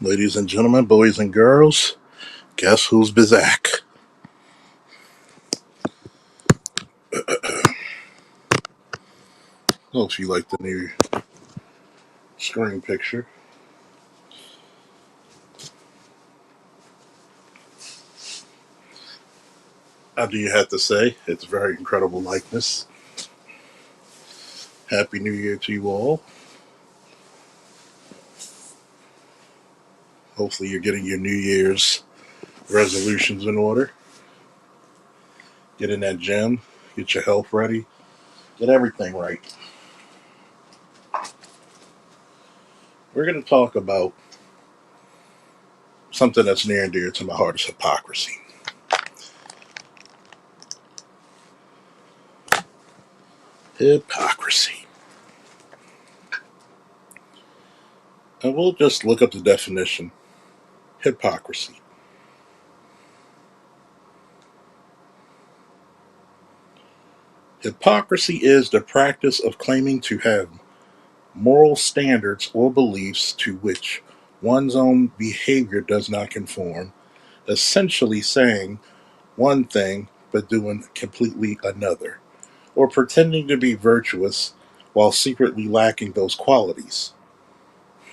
Ladies and gentlemen, boys and girls, guess who's Bizak? Oh, if you like the new screen picture. How do you have to say? It's a very incredible likeness. Happy New Year to you all. Hopefully, you're getting your New Year's resolutions in order. Get in that gym, get your health ready, get everything right. We're going to talk about something that's near and dear to my heart is hypocrisy. Hypocrisy. And we'll just look up the definition. Hypocrisy. Hypocrisy is the practice of claiming to have moral standards or beliefs to which one's own behavior does not conform, essentially saying one thing but doing completely another, or pretending to be virtuous while secretly lacking those qualities.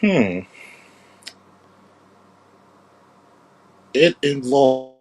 Hmm. It involves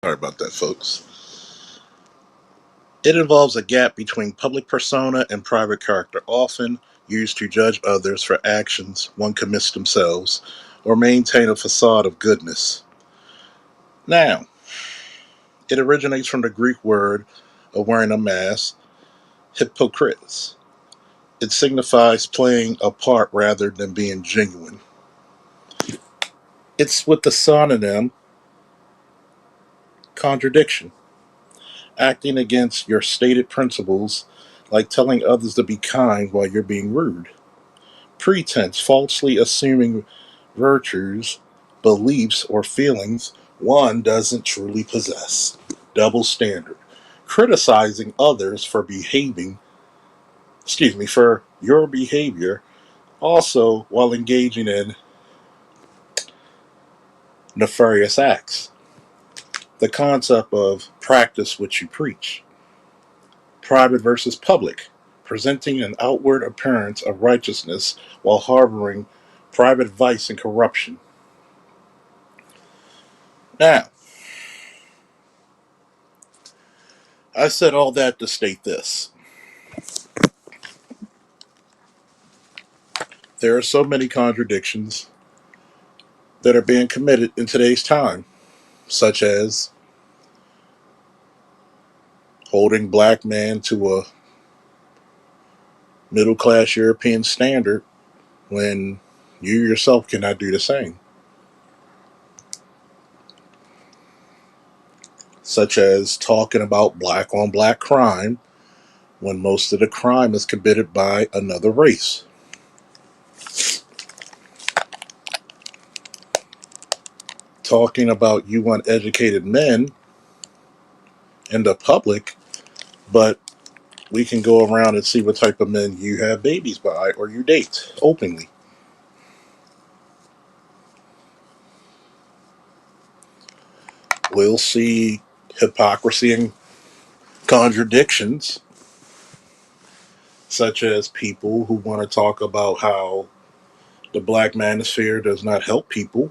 sorry about that, folks. It involves a gap between public persona and private character, often used to judge others for actions one commits themselves or maintain a facade of goodness. Now, it originates from the Greek word of wearing a mask, hypocrites. It signifies playing a part rather than being genuine. It's with the synonym contradiction, acting against your stated principles, like telling others to be kind while you're being rude. Pretense, falsely assuming virtues, beliefs, or feelings one doesn't truly possess. Double standard. Criticizing others for for your behavior, also while engaging in nefarious acts. The concept of practice what you preach. Private versus public. Presenting an outward appearance of righteousness while harboring private vice and corruption. Now, I said all that to state this. There are so many contradictions that are being committed in today's time, such as holding black men to a middle class European standard when you yourself cannot do the same, such as talking about black on black crime when most of the crime is committed by another race. Talking about you want educated men in the public, but we can go around and see what type of men you have babies by or you date openly. We'll see hypocrisy and contradictions, such as people who want to talk about how the black manosphere does not help people.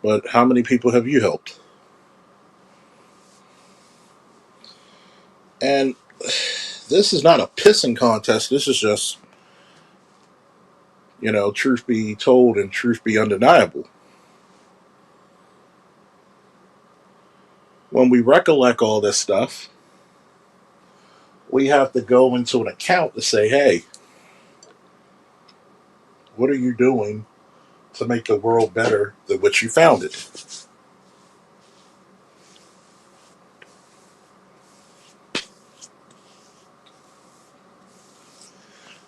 But how many people have you helped? And this is not a pissing contest. This is just, truth be told and truth be undeniable. When we recollect all this stuff, we have to go into an account to say, hey, what are you doing to make the world better than what you found it?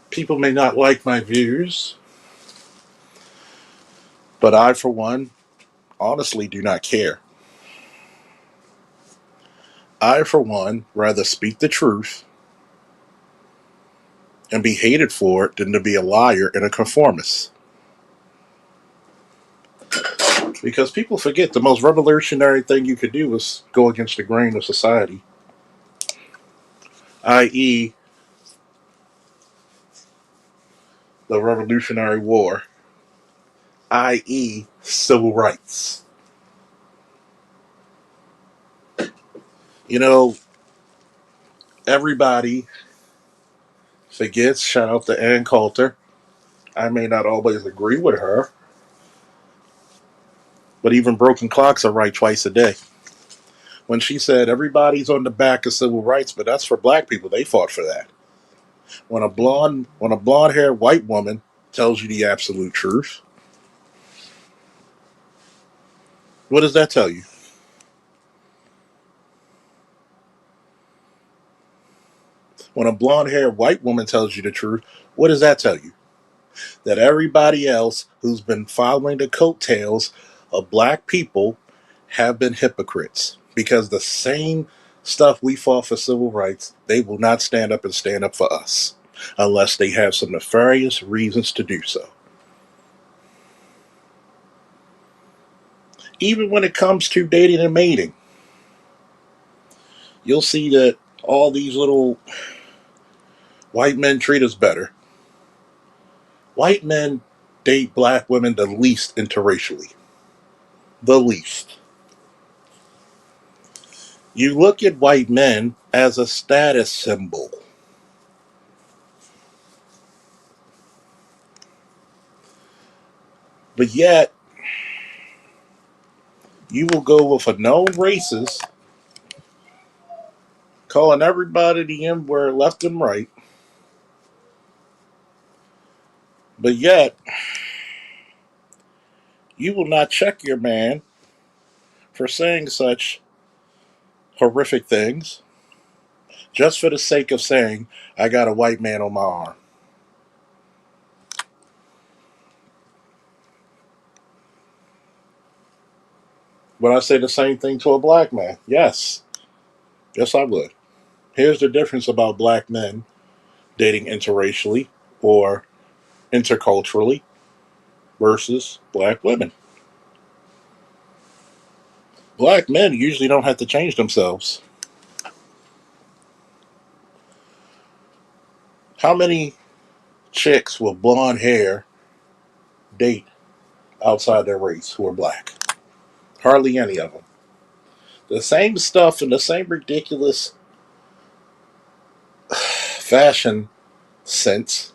People may not like my views, but I, for one, honestly do not care. I, for one, rather speak the truth and be hated for it than to be a liar and a conformist. Because people forget the most revolutionary thing you could do was go against the grain of society, i.e., the Revolutionary War, i.e., civil rights. You know, everybody forgets, shout out to Ann Coulter. I may not always agree with her, but even broken clocks are right twice a day. When she said everybody's on the back of civil rights, but that's for black people, they fought for that. When a blonde haired white woman tells you the absolute truth, what does that tell you? When a blonde haired white woman tells you the truth, what does that tell you? That everybody else who's been following the coattails of black people have been hypocrites. Because the same stuff we fought for civil rights, they will not stand up and stand up for us unless they have some nefarious reasons to do so. Even when it comes to dating and mating, you'll see that all these little white men treat us better. White men date black women the least interracially. The least. You look at white men as a status symbol. But yet, you will go with a known racist, calling everybody the N word left and right. But yet, you will not check your man for saying such horrific things just for the sake of saying, I got a white man on my arm. Would I say the same thing to a black man? Yes. Yes, I would. Here's the difference about black men dating interracially or interculturally versus black women. Black men usually don't have to change themselves. How many chicks with blonde hair date outside their race who are black? Hardly any of them. The same stuff and the same ridiculous fashion sense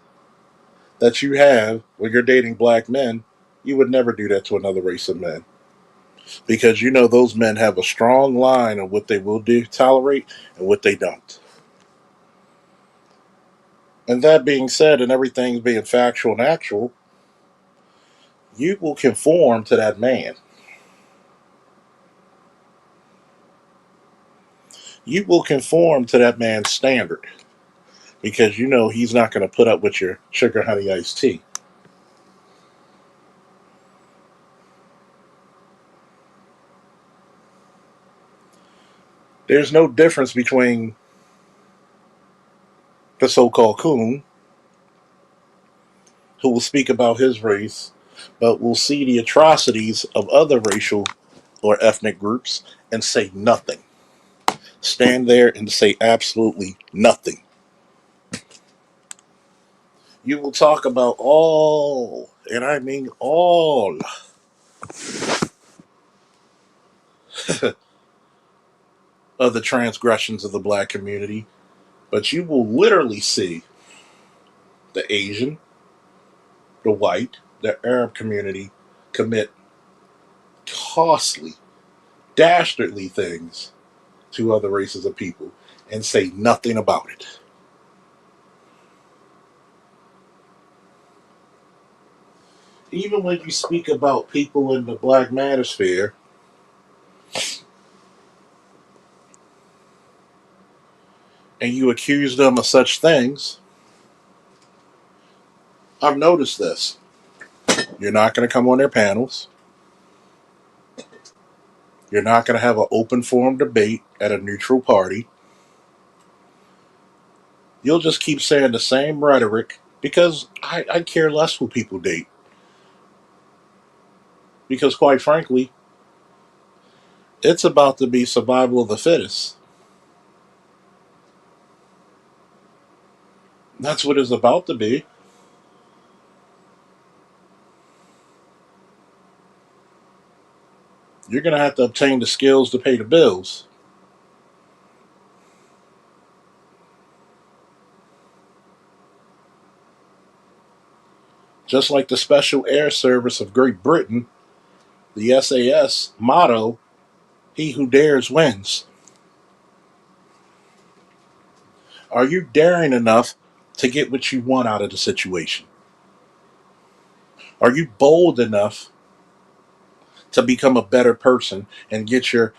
that you have when you're dating black men, you would never do that to another race of men. Because you know those men have a strong line on what they will do, tolerate and what they don't. And that being said, and everything being factual and actual, you will conform to that man. You will conform to that man's standard because you know he's not going to put up with your sugar honey iced tea. There's no difference between the so-called coon who will speak about his race, but will see the atrocities of other racial or ethnic groups and say nothing. Stand there and say absolutely nothing. You will talk about all, and I mean all, of the transgressions of the black community, but you will literally see the Asian, the white, the Arab community commit costly, dastardly things to other races of people and say nothing about it. Even when you speak about people in the black manosphere and you accuse them of such things, I've noticed this. You're not going to come on their panels. You're not going to have an open forum debate at a neutral party. You'll just keep saying the same rhetoric because I care less who people date. Because quite frankly, it's about to be survival of the fittest. That's what it's about to be. You're going to have to obtain the skills to pay the bills. Just like the Special Air Service of Great Britain, the SAS motto, he who dares wins. Are you daring enough to get what you want out of the situation? Are you bold enough to become a better person and get your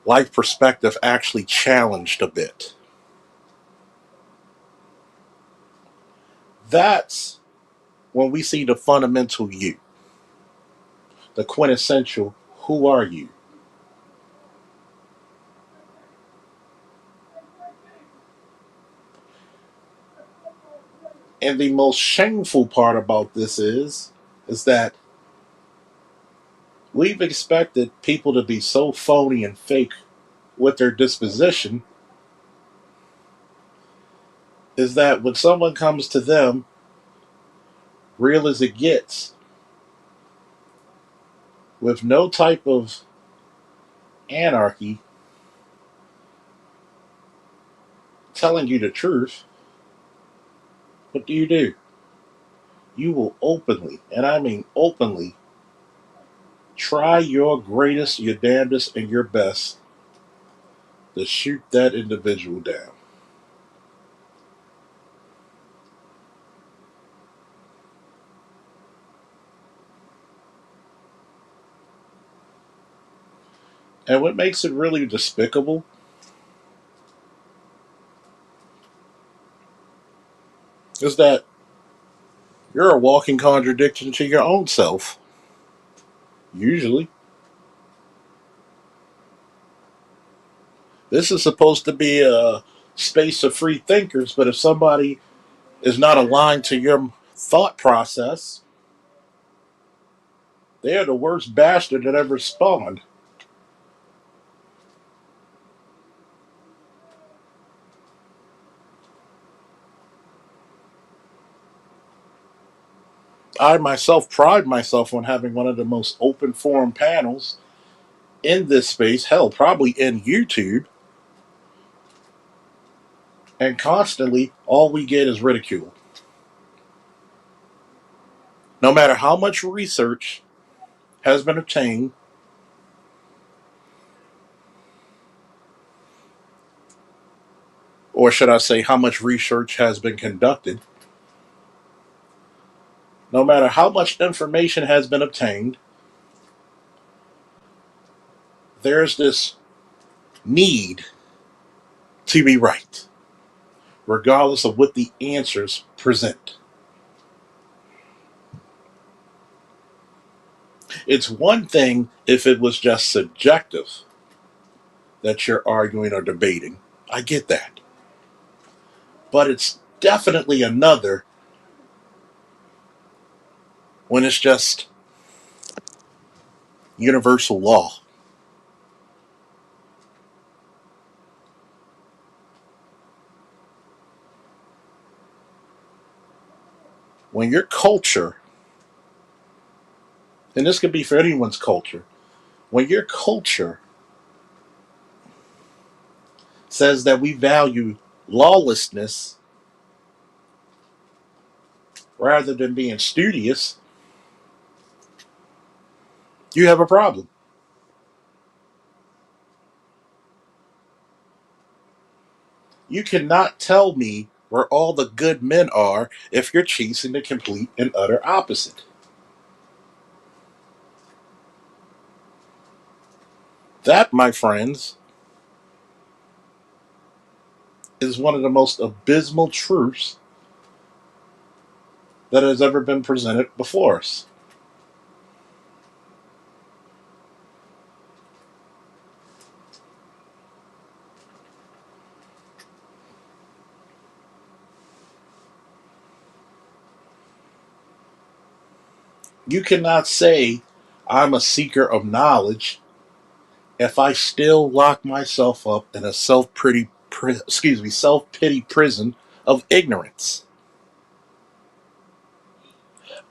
life perspective actually challenged a bit? That's when we see the fundamental you, the quintessential who are you. And the most shameful part about this is that we've expected people to be so phony and fake with their disposition is that when someone comes to them, real as it gets, with no type of anarchy, telling you the truth, what do? You will openly, and I mean openly, try your greatest, your damnedest, and your best to shoot that individual down. And what makes it really despicable is that you're a walking contradiction to your own self, usually. This is supposed to be a space of free thinkers, but if somebody is not aligned to your thought process, they are the worst bastard that ever spawned. I myself pride myself on having one of the most open forum panels in this space, hell, probably in YouTube, and constantly all we get is ridicule. No matter how much research has been obtained, or should I say, how much research has been conducted, no matter how much information has been obtained, there's this need to be right, regardless of what the answers present. It's one thing if it was just subjective that you're arguing or debating. I get that. But it's definitely another when it's just universal law. When your culture, and this could be for anyone's culture, when your culture says that we value lawlessness rather than being studious, you have a problem. You cannot tell me where all the good men are if you're chasing the complete and utter opposite. That, my friends, is one of the most abysmal truths that has ever been presented before us. You cannot say I'm a seeker of knowledge if I still lock myself up in a self pity prison of ignorance.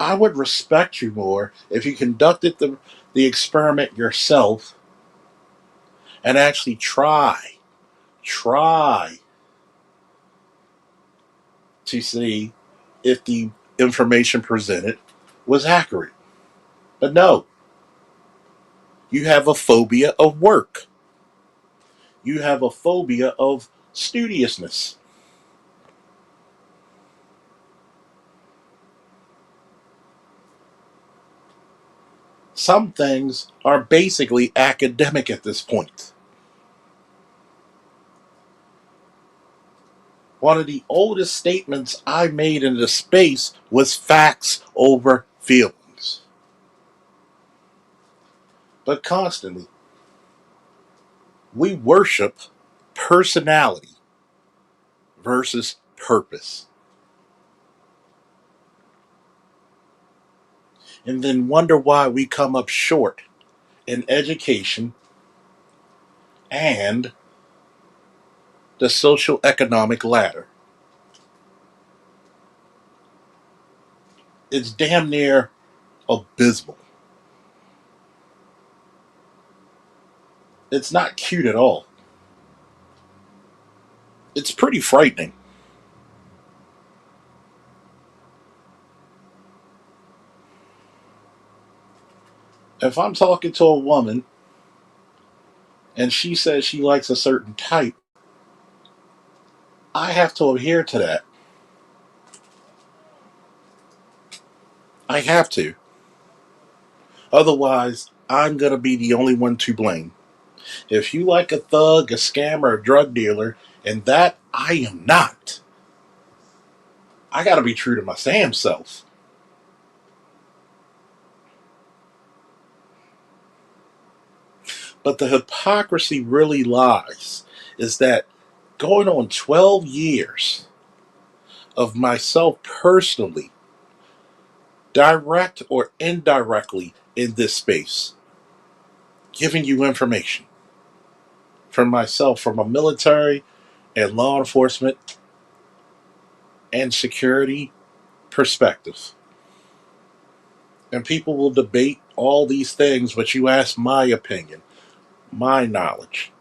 I would respect you more if you conducted the experiment yourself and actually try to see if the information presented was accurate. But no, you have a phobia of work. You have a phobia of studiousness. Some things are basically academic at this point. One of the oldest statements I made in this space was facts over feelings. But constantly, we worship personality versus purpose, and then wonder why we come up short in education and the social economic ladder. It's damn near abysmal. It's not cute at all. It's pretty frightening. If I'm talking to a woman and she says she likes a certain type, I have to adhere to that. I have to. Otherwise, I'm going to be the only one to blame. If you like a thug, a scammer, a drug dealer, and that I am not, I got to be true to my Sam self. But the hypocrisy really lies is that going on 12 years of myself personally, direct or indirectly in this space, giving you information from myself from a military and law enforcement and security perspective. And people will debate all these things, but you ask my opinion, my knowledge.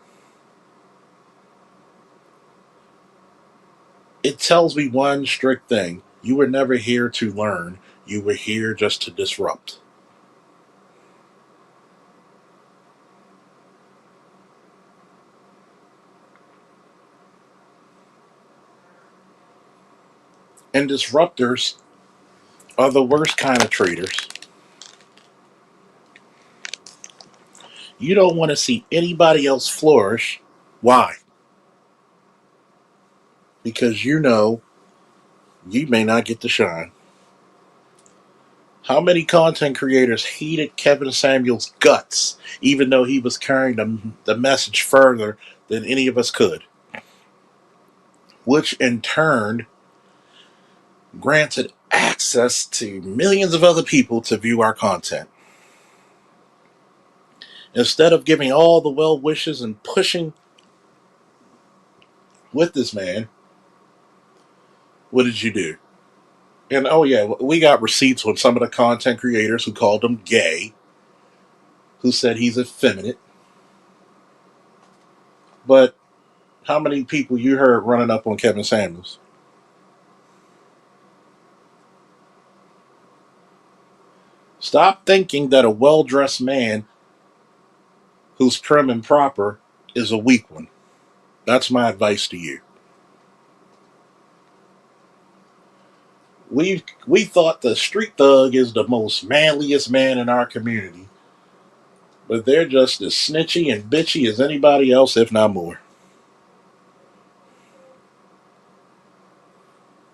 It tells me one strict thing: you were never here to learn, you were here just to disrupt. And disruptors are the worst kind of traitors. You don't want to see anybody else flourish. Why? Because you know you may not get to shine. How many content creators hated Kevin Samuels' guts, even though he was carrying the message further than any of us could? Which in turn granted access to millions of other people to view our content. Instead of giving all the well wishes and pushing with this man, what did you do? And oh, yeah, we got receipts on some of the content creators who called him gay, who said he's effeminate. But How many people you heard running up on Kevin Samuels? Stop thinking that a well dressed man who's prim and proper is a weak one. That's my advice to you. We thought the street thug is the most manliest man in our community, but they're just as snitchy and bitchy as anybody else, if not more.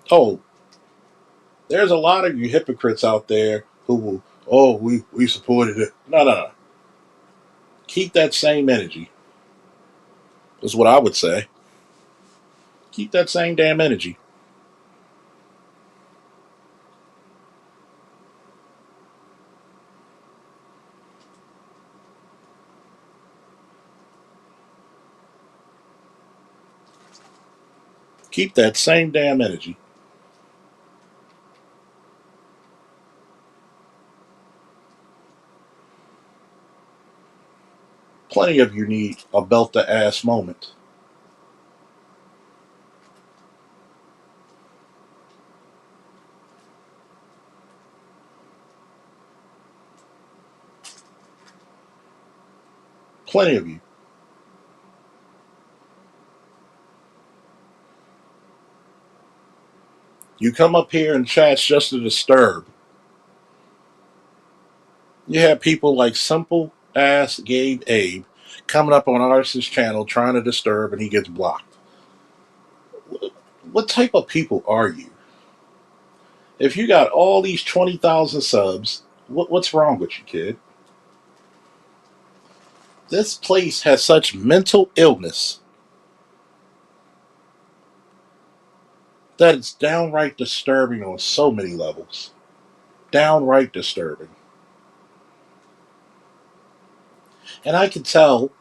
Oh, there's a lot of you hypocrites out there who will, oh, we supported it. No, no, no. Keep that same energy, is what I would say. Keep that same damn energy. Keep that same damn energy. Plenty of you need a belt to ass moment. Plenty of you. You come up here and chats just to disturb. You have people like simple ass Gabe Abe coming up on Artist's channel trying to disturb and he gets blocked. What type of people are you? If you got all these 20,000 subs, what's wrong with you, kid? This place has such mental illness that it's downright disturbing on so many levels. Downright disturbing. And I can tell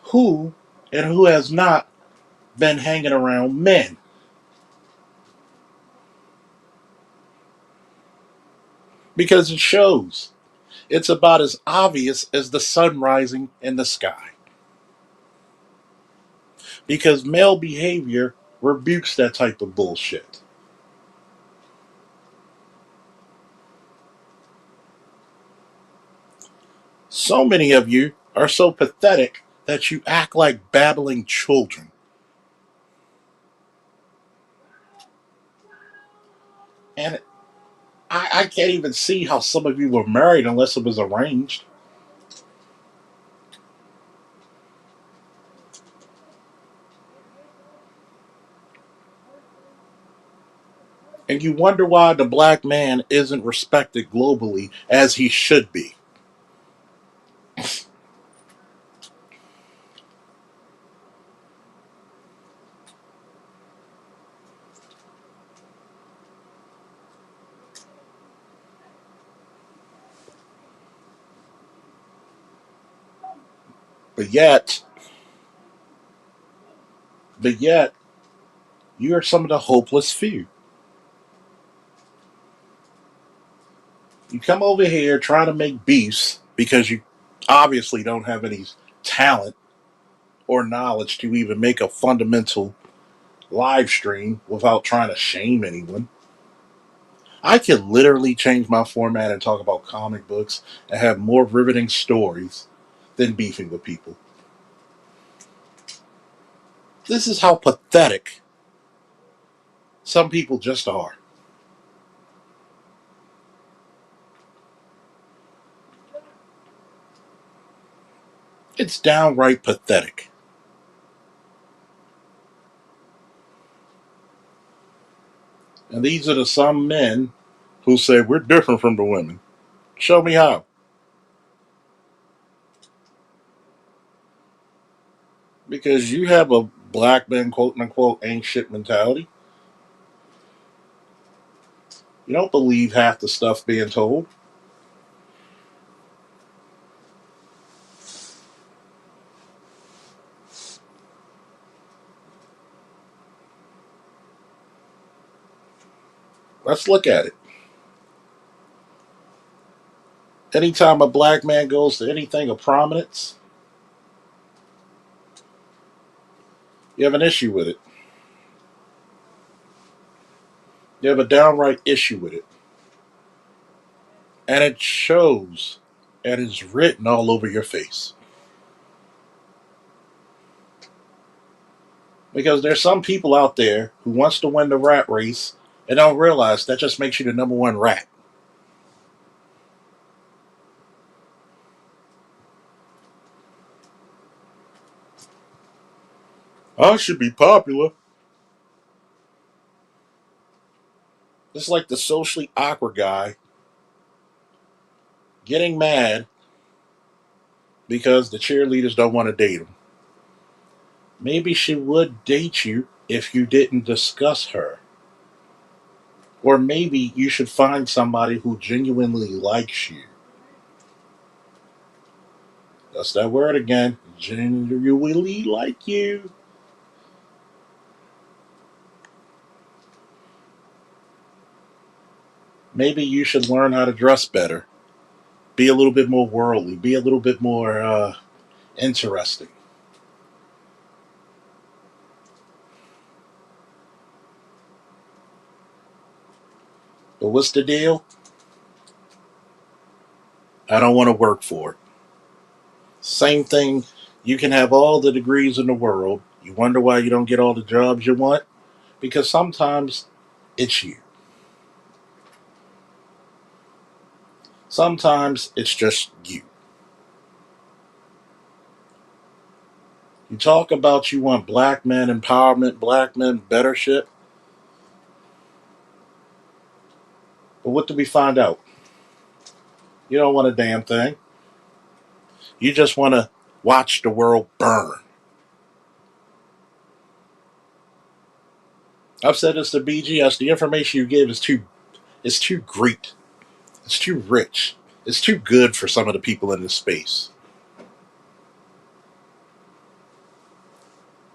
who and who has not been hanging around men. Because it shows. It's about as obvious as the sun rising in the sky. Because male behavior rebukes that type of bullshit. So many of you are so pathetic that you act like babbling children. And I can't even see how some of you were married unless it was arranged. And you wonder why the black man isn't respected globally as he should be. But yet, but yet, you are some of the hopeless few. You come over here trying to make beefs because you obviously don't have any talent or knowledge to even make a fundamental live stream without trying to shame anyone. I could literally change my format and talk about comic books and have more riveting stories than beefing with people. This is how pathetic some people just are. It's downright pathetic. And these are the some men who say we're different from the women. Show me how. Because you have a black man quote unquote ain't shit mentality. You don't believe half the stuff being told. Let's look at it. Anytime a black man goes to anything of prominence, You have an issue with it. You have a downright issue with it. And it shows and is written all over your face. Because there's some people out there who wants to win the rat race and don't realize that just makes you the number one rat. I should be popular. It's like the socially awkward guy getting mad because the cheerleaders don't want to date him. Maybe she would date you if you didn't discuss her. Or maybe you should find somebody who genuinely likes you. That's that word again. Genuinely like you. Maybe you should learn how to dress better. Be a little bit more worldly. Be a little bit more interesting. But what's the deal? I don't want to work for it. Same thing. You can have all the degrees in the world. You wonder why you don't get all the jobs you want? Because sometimes it's you. Sometimes it's just you. You talk about you want black men empowerment, black men better shit. But what do we find out? You don't want a damn thing. You just want to watch the world burn. I've said this to BGS. The information you give is too great. It's too rich. It's too good for some of the people in this space.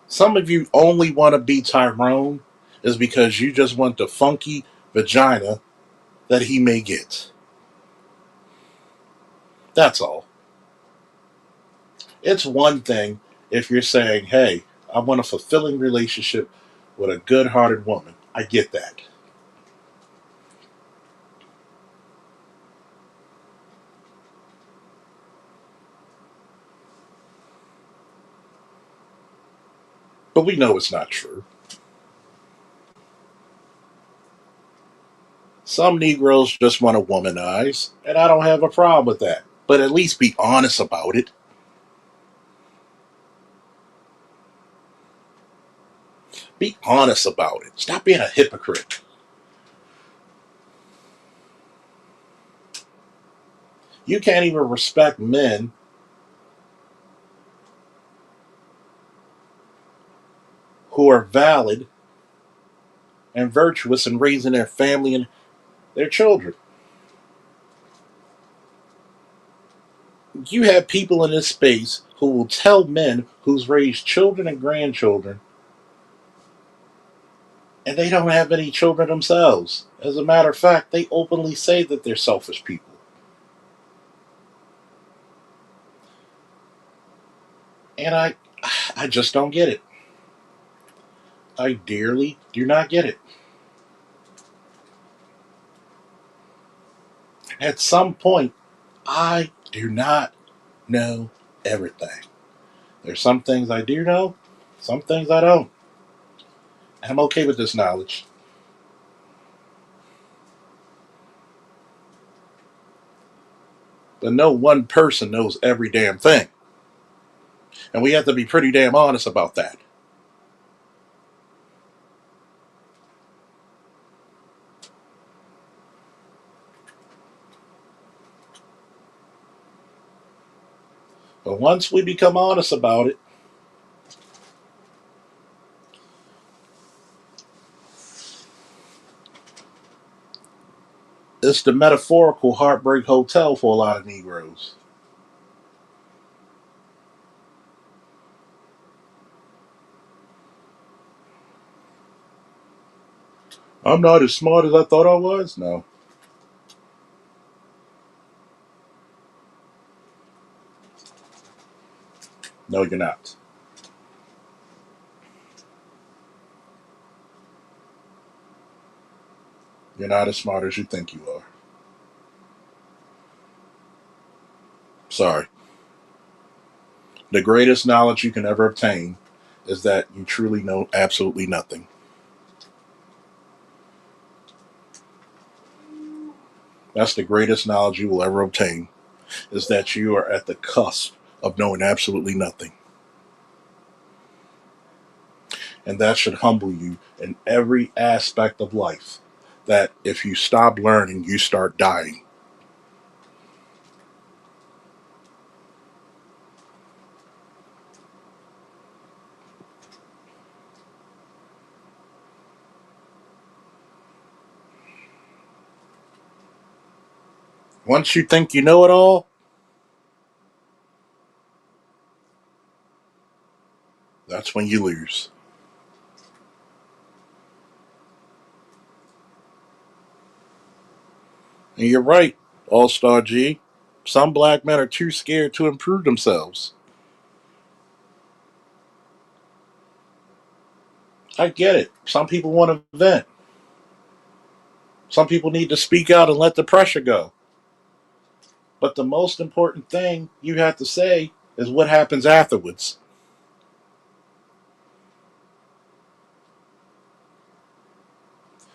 Some of you only want to be Tyrone is because you just want the funky vagina that he may get. That's all. It's one thing if you're saying, hey, I want a fulfilling relationship with a good hearted woman. I get that. But we know it's not true. Some Negroes just want to womanize, and I don't have a problem with that. But at least be honest about it. Be honest about it. Stop being a hypocrite. You can't even respect men who are valid and virtuous in raising their family and their children. You have people in this space who will tell men who's raised children and grandchildren, and they don't have any children themselves. As a matter of fact, they openly say that they're selfish people. And I just don't get it. I dearly do not get it. At some point, I do not know everything. There's some things I do know, some things I don't. And I'm okay with this knowledge. But no one person knows every damn thing. And we have to be pretty damn honest about that. But once we become honest about it, it's the metaphorical heartbreak hotel for a lot of Negroes. I'm not as smart as I thought I was. No, no, you're not. You're not as smart as you think you are. Sorry. The greatest knowledge you can ever obtain is that you truly know absolutely nothing. That's the greatest knowledge you will ever obtain, is that you are at the cusp of knowing absolutely nothing. And that should humble you in every aspect of life. That if you stop learning, you start dying. Once you think you know it all, that's when you lose. And you're right, All Star G. Some black men are too scared to improve themselves. I get it. Some people want to vent. Some people need to speak out and let the pressure go. But the most important thing you have to say is what happens afterwards.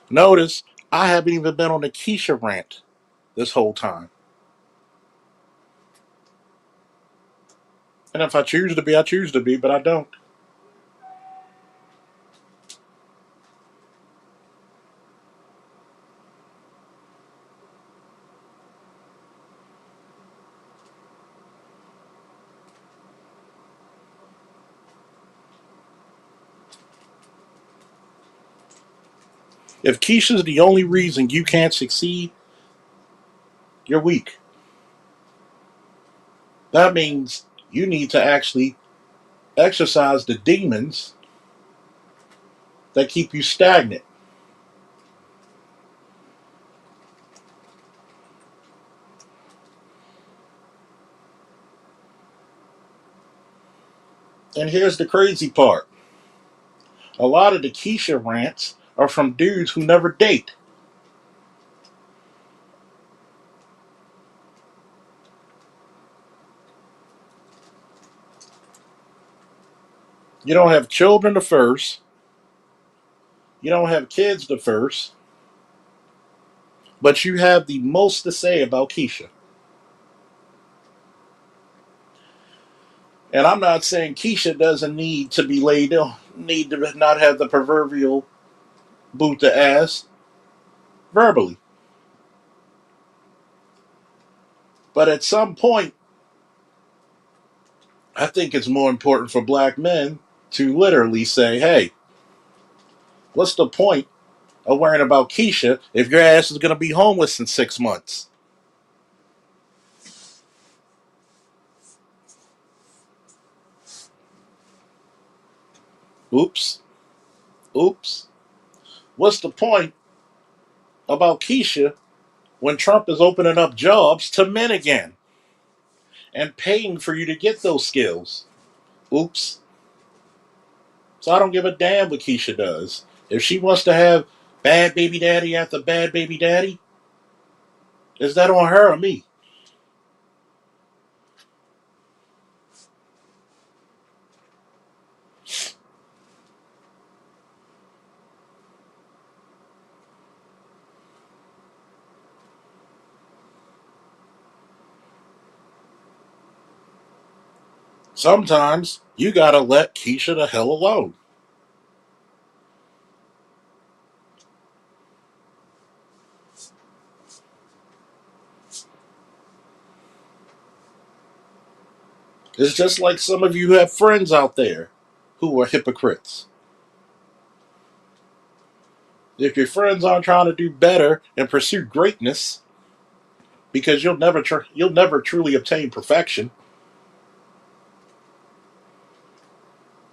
Notice, I haven't even been on the Keisha rant this whole time. And if I choose to be, I choose to be, but I don't. If Keisha's the only reason you can't succeed, you're weak. That means you need to actually exercise the demons that keep you stagnant. And here's the crazy part, a lot of the Keisha rants are from dudes who never date. You don't have children the first, you don't have kids the first, but you have the most to say about Keisha. And I'm not saying Keisha doesn't need to be laid on, need to not have the proverbial boot the ass verbally. But at some point, I think it's more important for black men to literally say, hey, what's the point of worrying about Keisha if your ass is going to be homeless in 6 months? Oops. Oops. What's the point about Keisha when Trump is opening up jobs to men again and paying for you to get those skills? Oops. So I don't give a damn what Keisha does. If she wants to have bad baby daddy after bad baby daddy, is that on her or me? Sometimes you gotta let Keisha the hell alone. It's just like some of you have friends out there who are hypocrites. If your friends aren't trying to do better and pursue greatness, because you'll never truly obtain perfection,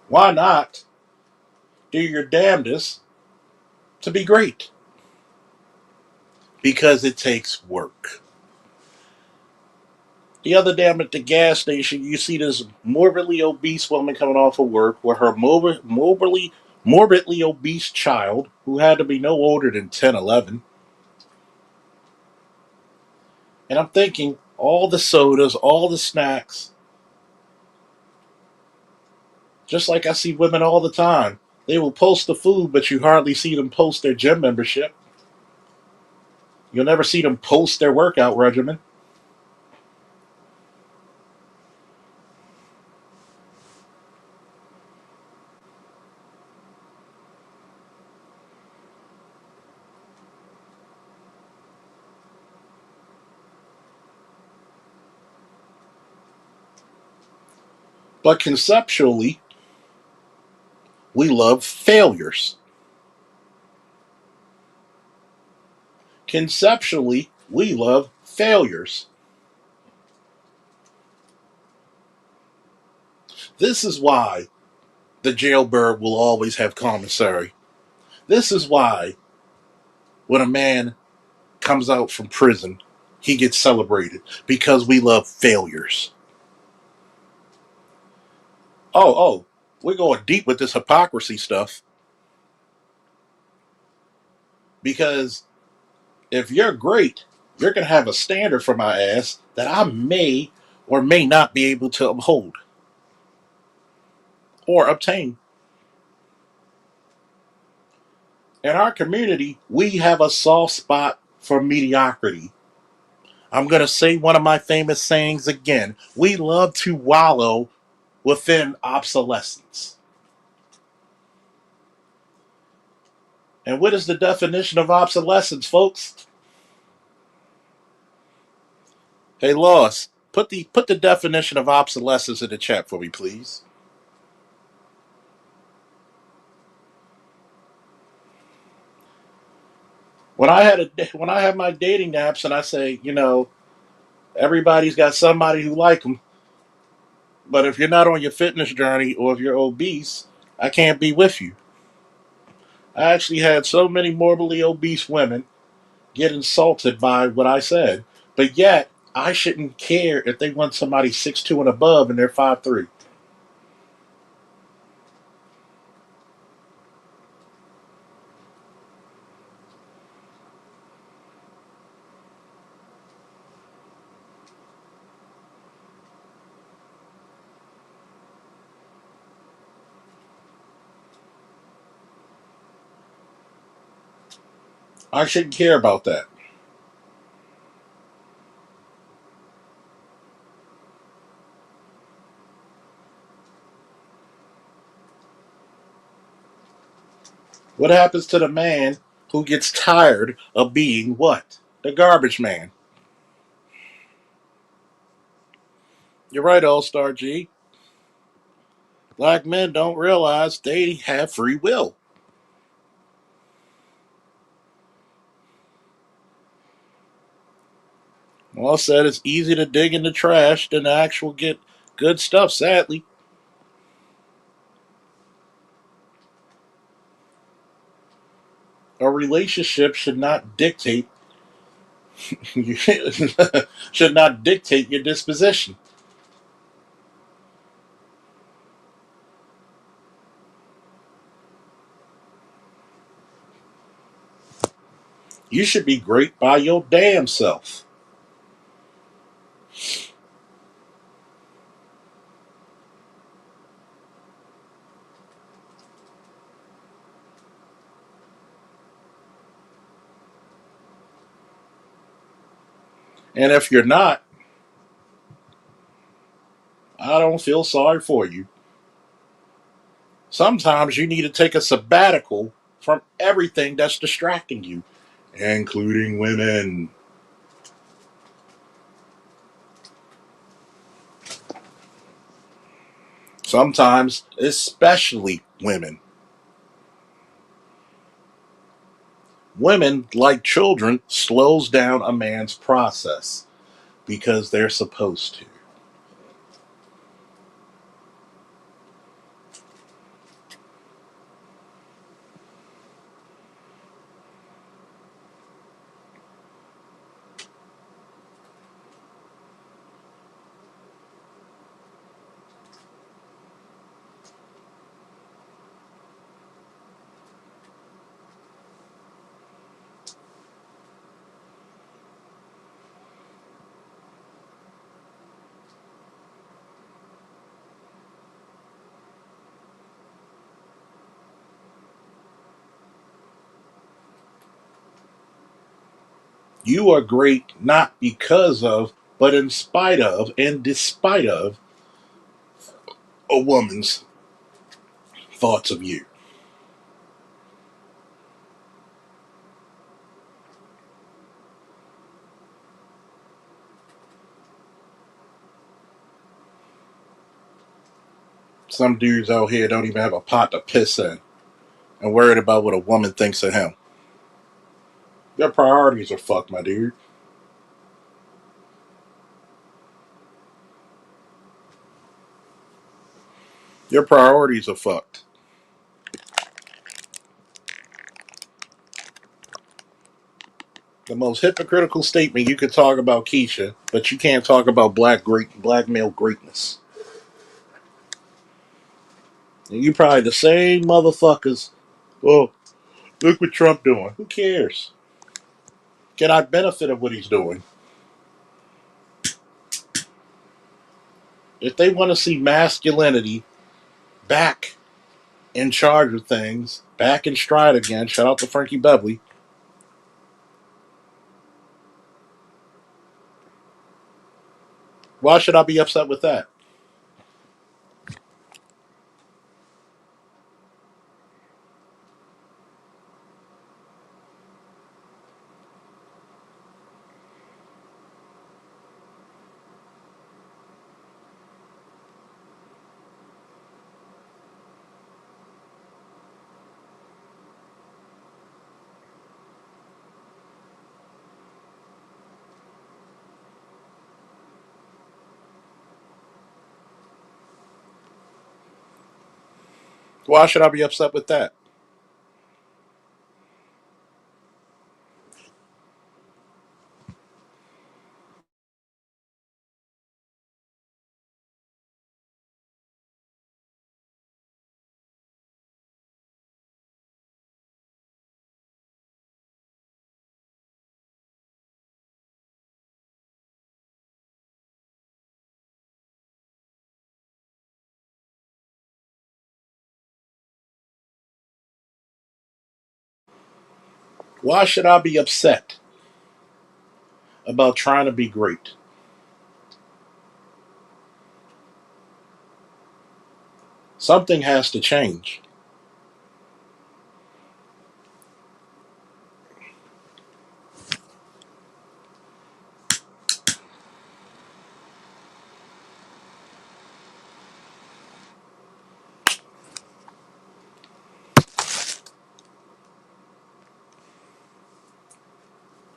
why not do your damnedest to be great? Because it takes work. The other day I'm at the gas station, you see this morbidly obese woman coming off of work with her morbidly obese child who had to be no older than 10, 11. And I'm thinking, all the sodas, all the snacks, just like I see women all the time. They will post the food, but you hardly see them post their gym membership. You'll never see them post their workout regimen. But conceptually, we love failures. Conceptually, we love failures. This is why the jailbird will always have commissary. This is why when a man comes out from prison, he gets celebrated because we love failures. Oh, we're going deep with this hypocrisy stuff because if you're great, you're going to have a standard for my ass that I may or may not be able to uphold or obtain. In our community, we have a soft spot for mediocrity. I'm going to say one of my famous sayings again. We love to wallow within obsolescence. And what is the definition of obsolescence, folks? Hey, Loss, put the definition of obsolescence in the chat for me, please. When I have my dating apps and I say, everybody's got somebody who like them, but if you're not on your fitness journey or if you're obese, I can't be with you. I actually had so many morbidly obese women get insulted by what I said, but yet I shouldn't care if they want somebody 6'2" and above and they're 5'3". I shouldn't care about that. What happens to the man who gets tired of being what? The garbage man. You're right, All Star G. Black men don't realize they have free will. Well said, it's easy to dig in the trash than to actually get good stuff, sadly. A relationship should not dictate should not dictate your disposition. You should be great by your damn self. And if you're not, I don't feel sorry for you. Sometimes you need to take a sabbatical from everything that's distracting you, including women. Sometimes, especially women. Women, like children, slows down a man's process because they're supposed to. You are great not because of, but in spite of, and despite of a woman's thoughts of you. Some dudes out here don't even have a pot to piss in and worried about what a woman thinks of him. Your priorities are fucked, my dude. Your priorities are fucked. The most hypocritical statement you could talk about Keisha, but you can't talk about black male greatness. And you probably the same motherfuckers. Oh, look what Trump doing. Who cares? Can I benefit of what he's doing? If they want to see masculinity back in charge of things, back in stride again, shout out to Frankie Beverly. Why should I be upset with that? Why should I be upset with that? Why should I be upset about trying to be great? Something has to change.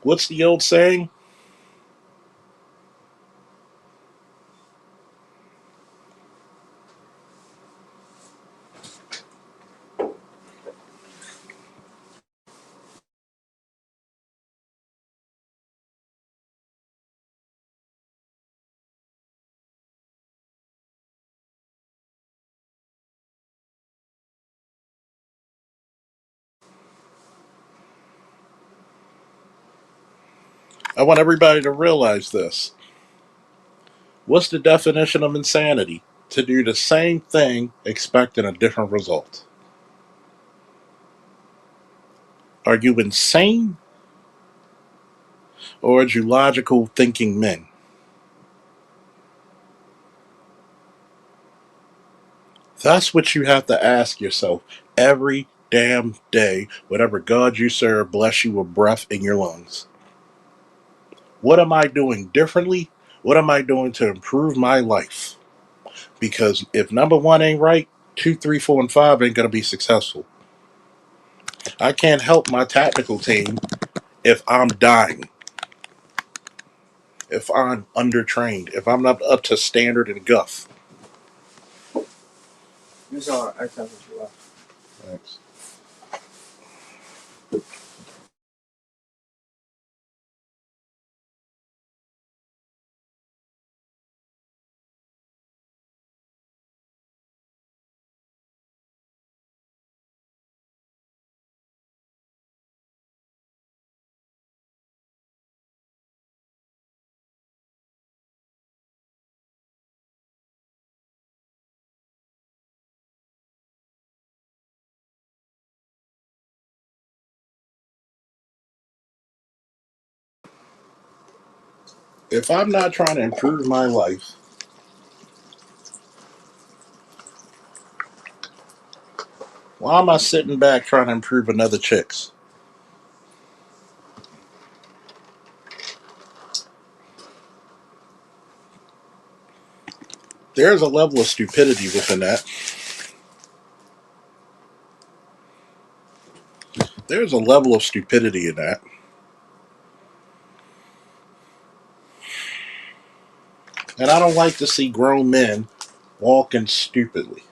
What's the old saying? I want everybody to realize this. What's the definition of insanity? To do the same thing expecting a different result. Are you insane or are you logical thinking men? That's what you have to ask yourself every damn day, whatever God you serve bless you with breath in your lungs. What am I doing differently? What am I doing to improve my life? Because if number one ain't right, two, three, four, and five ain't going to be successful. I can't help my tactical team if I'm dying, if I'm undertrained, if I'm not up to standard and guff. Thanks. If I'm not trying to improve my life, why am I sitting back trying to improve another chick's? There's a level of stupidity within that. There's a level of stupidity in that. And I don't like to see grown men walking stupidly,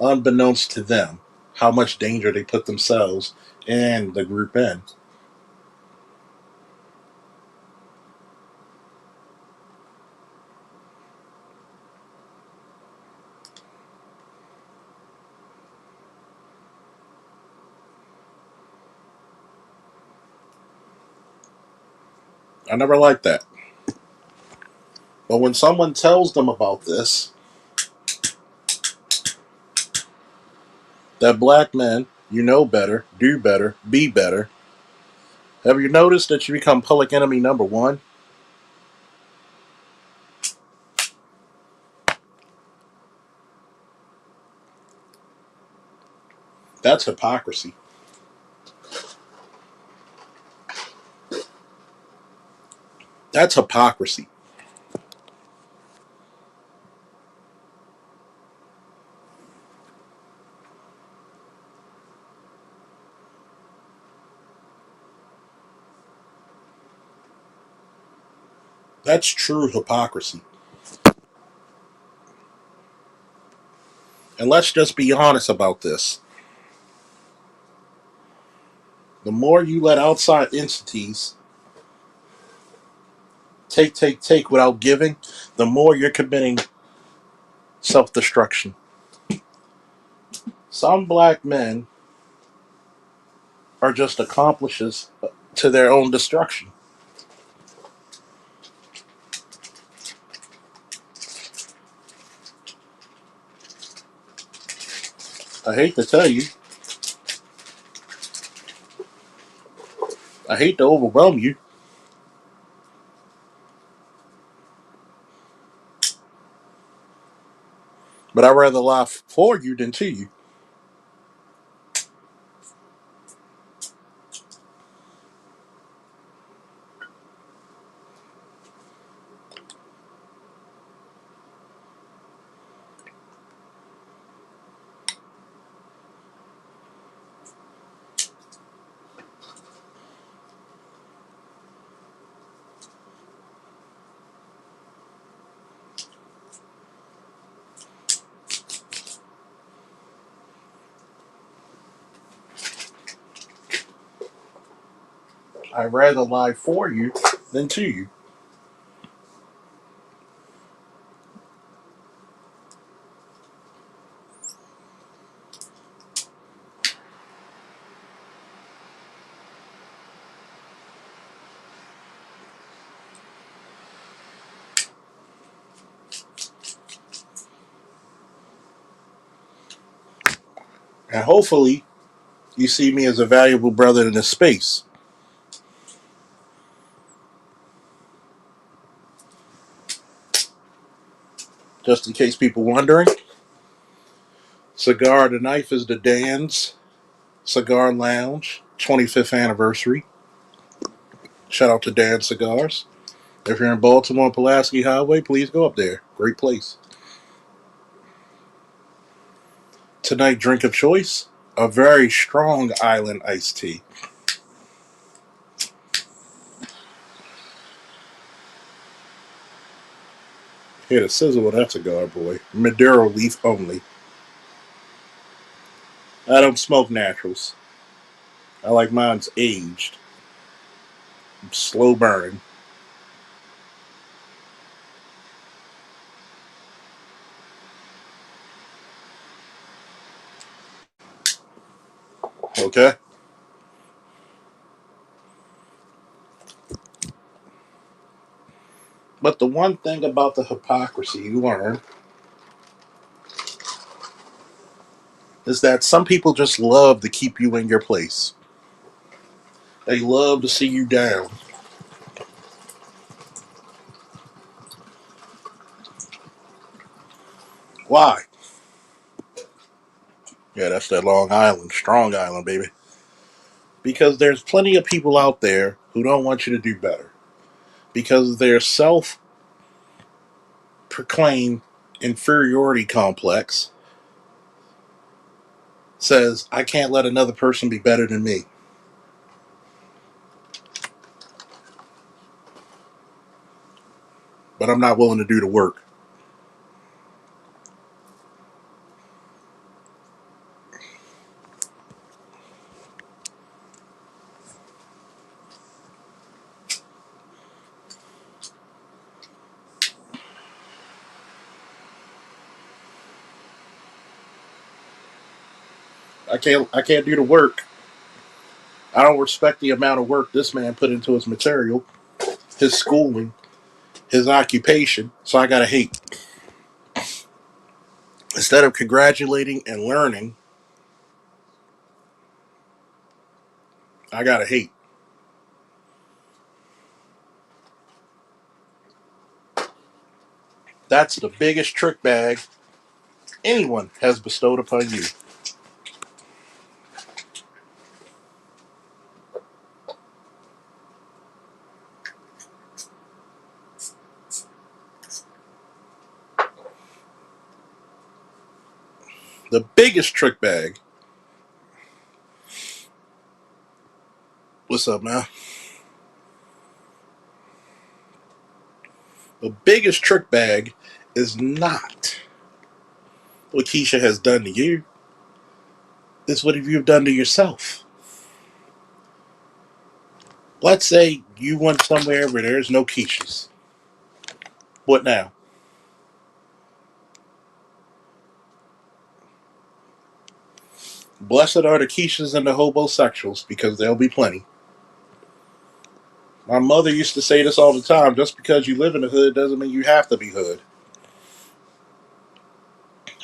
unbeknownst to them, how much danger they put themselves and the group in. I never liked that. But when someone tells them about this, that black men, you know better, do better, be better, have you noticed that you become public enemy number one? That's hypocrisy. That's hypocrisy. That's true hypocrisy. And let's just be honest about this. The more you let outside entities take without giving, the more you're committing self destruction. Some black men are just accomplices to their own destruction. I hate to tell you, I hate to overwhelm you, but I'd rather lie for you than to you. I'd rather lie for you than to you. And hopefully, you see me as a valuable brother in this space. Just in case people wondering, Cigar the Knife is the Dan's Cigar Lounge 25th anniversary. Shout out to Dan Cigars. If you're in Baltimore on Pulaski Highway, please go up there. Great place. Tonight, drink of choice, a very strong island iced tea. Hit a sizzle with that cigar, boy. Maduro leaf only. I don't smoke naturals. I like mine's aged, slow burning. Okay? But the one thing about the hypocrisy you learn is that some people just love to keep you in your place. They love to see you down. Why? Yeah, that's that Long Island, Strong Island, baby. Because there's plenty of people out there who don't want you to do better. Because their self proclaimed inferiority complex says, I can't let another person be better than me. But I'm not willing to do the work. I can't do the work. I don't respect the amount of work this man put into his material, his schooling, his occupation, so I gotta hate. Instead of congratulating and learning, I gotta hate. That's the biggest trick bag anyone has bestowed upon you. The biggest trick bag. What's up, man? The biggest trick bag is not what Keisha has done to you. It's what you've done to yourself. Let's say you went somewhere where there's no Keishas. What now? Blessed are the Keishas and the hobosexuals because there'll be plenty. My mother used to say this all the time. Just because you live in the hood doesn't mean you have to be hood.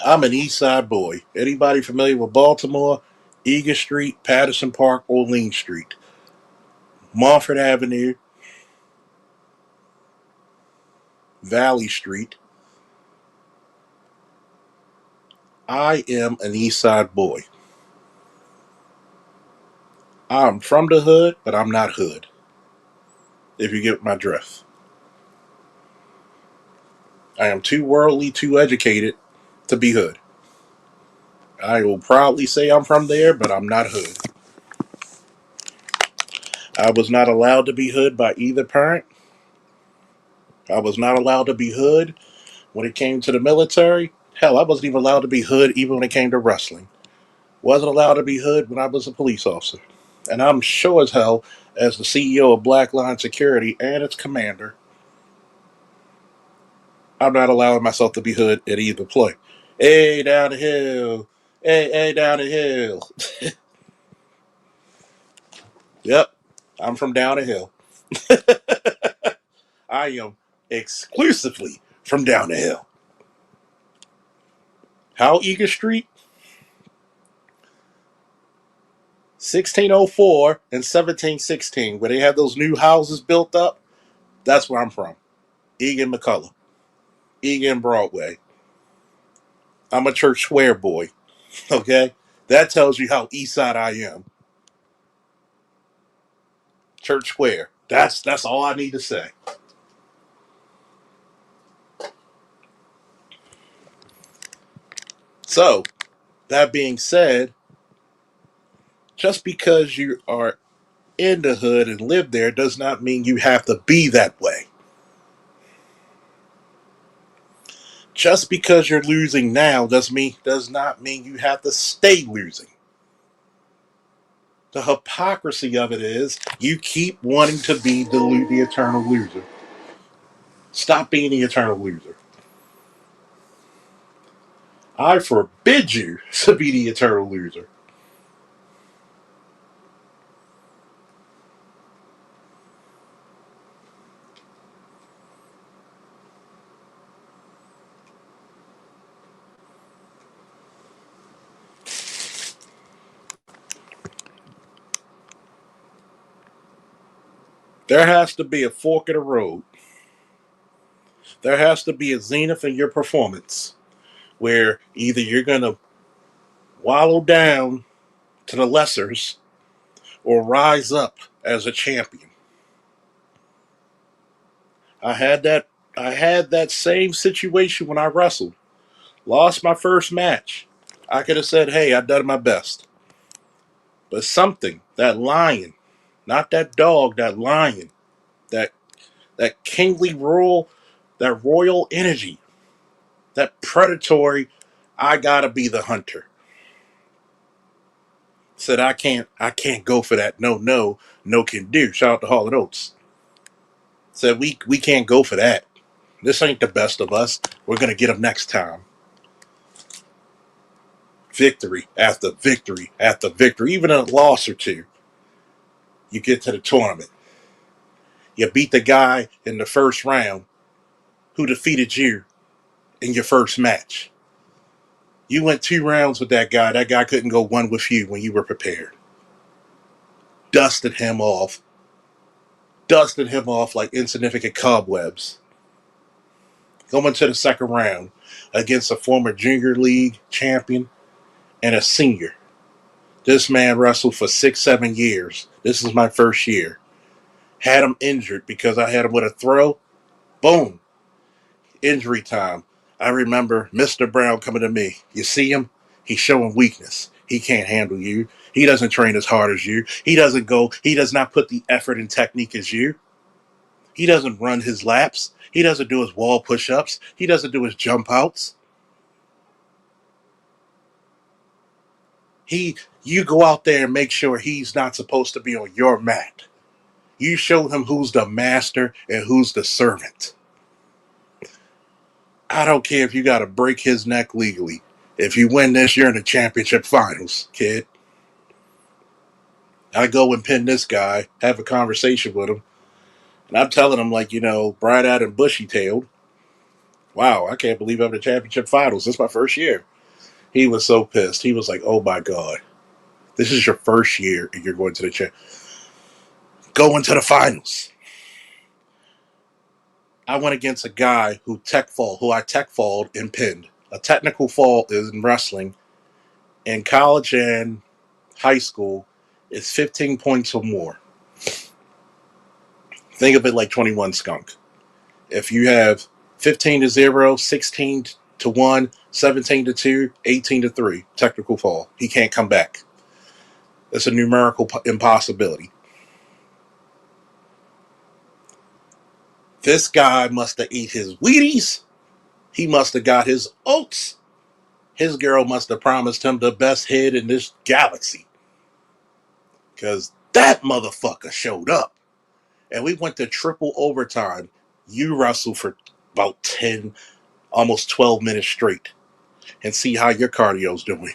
I'm an East Side boy. Anybody familiar with Baltimore? Eager Street, Patterson Park, Orleans Street, Montford Avenue, Valley Street. I am an East Side boy. I'm from the hood, but I'm not hood. If you get my drift. I am too worldly, too educated to be hood. I will proudly say I'm from there, but I'm not hood. I was not allowed to be hood by either parent. I was not allowed to be hood when it came to the military. Hell, I wasn't even allowed to be hood even when it came to wrestling. Wasn't allowed to be hood when I was a police officer. And I'm sure as hell, as the CEO of Black Line Security and its commander, I'm not allowing myself to be hood at either play. Hey, down the hill. Hey, down the hill. Yep, I'm from down the hill. I am exclusively from down the hill. How Eager Street? 1604 and 1716, where they have those new houses built up. That's where I'm from. Egan McCullough. Egan Broadway. I'm a church square boy. Okay? That tells you how east side I am. Church Square. That's all I need to say. So, that being said, just because you are in the hood and live there does not mean you have to be that way. Just because you're losing now does not mean you have to stay losing. The hypocrisy of it is you keep wanting to be the eternal loser. Stop being the eternal loser. I forbid you to be the eternal loser. There has to be a fork in the road. There has to be a zenith in your performance where either you're going to wallow down to the lessers or rise up as a champion. I had that I had that same situation when I wrestled. Lost my first match. I could have said, "Hey, I done my best." But something, that lion, not that dog, that lion, that that kingly royal, that royal energy, that predatory, I gotta be the hunter. Said I can't go for that. No, no, no can do. Shout out to Hall and Oates. Said we can't go for that. This ain't the best of us. We're gonna get them next time. Victory after victory after victory, even a loss or two. You get to the tournament. You beat the guy in the first round who defeated you in your first match. You went 2 rounds with that guy. That guy couldn't go one with you when you were prepared. Dusted him off. Dusted him off like insignificant cobwebs. Going to the second round against a former junior league champion and a senior. This man wrestled for 6, 7 years. This is my first year. Had him injured because I had him with a throw. Boom. Injury time. I remember Mr. Brown coming to me. You see him? He's showing weakness. He can't handle you. He doesn't train as hard as you. He does not put the effort and technique as you. He doesn't run his laps. He doesn't do his wall push ups. He doesn't do his jump outs. You go out there and make sure he's not supposed to be on your mat. You show him who's the master and who's the servant. I don't care if you got to break his neck legally. If you win this, you're in the championship finals, kid. I go and pin this guy, have a conversation with him, and I'm telling him, like, bright-eyed and bushy-tailed. Wow, I can't believe I'm in the championship finals. This is my first year. He was so pissed. He was like, oh my God, this is your first year and you're going to the going to the finals. I went against a guy who I tech falled and pinned. A technical fall is in wrestling. In college and high school, it's 15 points or more. Think of it like 21 Skunk. If you have 15-0, 16-1, 17-2, 18-3, technical fall, he can't come back. It's a numerical impossibility. This guy must have ate his Wheaties. He must have got his oats. His girl must have promised him the best head in this galaxy. Because that motherfucker showed up. And we went to triple overtime. You wrestle for about 10, almost 12 minutes straight. And see how your cardio's doing.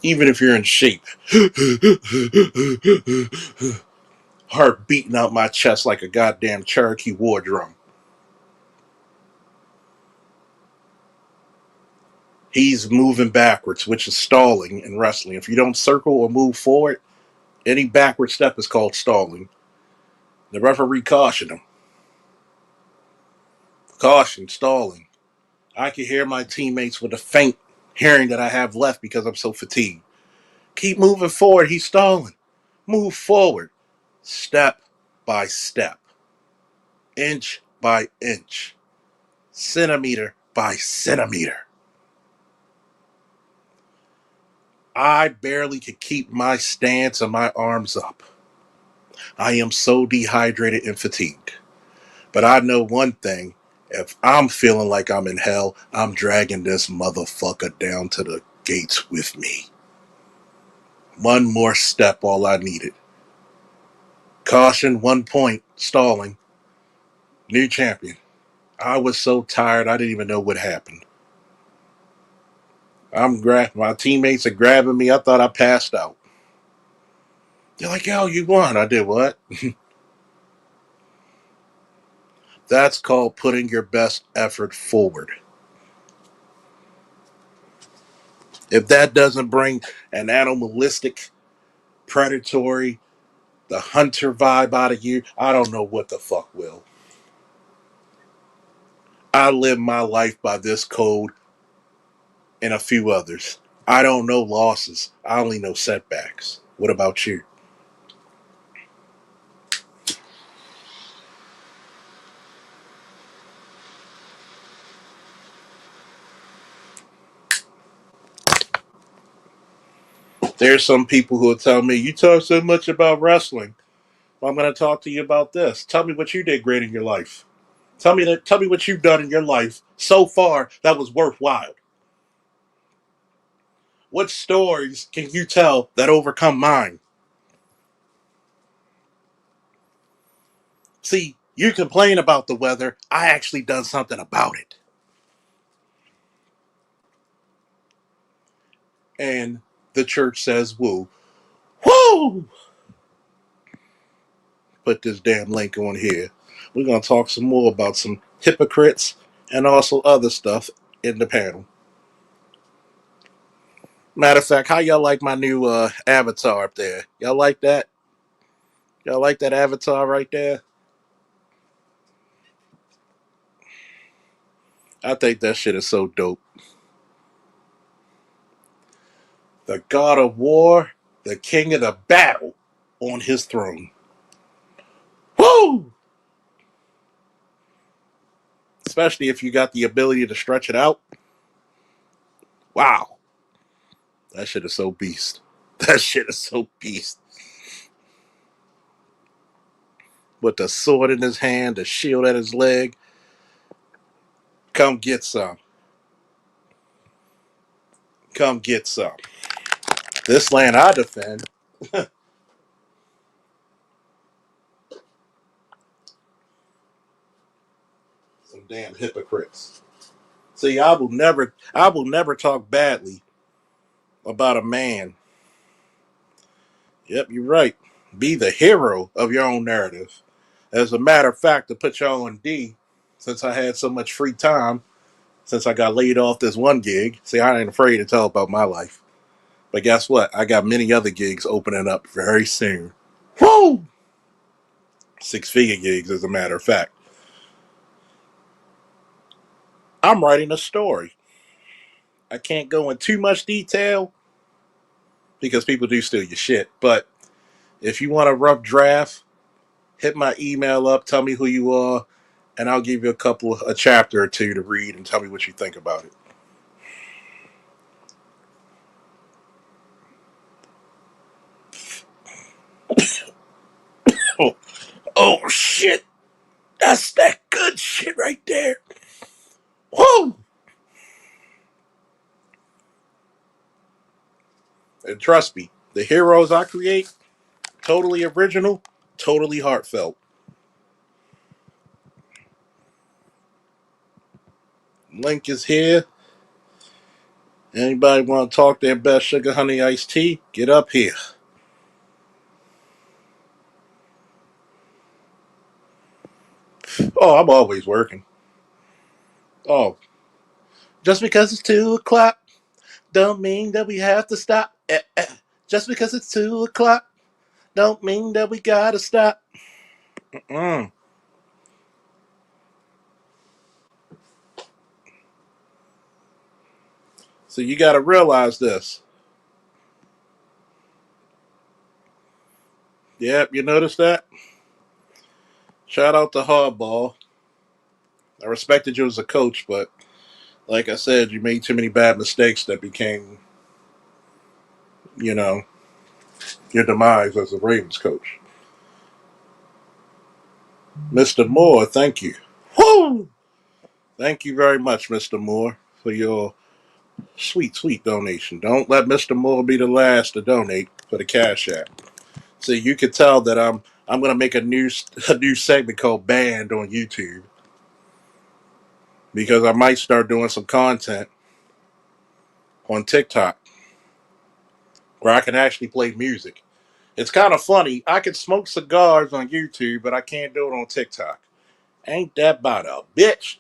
Even if you're in shape. Heart beating out my chest like a goddamn Cherokee war drum. He's moving backwards, which is stalling in wrestling. If you don't circle or move forward, any backward step is called stalling. The referee cautioned him. Caution, stalling. I can hear my teammates with a faint hearing that I have left because I'm so fatigued. Keep moving forward. He's stalling. Move forward. Step by step. Inch by inch. Centimeter by centimeter. I barely could keep my stance and my arms up. I am so dehydrated and fatigued. But I know one thing. If I'm feeling like I'm in hell, I'm dragging this motherfucker down to the gates with me. One more step, all I needed. Caution, 1 point, stalling. New champion. I was so tired, I didn't even know what happened. My teammates are grabbing me. I thought I passed out. They're like, yo, you won. I did what? That's called putting your best effort forward. If that doesn't bring an animalistic, predatory, the hunter vibe out of you, I don't know what the fuck will. I live my life by this code and a few others. I don't know losses. I only know setbacks. What about you? There's some people who will tell me, you talk so much about wrestling. Well, I'm going to talk to you about this. Tell me what you did great in your life. Tell me what you've done in your life so far that was worthwhile. What stories can you tell that overcome mine? See, you complain about the weather. I actually done something about it. And the church says, woo. Woo! Put this damn link on here. We're going to talk some more about some hypocrites and also other stuff in the panel. Matter of fact, how y'all like my new avatar up there? Y'all like that? Y'all like that avatar right there? I think that shit is so dope. The God of War, the King of the Battle on his throne. Woo! Especially if you got the ability to stretch it out. Wow. That shit is so beast. That shit is so beast. With the sword in his hand, the shield at his leg. Come get some. Come get some. This land I defend. Some damn hypocrites. See, I will never talk badly about a man. Yep, you're right. Be the hero of your own narrative. As a matter of fact, to put y'all on D, since I had so much free time, since I got laid off this one gig, see, I ain't afraid to tell about my life. But guess what? I got many other gigs opening up very soon. Woo! Six-figure gigs, as a matter of fact. I'm writing a story. I can't go in too much detail because people do steal your shit. But if you want a rough draft, hit my email up, tell me who you are, and I'll give you a chapter or two to read and tell me what you think about it. Oh, oh shit! That's that good shit right there. Woo! And trust me, the heroes I create, totally original, totally heartfelt. Link is here. Anybody want to talk their best sugar honey iced tea? Get up here. Oh, I'm always working. Oh, just because it's 2 o'clock don't mean that we have to stop. Just because it's 2 o'clock don't mean that we gotta stop. Mm. So you gotta realize this. Yep, you notice that? Shout out to Hardball. I respected you as a coach, but like I said, you made too many bad mistakes that became, you know, your demise as a Ravens coach. Mr. Moore, thank you. Woo! Thank you very much, Mr. Moore, for your sweet, sweet donation. Don't let Mr. Moore be the last to donate for the Cash App. So you can tell that I'm gonna make a new segment called Banned on YouTube because I might start doing some content on TikTok where I can actually play music. It's kind of funny. I can smoke cigars on YouTube, but I can't do it on TikTok. Ain't that about a bitch?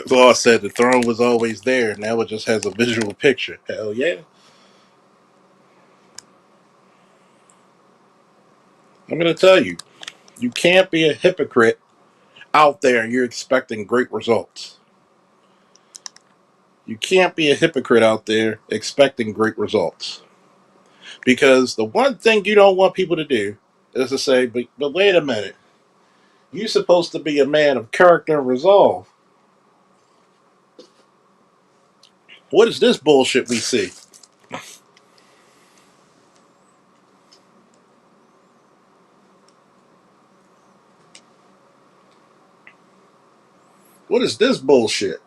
Law said the throne was always there. Now it just has a visual picture. Hell yeah. I'm going to tell you, you can't be a hypocrite out there and you're expecting great results. You can't be a hypocrite out there expecting great results. Because the one thing you don't want people to do is to say, but wait a minute, you're supposed to be a man of character and resolve. What is this bullshit we see? What is this bullshit?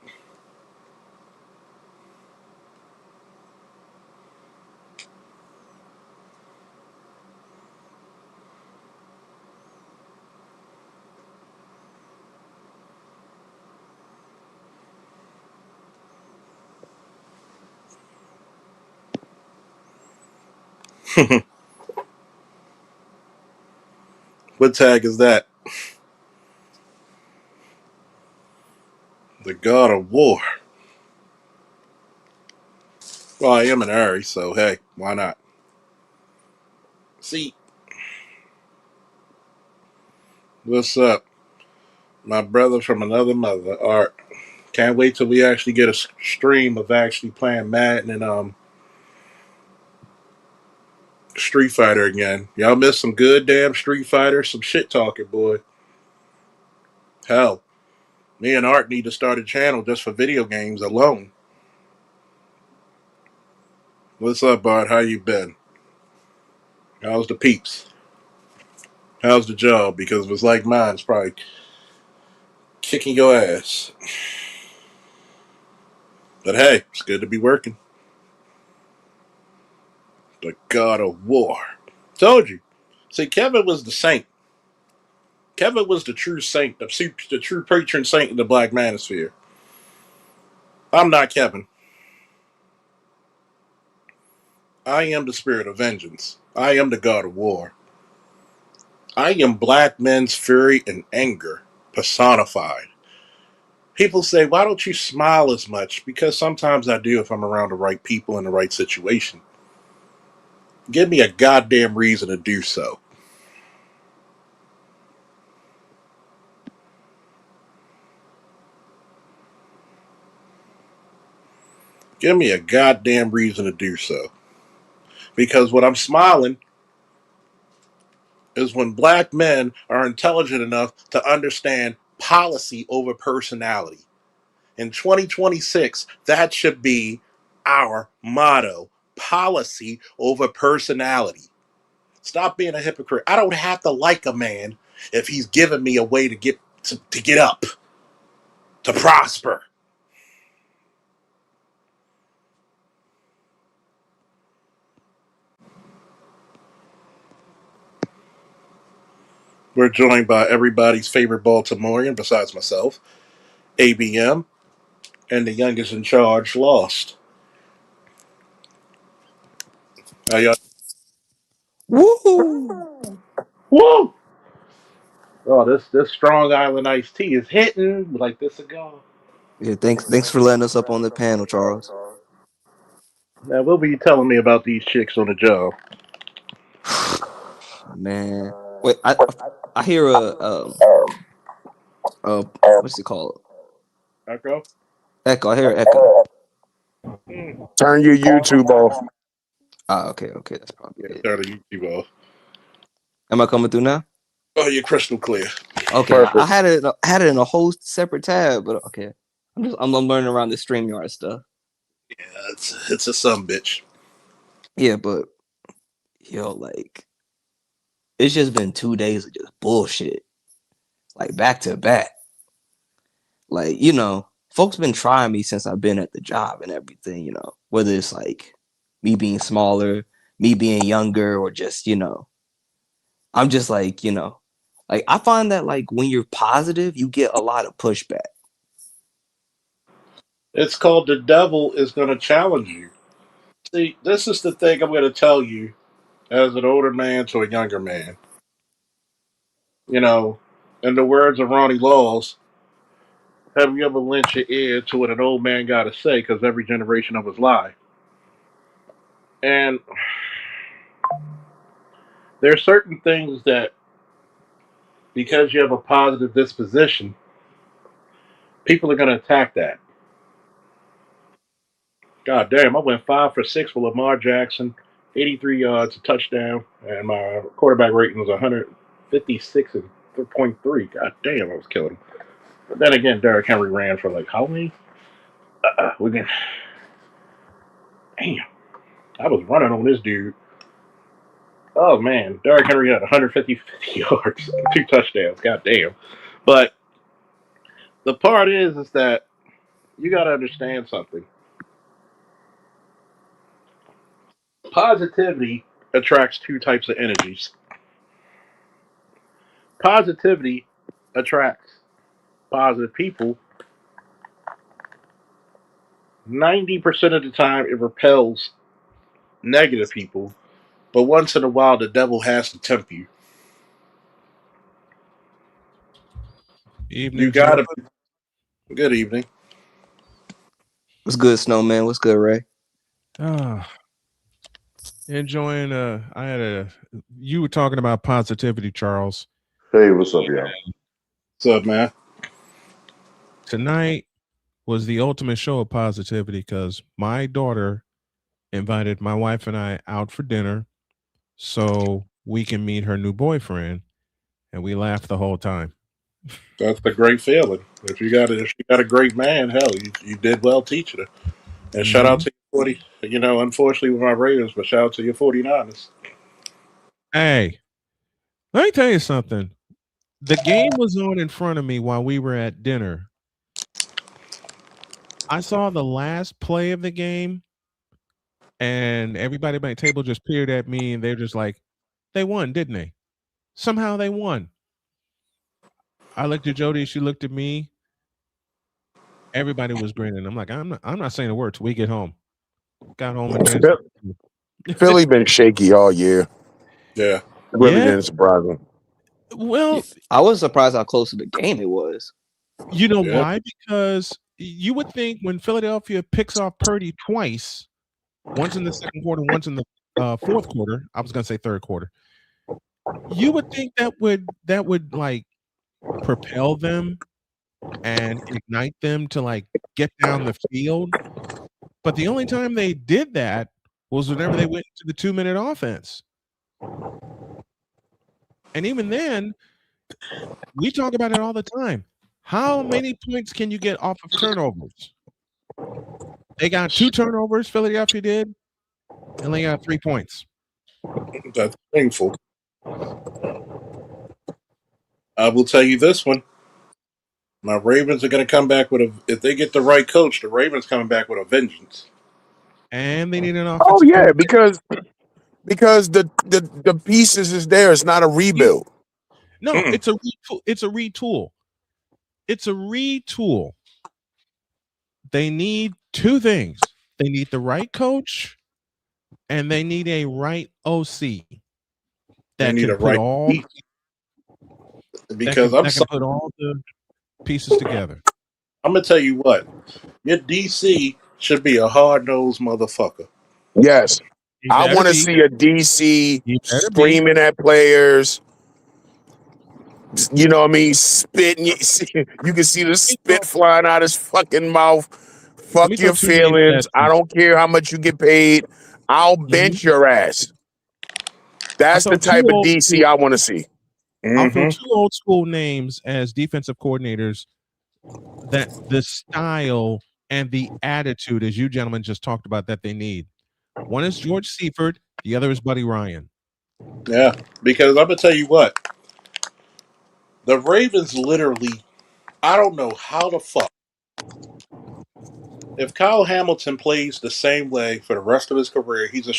What tag is that? The God of War. Well, I am an Aries, so hey, why not? See, what's up? My brother from another mother, Art. Can't wait till we actually get a stream of actually playing Madden and Street Fighter again. Y'all missed some good damn Street Fighter, some shit talking, boy. Hell, me and Art need to start a channel just for video games alone. What's up, Art? How you been? How's the peeps? How's the job? Because if it's like mine, it's probably kicking your ass. But hey, it's good to be working. The God of War. Told you. See, Kevin was the saint. Kevin was the true saint, the true patron saint of the Black Manosphere. I'm not Kevin. I am the spirit of vengeance. I am the God of War. I am black men's fury and anger personified. People say, why don't you smile as much? Because sometimes I do if I'm around the right people in the right situation. Give me a goddamn reason to do so. Give me a goddamn reason to do so. Because when I'm smiling is when black men are intelligent enough to understand policy over personality. In 2026, that should be our motto: policy over personality. Stop being a hypocrite. I don't have to like a man if he's giving me a way to get up, to prosper. We're joined by everybody's favorite Baltimorean besides myself, ABM, and the youngest in charge, Lost. How y'all? Woo! Woo! Oh, this Strong Island iced tea is hitting like this cigar. Yeah, thanks for letting us up on the panel, Charles. Now, what were you telling me about these chicks on the job? Man, wait, I hear a what's it called? Echo? Echo. I hear an echo. Mm. Turn your YouTube off. Ah, okay, that's probably Yeah, it. turn the YouTube off. Am I coming through now? Oh, you're crystal clear. Okay, I Perfect. had it in a whole separate tab, but okay. I'm learning around the StreamYard stuff. Yeah, it's a some bitch. Yeah, but yo, like it's just been 2 days of just bullshit, like back to back. Like, folks been trying me since I've been at the job and everything, whether it's like me being smaller, me being younger, or just, I'm just like I find that like when you're positive, you get a lot of pushback. It's called the devil is going to challenge you. See, this is the thing I'm going to tell you as an older man to a younger man. You know, in the words of Ronnie Laws, have you ever lent your ear to what an old man got to say? Because every generation of us lie. And There are certain things that, because you have a positive disposition, people are going to attack that. God damn, I went 5 for 6 with Lamar Jackson, 83 yards, a touchdown, and my quarterback rating was 156 and 3.3. God damn, I was killing him. But then again, Derrick Henry ran for like how many? We can. Damn, I was running on this dude. Oh man, Derrick Henry had 150 yards, 2 touchdowns. God damn. But the part is that you got to understand something. Positivity attracts two types of energies. Positivity attracts positive people. 90% of the time, it repels negative people. But once in a while, the devil has to tempt you. You Evening, got to. gentlemen. Good evening. What's good, Snowman? What's good, Ray? Ah, enjoying. I had a. You were talking about positivity, Charles. Hey, what's up, y'all? What's up, man? Tonight was the ultimate show of positivity because my daughter invited my wife and I out for dinner so we can meet her new boyfriend, and we laughed the whole time. That's a great feeling. If you got a great man, hell, you did well teaching her. And shout out Hmm. to your 40. Unfortunately with my Ravens, but shout out to your 49ers. Hey, let me tell you something. The game was on in front of me while we were at dinner. I saw the last play of the game, and everybody at my table just peered at me, and they're just like, "They won, didn't they? Somehow they won." I looked at Jody, she looked at me. Everybody was grinning. I'm like, I'm not saying a word till we get home. Got home and danced. Philly been shaky all year. It Yeah. really Yeah. didn't surprise me. Yeah, Well, I was surprised how close to the game it was. you know Yeah. why? Because you would think when Philadelphia picks off Purdy twice, once in the second quarter, once in the fourth quarter. I was gonna say third quarter. You would think that would like propel them and ignite them to like get down the field. But the only time they did that was whenever they went to the 2-minute offense. And even then, we talk about it all the time. How many points can you get off of turnovers? They got 2 turnovers, Philadelphia did, and they got 3 points. That's painful. I will tell you this one. My Ravens are going to come back with a. If they get the right coach, the Ravens coming back with a vengeance. And they need an Oh offensive yeah, coordinator. because the pieces is there. It's not a rebuild. No, Mm. it's a retool. It's a retool. They need 2 things. They need the right coach and they need a right OC They that need can a put right all beat because I'm that can sorry. put all the pieces together. I'm gonna tell you what. Your DC should be a hard nosed motherfucker. Yes, He I better want to be. see a DC He better be. screaming at players. You know what I mean? Spitting. You can see the Let me spit throw, flying out his fucking mouth. let me Fuck throw your 2 names at feelings. I you. don't care how much you get paid. I'll Mhm. bench your ass. I'll That's throw the two type of old DC school. I want to see. I'll throw Mm-hmm. 2 old school names as defensive coordinators that the style and the attitude, as you gentlemen just talked about, that they need. One is George Seifert. The other is Buddy Ryan. Yeah, because I'm gonna tell you what. The Ravens literally. I don't know how the fuck. If Kyle Hamilton plays the same way for the rest of his career, he's a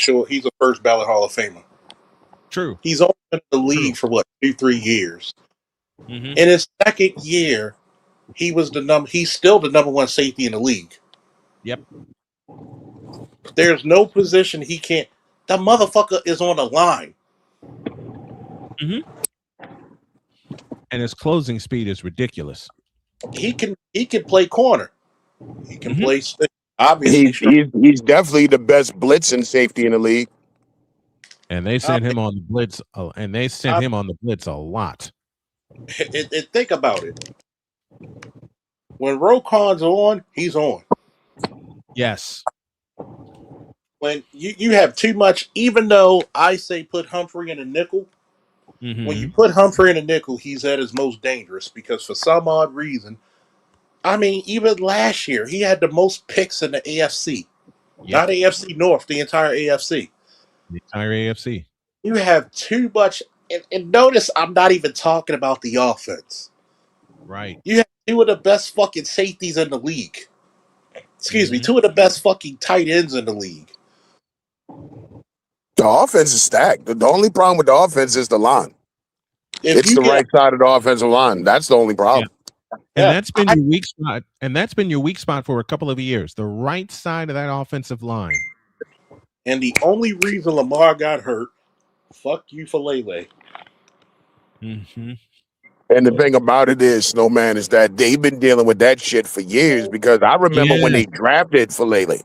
first ballot Hall of Famer. True. He's only been in the True. league for what 2, 3 years. Hmm. In his second year, he's still the number one safety in the league. Yep. There's no position he can't. The motherfucker is on the line. Hmm. And his closing speed is ridiculous. He can play corner. He can Hmm. play obviously strong. He's definitely the best blitzing safety in the league. And they I sent him on the blitz, a lot. think about it. When Roquan's on, he's on. Yes. When you have too much, even though I say put Humphrey in a nickel, when you Mm-hmm. put Humphrey in a nickel, he's at his most dangerous because for some odd reason, I mean, even last year, he had the most picks in the AFC. Yep. Not AFC North, the entire AFC. The entire AFC. You have too much. And notice I'm not even talking about the offense. Right. You have two of the best fucking safeties in the league. Excuse me, Mm-hmm. two of the best fucking tight ends in the league. The offense is stacked. The only problem with the offense is the line. If It's you the get, right side of the offensive line. That's the only Yeah. problem. And yeah, that's been your weak spot. And that's been your weak spot for a couple of years. The right side of that offensive line. and the only reason Lamar got hurt, fuck you for Lele. Mm-hmm. And the thing about it is, Snowman, is that they've been dealing with that shit for years because I remember when Yeah. they drafted Falele.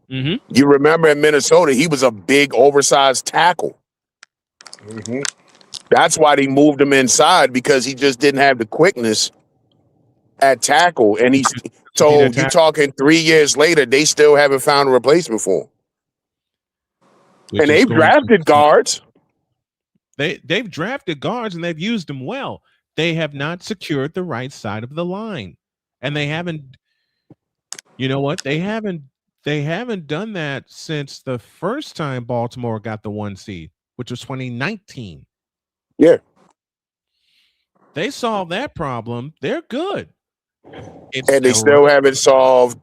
Mm-hmm. You remember in Minnesota, he was a big, oversized tackle. Mm-hmm. That's why they moved him inside because he just didn't have the quickness at tackle. And he's Complete so you attack, talking 3 years later, they still haven't found a replacement for him. which And is they've going to drafted guards. they've drafted guards and they've used them well. They have not secured the right side of the line. And they haven't, you know what? They haven't done that since the first time Baltimore got the 1 seed, which was 2019. Yeah. They solved that problem. They're good. It's And they the still right. haven't solved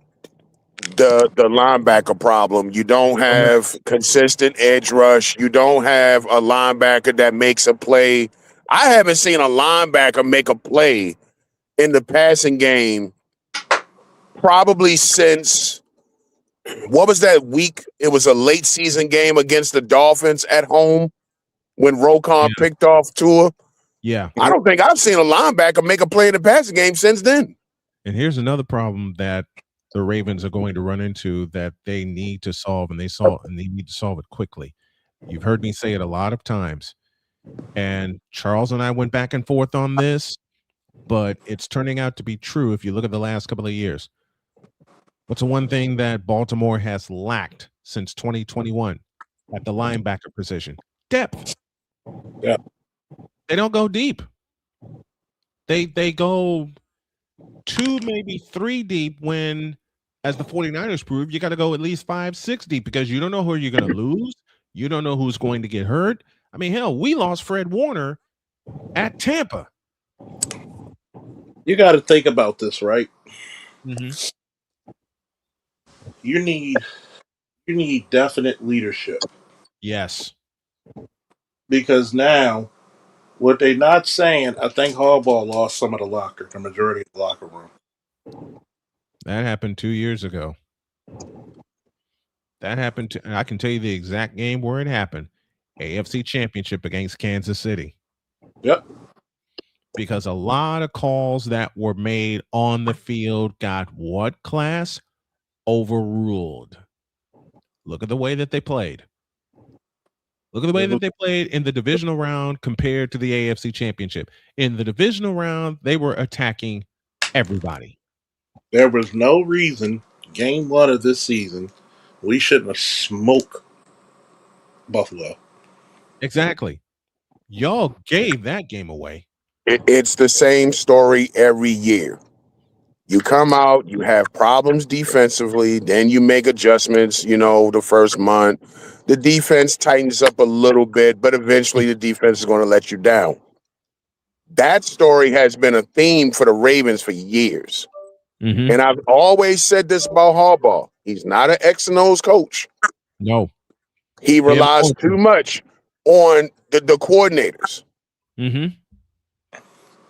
the linebacker problem. You don't have consistent edge rush. You don't have a linebacker that makes a play. I haven't seen a linebacker make a play in the passing game probably since what was that week? It was a late season game against the Dolphins at home when Yeah. Rokon picked off Tua. Yeah. I don't think I've seen a linebacker make a play in the passing game since then. And here's another problem that the Ravens are going to run into that they need to solve, and they need to solve it quickly. You've heard me say it a lot of times. And Charles and I went back and forth on this, but it's turning out to be true if you look at the last couple of years. What's the one thing that Baltimore has lacked since 2021 at the linebacker position? Depth. Yeah. They don't go deep. They go 2, maybe 3 deep when, as the 49ers proved, you got to go at least 5, 6 deep because you don't know who you're going to lose. You don't know who's going to get hurt. I mean, hell, we lost Fred Warner at Tampa. You got to think about this, right? Mm-hmm. You need definite leadership Yes. because now what they're not saying, I think Harbaugh lost some of the majority of the locker room. That happened 2 years ago. That happened to, and I can tell you the exact game where it happened. AFC Championship against Kansas City. Yep. Because a lot of calls that were made on the field got what class? Overruled. Look at the way that they played. Look at the way that they played in the divisional round compared to the AFC Championship. In the divisional round, they were attacking everybody. There was no reason, game one of this season, we shouldn't have smoked Buffalo. Exactly. Y'all gave that game away. It's the same story every year. You come out, you have problems defensively, then you make adjustments, the first month. The defense tightens up a little bit, but eventually the defense is going to let you down. That story has been a theme for the Ravens for years. Mm-hmm. And I've always said this about Harbaugh. He's not an X and O's coach. No. He relies too much on the coordinators. Mm-hmm.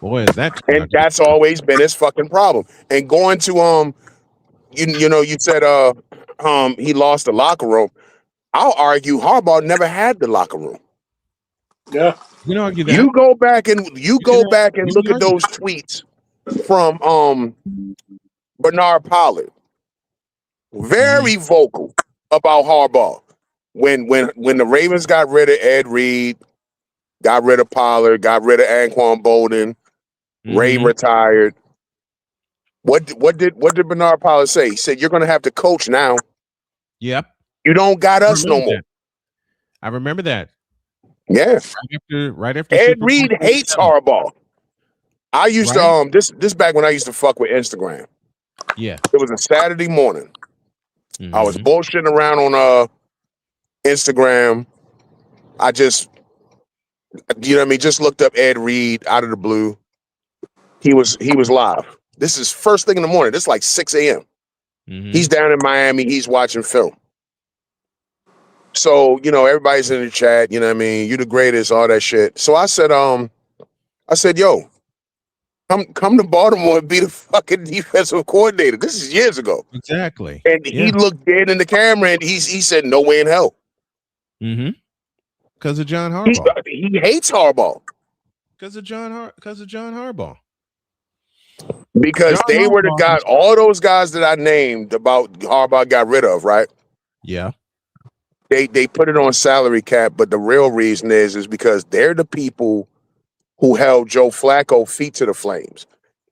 Boy, is that And that's always been his fucking problem. And going to you said he lost the locker room. I'll argue Harbaugh never had the locker room. Yeah. You can argue that. You go back and You look can at those tweets from Bernard Pollard. Very vocal about Harbaugh. when the Ravens got rid of Ed Reed, got rid of Pollard, got rid of Anquan Bolden, Ray retired. What did Bernard Pollard say? He said, "You're going to have to coach now. Yep. You don't got I us no remember more." that. I remember that. Yeah. Right after Ed Super Bowl Reed hates 37. Harbaugh. I used Right? to this back when I used to fuck with Instagram. Yeah. It was a Saturday morning. I was Mhm. bullshitting around on Instagram. I just, you know what I mean, just looked up Ed Reed out of the blue. He was live. This is first thing in the morning. This is like 6 a.m. He's Mhm. down in Miami. He's watching film. So, you know, everybody's in the chat, you know what I mean? You the greatest, all that shit. So I said, yo, come to Baltimore and be the fucking defensive coordinator. This is years ago. Exactly. And Yeah. he looked dead in the camera and he said, no way in hell. Mhm. Because of John Harbaugh. He hates Harbaugh. Because of John Harbaugh. Because John they were the Harbaugh guys, all those guys that I named about Harbaugh got rid of, right? Yeah. They put it on salary cap, but the real reason is because they're the people who held Joe Flacco feet to the flames.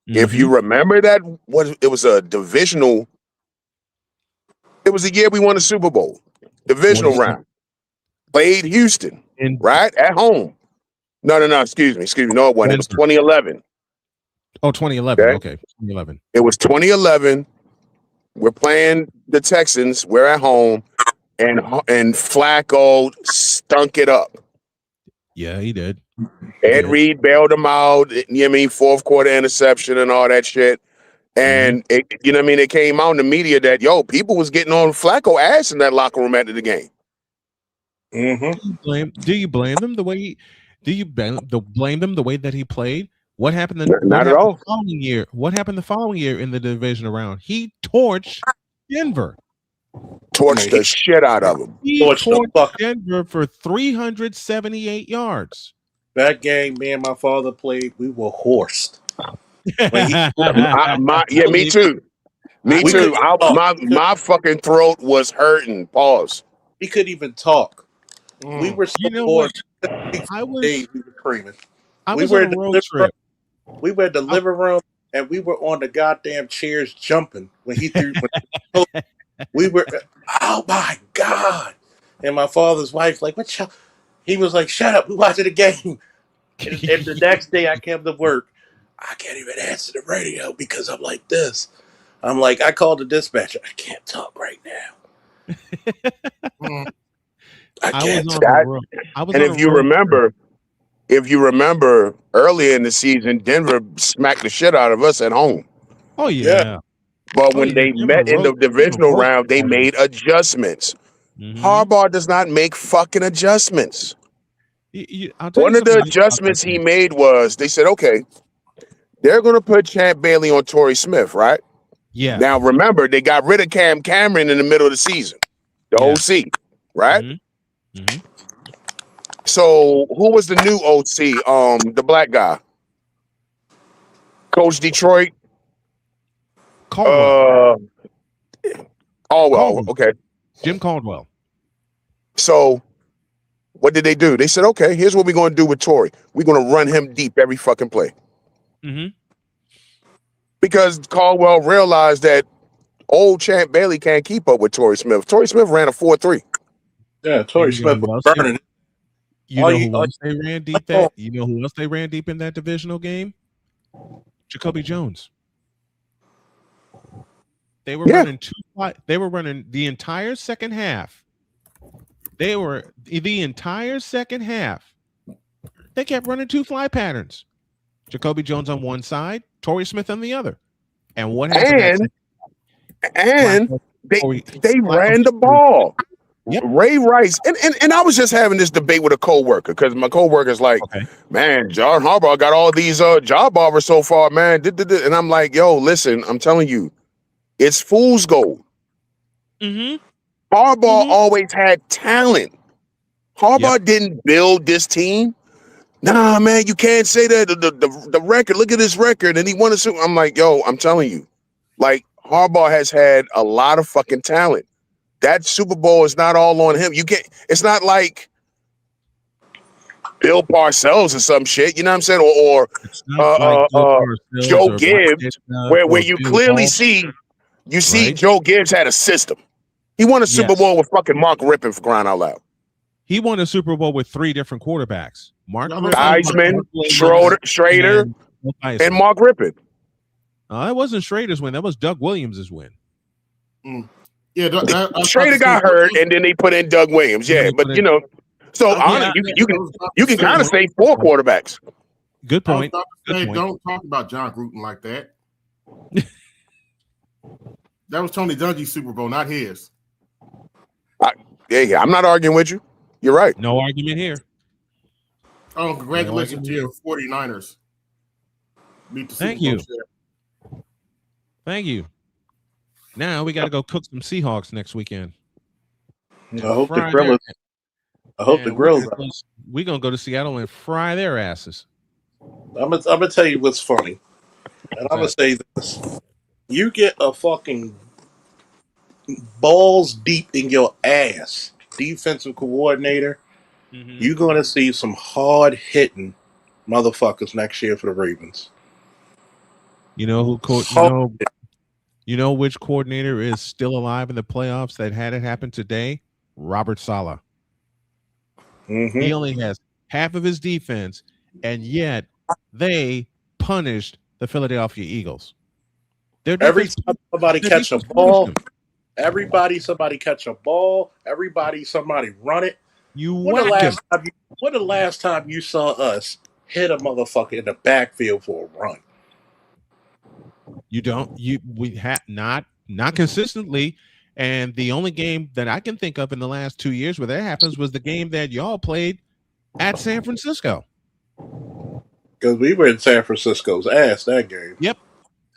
If you remember that, it was a divisional. It was the year we won the Super Bowl, divisional 20 round. Played Houston, in right at home. No. Excuse me. No, it wasn't. It was Denver. 2011. Oh, 2011. Okay. 2011. It was 2011. We're playing the Texans. We're at home, and Flacco stunk it up. Yeah, he did. Ed Reed bailed him out. You know what I mean? Fourth quarter interception and all that shit. And you know what I mean? It came out in the media that people was getting on Flacco ass in that locker room after the game. Mm-hmm. Do you blame them the way blame them the way that he played? What happened Not at all. the following year? What happened the following year in the divisional round? He torched Denver. Torched the shit out of him. He torched Denver for 378 yards. That game, me and my father played, we were horsed. Me too. Me too. My fucking throat was hurting. Pause. We couldn't even talk. We were so bored. We were screaming. I was on a road trip. We were at the living room and we were on the goddamn chairs jumping when he threw. We were, oh my God. And my father's wife, like, what y'all? He was like, shut up, we watching the game. And the next day I came to work. I can't even answer the radio because I'm like this. I'm like, I called the dispatcher. I can't talk right now. I can't talk. And if you remember, earlier in the season, Denver smacked the shit out of us at home. Oh yeah. But when they met in the divisional round, they made adjustments. Harbaugh does not make fucking adjustments. One of the adjustments he made was they said, okay, they're going to put Champ Bailey on Torrey Smith, right? Yeah. Now, remember, they got rid of Cam Cameron in the middle of the season, the OC, right? So who was the new OC? The black guy. Coach Detroit. Caldwell. Okay. Jim Caldwell. So what did they do? They said, okay, here's what we're going to do with Torrey. We're going to run him deep every fucking play. Because Caldwell realized that old Champ Bailey can't keep up with Torrey Smith. Torrey Smith ran a 4.3. Yeah, Torrey Smith was burning. You know who else they ran deep at? You know who else they ran deep in that divisional game? Jacoby Jones. They were running they were running the entire second half. They kept running two fly patterns. Jacoby Jones on one side, Torrey Smith on the other. And what happened? They ran the ball. Yep. Ray Rice, and I was just having this debate with a coworker because my coworker's like, man, John Harbaugh got all these job offers so far, man. And I'm like, yo, listen, I'm telling you, it's fool's gold. Harbaugh always had talent. Harbaugh didn't build this team. Nah, man, you can't say that. The record, look at this record, and he won a Super. I'm like, yo, I'm telling you, like Harbaugh has had a lot of fucking talent. that Super Bowl is not all on him. You can't. It's not like Bill Parcells or some shit. You know what I'm saying? Or It's not like Bill Parcells Joe or Mike Gibbs, Ditka where or you Bill clearly Walsh, see right? Joe Gibbs had a system. He won a Super Yes. Bowl with fucking Mark Rippon, for crying out loud. He won a Super Bowl with 3 different quarterbacks: Mark Y'all don't Rippon, talk about Heisman, Doug Williams, Schrader, and Bill and Tyson. Mark Rippon. That wasn't Schrader's win. That was Doug Williams' win. Yeah, Schrader got hurt, and then they put in Doug Williams. Yeah, but you know, so you can kind of say 4 quarterbacks. Good point. Don't talk about John Gruden like that. That was Tony Dungy's Super Bowl, not his. Yeah, I'm not arguing with you. You're right. No argument here. Oh, congratulations to your 49ers. Beat the Thank Super you. Bowl share. Thank you. Now we got to go cook some Seahawks next weekend. I hope the grill is. I hope the grill's out. We're gonna go to Seattle and fry their asses. I'm gonna tell you what's funny, and I'm gonna say this: you get a fucking balls deep in your ass defensive coordinator, you're gonna see some hard hitting motherfuckers next year for the Ravens. You know who? You know which coordinator is still alive in the playoffs that had it happen today? Robert Saleh. Mm-hmm. He only has half of his defense, and yet they punished the Philadelphia Eagles. Every time somebody catch a ball, everybody catch a ball, somebody run it. When the last time you saw us hit a motherfucker in the backfield for a run? We have not consistently. And the only game that I can think of in the last 2 years where that happens was the game that y'all played at San Francisco. Because we were in San Francisco's ass that game. Yep.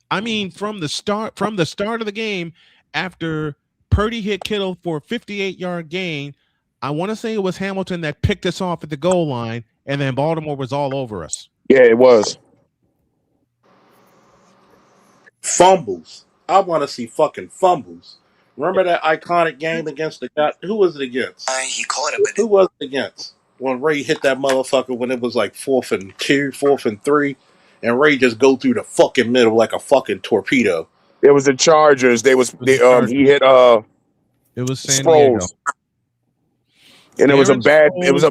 I mean, from the start of the game, after Purdy hit Kittle for a 58-yard gain, I want to say it was Hamilton that picked us off at the goal line, and then Baltimore was all over us. Yeah, it was. Fumbles. I want to see fucking fumbles. Remember that iconic game against the guy? Who was it against? He caught him. Who was it against? When Ray hit that motherfucker when it was like 4th and 2, 4th and 3, and Ray just go through the fucking middle like a fucking torpedo. It was the Chargers. He hit it was San Diego. And it was a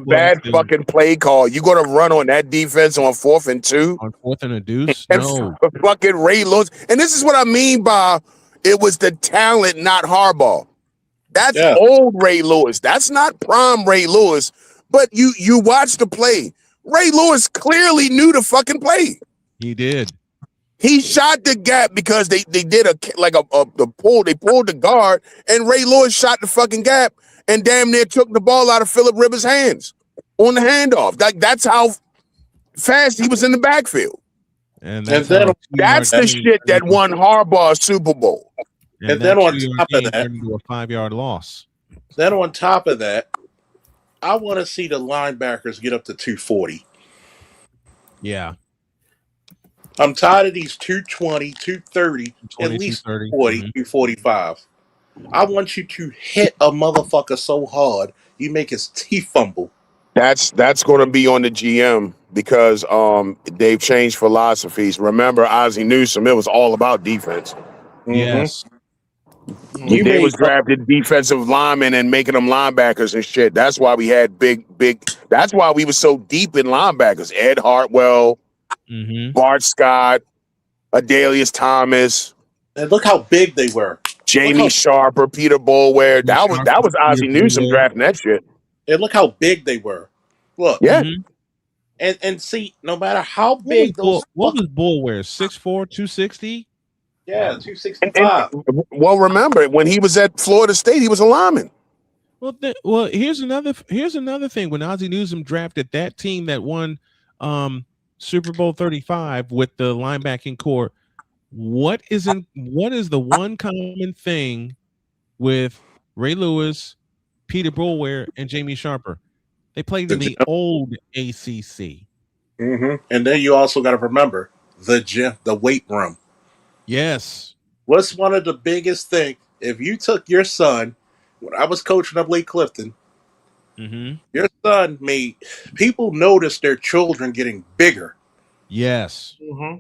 bad fucking play call. You going to run on that defense on 4th and 2? On 4th and a deuce? And no. Fucking Ray Lewis. And this is what I mean by it was the talent, not Harbaugh. That's old Ray Lewis. That's not prime Ray Lewis. But you watch the play. Ray Lewis clearly knew the fucking play. He did. He shot the gap because they did the pull. They pulled the guard, and Ray Lewis shot the fucking gap and damn near took the ball out of Phillip Rivers' hands on the handoff. That's how fast he was in the backfield. And that's the shit that won Harbaugh's Super Bowl. And then on top of that, into a 5-yard loss. Then on top of that, I want to see the linebackers get up to 240. Yeah. I'm tired of these 220, 230, at least 240, 245. I want you to hit a motherfucker so hard you make his teeth fumble. That's going to be on the GM because they've changed philosophies. Remember, Ozzie Newsome, it was all about defense. Yes. They was drafted defensive linemen and making them linebackers and shit. That's why we had big. That's why we were so deep in linebackers. Ed Hartwell, Bart Scott, Adalius Thomas. And look how big they were. Jamie Sharper, Peter Boulware. That was Ozzie Newsome drafting that shit. And look how big they were. Look. Yeah. And see, no matter how big what was Boulware? 6'4", 260? Yeah, 265. Well, remember when he was at Florida State, he was a lineman. Well, here's another thing. When Ozzie Newsome drafted that team that won Super Bowl 35 with the linebacking core, what is the one common thing with Ray Lewis, Peter Boulware, and Jamie Sharper? They played in the old ACC. And then you also got to remember the weight room. Yes. What's one of the biggest things? If you took your son when I was coaching up Lake Clifton, Mm-hmm. your son made people notice their children getting bigger. Yes. Mm-hmm.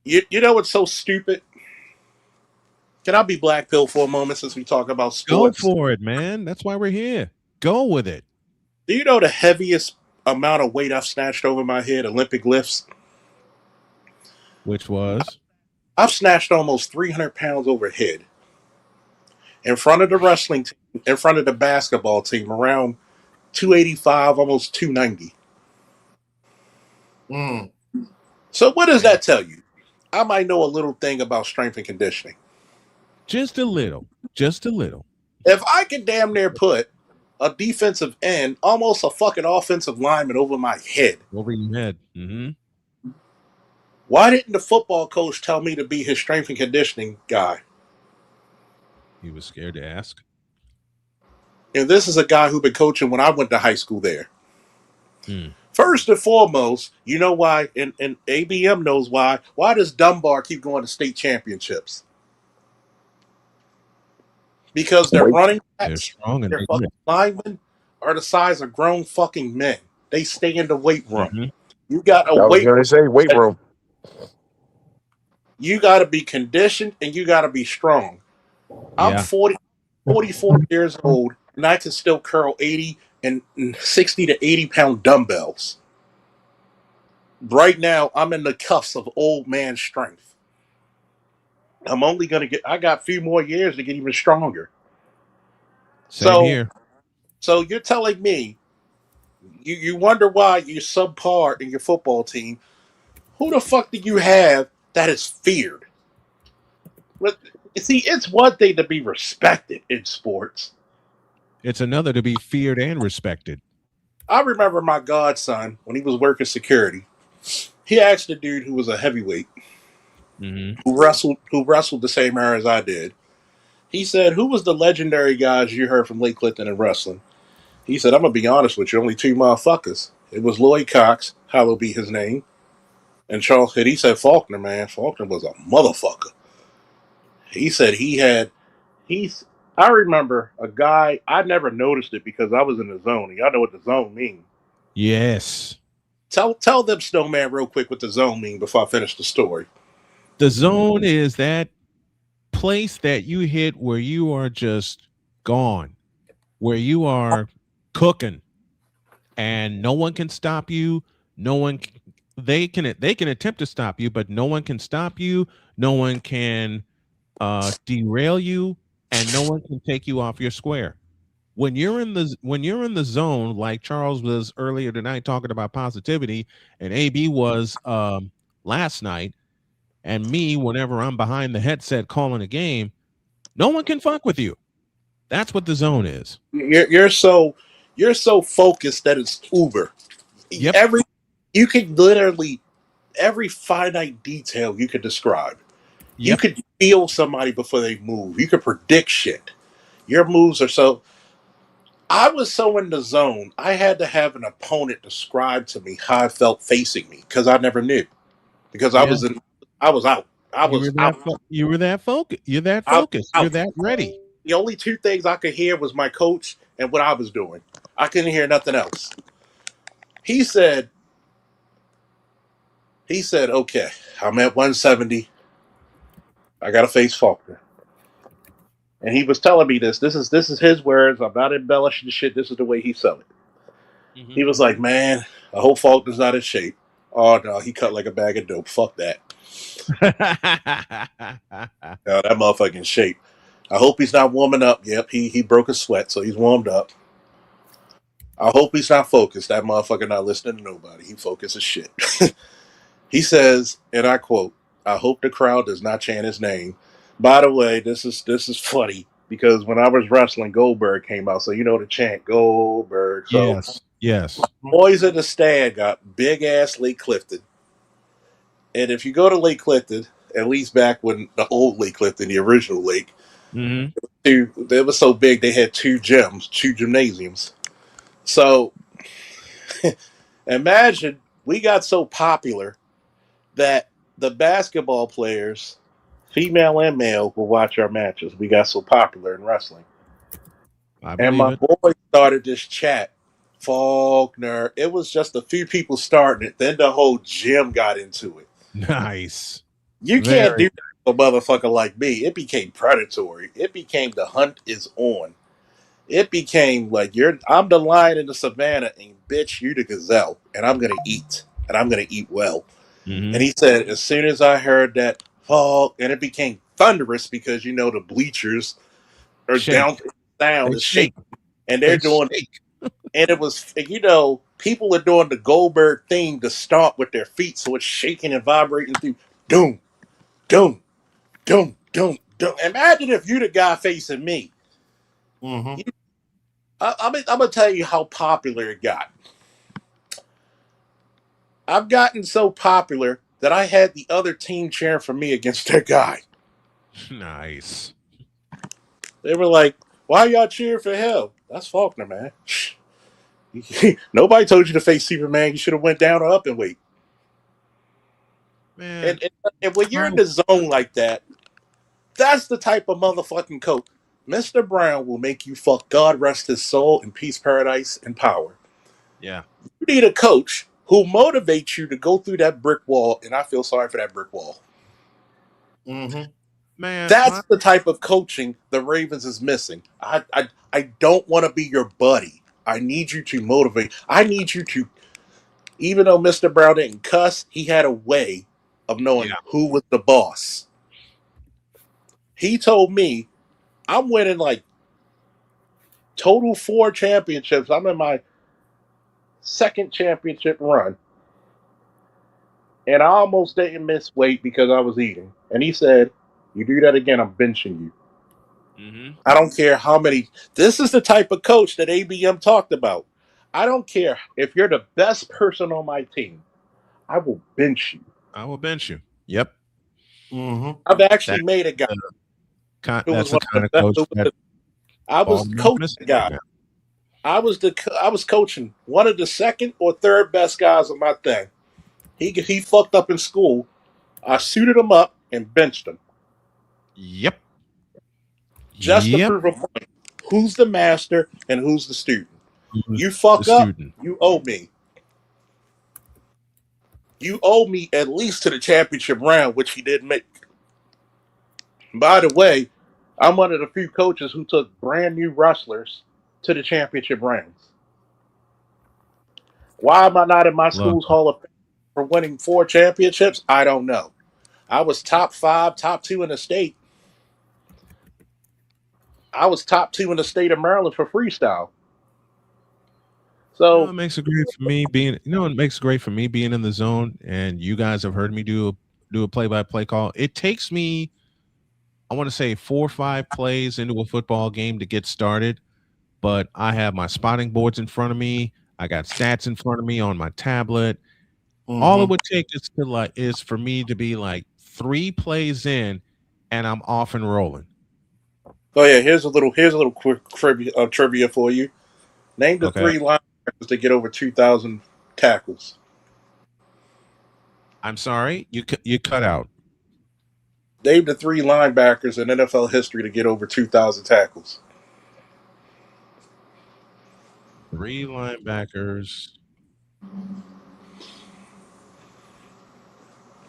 You know what's so stupid? Can I be black pill for a moment since we talk about Go sports? for it, man. That's why we're here. Go with it. Do you know the heaviest amount of weight I've snatched over my head, Olympic lifts? Which was? I've snatched almost 300 pounds overhead in front of the wrestling team, in front of the basketball team, around 285, almost 290. Mm. So what does Man. that tell you? I might know a little thing about strength and conditioning. Just a little. Just a little. If I could damn near put a defensive end, almost a fucking offensive lineman over my head, Over your head. Mm-hmm. why didn't the football coach tell me to be his strength and conditioning guy? He was scared to ask. And this is a guy who been coaching when I went to high school there. Mm. First and foremost, you know why, and ABM knows why. Why does Dunbar keep going to state championships? Because they're Weight. running They're backs, strong and their they do fucking it. linemen are the size of grown fucking men. They stay in the weight room. Mm-hmm. You got a I was weight gonna say weight room. you got to be conditioned and you got to be strong. I'm Yeah. 44 years old and I can still curl 80 and 60 to 80-pound dumbbells. Right now, I'm in the cuffs of old man strength. I'm only going to I got a few more years to get even stronger. Same So, here. so you're telling me you wonder why you're subpar in your football team. Who the fuck do you have that is feared? But, see, it's one thing to be respected in sports. It's another to be feared and respected. I remember my godson when he was working security. He asked a dude who was a heavyweight Mm-hmm. who wrestled the same era as I did. He said, "Who was the legendary guys you heard from Lake Clifton in wrestling?" He said, "I'm gonna be honest with you, only two motherfuckers. It was Lloyd Cox, hallowed be his name, and Charles Hood." He said Faulkner, man, Faulkner was a motherfucker. He said he had he's. I remember a guy. I never noticed it because I was in the zone. Y'all know what the zone means. Yes. Tell them, Snowman, real quick what the zone mean before I finish the story. The zone is that place that you hit where you are just gone, where you are cooking and no one can stop you. No one they can attempt to stop you, but no one can stop you. No one can derail you, and no one can take you off your square. When you're in the zone, like Charles was earlier tonight talking about positivity, and AB was last night, and me whenever I'm behind the headset calling a game, no one can fuck with you. That's what the zone is. You're so focused that it's Uber. Yep. Every you could literally every finite detail you could describe. You Yep. could feel somebody before they move. You could predict shit. Your moves are so. I was so in the zone. I had to have an opponent describe to me how I felt facing me because I never knew because I Yeah. was in. I was out. I You were was out. that you were that focused. You're that Out. focused. You're Out. that ready. The only two things I could hear was my coach and what I was doing. I couldn't hear nothing else. He said, okay, I'm at 170. I got to face Faulkner. And he was telling me this. This is his words. I'm not embellishing shit. This is the way he said it. Mm-hmm. He was like, "Man, I hope Faulkner's not in shape." Oh no, he cut like a bag of dope. Fuck that. That motherfucking shape. I hope he's not warming up. Yep, he broke a sweat, so he's warmed up. I hope he's not focused. That motherfucker not listening to nobody. He focused as shit. He says, and I quote, "I hope the crowd does not chant his name." By the way, this is funny because when I was wrestling, Goldberg came out, so you know the chant Goldberg. So Yes. Yes. boys in the stand got big ass Lake Clifton, and if you go to Lake Clifton, at least back when the old Lake Clifton, the original lake, Mm-hmm. they were so big they had two gyms, two gymnasiums. So imagine we got so popular that the basketball players, female and male, will watch our matches. We got so popular in wrestling. I And believe my it. boy started this chat. Faulkner. It was just a few people starting it. Then the whole gym got into it. Nice. You can't Very. do that to a motherfucker like me. It became predatory. It became the hunt is on. It became like I'm the lion in the savannah and bitch you the gazelle and I'm gonna eat and I'm gonna eat well. And Mm-hmm. he said as soon as I heard that fall and it became thunderous because the bleachers are Shake. down sound They is shaking shake. and they're They doing shake. and it was people are doing the Goldberg theme to stomp with their feet so it's shaking and vibrating through doom, doom, doom, doom, doom. Imagine if you the guy facing me. Mm-hmm. I'm gonna tell you how popular it got. I've gotten so popular that I had the other team cheering for me against that guy. Nice. They were like, "Why y'all cheering for him?" That's Faulkner, man. Nobody told you to face Superman. You should have went down or up and wait. Man, And when you're in I, the zone like that, that's the type of motherfucking coach. Mr. Brown will make you fuck God rest his soul in peace, paradise, and power. yeah. You need a coach who motivates you to go through that brick wall, and I feel sorry for that brick wall. Mm-hmm. Man, That's the type of coaching the Ravens is missing. I don't want to be your buddy. I need you to motivate. I need you to, even though Mr. Brown didn't cuss, he had a way of knowing yeah. who was the boss. He told me, I'm winning like total 4 championships. I'm in my second championship run. And I almost didn't miss weight because I was eating. And he said, "You do that again, I'm benching you. Mm-hmm. I don't care how many." This is the type of coach that ABM talked about. I don't care if you're the best person on my team. I will bench you. I will bench you. Yep. Mm-hmm. I've That, actually made a guy who was that's the one of kind the of best. coach that I was Baltimore's coaching missing the right guy. now. I was coaching one of the second or third best guys on my thing. He fucked up in school. I suited him up and benched him Yep. just to Yep. prove a point. Who's the master and who's the student? Who's You the fuck up, student? you owe me. You owe me at least to the championship round, which he did make. By the way, I'm one of the few coaches who took brand new wrestlers to the championship rounds. Why am I not in my Look, school's Hall of Fame for winning 4 championships? I don't know. I was top 5, top 2 in the state. I was top 2 in the state of Maryland for freestyle. So, it makes it great for me being. It makes it great for me being in the zone, and you guys have heard me do a play-by-play call. It takes me, I want to say, 4 or 5 plays into a football game to get started, but I have my spotting boards in front of me. I got stats in front of me on my tablet. All it Mm-hmm. would take is for me to be like 3 plays in, and I'm off and rolling. oh yeah, here's a little quick trivia for you. Name the Okay, 3 linebackers to get over 2,000 tackles. I'm sorry, you cut out. Name the 3 linebackers in NFL history to get over 2,000 tackles. 3 linebackers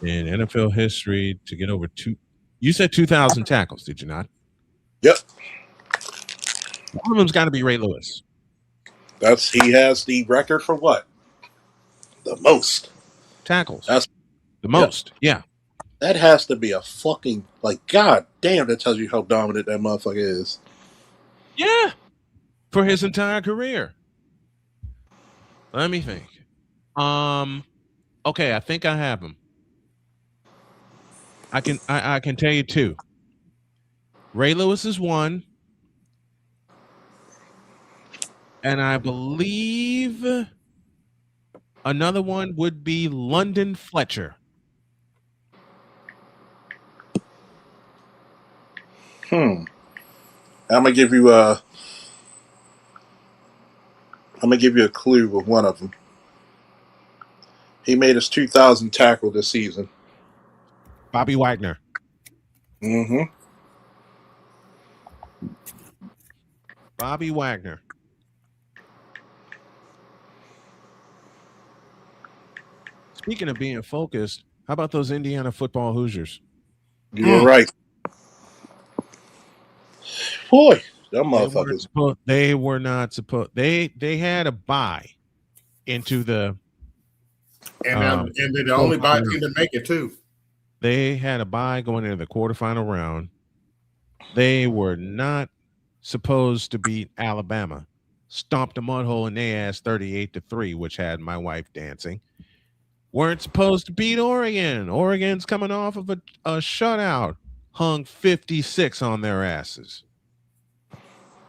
in NFL history to get over two. You said 2,000 tackles, did you not? Yep, One of them's got to be Ray Lewis. he has the record for what? The most. Tackles, That's the yep. most. Yeah, That has to be a fucking god damn. That tells you how dominant that motherfucker is. yeah, for his entire career. Let me think. Um, okay, I think I have him. I can tell you two. Ray Lewis is one, and I believe another one would be London Fletcher. Hmm. I'm gonna give you a. I'm gonna give you a clue with one of them. He made his 2,000 tackle this season. Bobby Wagner. Mm-hmm. Bobby Wagner. Speaking of being focused, how about those Indiana football Hoosiers? You were right. Boy, them They weren't motherfuckers. supposed. They were not supposed. They had a bye into the. And they're the only bad team to make it too. They had a bye going into the quarterfinal round. They were not supposed to beat Alabama. Stomped a mud hole in their ass 38-3, which had my wife dancing. Weren't supposed to beat Oregon. Oregon's coming off of a shutout. Hung 56 on their asses.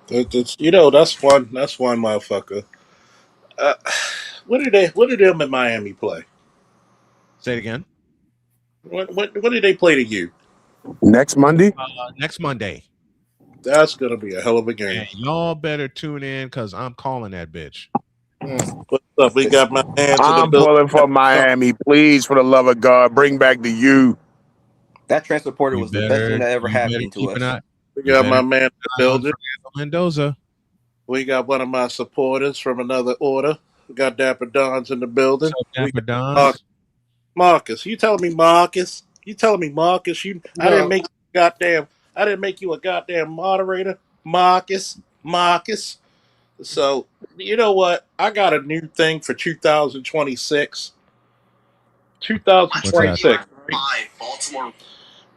That's one motherfucker. What did them in Miami play? Say it again. What did they play to you? Next Monday? Next Monday. That's gonna be a hell of a game. And y'all better tune in because I'm calling that bitch. What's up? We got my man to the I'm building. pulling for Miami. Please, for the love of God, bring back the U. That transfer portal You was the best thing that ever you better happened to keep us. an eye. We You got my better man in the building. Mendoza. We got one of my supporters from another order. We got Dapper Dons in the building. What's up, We Dapper got Dons? Marcus. You telling me Marcus? I didn't make I didn't make you a goddamn moderator, Marcus. So you know what? I got a new thing for 2026. 2026. Baltimore.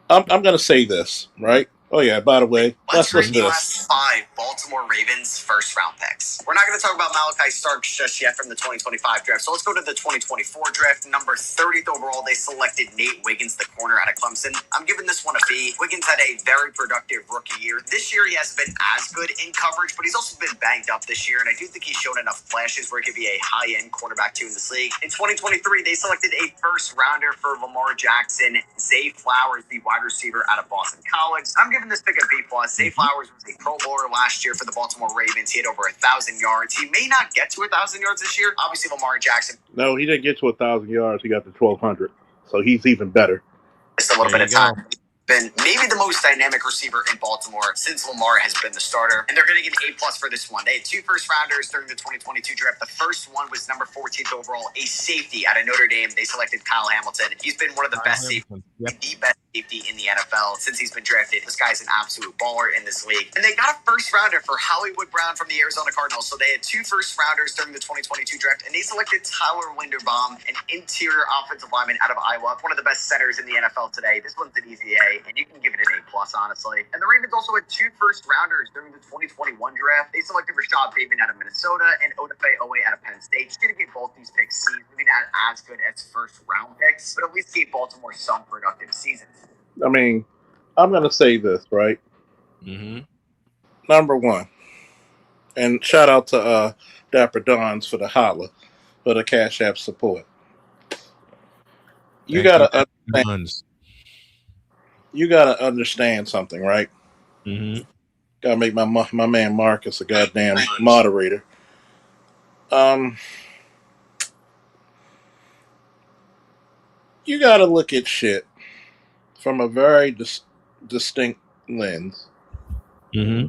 I'm gonna say this, right? Oh yeah, by the way, let's listen to this. 5 Baltimore Ravens first round picks. We're not going to talk about Malachi Starks just yet from the 2025 draft. So let's go to the 2024 draft. Number 30th overall, they selected Nate Wiggins, the corner out of Clemson. I'm giving this one a B. Wiggins had a very productive rookie year. This year, he hasn't been as good in coverage, but he's also been banged up this year. And I do think he's shown enough flashes where he could be a high-end quarterback too in this league. In 2023, they selected a first rounder for Lamar Jackson, Zay Flowers, the wide receiver out of Boston College. I'm giving this pick a B+. Zay Flowers was a Pro Bowler last year for the Baltimore Ravens. He had over 1,000 yards. He may not get to 1,000 yards this year. Obviously, Lamar Jackson. No, he didn't get to 1,000 yards. He got to 1,200. So he's even better. Just a little bit of time. Been maybe the most dynamic receiver in Baltimore since Lamar has been the starter. And they're going to give an A+ for this one. They had 2 first rounders during the 2022 draft. The first one was number 14th overall, a safety out of Notre Dame. They selected Kyle Hamilton. He's been one of the best safeties, the best safety in the NFL since he's been drafted. This guy's an absolute baller in this league. And they got a first rounder for Hollywood Brown from the Arizona Cardinals. So they had 2 first rounders during the 2022 draft. And they selected Tyler Linderbaum, an interior offensive lineman out of Iowa, one of the best centers in the NFL today. This one's an easy A, and you can give it an A+, honestly. And the Ravens also had 2 first rounders during the 2021 draft. They selected Rashad Bateman out of Minnesota and Odafe Owe out of Penn State. Just going to give both these picks C's. Maybe not as good as first round picks, but at least gave Baltimore some productive seasons. I mean, I'm going to say this, right? Mm-hmm. Number one, and shout out to Dapper Dons for the holla, for the Cash App support. You got to understand. You got to understand something, right? Mm-hmm. Got to make my man Marcus a goddamn moderator. You got to look at shit from a very distinct lens. Mm-hmm.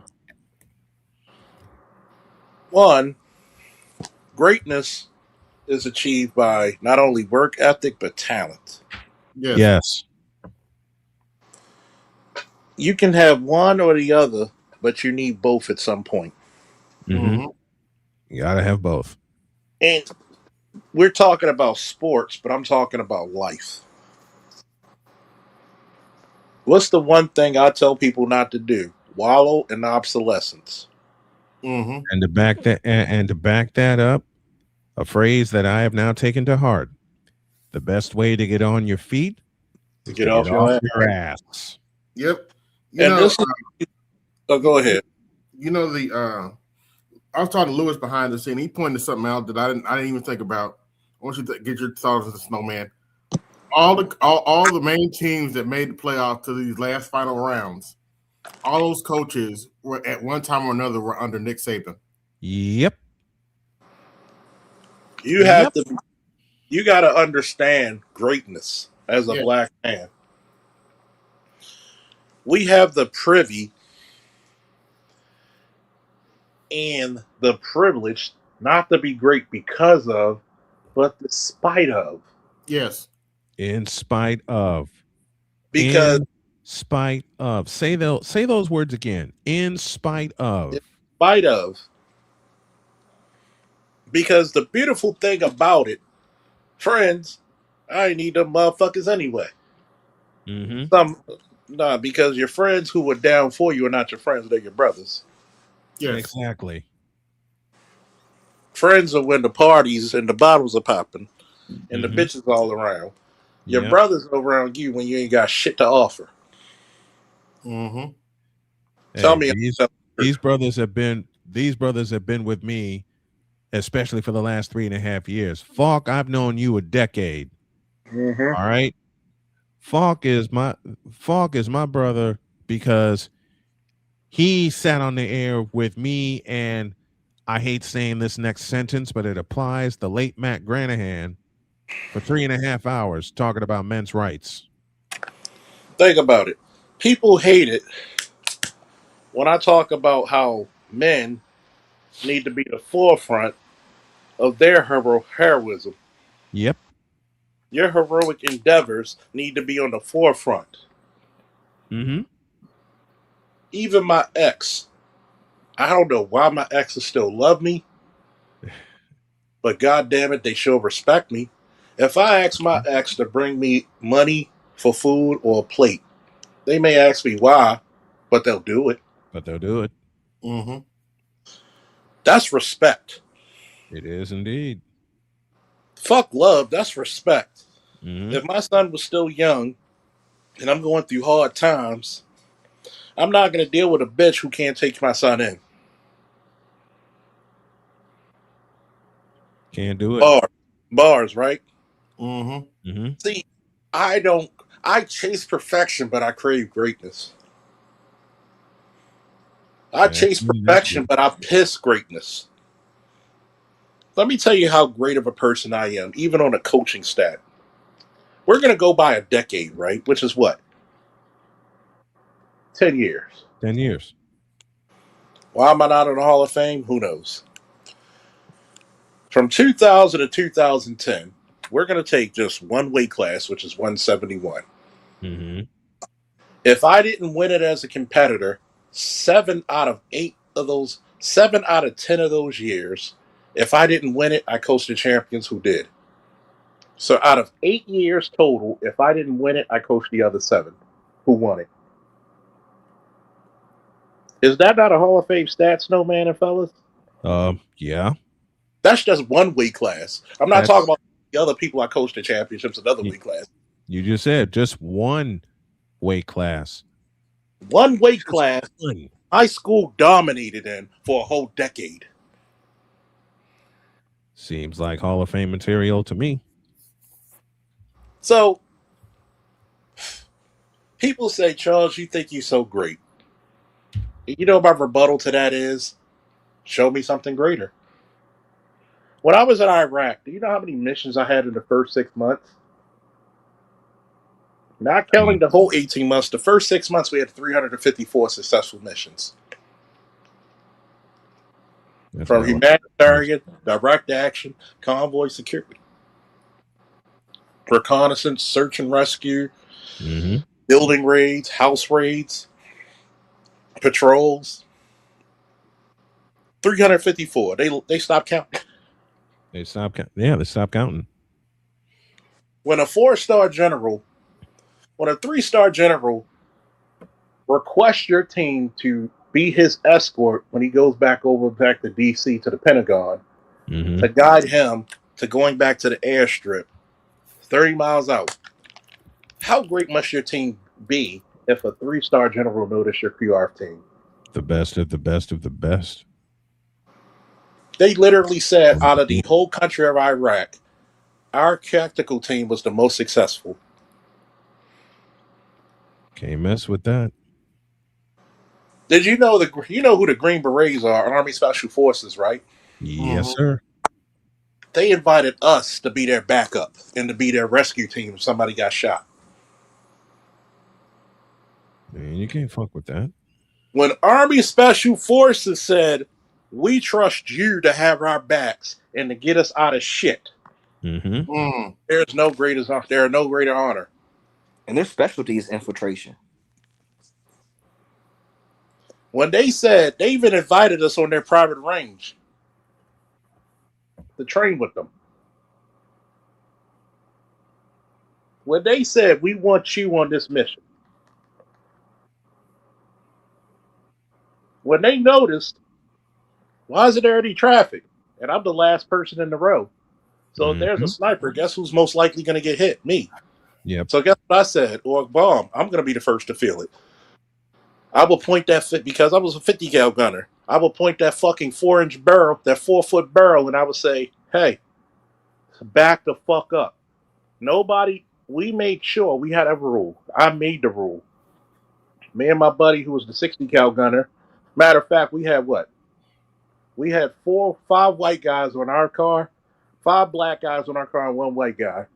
One, greatness is achieved by not only work ethic but talent. Yes. You can have one or the other, but you need both at some point. Mm-hmm. You gotta have both. And we're talking about sports, but I'm talking about life. What's the one thing I tell people not to do? Wallow in obsolescence. Mm-hmm. And to back that up, a phrase that I have now taken to heart: the best way to get on your feet is Get to off get your off ass. your ass. Yep. Go ahead. You know I was talking to Lewis behind the scene. He pointed something out that I didn't even think about. I want you to get your thoughts on the Snowman. All the main teams that made the playoffs to these last final rounds, all those coaches were at one time or another were under Nick Saban. Yep. You have to. You got to understand greatness as a black man. We have the privy and the privilege not to be great because of, but despite of. Yes. In spite of. Because In spite of. Say those words again. In spite in of. spite of, because the beautiful thing about it, friends, I ain't need them motherfuckers anyway. Mm-hmm. Some Nah, because your friends who were down for you are not your friends, they're your brothers. Yes. Exactly. Friends are when the parties and the bottles are popping and the Mm-hmm. bitches all around. Your Yep. brothers are around you when you ain't got shit to offer. Mm-hmm. Tell Hey, me these I'm these brothers have been with me, especially for the last 3.5 years. Falk, I've known you a decade. mm-hmm. All right. Falk is my Falk is my brother because he sat on the air with me, and I hate saying this next sentence, but it applies. The late Matt Granahan for 3.5 hours talking about men's rights. Think about it. People hate it when I talk about how men need to be the forefront of their heroism. Yep. Your heroic endeavors need to be on the forefront. Mm-hmm. Even my ex, I don't know why my exes still love me, but god damn it, they sure respect me. If I ask my ex to bring me money for food or a plate, they may ask me why, but they'll do it. But they'll do it. Mm-hmm. That's respect. It is indeed. Fuck love, that's respect. Mm-hmm. If my son was still young and I'm going through hard times, I'm not going to deal with a bitch who can't take my son in. Can't do it. Bars, bars, right? Mm-hmm. Mm-hmm. See, I don't. I chase perfection, but I crave greatness. I chase That's perfection, good. but I piss greatness. Let me tell you how great of a person I am, even on a coaching stat. We're going to go by a decade, right? Which is what? 10 years. 10 years. Why am I not in the Hall of Fame? Who knows? From 2000 to 2010, we're going to take just one weight class, which is 171. Mm-hmm. If I didn't win it as a competitor, 7 out of 10 of those years, if I didn't win it, I coached the champions who did. So out of 8 years total, if I didn't win it, I coached the other 7 who won it. Is that not a Hall of Fame stat, Snowman and fellas? Yeah. That's just one weight class. I'm not talking That's about the other people I coached the championships, another you, weight class. you just said just one weight class. One weight Just class one. my school dominated in for a whole decade. Seems like Hall of Fame material to me. So people say, Charles, you think you're so great. You know, my rebuttal to that is show me something greater. When I was in Iraq, do you know how many missions I had in the first 6 months? Not counting Mm, the whole 18 months, the first 6 months we had 354 successful missions. that's From not a lot. humanitarian, direct action, convoy security, reconnaissance, search and rescue, Mm-hmm. building raids, house raids, patrols. 354. They stopped counting. They stopped counting. When a 4-star general, when a 3-star general requests your team to be his escort when he goes back to DC to the Pentagon Mm-hmm. to guide him to going back to the airstrip 30 miles out. How great must your team be if a 3-star general noticed your PR team? The best of the best of the best. They literally said out of the whole country of Iraq, our tactical team was the most successful. Can't mess with that. Did you know who the Green Berets are? Army Special Forces, right? Yes, Mm-hmm. sir. They invited us to be their backup and to be their rescue team if somebody got shot. Man, you can't fuck with that. When Army Special Forces said, We trust you to have our backs and to get us out of shit. Mm-hmm. Mm. There are no greater honor. And their specialty is infiltration. When they said they even invited us on their private range to train with them. When they said we want you on this mission. When they noticed, why isn't there any traffic? And I'm the last person in the row. So if there's a Mm-hmm. sniper, guess who's most likely going to get hit? Me. Yep. So guess what I said? Or bomb. I'm going to be the first to feel it. I will point that because I was a 50 cal gunner. I will point that fucking 4-inch barrel, that 4-foot barrel, and I would say, "Hey, back the fuck up." Nobody. We made sure we had a rule. I made the rule. Me and my buddy, who was the 60 cal gunner. Matter of fact, we had what? We had 5 white guys on our car, 5 black guys on our car, and 1 white guy.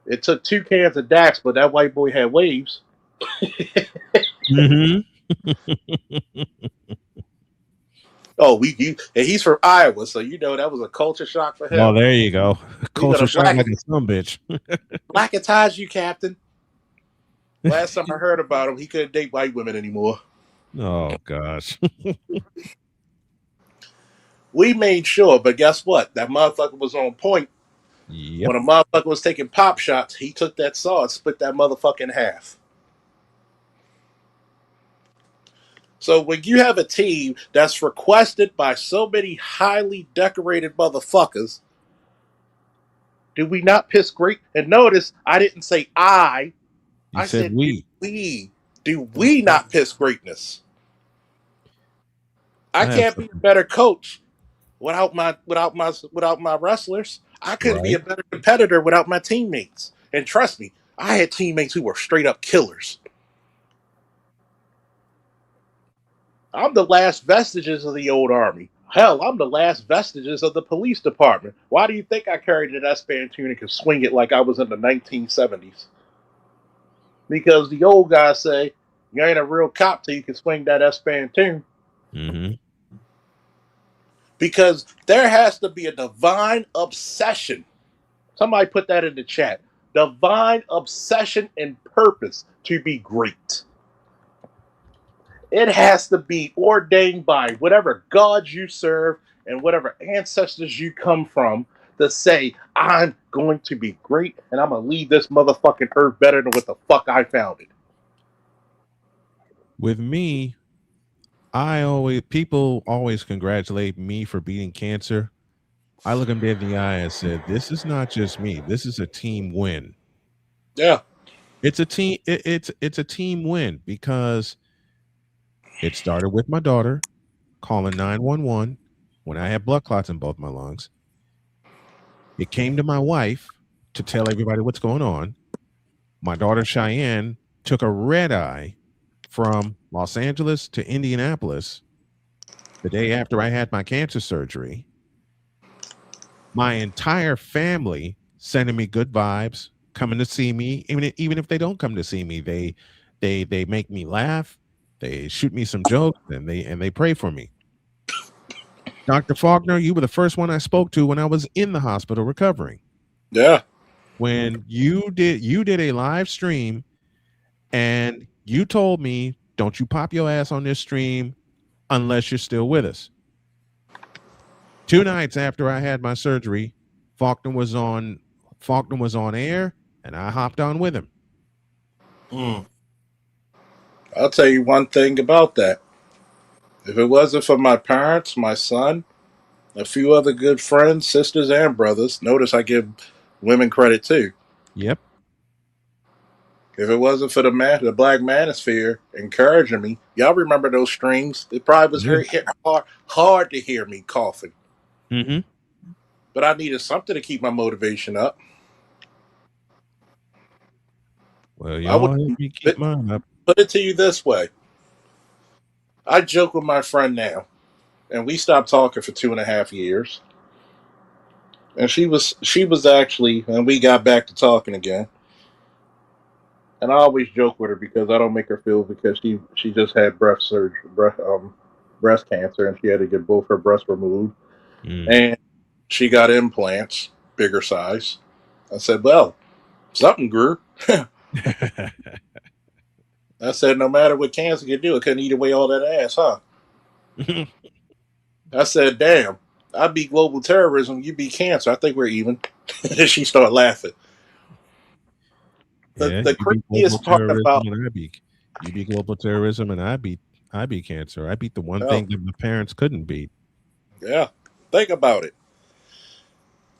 It took 2 cans of Dax, but that white boy had waves. Mm-hmm. Oh, and he's from Iowa, so that was a culture shock for Well, him. there you go. We gonna Culture shock like a son bitch. blacketize you, Captain. Last time I heard about him, he couldn't date white women anymore. Oh gosh. We made sure, but guess what? That motherfucker was on point. Yep. When a motherfucker was taking pop shots, he took that saw and split that motherfucker in half. So when you have a team that's requested by so many highly decorated motherfuckers, do we not piss great? And notice I didn't say You I said said we. do we not piss greatness? I I have can't be a better coach without my wrestlers. I couldn't be right. a better competitor without my teammates. And trust me, I had teammates who were straight up killers. I'm the last vestiges of the old army. Hell, I'm the last vestiges of the police department. Why do you think I carried an S-band tune and could swing it like I was in the 1970s? Because the old guys say you ain't a real cop till you can swing that S-band tune. Mm-hmm. Because there has to be a divine obsession. Somebody put that in the chat. Divine obsession and purpose to be great. It has to be ordained by whatever gods you serve and whatever ancestors you come from to say, I'm going to be great and I'm going to leave this motherfucking earth better than what the fuck I found it. With me, people always congratulate me for beating cancer. I look them dead in the eye and said, "This is not just me. This is a team win. Yeah. It's a team. It's a team win because it started with my daughter calling 911 when I had blood clots in both my lungs. It came to my wife to tell everybody what's going on. My daughter Cheyenne took a red eye from Los Angeles to Indianapolis the day after I had my cancer surgery. My entire family sending me good vibes, coming to see me. Even if they don't come to see me, they make me laugh. They shoot me some jokes and they pray for me. Dr. Faulkner, you were the first one I spoke to when I was in the hospital recovering. Yeah. When you did a live stream and you told me, don't you pop your ass on this stream unless you're still with us. 2 nights after I had my surgery, Faulkner was on air and I hopped on with him. Mm. I'll tell you one thing about that. If it wasn't for my parents, my son, a few other good friends, sisters, and brothers, notice I give women credit too. Yep. If it wasn't for the Black Manosphere encouraging me, y'all remember those streams? It probably was Yeah. hard to hear me coughing. Mm-hmm. But I needed something to keep my motivation up. Well, I would y'all help me keep mine up. put it to you this way. I joke with my friend now, and we stopped talking for 2.5 years. And she was actually, and we got back to talking again. And I always joke with her because I don't make her feel because she just had breast surgery, breast cancer, and she had to get both her breasts removed. Mm. And she got implants, bigger size. I said, well, something grew. I said, no matter what cancer could do, it couldn't eat away all that ass, huh? I said, damn, I beat global terrorism, you beat cancer. I think we're even. She started laughing. Yeah, The you beat global craziest part terrorism about, and you beat global terrorism and I beat cancer. I beat the one oh, thing that my parents couldn't beat. yeah, think about it.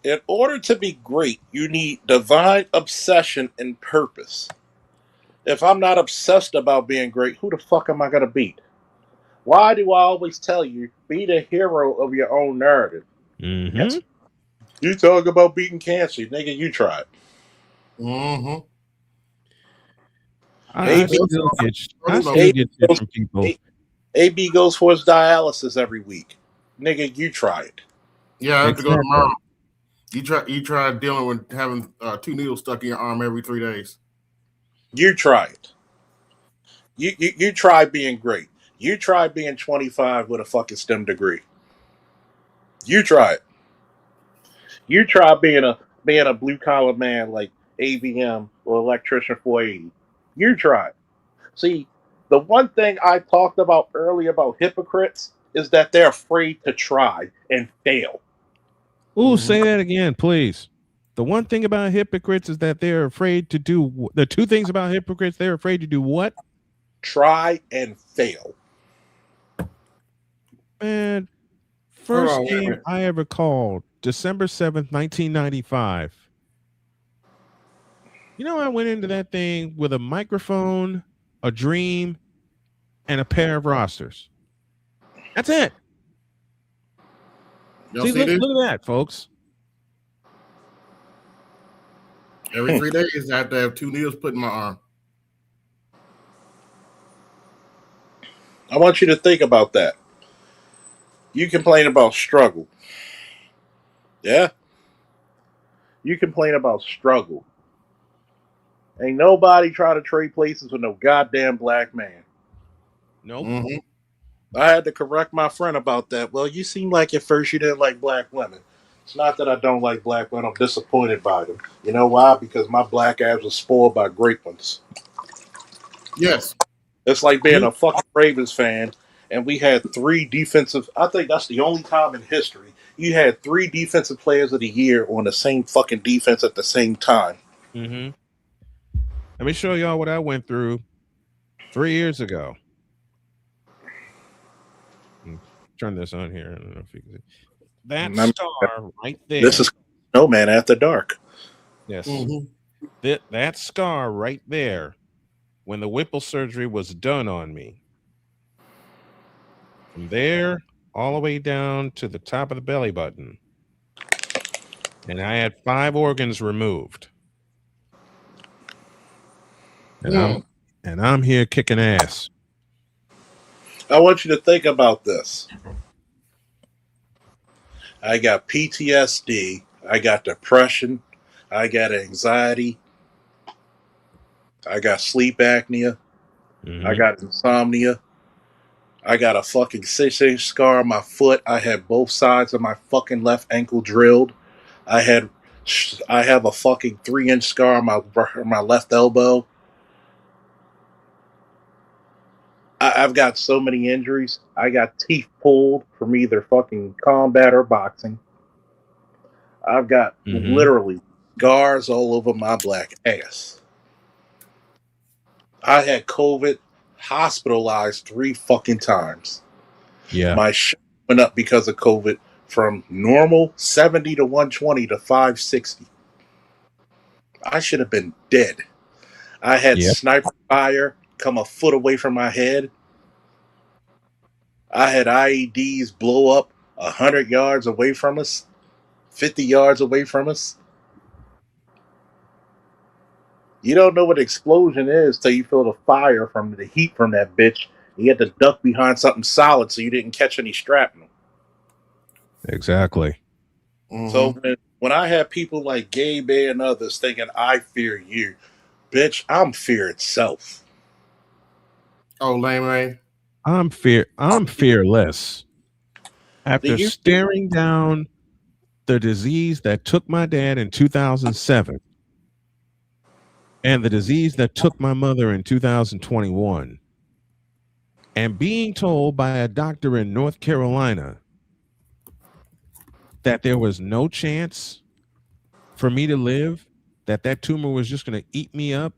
In order to be great, you need divine obsession and purpose. If I'm not obsessed about being great, who the fuck am I going to beat? Why do I always tell you, be the hero of your own narrative? Mm-hmm. Yes. You talk about beating cancer, nigga, you tried. Mm-hmm. I AB, still get I You know, still AB, get shit goes, from people. AB goes for his dialysis every week. Nigga, you tried. yeah, I have to go Exactly. tomorrow. You try dealing with having 2 needles stuck in your arm every 3 days. You tried. You tried being great. You tried being 25 with a fucking STEM degree. You tried. You tried being a blue collar man like AVM or electrician 480. You tried. See, the one thing I talked about earlier about hypocrites is that they're afraid to try and fail. Ooh, Mm-hmm. say that again, please. The one thing about hypocrites is that they're afraid to do the two things about hypocrites. They're afraid to do what? Try and fail. Man, Hold first on, wait a game minute. I ever called, December 7th, 1995. You know, I went into that thing with a microphone, a dream, and a pair of rosters. That's it. Y'all See, see this? look at that, folks. Every 3 days, I have to have 2 needles put in my arm. I want you to think about that. You complain about struggle. Yeah? You complain about struggle. Ain't nobody trying to trade places with no goddamn black man. Nope. Mm-hmm. I had to correct my friend about that. Well, you seem like at first you didn't like black women. It's not that I don't like black women. I'm disappointed by them. You know why? Because my black ass was spoiled by great ones. Yes. It's like being You, a fucking Ravens fan, and we had three defensive. I think that's the only time in history you had three defensive players of the year on the same fucking defense at the same time. mm-hmm. Let me show y'all what I went through 3 years ago. Turn this on here. I don't know if you can see. That And scar right this there. is Snowman After Dark. Yes. Mm-hmm. That scar right there, when the Whipple surgery was done on me, from there all the way down to the top of the belly button, and I had 5 organs removed, and Mm. I'm here kicking ass. I want you to think about this. I got PTSD. I got depression. I got anxiety. I got sleep apnea. I Mm-hmm. got insomnia. I got a fucking 6-inch scar on my foot. I had both sides of my fucking left ankle drilled. I had, I have a fucking 3-inch scar on my left elbow. I've got so many injuries. I got teeth pulled from either fucking combat or boxing. I've got Mm-hmm. literally scars all over my black ass. I had COVID, hospitalized 3 fucking times. Yeah. My shit went up because of COVID from normal 70 to 120 to 560. I should have been dead. I had Yep. sniper fire come a foot away from my head. I had IEDs blow up 100 yards away from us, 50 yards away from us. You don't know what explosion is till you feel the fire from the heat from that bitch. You had to duck behind something solid so you didn't catch any shrapnel. Exactly. So Mm-hmm. when I have people like Gay Bay and others thinking I fear you, bitch, I'm fear itself. Oh, lame, man. I'm fearless. Do After you staring down the disease that took my dad in 2007 and the disease that took my mother in 2021 and being told by a doctor in North Carolina that there was no chance for me to live, that tumor was just going to eat me up,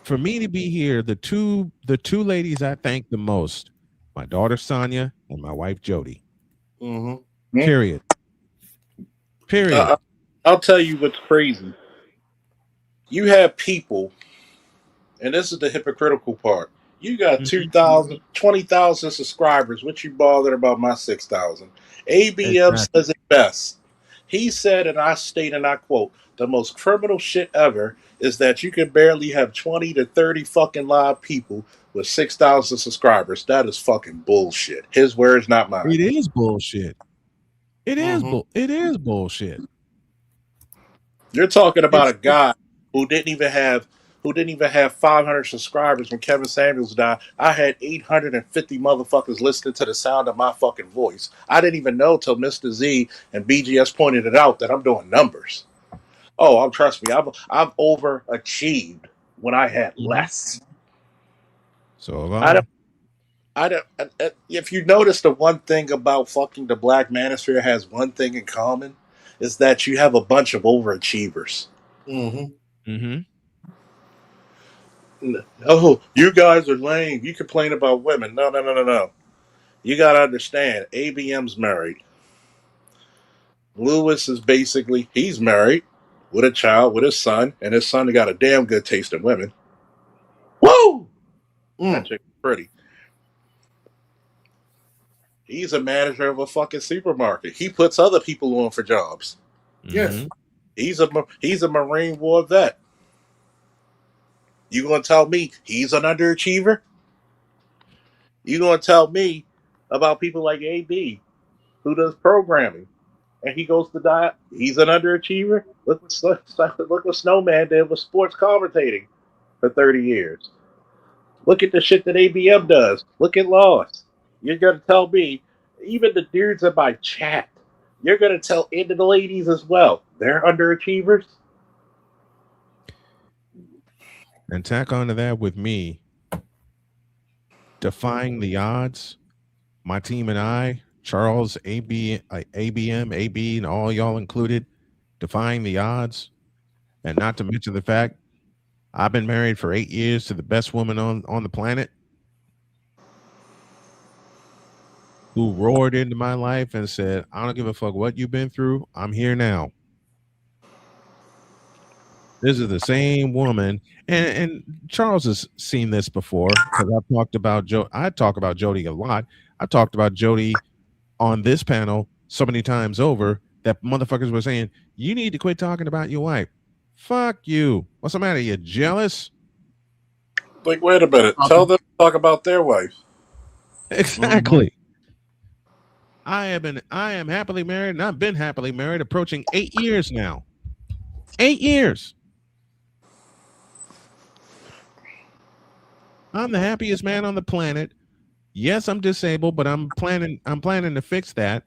for me to be here, the two ladies I thank the most, my daughter Sonia and my wife Jody. Mm-hmm. Period. I, Period. I'll tell you what's crazy. You have people, and this is the hypocritical part. You got Mhm. 2,000, 20,000 subscribers. What you bothered about my 6,000? ABM Exactly. says it best. He said, and I state and I quote, the most criminal shit ever is that you can barely have 20 to 30 fucking live people with 6,000 subscribers. That is fucking bullshit. His words, not mine. It is bullshit. Mm-hmm. It is bullshit. You're talking about a It's guy who didn't even have 500 subscribers when Kevin Samuels died. I had 850 motherfuckers listening to the sound of my fucking voice. I didn't even know till Mr. Z and BGS pointed it out that I'm doing numbers. Oh, trust me, I've overachieved when I had Mhm. less. So have I don't. I. If you notice, the one thing about fucking the Black Manosphere has one thing in common, is that you have a bunch of overachievers. Mm-hmm. Mm-hmm. Oh, you guys are lame. You complain about women. No, no, no, no, no. You got to understand, ABM's married. Lewis is basically, he's married with a child, with his son, and his son got a damn good taste in women. Woo! That Mm. chick's pretty. He's a manager of a fucking supermarket. He puts other people on for jobs. Yes. Mm-hmm. He's a Marine War vet. You gonna tell me he's an underachiever? You gonna tell me about people like AB who does programming and he goes to die? He's an underachiever. Look what Snowman did with sports commentating for 30 years. Look at the shit that ABM does. Look at Lost. You're gonna tell me, even the dudes in my chat, you're gonna tell into the ladies as well. They're underachievers. And tack onto that with me defying the odds. My team and I, Charles, ABM, AB, and all y'all included, defying the odds. And not to mention the fact I've been married for 8 years to the best woman on the planet who roared into my life and said, I don't give a fuck what you've been through. I'm here now. This is the same woman. And Charles has seen this before because I've talked about I talk about Jody a lot. I've talked about Jody on this panel so many times over that motherfuckers were saying, you need to quit talking about your wife. Fuck you. What's the matter? You jealous? Like, wait a minute. Tell them to talk about their wife. Mm-hmm. Exactly. I am happily married and I've been happily married approaching 8 years now. 8 years. I'm the happiest man on the planet. Yes, I'm disabled, but I'm planning to fix that.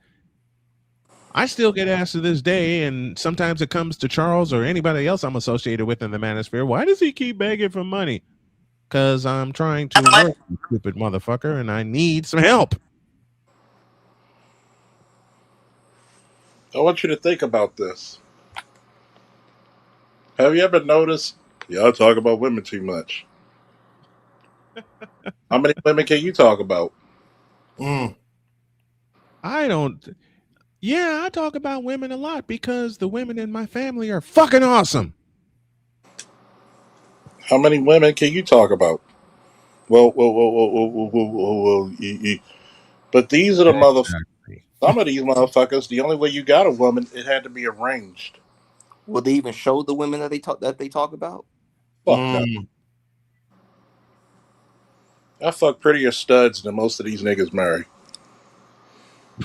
I still get asked to this day, and sometimes it comes to Charles or anybody else I'm associated with in the manosphere. Why does he keep begging for money? Because I'm trying to work, you stupid motherfucker, and I need some help. I want you to think about this. Have you ever noticed? Y'all talk about women too much. How many women can you talk about? Mm. I don't. Yeah, I talk about women a lot because the women in my family are fucking awesome. How many women can you talk about? But these are the motherfuckers. Exactly. Some of these motherfuckers, the only way you got a woman, it had to be arranged. Will they even show the women that they talk about? Fuck no. Mm. I fuck prettier studs than most of these niggas marry.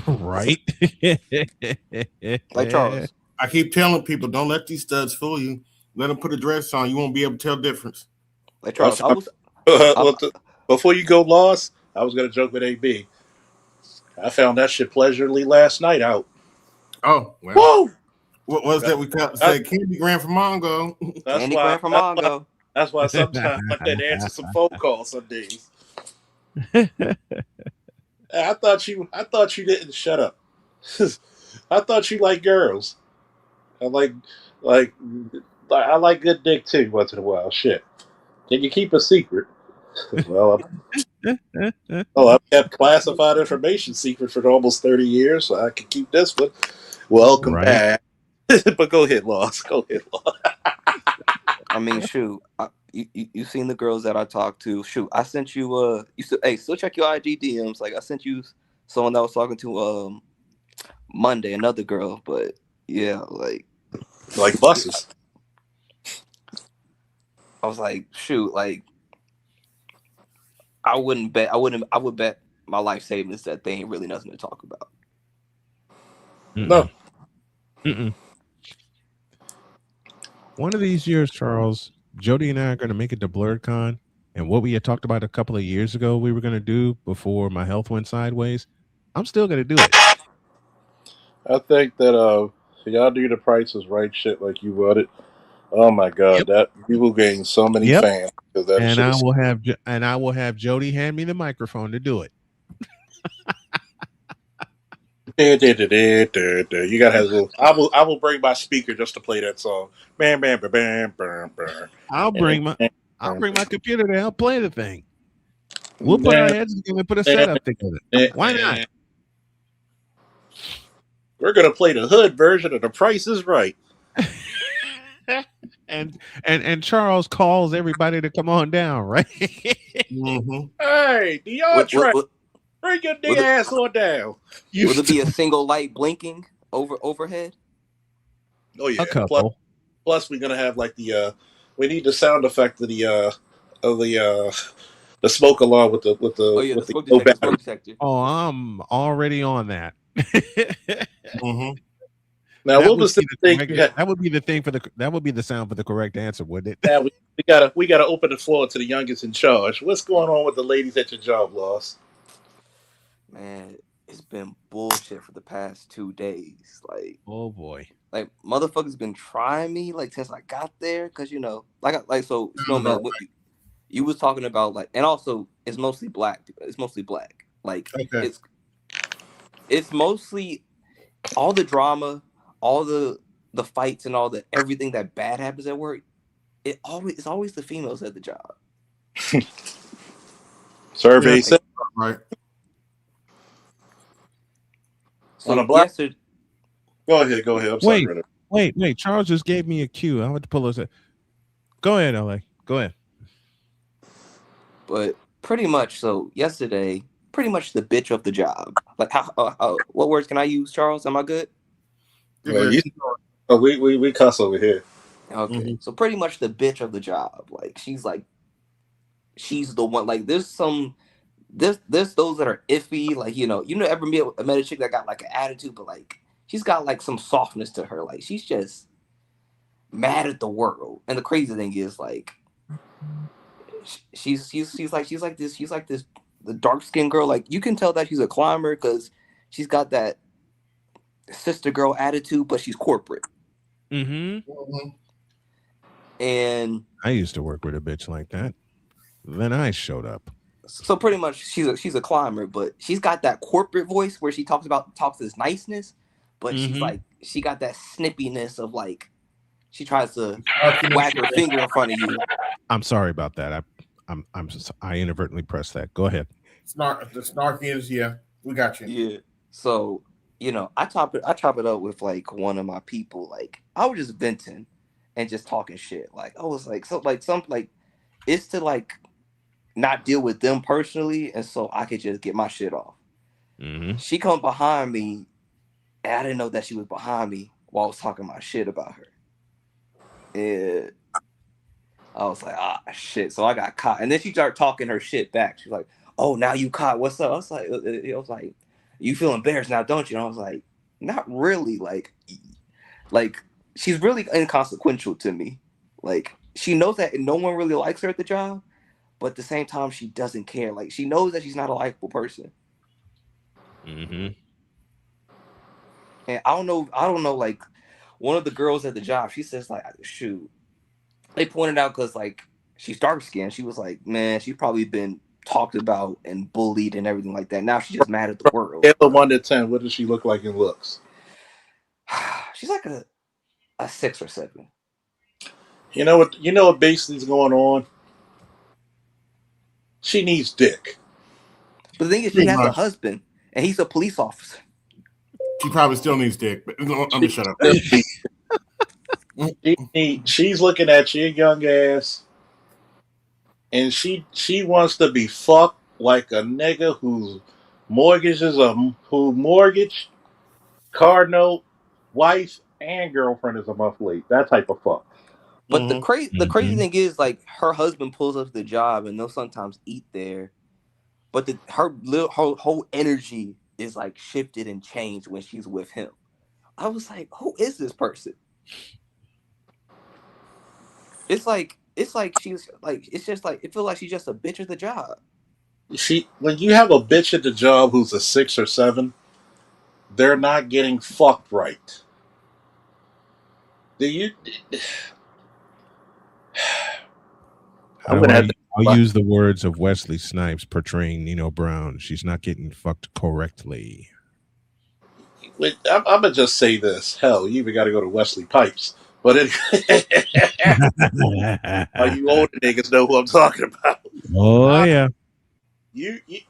Right? Like Charles. I keep telling people, don't let these studs fool you. Let them put a dress on. You won't be able to tell difference. Like I Charles. I found was. I, what the, before you go, Lost, I was gonna joke with AB. I found that shit pleasurably last night out. Oh well. Whoa! What was That, that? We that, said Candy Grand from Mongo. that's Candy why. Graham from That's why. Mongo. That's why sometimes I couldn't answer some phone calls some days. I thought you. I thought you didn't. Shut up. I thought you like girls. I like. I like good dick too. Once in a while. Shit. Can you keep a secret? Well, I've kept classified information secret for almost 30 years, so I can keep this one. Welcome Right. back. But go ahead, Lost. Go ahead, Lost. I mean, shoot, you seen the girls that I talked to. Shoot, I sent you you still hey, still check your IG DMs. Like I sent you someone that I was talking to Monday, another girl, but yeah, like Like buses. I was like, shoot, like I would bet my life savings that they ain't really nothing to talk about. No. Mm-mm. Mm-mm. One of these years, Charles, Jody and I are going to make it to BlurredCon, and what we had talked about a couple of years ago we were going to do before my health went sideways. I'm still going to do it. I think that y'all do the prices right shit like you would it. Oh my god, Yep. that you will gain so many Yep. fans because that And shit I is. will have Jody hand me the microphone to do it. You gotta have a little. I will bring my speaker just to play that song. Bam bam bam bam bam bam. I'll bring my computer there. I'll play the thing. We'll put our Bam, heads together and put a bam, setup together. Why not? bam. We're gonna play the hood version of The Price is Right. and Charles calls everybody to come on down, right? Mm-hmm. Hey, Would DeAndre, bring your nigga would it, ass on down. You. would it be a single light blinking overhead? Oh A yeah. couple. Plus we're gonna have like we need the sound effect of the smoke alarm with the Oh yeah, the with the smoke no detector, battery. smoke detector. Oh, I'm already on that. Mm-hmm. Now That what would was the be the thing correct. you had? That would be the thing for the. That would be the sound for the correct answer, wouldn't it? Now we gotta open the floor to the youngest in charge. What's going on with the ladies at your job, Loss? Man, it's been bullshit for the past 2 days. Oh boy. Like motherfuckers been trying me like since I got there, cause so Sounds about Snowman, what you was talking about like, and also it's mostly black. It's mostly black. Like right. Okay. it's mostly all the drama, all the fights, and all the everything that bad happens at work. It's always the females at the job. Yeah, Survey Like said right. on a so black. yesterday. Go ahead. I'm sorry, Wait, Renner. wait. Charles just gave me a cue. I want to pull this. Go ahead, LA. Go ahead. But pretty much, so yesterday, pretty much the bitch of the job. Like, what words can I use, Charles? Am I good? You're Well, good. we cuss over here. Okay. Mm-hmm. So pretty much the bitch of the job. Like, she's the one. Like, there's those that are iffy. Like, ever met a chick that got like an attitude, but like she's got like some softness to her. Like, she's just mad at the world. And the crazy thing is, like, she's like this the dark skinned girl. Like you can tell that she's a climber because she's got that sister girl attitude, but she's corporate. Mm-hmm. Mm-hmm. And I used to work with a bitch like that. Then I showed up. so pretty much she's a climber, but she's got that corporate voice where she talks this niceness, but she's Mm-hmm. like she got that snippiness of like she tries to Snarkiness. wag her finger in front of you. I'm sorry about that. I inadvertently pressed that. Go ahead. The snarkiness. Yeah, we got you. Yeah. So, I chop it up with like one of my people. Like I was just venting and just talking shit. Like I was like it's to like not deal with them personally, and so I could just get my shit off. Mm-hmm. She come behind me, and I didn't know that she was behind me while I was talking my shit about her. And I was like, shit. So I got caught. And then she started talking her shit back. She's like, oh, now you caught. What's up? I was like, you feel embarrassed now, don't you? And I was like, not really. Like she's really inconsequential to me. Like she knows that no one really likes her at the job, but at the same time, she doesn't care. Like she knows that she's not a likable person. Mm-hmm. And I don't know. Like one of the girls at the job, she says like, shoot. They pointed out because like she's dark skinned. She was like, man, she's probably been talked about and bullied and everything like that. Now she's just mad at the world. Scale of 1 to 10, what does she look like in looks? She's like a 6 or 7. You know what? You know what basically is going on. She needs dick. But the thing is, she Pretty has a much. husband and he's a police officer. She probably still needs dick. But let me shut up. She's looking at your young ass, and she wants to be fucked like a nigga whose who mortgage, car note, wife, and girlfriend is a month late. That type of fuck. But the crazy Mm-hmm. thing is, like her husband pulls up to the job and they'll sometimes eat there. But her whole energy is like shifted and changed when she's with him. I was like, who is this person? It's like she's like it's just like it feels like she's just a bitch at the job. When you have a bitch at the job who's a 6 or 7, they're not getting fucked right. Do you? I'm gonna have to. I'll use the words of Wesley Snipes portraying Nino Brown. She's not getting fucked correctly. I'm gonna just say this. Hell, you even got to go to Wesley Pipes. But all you older niggas know who I'm talking about. Oh yeah. You, you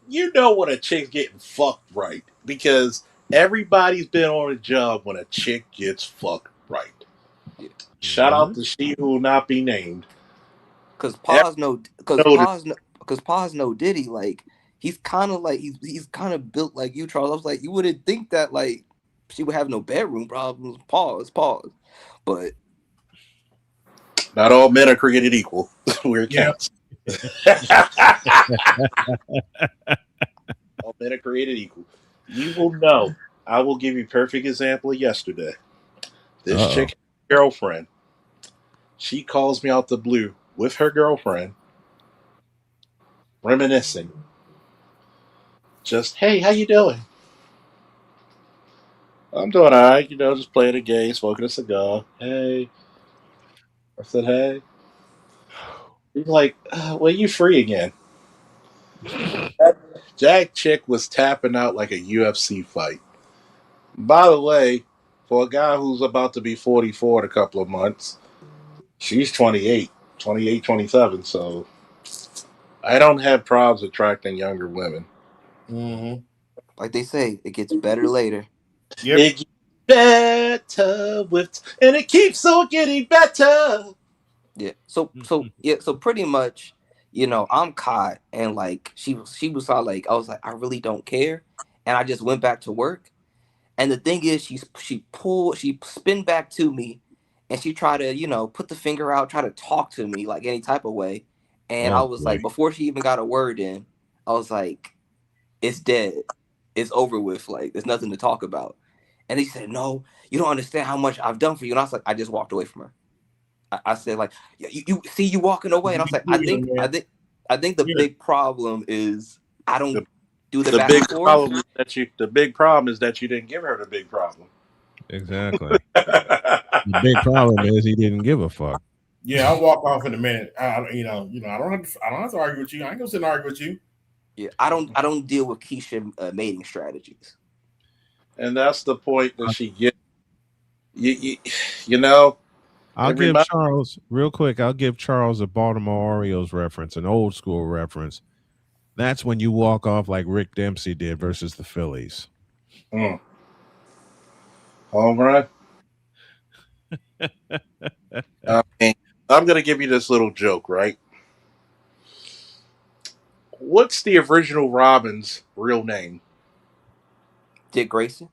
you know when a chick's getting fucked right because everybody's been on a job when a chick gets fucked right. Yeah. Shout out to she who will not be named. Cause Notice. Paz no Diddy, like he's kind of like he's kind of built like you, Charles. I was like, you wouldn't think that like she would have no bedroom problems. Pause. But Not all men are created equal. Where it Yeah. counts. All men are created equal. You will know. I will give you a perfect example of yesterday. This Uh-oh. chick girlfriend. She calls me out the blue with her girlfriend, reminiscing. Just, hey, how you doing? I'm doing all right, just playing a game, smoking a cigar. Hey. I said, hey. He's like, well, you free again. Jack chick was tapping out like a UFC fight. By the way, for a guy who's about to be 44 in a couple of months, she's 28, 27. So I don't have problems attracting younger women. Mm-hmm. like they say, it gets better later. Yep. It gets better and it keeps on getting better. Yeah. So pretty much, I'm caught and like she was all like I was like I really don't care, and I just went back to work. And the thing is, she spin back to me, and she tried to put the finger out, try to talk to me like any type of way. And I Oh was boy. like, before she even got a word in, I was like, it's dead, it's over with, like there's nothing to talk about. And he said, no, you don't understand how much I've done for you. And I was like, I just walked away from her. I said like, yeah, you see you walking away, and I was like, I think the Yeah. big problem is I don't The, do the the back big and forth. problem is the big problem is that you didn't give her the big problem. Exactly. The big problem is he didn't give a fuck. Yeah, I'll walk off in a minute. I don't have to argue with you. I ain't gonna sit and argue with you. Yeah, I don't deal with Keisha mating strategies. And that's the point that she gets. You, you know, I'll it give reminds Charles real quick. I'll give Charles a Baltimore Orioles reference, an old school reference. That's when you walk off like Rick Dempsey did versus the Phillies. home run. mean, I'm going to give you this little joke, right? What's the original Robin's real name? Dick Grayson.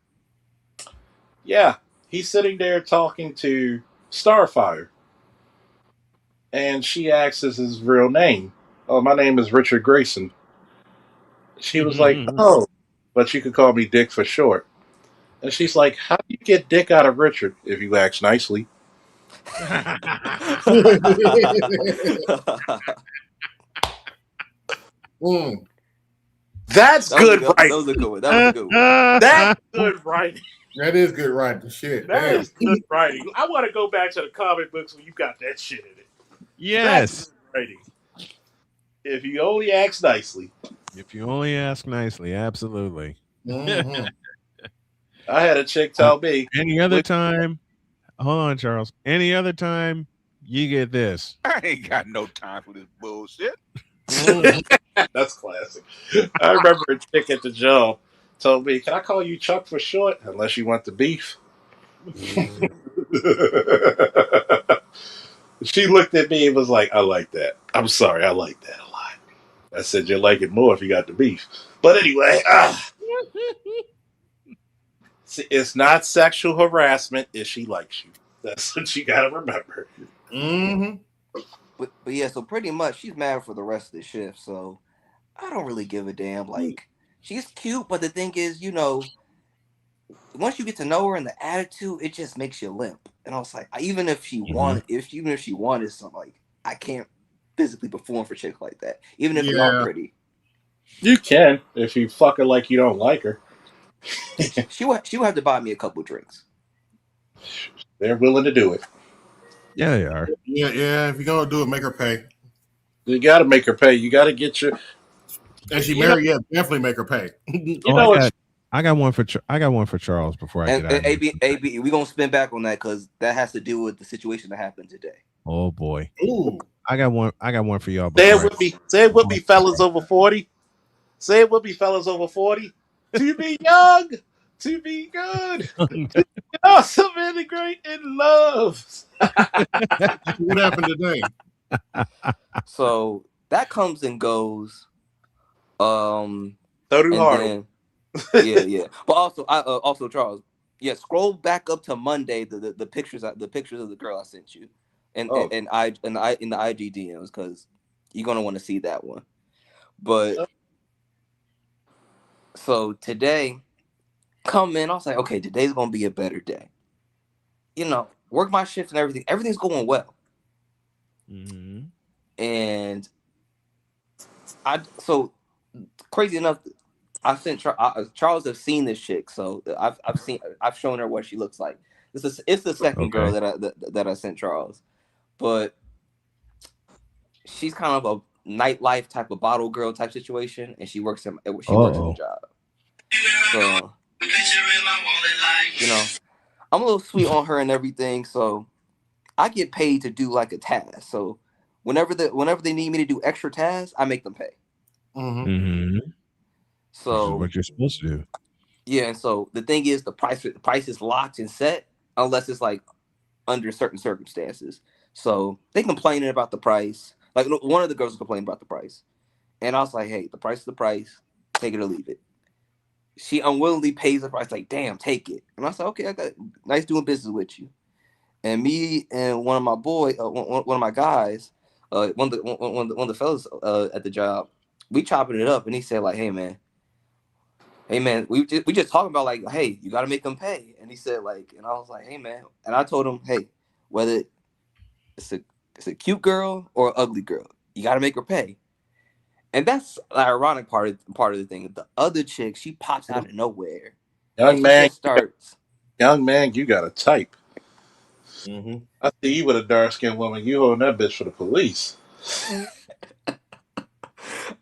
Yeah, he's sitting there talking to Starfire, and she asks us his real name. Oh, my name is Richard Grayson. She was like, oh, but you could call me Dick for short. And she's like, how do you get Dick out of Richard if you ask nicely? That's good That writing. was a good one. That was a good one. That's good writing. That is good writing. Shit. That Damn. is good writing. I want to go back to the comic books when you got that shit in it. Yes. That's good writing. If you only ask nicely. If you only ask nicely, absolutely. Mhm. I had a chick tell me, Any other time, hold on, Charles. Any other time, you get this. I ain't got no time for this bullshit. that's classic. I remember a chick at the job told me, "Can I call you Chuck for short? Unless you want the beef." She looked at me and was like, "I like that. I'm sorry, I like that a lot." I said, "You like it more if you got the beef." But anyway, see, it's not sexual harassment if she likes you. That's what you got to remember. Mm-hmm. But yeah, so pretty much she's mad for the rest of the shift. So I don't really give a damn. Like she's cute, but the thing is, once you get to know her and the attitude, it just makes you limp. And I was like, even if she wanted something, like I can't physically perform for chicks like that, even if they are Yeah. pretty. You can if you fuck her like you don't like her. She would have to buy me a couple drinks. They're willing to do it. Yeah, they are. Yeah. If you're gonna do it, make her pay. You got to make her pay. You got to get your. And she You know, married, definitely make her pay. you Oh, know I got one for Charles before I And, get out. and AB, we gonna spin back on that because that has to do with the situation that happened today. Oh boy, Ooh. I got one for y'all. Say it with me. Say it with me, fellas over 40. Say it with me, fellas over 40. To be young, to be good, awesome, and great in love. What happened today? So that comes and goes. So do And Harlem. then, yeah. But also Charles, yeah. Scroll back up to Monday. The pictures of the girl I sent you, and Oh. in the IG DMs because you're gonna want to see that one. But so today, come in. I was like, okay, today's gonna be a better day. Work my shift and everything. Everything's going well. Mm-hmm. And so crazy enough, I sent Charles have seen this chick, so I've shown her what she looks like. It's the second girl that I sent Charles, but she's kind of a nightlife type of bottle girl type situation, and she works in the job. So I'm a little sweet on her and everything, so I get paid to do like a task. So whenever they need me to do extra tasks, I make them pay. Mm-hmm. So This is what you're supposed to do. Yeah, and so the thing is, the price is locked and set unless it's like under certain circumstances. So they complaining about the price. Like one of the girls was complaining about the price, and I was like, "Hey, the price is the price. Take it or leave it." She unwillingly pays the price. Like, damn, take it. And I was like, "Okay, I got nice doing business with you." And me and one of my one of my guys, one of the fellas at the job, we chopping it up, and he said like, "Hey man, we just talking about like, hey, you got to make them pay." And he said like, and I was like, hey man, and I told him, hey, whether it's a cute girl or an ugly girl, you got to make her pay. And that's the ironic part of the thing. The other chick, she pops out of nowhere. Young man, just starts. young man, you got a type. Mm-hmm. I see you with a dark skinned woman. You holding that bitch for the police.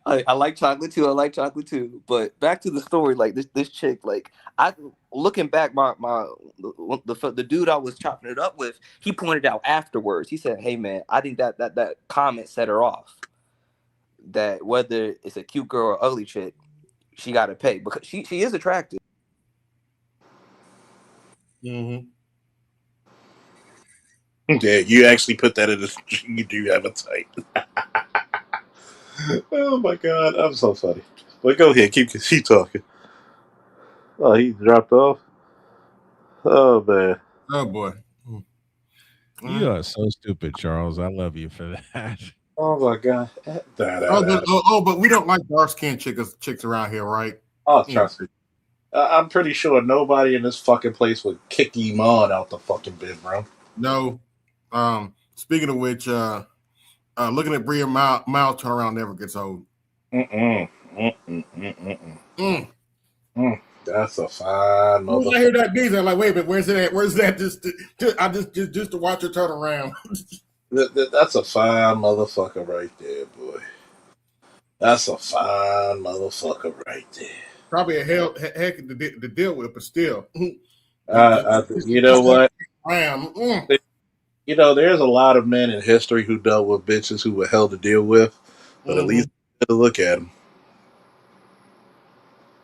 I like chocolate too. I like chocolate too. But back to the story, like this chick, like I looking back, the dude I was chopping it up with, he pointed out afterwards. He said, "Hey man, I think that comment set her off. That whether it's a cute girl or ugly chick, she got to pay because she is attractive." Mm-hmm. Yeah, you actually put that in the. You do have a type. Oh my god, I'm so funny. But go ahead, keep talking. Oh, he dropped off. Oh man. Oh boy. You are so stupid, Charles. I love you for that. Oh my god. But we don't like dark skinned chicks around here, right? Oh, trust me. I'm pretty sure nobody in this fucking place would kick Iman out the fucking bedroom. No. Speaking of which, looking at Bria Miles turn around never gets old. Mm-mm. Mm-mm. Mm-mm. Mm. That's a fine When I hear motherfucker. that beat, I'm like, wait a minute, where's it at? Where's that? Just to watch her turn around. That's a fine motherfucker right there, boy. That's a fine motherfucker right there. Probably a heck to deal with, but still, just to You know turn that what? around. Mm. You know, there's a lot of men in history who dealt with bitches who were hell to deal with, but at Mm-hmm. least to look at them.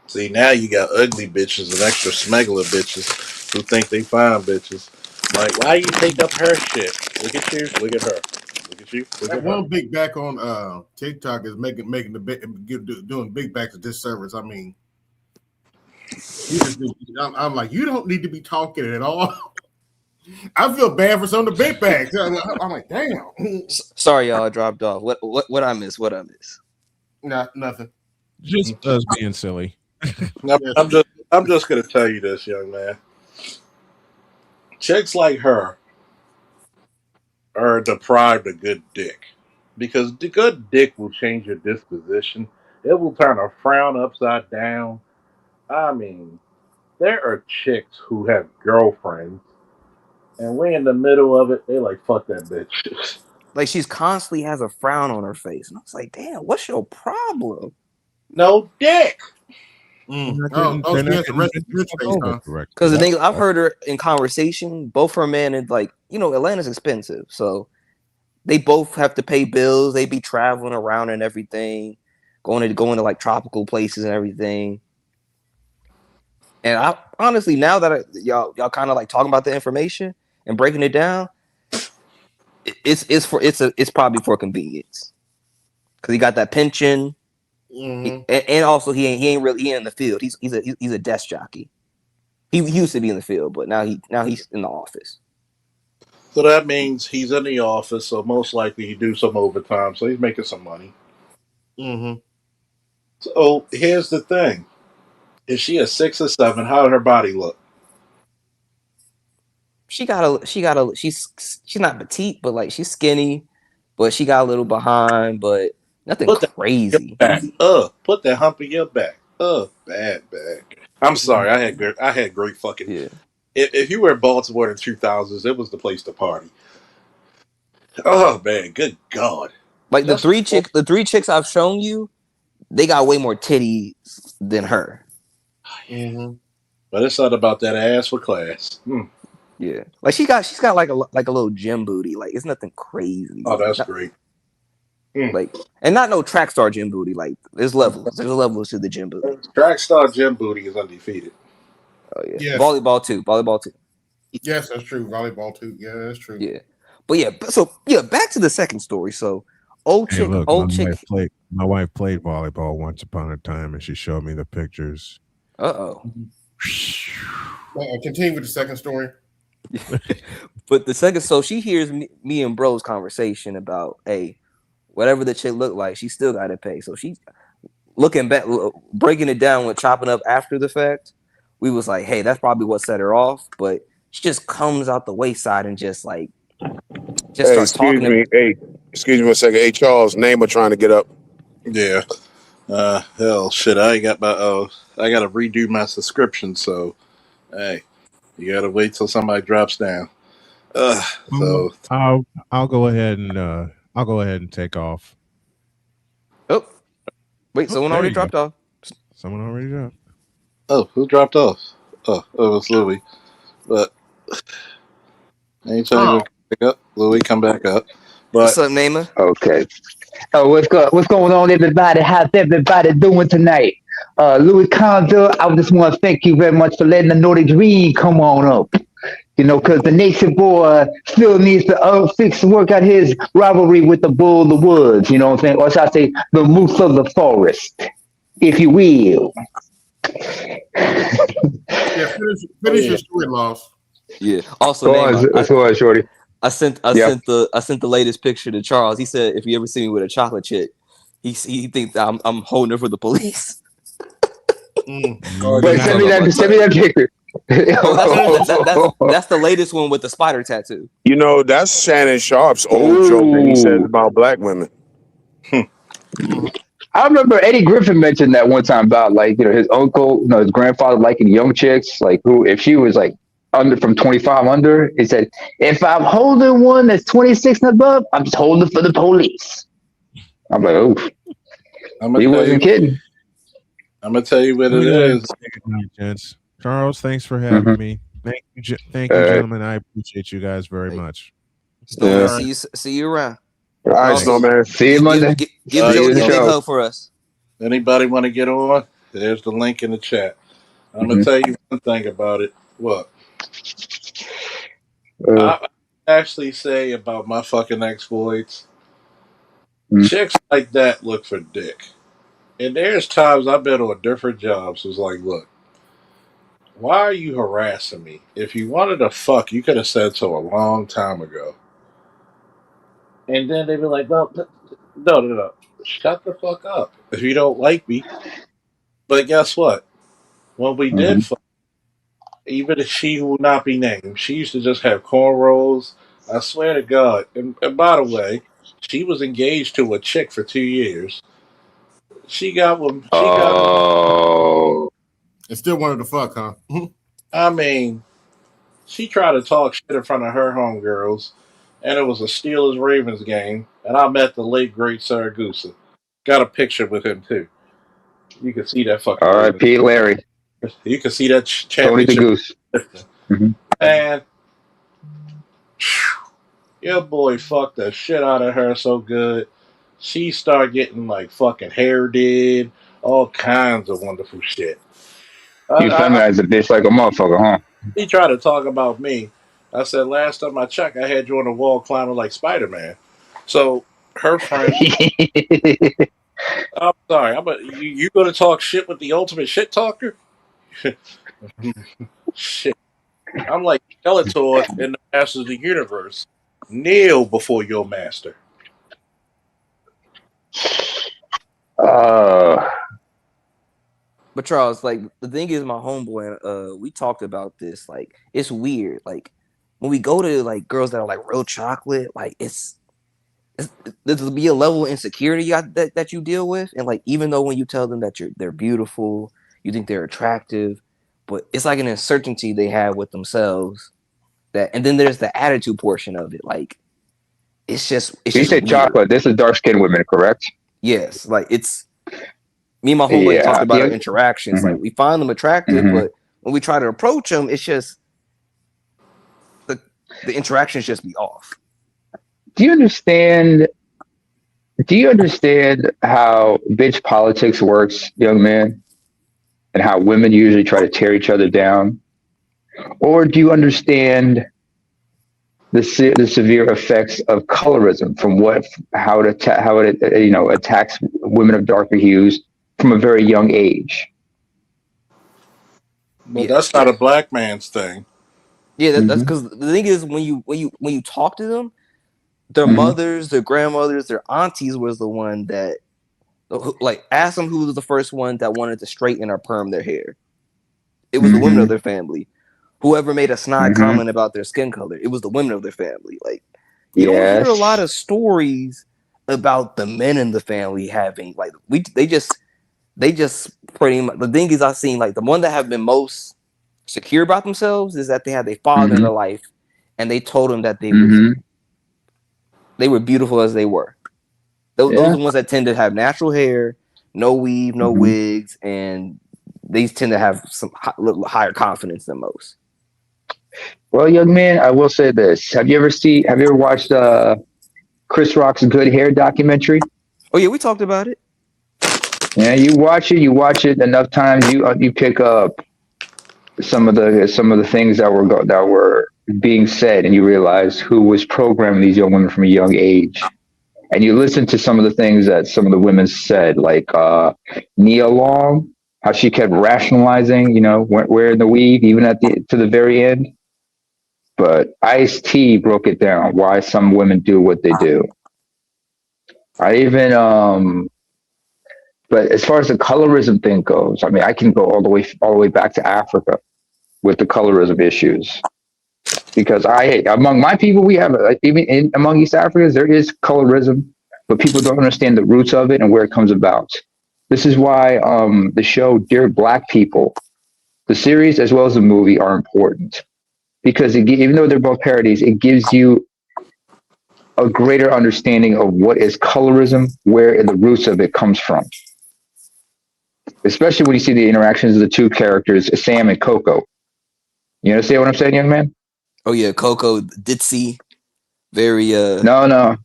See, now you got ugly bitches and extra smuggler bitches who think they fine bitches. Like, why you take up her shit? Look at you. Look at her. Look at you. Look That at her. one big back on TikTok is making doing big backs a disservice. I mean, you just I'm like, you don't need to be talking at all. I feel bad for some of the big backs. I'm like, damn. Sorry, y'all, I dropped off. What I miss? What I miss? Nah, nothing. Just us being silly. Yes. I'm just gonna tell you this, young man. Chicks like her are deprived of good dick because the good dick will change your disposition. It will turn a frown upside down. I mean, there are chicks who have girlfriends, and we in the middle of it. They like fuck that bitch. Like she's constantly has a frown on her face, and I was like, "Damn, what's your problem?" No dick. Mm. They're She not has the getting rest of the good face, over huh? correct. Because the thing is, I've heard her in conversation, both her man and like, Atlanta's expensive, so they both have to pay bills. They be traveling around and everything, going to like tropical places and everything. And I honestly, now that y'all kind of like talking about the information and breaking it down, it's probably for convenience because he got that pension. Mm-hmm. And also he ain't in the field. He's a desk jockey. He used to be in the field, but now he's in the office. So that means he's in the office, so most likely he do some overtime, so he's making some money. Mm-hmm. So here's the thing: is she a 6 or 7? How did her body look? She's not petite, but like she's skinny, but she got a little behind, but nothing Put that in your crazy. back. Put that hump in your back. Bad back. I'm sorry. I had great fucking. Yeah. If you were in Baltimore in the 2000s, it was the place to party. Oh man, good God! Like Just the three chicks I've shown you, they got way more titties than her. Mm-hmm. but it's not about that ass for class. Yeah. Like she's got like a little gym booty. Like it's nothing crazy. Oh, that's great. Mm. Like and not no track star gym booty. Like there's levels. There's levels to the gym booty. Track star Jim Booty is undefeated. Oh yeah. Yes. Volleyball too. Volleyball too. Yes, that's true. Volleyball too. Yeah, that's true. Yeah. But yeah, so yeah, back to the second story. So old Hey, chick, look, old chick. my wife played volleyball once upon a time, and she showed me the pictures. Uh-oh. Continue with the second story. But the second, so she hears me and bro's conversation about, hey, whatever the chick looked like, she still got to pay. So she's looking back, breaking it down with chopping up after the fact. We was like, hey, that's probably what set her off. But she just comes out the wayside and just like, just Hey, starts talking to me. excuse me a second. Hey, Charles, name of trying to get up. Yeah. Hell, shit. I got I gotta redo my subscription. So, hey, you gotta wait till somebody drops down. So I'll go ahead and take off. Oh, wait, someone There already you go. dropped off. Someone already dropped. who dropped off? It was Louis. But anytime you Oh, come back up, Louis, come back up. What's But up, Naima? Okay. Oh, what's going on, everybody? How's everybody doing tonight? Louis Condor, I just want to thank you very much for letting the Nordic Dream come on up. Because the nation boy still needs to work out his rivalry with the bull of the woods. You know what I'm saying? Or should I say, the moose of the forest, if you will. yeah. Finish your story, Loss. Yeah. Also, Go on, Naima, go on, Shorty. I sent Yep. the latest picture to Charles. He said if you ever see me with a chocolate chick, he thinks I'm holding her for the police. Oh, Wait, send me that picture. Oh, that's the latest one with the spider tattoo. You know, that's Shannon Sharp's old joke that he says Ooh. about black women. I I remember Eddie Griffin mentioned that one time about like his uncle, his grandfather liking young chicks, like who if she was like under from 25 under, he said if I'm holding one that's 26 and above, I'm just holding for the police. I'm like, oh, I'm gonna he tell wasn't you. kidding. I'm gonna tell you what We're it gonna is. say goodnight, gents. Charles, thanks for having Mm-hmm. me. Thank you, gentlemen. I appreciate you guys very Hey, much. Snowman, Yeah. All right. see you around. All right, Thanks. Also, Snowman. See you Monday. give All right. See you in Jody the a So big show. hug for us. anybody want to get on? There's the link in the chat. I'm gonna Mm-hmm. tell you one thing about it. What Uh, I actually say about my fucking exploits. mm. Chicks like that look for dick. And there's times I've been on different jobs. It's like, look, why are you harassing me? If you wanted to fuck, you could have said so a long time ago. And then they'd be like, well, no. Shut the fuck up if you don't like me. But guess what? When we Mm-hmm. did fuck, even if she will not be named, she used to just have cornrows. I swear to God. And by the way, she was engaged to a chick for 2 years. She got one. She got. Oh, And still wanted to fuck, huh? I mean, she tried to talk shit in front of her homegirls, and it was a Steelers Ravens game, and I met the late great Saragusa. Got a picture with him too. You can see that fucking Ravens. R.I.P. Larry, You can see that Tony the championship. Goose. Mm-hmm. And your boy fucked the shit out of her so good. She started getting like fucking hair did, all kinds of wonderful shit. You I, feminized a bitch like a motherfucker, huh? he tried to talk about me. I said last time I checked, I had you on the wall climbing like Spider Man. So her friend, I'm sorry, you gonna talk shit with the ultimate shit talker? Shit, I'm like Skeletor in the Masters of the Universe. Kneel before your master. uh, But Charles, like the thing is, my homeboy, we talked about this. Like, it's weird. Like when we go to like girls that are like real chocolate, like it's there'll be a level of insecurity that you deal with, and like even though when you tell them that they're beautiful, you think they're attractive, but it's like an uncertainty they have with themselves. That, and then there's the attitude portion of it. Like it's you just said weird. chocolate. This is dark skinned women, correct? Yes, like it's me and my homeboy talked Yeah. about our interactions. Mm-hmm. Like we find them attractive, Mm-hmm. but when we try to approach them, it's just the interactions just be off. Do you understand? Do you understand how bitch politics works, young man, and how women usually try to tear each other down? Or do you understand the severe effects of colorism from how it attacks women of darker hues from a very young age? But Yeah, that's not a black man's thing. yeah. That's Mm-hmm. because the thing is when you talk to them, their Mm-hmm. mothers, their grandmothers, their aunties was the one that like ask them who was the first one that wanted to straighten or perm their hair. It was the women of Mm-hmm. their family. Whoever made a snide Mm-hmm. comment about their skin color, it was the women of their family. Like you don't hear a lot Yes. of stories about the men in the family having like they just pretty much the thing is I've seen like the one that have been most secure about themselves is that they had their father in Mm-hmm. their life and they told them that Mm-hmm. they were beautiful as they were. Those Yeah. are the ones that tend to have natural hair, no weave, no Mm-hmm. wigs, and these tend to have some little higher confidence than most. Well, young man, I will say this: Have you ever watched Chris Rock's Good Hair documentary? Oh yeah, we talked about it. Yeah, you watch it. You watch it enough times, you pick up some of the things that were being said, and you realize who was programming these young women from a young age. And you listen to some of the things that some of the women said, like Nia Long, how she kept rationalizing, wearing the weave even to the very end. But Ice T broke it down why some women do what they do. I even But as far as the colorism thing goes, I mean, I can go all the way back to Africa with the colorism issues because among my people we have among East Africans there is colorism, but people don't understand the roots of it and where it comes about. This is why the show Dear Black People, the series as well as the movie, are important because even though they're both parodies, it gives you a greater understanding of what is colorism, where the roots of it comes from. Especially when you see the interactions of the two characters, Sam and Coco. You understand what I'm saying, young man? Oh yeah, Coco ditzy, very No.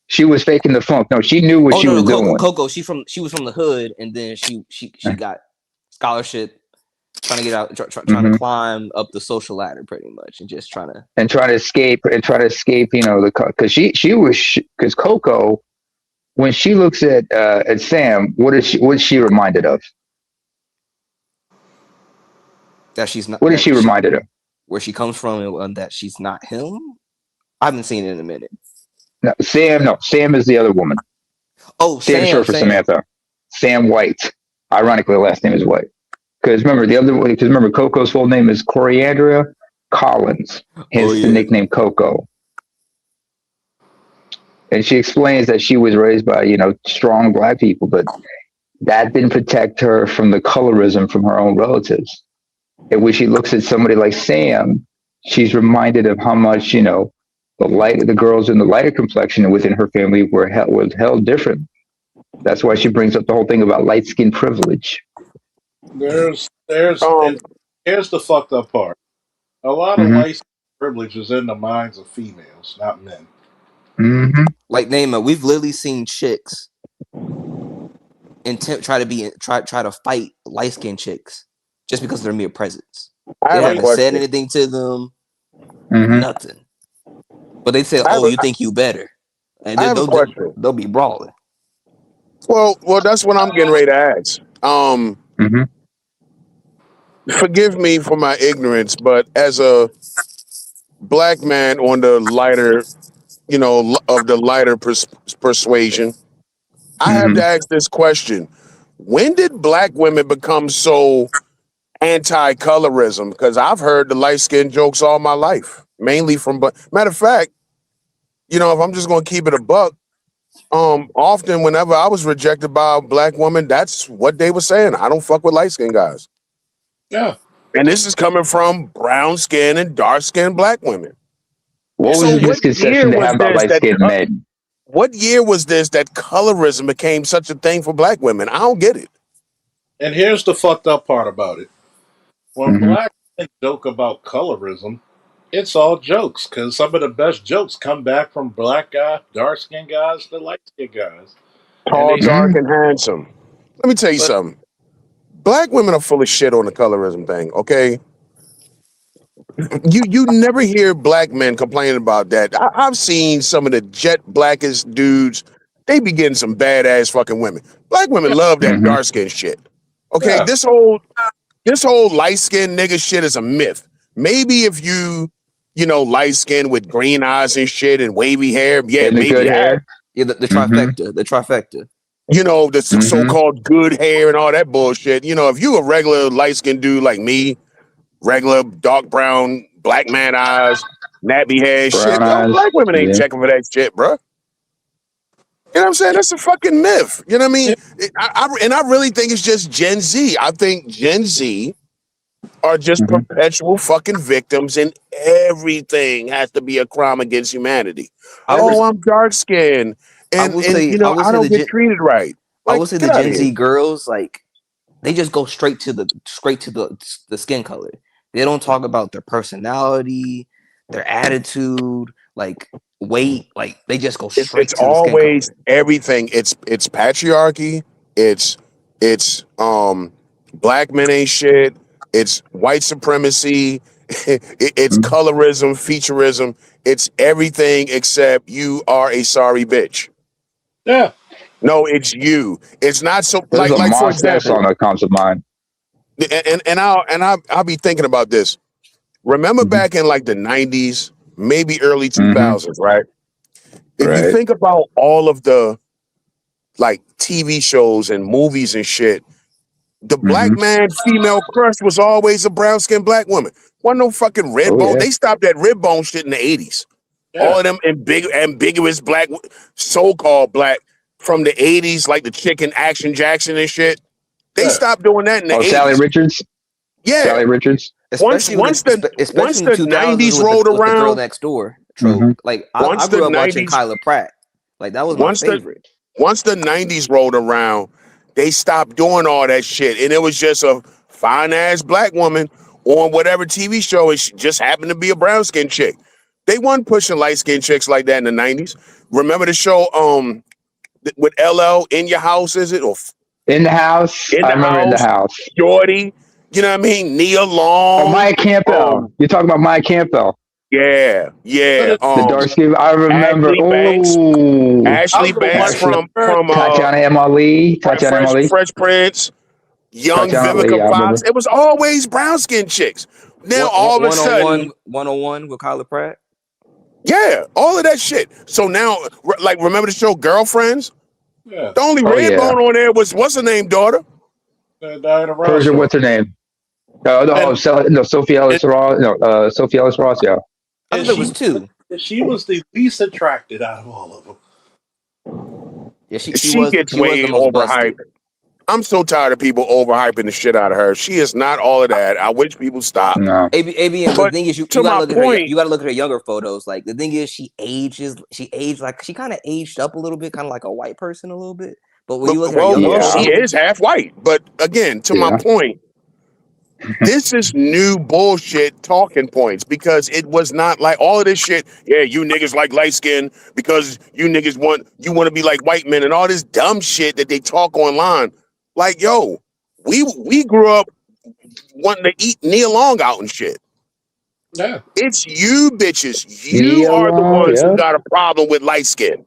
She was faking the funk. No, she knew what Oh she no, was Coco, doing. Coco, she was from the hood, and then she got scholarship, trying to get out, trying to Hmm. climb up the social ladder, pretty much, and just trying to. And try to escape, you know, because she was, because Coco, when she looks at Sam, what's she reminded of? That she's not What is she reminded of? where she comes from, and that she's not him. I haven't seen it in a minute. No, Sam. No, Sam is the other woman. Oh, Sam short for Sam. Samantha. Sam White. Ironically, the last name is White. Because remember the other. Because remember Coco's full name is Coriandria Collins. Hence the nickname Coco. And she explains that she was raised by strong black people, but that didn't protect her from the colorism from her own relatives. And when she looks at somebody like Sam, she's reminded of how much the girls in the lighter complexion within her family were held different. That's why she brings up the whole thing about light skin privilege. And here's the fucked up part. A lot of Mm-hmm. light privilege is in the minds of females, not men. Mm-hmm. Like Neymar, we've literally seen chicks try to fight light skinned chicks just because of their mere presence. I They have a haven't said question. anything to them, Mm-hmm. nothing. But they say, I have "Oh, a, you think you better," and I have a question. they'll be brawling. Well, that's what I'm getting ready to ask. Mm-hmm. Forgive me for my ignorance, but as a black man on the lighter, of the lighter persuasion, I have Mm-hmm. to ask this question: when did black women become so anti-colorism? Because I've heard the light skin jokes all my life, mainly from. But matter of fact, if I'm just going to keep it a buck, often whenever I was rejected by a black woman, that's what they were saying. I don't fuck with light skinned guys. Yeah. And this is coming from brown skin and dark skinned black women. What was So the misconception they have about light skinned men? what year was this that colorism became such a thing for black women? I don't get it. And here's the fucked up part about it. When Mm-hmm. black men joke about colorism, it's all jokes because some of the best jokes come back from black guys, dark skinned guys, to light skinned guys. And Tall, they, dark, Mm-hmm. and handsome. Let me tell you but something. Black women are full of shit on the colorism thing, okay? You never hear black men complaining about that. I've seen some of the jet blackest dudes. They be getting some badass fucking women. Black women yeah, love that Mm-hmm. dark skin shit. Okay, yeah. this whole light skin nigga shit is a myth. Maybe if light skin with green eyes and shit and wavy hair, yeah, And the maybe good that. hair. Yeah, the Mm-hmm. trifecta, the trifecta. The Mm-hmm. so-called good hair and all that bullshit. If you a regular light skinned dude like me, regular dark brown, black man eyes, nappy hair, Brown shit. Yo, eyes. black women ain't Yeah. checking for that shit, bro. You know what I'm saying? That's a fucking myth. You know what I mean? And I really think it's just Gen Z. I think Gen Z are just Mm-hmm. perpetual fucking victims, and everything has to be a crime against humanity. I Every Oh, was I'm dark skinned, I and will and say I don't get treated right. I Like, will say the get out of Gen here. Z girls, like, they just go straight to the skin color. They don't talk about their personality, their attitude, like weight. Like, they just go It's straight to the skin always color. everything. It's patriarchy. It's black men ain't shit. It's white supremacy. It's Mm-hmm. colorism, featureism. It's everything except you are a sorry bitch. yeah. No, it's you. It's not so There's like a for Mos Def example, song that comes to mind. and I'll be thinking about this. Remember Mm-hmm. back in like the 90s, maybe early Mm-hmm. 2000s, right? If you Right. think about all of the like TV shows and movies and shit, the black Mm-hmm. man female crush was always a brown skinned black woman. Wasn't no fucking red Oh bone. yeah. They stopped that red bone shit in the 80s. All Yeah. of them ambiguous black, so called black from the 80s, like the chicken Action Jackson and shit. They Yeah. stopped doing that in the 80s. Sally Richards. Yeah. Sally Richards. Especially Once especially in the the 2000s 90s with rolled the girl around, next door trope. Like once I the grew up watching 90s Kyla Pratt. Like that was my favorite. Once the 90s rolled around, they stopped doing all that shit. And it was just a fine ass black woman on whatever TV show. And she just happened to be a brown skinned chick. They weren't pushing light skinned chicks like that in the 90s. Remember the show with LL In Your House, is it? Or In the House. In I the remember In the House, House. Jordy, you know what I mean? Nia Long. Oh, Maya Campbell. You're talking about Maya Campbell. Yeah. The dark skin. I remember. Ashley Banks. Oh, Ashley Banks from Tatiana M. Ali. Fresh Prince. Young Tatiana Ali, Vivica I remember. Fox. It was always brown skinned chicks. Now all of a sudden, 101 with Kyla Pratt. yeah, all of that shit. So now, like, remember the show Girlfriends? Yeah. The only red bone on there was what's her name, daughter? Diana Ross. Persia, what's her name? Sophie Ellis Ross. No, Sophie Ellis Ross. Yeah. I think there was two. She was the least attracted out of all of them. Yeah, She gets way overhyped. I'm so tired of people overhyping the shit out of her. She is not all of that. I wish people stop. No. ABM, the thing is, you gotta look at her. Point, You gotta look at her younger photos. Like the thing is, she aged like she kind of aged up a little bit, kind of like a white person a little bit. But when you look at her younger photos, she is half white. But again, to my point, this is new bullshit talking points because it was not like all of this shit. Yeah, you niggas like light skin because you niggas want to be like white men and all this dumb shit that they talk online. Like, yo, we grew up wanting to eat Nia Long out and shit. Yeah. It's you bitches. You are the ones who got a problem with light skin.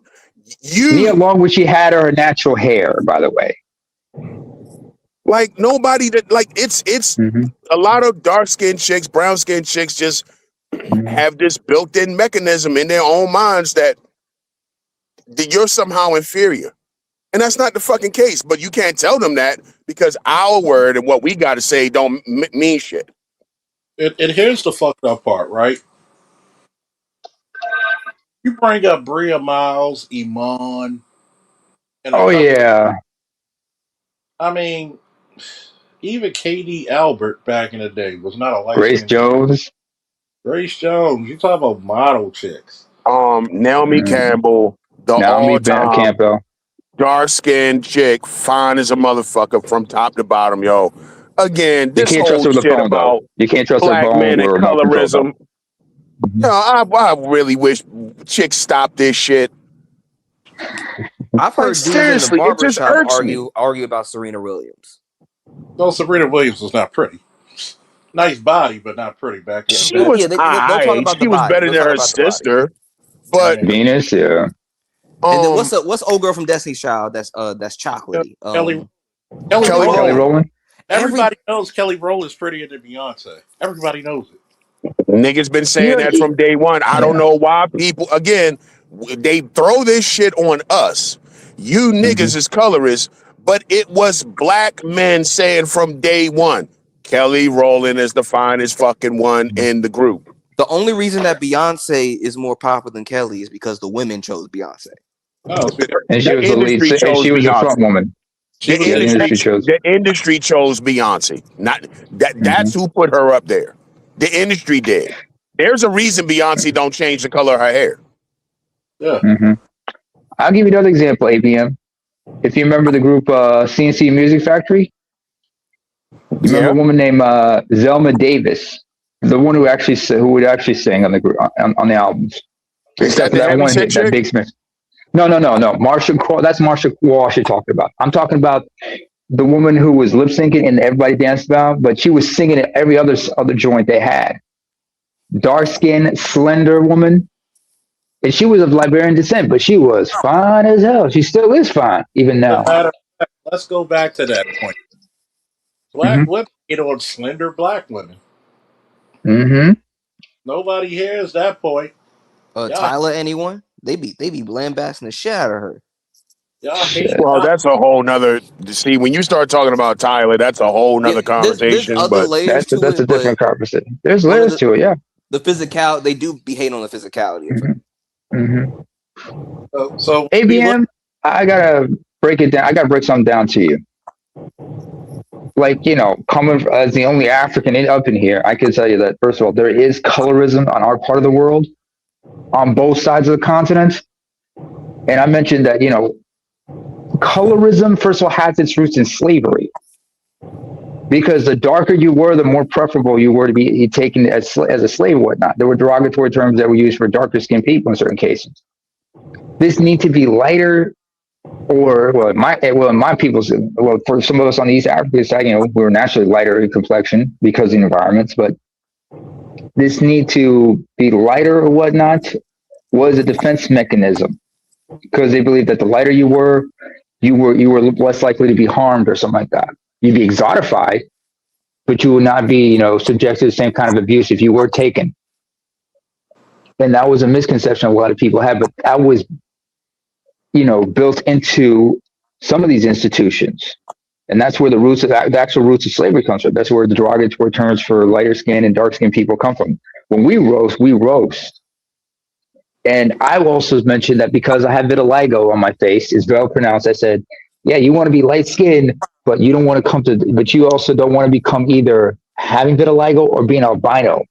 Nia Long, which she had her natural hair, by the way. Like nobody that like it's a lot of dark skinned chicks, brown skinned chicks just have this built-in mechanism in their own minds that you're somehow inferior. And that's not the fucking case, but you can't tell them that because our word and what we got to say don't mean shit. And here's the fucked up part, right? You bring up Bria Miles, Iman, and I mean, even Katie Albert back in the day was not a light Grace Jones. Grace Jones. You talk about model chicks. Naomi Campbell, all-time dark-skinned chick, fine as a motherfucker from top to bottom, yo. Again, this whole shit about you can't trust black men and colorism. No, I really wish chicks stop this shit. I've heard dudes in the barbershop argue about Serena Williams. No, Serena Williams was not pretty. Nice body, but not pretty back then. She was she was better than her sister. But Venus, yeah. And then what's old girl from Destiny's Child? That's chocolatey. Kelly Rowland. Everybody knows Kelly Rowland's prettier than Beyonce. Everybody knows it. Niggas been saying that from day one. I don't know why people again they throw this shit on us. You niggas is colorists, but it was black men saying from day one, Kelly Rowland is the finest fucking one in the group. The only reason that Beyonce is more popular than Kelly is because the women chose Beyonce. Oh, and she was the lead. And she was a front woman. The industry chose Beyonce. Not that. That's who put her up there. The industry did. There's a reason Beyonce don't change the color of her hair. Yeah. I'll give you another example, ABM. If you remember the group CNC Music Factory, you remember a woman named Zelma Davis, the one who would actually sing on the group on the albums. Except for that one hit, that Big Smith. No. Marsha, that's Marsha Walsh you're talking about. I'm talking about the woman who was lip syncing and everybody danced about, but she was singing at every other joint they had. Dark skinned, slender woman. And she was of Liberian descent, but she was fine as hell. She still is fine, even now. Let's go back to that point. Black women get on slender black women. Nobody hears that point. Tyler, anyone? They be lambasting the shit out of her. Well, that's a whole nother. See, when you start talking about Tyler, that's a whole nother conversation. That's a different conversation. There's layers to it, yeah. The physical, they do be hating on the physicality of her. So ABM, I gotta break it down. I gotta break something down to you. Like, coming as the only African up in here, I can tell you that first of all, there is colorism on our part of the world, on both sides of the continent. And I mentioned that, colorism, first of all, has its roots in slavery. Because the darker you were, the more preferable you were to be taken as a slave or whatnot. There were derogatory terms that were used for darker skinned people in certain cases. This need to be lighter, or in my people's, for some of us on the East African side, we were naturally lighter in complexion because of the environments, but this need to be lighter or whatnot was a defense mechanism, because they believed that the lighter you were less likely to be harmed or something like that. You'd be exotified, but you would not be, subject to the same kind of abuse if you were taken. And that was a misconception a lot of people had, but that was, built into some of these institutions. And that's where the actual roots of slavery comes from. That's where the derogatory terms for lighter skin and dark skinned people come from. When we roast, we roast. And I also mentioned that because I have vitiligo on my face, it's well pronounced. I said, yeah, you want to be light skinned, but you don't want to but you also don't want to become either having vitiligo or being albino,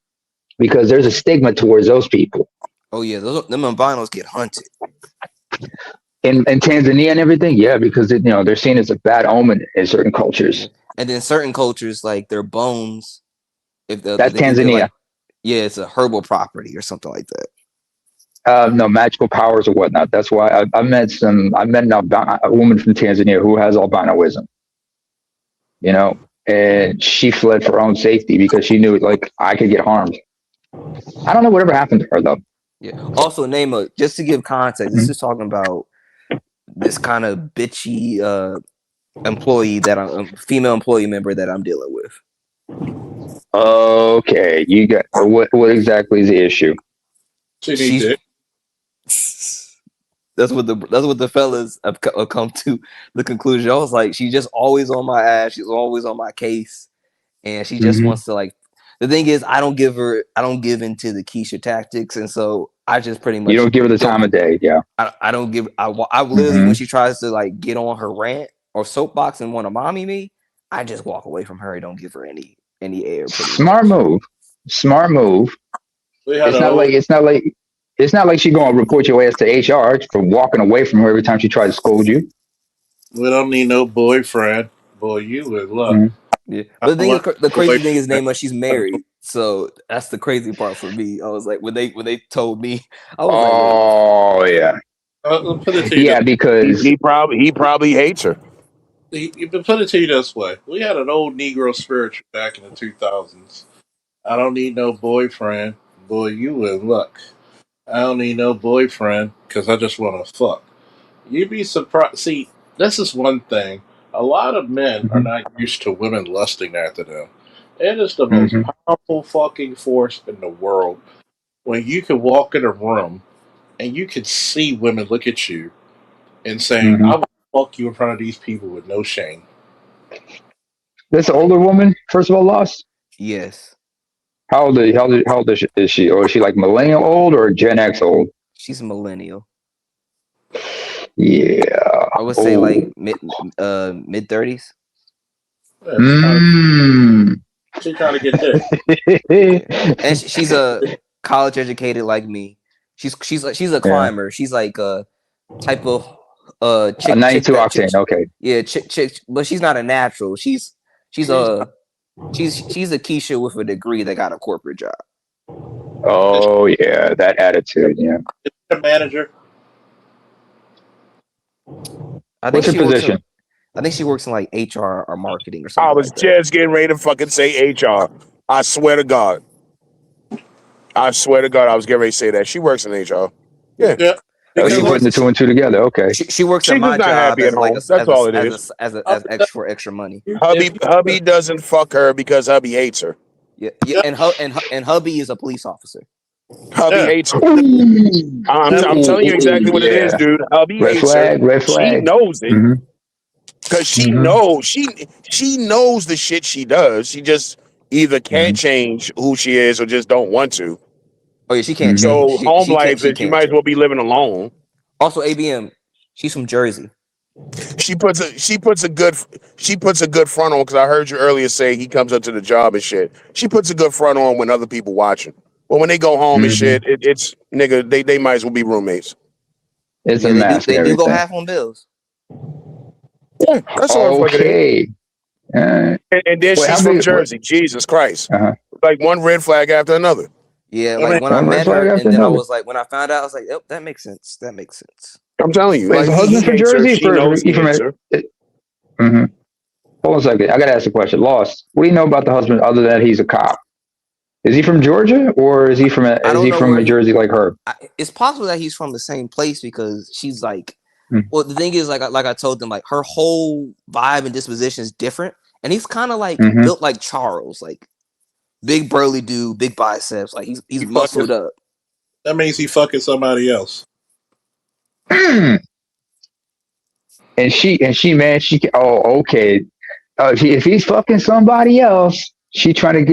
because there's a stigma towards those people. Oh yeah, them albinos get hunted. In Tanzania and everything, yeah, because they're seen as a bad omen in certain cultures. And then certain cultures, like their bones, that's Tanzania. It's a herbal property or something like that. No, magical powers or whatnot. That's why I met a woman from Tanzania who has albinoism. And she fled for her own safety because she knew I could get harmed. I don't know whatever happened to her though. Yeah. Also, just to give context, this is talking about this kind of bitchy employee female employee member that I'm dealing with. Okay, you got what exactly is the issue? That's what the fellas have come to the conclusion. I was like, she's just always on my ass. She's always on my case, and she just wants to The thing is, I don't give into the Keisha tactics, and so I just pretty much. You don't give her the time of day, yeah. I don't give. I literally when she tries to get on her rant or soapbox and want to mommy me, I just walk away from her. I don't give her any air. Smart move. It's not like she's gonna report your ass to HR for walking away from her every time she tries to scold you. We don't need no boyfriend. Boy, you would love. Yeah, but the crazy thing is, Naima, she's married, so that's the crazy part for me. I was like, when they told me, I was like, yeah, put it to you because he probably hates her. You can put it to you this way: we had an old Negro spiritual back in the 2000s. I don't need no boyfriend. Boy, you in luck. I don't need no boyfriend because I just want to fuck. You'd be surprised. See, this is one thing. A lot of men are not used to women lusting after them. It is the most powerful fucking force in the world when you can walk in a room and you can see women look at you and saying, I will fuck you in front of these people with no shame. This older woman, first of all, lost? Yes. How old is she? Or is she like millennial old or Gen X old? She's a millennial. Yeah. I would say like mid 30s. She's trying to get there. And she's a college educated like me. She's a climber. She's like a type of chick. A 92 octane. Okay. Yeah, chick, but she's not a natural. She's a Keisha with a degree that got a corporate job. Oh yeah, that attitude. Yeah. A manager. What's her position? I think she works in like HR or marketing or something. I was just getting ready to fucking say HR. I swear to God. I was getting ready to say that. She works in HR. Yeah. Oh, she's putting the two and two together. Okay. She works at my job as like that's all it is. As extra money. Hubby doesn't fuck her because hubby hates her. Yeah. And hubby is a police officer. Hubby hates her. I'm telling you exactly what it is, dude. Hubby hates her. Red flag. She knows it. Because she knows she knows the shit she does. She just either can't change who she is or just don't want to. Oh yeah, she can't. So home life is you might as well be living alone. Also, ABM, She's from Jersey. She puts a good front on, because I heard you earlier say he comes up to the job and shit. She puts a good front on when other people watching. But when they go home and Mhm. shit, it's nigga, they might as well be roommates. It's a Yeah, they do. mask and They do go everything. half on bills. Yeah, that's all the fuck it is. Okay. And then Wait, how she's from big? What? Jersey. Jesus Christ. Uh-huh. Like one red flag after another. Yeah, I mean, like when I One red met flag her, after and then I another. was like, when I found out, I was like, "Yep, that makes sense. That makes sense." I'm telling you, Wait, is like the he husband from hates her. Jersey? She knows he You from? hates her. Mm-hmm. Hold on a second. I gotta ask a question. Lost. What do you know about the husband other than he's a cop? Is he from Georgia or is he from I don't know where Jersey like her? it's possible that he's from the same place because she's like, Mm. well, the thing is, like I told them, like her whole vibe and disposition is different, and he's kind of like Mm-hmm. built like Charles, like big burly dude, big biceps, like he's he muscled fucking, up. that means he fucking somebody else. and man, oh, okay. If he's fucking somebody else, she's trying to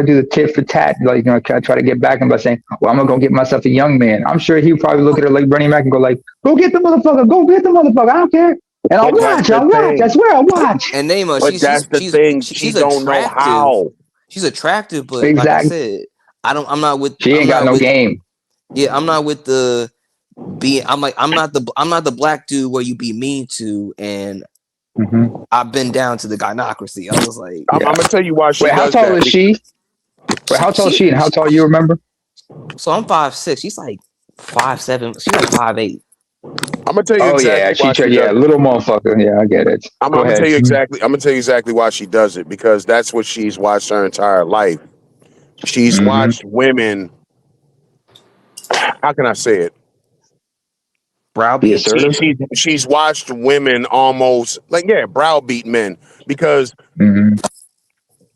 do the tit for tat, like, try to get back him by saying, "Well, I'm gonna go get myself a young man." I'm sure he'll probably look at her like Bernie Mac and go like, "Go get the motherfucker, go get the motherfucker. I don't care, and But that's the I'll watch. I thing. swear, I'll watch." And Naima, But that's the thing. She she's don't know attractive. how. She's attractive, but like I Exactly. said, I'm not with. She I'm ain't got not no with. game. Yeah, I'm not with the being. I'm not the black dude where you be mean to, and Mm-hmm. I've been down to the gynocracy. I was like, I'm Yeah. gonna tell you why she Wait, how does tall that. is she? Wait, how tall is she, and how tall you remember? so I'm 5'6". She's like 5'7". She's like 5'8". I'm gonna tell you Oh yeah, exactly why she does it. little motherfucker. Yeah, I get it. I'm, Go I'm gonna tell ahead. you exactly. I'm gonna tell you exactly why she does it, because that's what she's watched her entire life. She's Mm-hmm. watched women. How can I say it? Be Browbeat. assertive. She's watched women almost like, yeah, browbeat men, because Mm-hmm.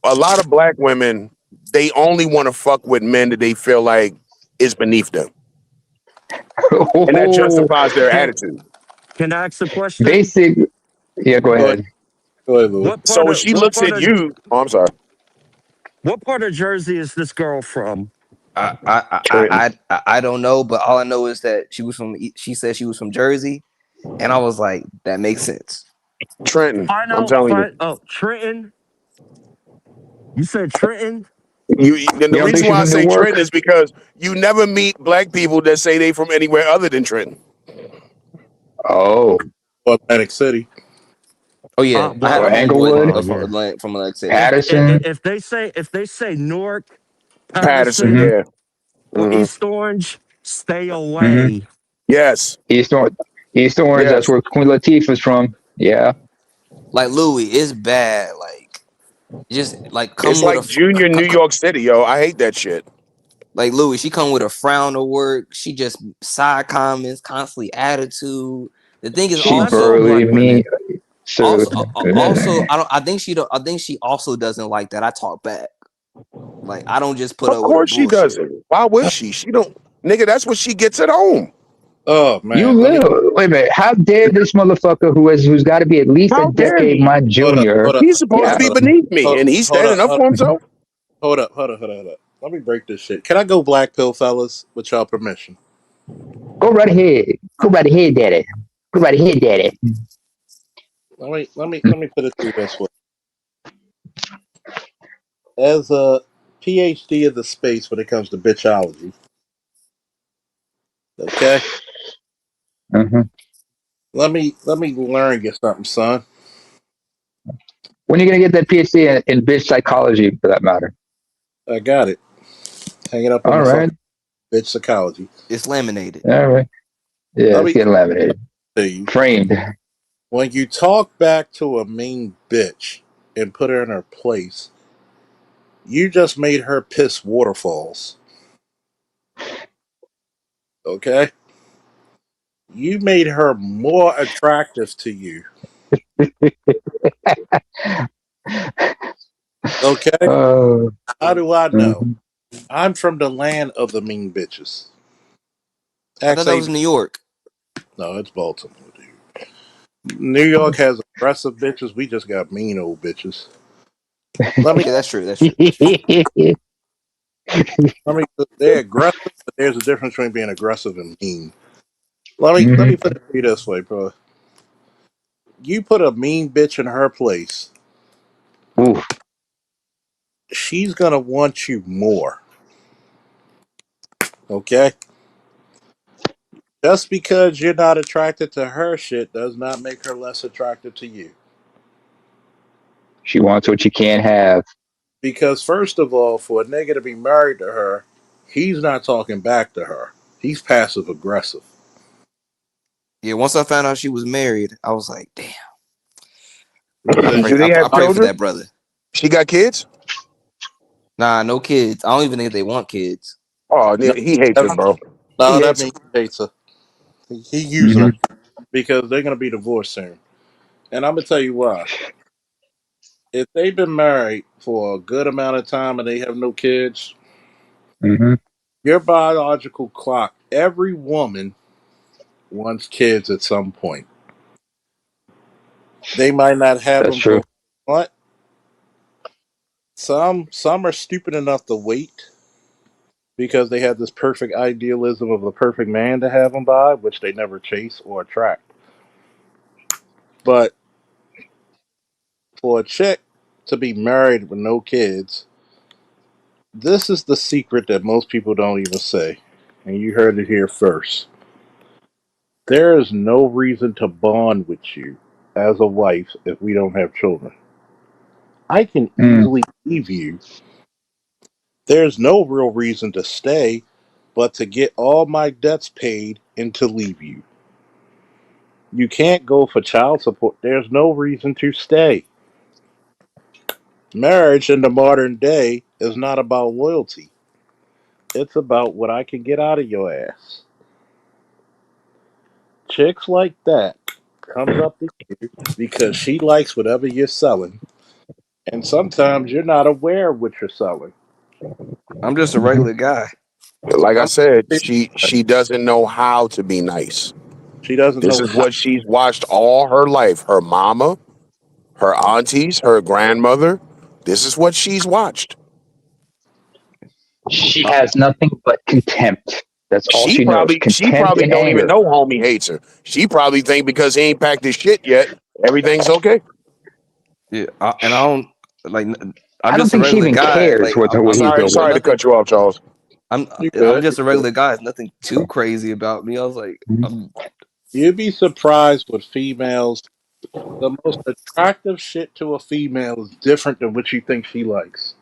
a lot of black women, they only want to fuck with men that they feel like is beneath them, and that justifies their Can attitude. can I ask a question? Basic. Yeah, go Go ahead, ahead. go ahead, Louis. So when she looks at you, oh, I'm sorry, what part of Jersey is this girl from? Trenton. I don't know, but all I know is that she said she was from Jersey, and I was like, that makes sense. Trenton. I'm Final, telling you. oh, Trenton. You said Trenton. And You the don't think reason she's why I from say Newark? Trenton is because you never meet black people that say they from anywhere other than Trenton. Oh, Or Atlantic City. Oh yeah, I had or a Well, Englewood, homeboy yeah. from Atlantic City. Patterson. If they say Newark, Patterson, Patterson, Mm-hmm. yeah. or Hmm. East Orange, stay Mm-hmm. away. Yes, East Orange. East Orange. That's yes. where Queen Latifah's from. Yeah. Like Louis, it's bad. Like just like It's come with like junior New York City, yo. I hate that shit. like Louis. She come with a frown to work. She just side comments, constantly attitude. The thing is Well, She that's all also burly, black me. women. So, I don't. I think she don't. I think she also doesn't like that I talk back. Like I don't just put Of up with her course she bullshit. doesn't. Why would she? She don't. Nigga, that's what she gets at home. Oh you man, let me live. Wait a minute. How dare this motherfucker who's got to be at least a How dare decade he? my hold up, junior? hold up, He's supposed to Yeah. be hold up, beneath me, hold, and he's hold standing up, up for himself. hold up. Let me break this shit. Can I go black pill, fellas, with y'all permission? Go right ahead. Go right ahead, daddy. Go right ahead, daddy. Let me put it through this way. As a PhD in the space when it comes to bitchology, okay. Mm-hmm. Let me learn you something, son. When are you gonna get that PhD in bitch psychology, for that matter? I got it. Hang it up on All my phone. right. Bitch psychology. It's laminated. All right. Yeah, Let it's me getting laminated, tell you. framed. When you talk back to a mean bitch and put her in her place, you just made her piss waterfalls. Okay? You made her more attractive to you. Okay? Oh. How do I know? Mhm. I'm from the land of the mean bitches. I thought Ask that was AB. New York. No, it's Baltimore, dude. New York has aggressive bitches. We just got mean old bitches. Let me, Yeah, that's true. That's true. That's true. they're aggressive, but there's a difference between being aggressive and mean. Let me put it to you this way, bro. You put a mean bitch in her place, Oof. she's gonna want you more. Okay? Just because you're not attracted to her shit does not make her less attracted to you. She wants what you can't have. Because first of all, for a nigga to be married to her, he's not talking back to her. He's passive aggressive. Yeah, once I found out she was married, I was like, damn. I Because pray, Do I, they I have pray for children? that brother. She got kids? Nah, no kids. I don't even think they want kids. Oh, no, he hates her, bro. He that hates her. means he hates her. He using Hmm. her because they're gonna be divorced soon. And I'm gonna tell you why. If they've been married for a good amount of time and they have no kids, Hmm. your biological clock, every woman wants kids at some point. They might not have That's them for true. what? Some are stupid enough to wait because they have this perfect idealism of the perfect man to have them by, which they never chase or attract. But for a chick to be married with no kids, this is the secret that most people don't even say. And you heard it here first. There is no reason to bond with you as a wife if we don't have children. I can Mm. easily leave you. There's no real reason to stay but to get all my debts paid and to leave you. You can't go for child support. There's no reason to stay. Marriage in the modern day is not about loyalty. It's about what I can get out of your ass. Chicks like that comes up to you because she likes whatever you're selling, and sometimes you're not aware of what you're selling. I'm just a Hmm. regular guy. Like I I'm said, she doesn't know how to be nice. She doesn't This know is how. what she's watched all her life. Her mama, her aunties, her grandmother. This is what she's watched. She has nothing but contempt. That's all She she knows. probably she Contempt probably and don't even anger. know homie hates her. She probably think because he ain't packed his shit yet, everything's okay. Yeah, and I don't like. I'm I don't just a think she regular even guy. cares Like what he's Sorry, doing. sorry to nothing. cut you off, Charles. You I'm could. just a regular guy. It's nothing too crazy about me. I was like, You'd be surprised with females. The most attractive shit to a female is different than what you think she likes.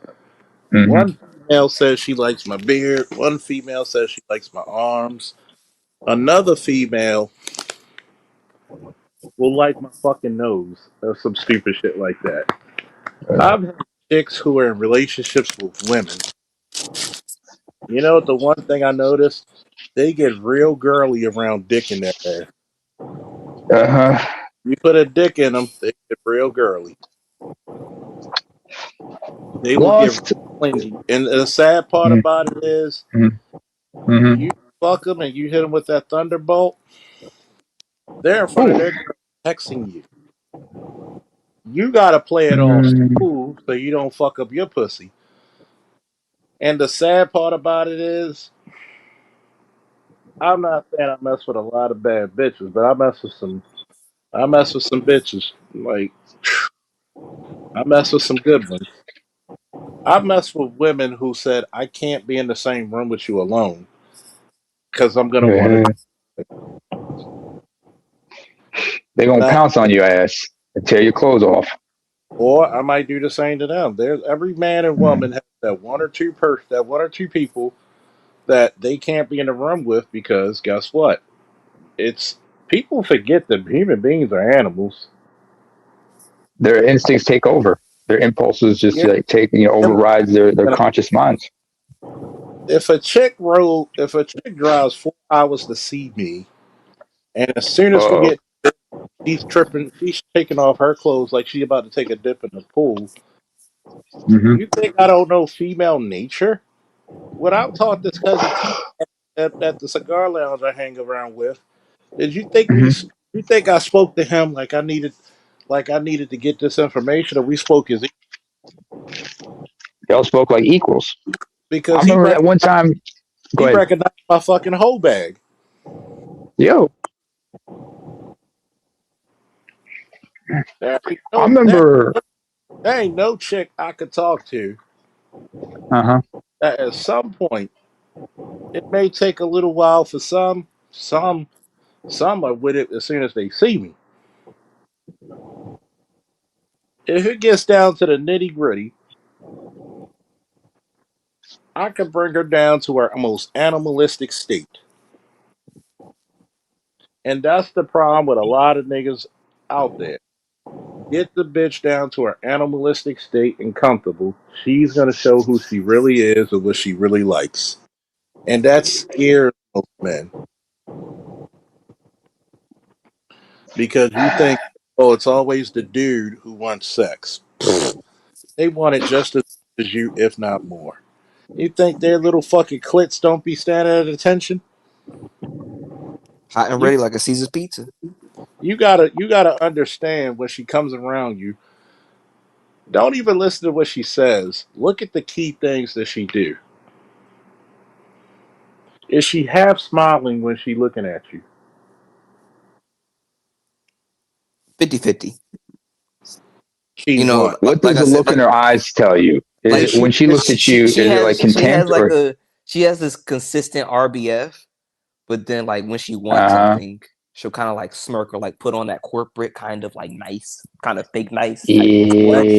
Hmm. One female says she likes my beard. One female says she likes my arms. Another female will like my fucking nose or some stupid shit like that. I've had chicks who are in relationships with women. You know, the one thing I noticed, they get real girly around dick in their ass. Uh-huh. You put a dick in them, they get real girly. They will get real Lost. clingy. And the sad part about it is, Mm-hmm. you fuck them and you hit them with that thunderbolt, they're in front of Ooh. their girl texting you. You gotta play it all Mm. smooth so you don't fuck up your pussy. And the sad part about it is, I'm not saying I mess with a lot of bad bitches, but I mess with some. I mess with some bitches. Like I mess with some good ones. I mess with women who said I can't be in the same room with you alone because I'm gonna want to. Uh-huh. They gonna Now, pounce on your ass and tear your clothes off. or I might do the same to them. There's every man and woman has that one or two people that they can't be in the room with because guess what? It's people forget that human beings are animals. Their instincts take over. Their impulses just Yeah, like take overrides their conscious minds. if a chick drives 4 hours to see me, and as soon as we Uh-oh. get, she's tripping, she's taking off her clothes like she about to take a dip in the pool. Hmm. You think I don't know female nature? When I taught this cousin T at the cigar lounge I hang around with, did you think Hmm. you think I spoke to him like I needed to get this information, or we spoke as Y'all spoke like equals. I because remember that one time. he Go ahead. recognized my fucking whole bag. Yo. There ain't I no, remember. there ain't no chick I could talk to Uh huh. that at some point, it may take a little while for some are with it as soon as they see me. If it gets down to the nitty gritty, I can bring her down to her most animalistic state. And that's the problem with a lot of niggas out there. Get the bitch down to her animalistic state and comfortable. She's gonna show who she really is and what she really likes. And that scares most men because you think, oh, it's always the dude who wants sex. They want it just as much as you, if not more. You think their little fucking clits don't be standing at attention? Hot and You ready like a Caesar's pizza. you gotta understand when she comes around you. Don't even listen to what she says. Look at the key things that she do. Is she half smiling when she looking at you? 50-50. She's You know, lying. What like does I the said, look in her eyes tell you? Is like it when she cause looks at you? Is it like she has contempt like or? she has this consistent RBF, but then like when she wants Uh huh. something, she'll kind of like smirk or like put on that corporate kind of like nice, kind of fake nice type of That's display.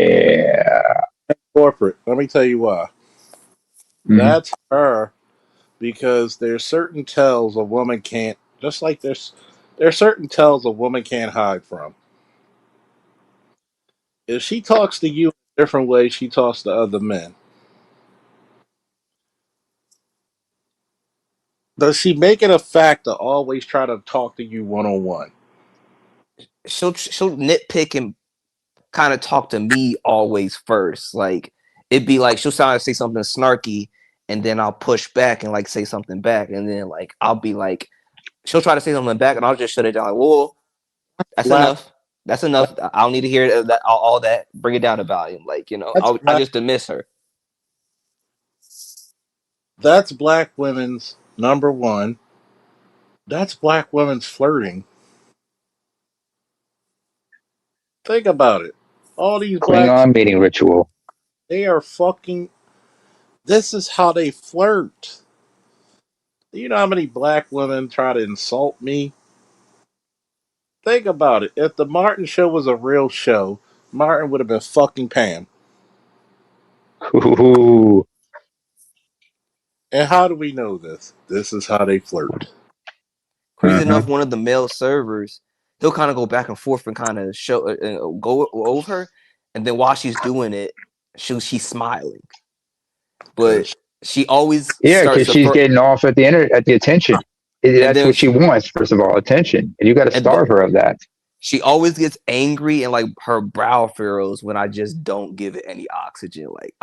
Yeah. corporate. Let me tell you why. Mm-hmm. That's her because there's certain tells a woman can't. Just like there's certain tells a woman can't hide from. If she talks to you in a different way she talks to other men, does she make it a fact to always try to talk to you one on one? She'll nitpick and kind of talk to me always first. Like it'd be like she'll try to say something snarky, and then I'll push back and like say something back, and then like I'll be like, she'll try to say something back, and I'll just shut it down. Like, whoa, that's Black, enough. That's enough. I don't need to hear that all that. Bring it down to volume. Like that's I black. just dismiss her. That's black women's number one. That's black women's flirting. Think about it. All these black chicks, Klingon mating ritual. they are fucking. This is how they flirt. Do you know how many black women try to insult me? Think about it. If the Martin show was a real show, Martin would have been fucking Pam. Ooh. And how do we know this? This is how they flirt. Crazy Uh-huh. enough, one of the male servers, he'll kind of go back and forth and kind of show go over her, and then while she's doing it, she's smiling, but Cause she always Yeah, starts because the she's first, getting off at at the attention. and That's then what she wants. First of all, attention, and you got to and starve her of that. she always gets angry and like her brow furrows when I just don't give it any oxygen. Like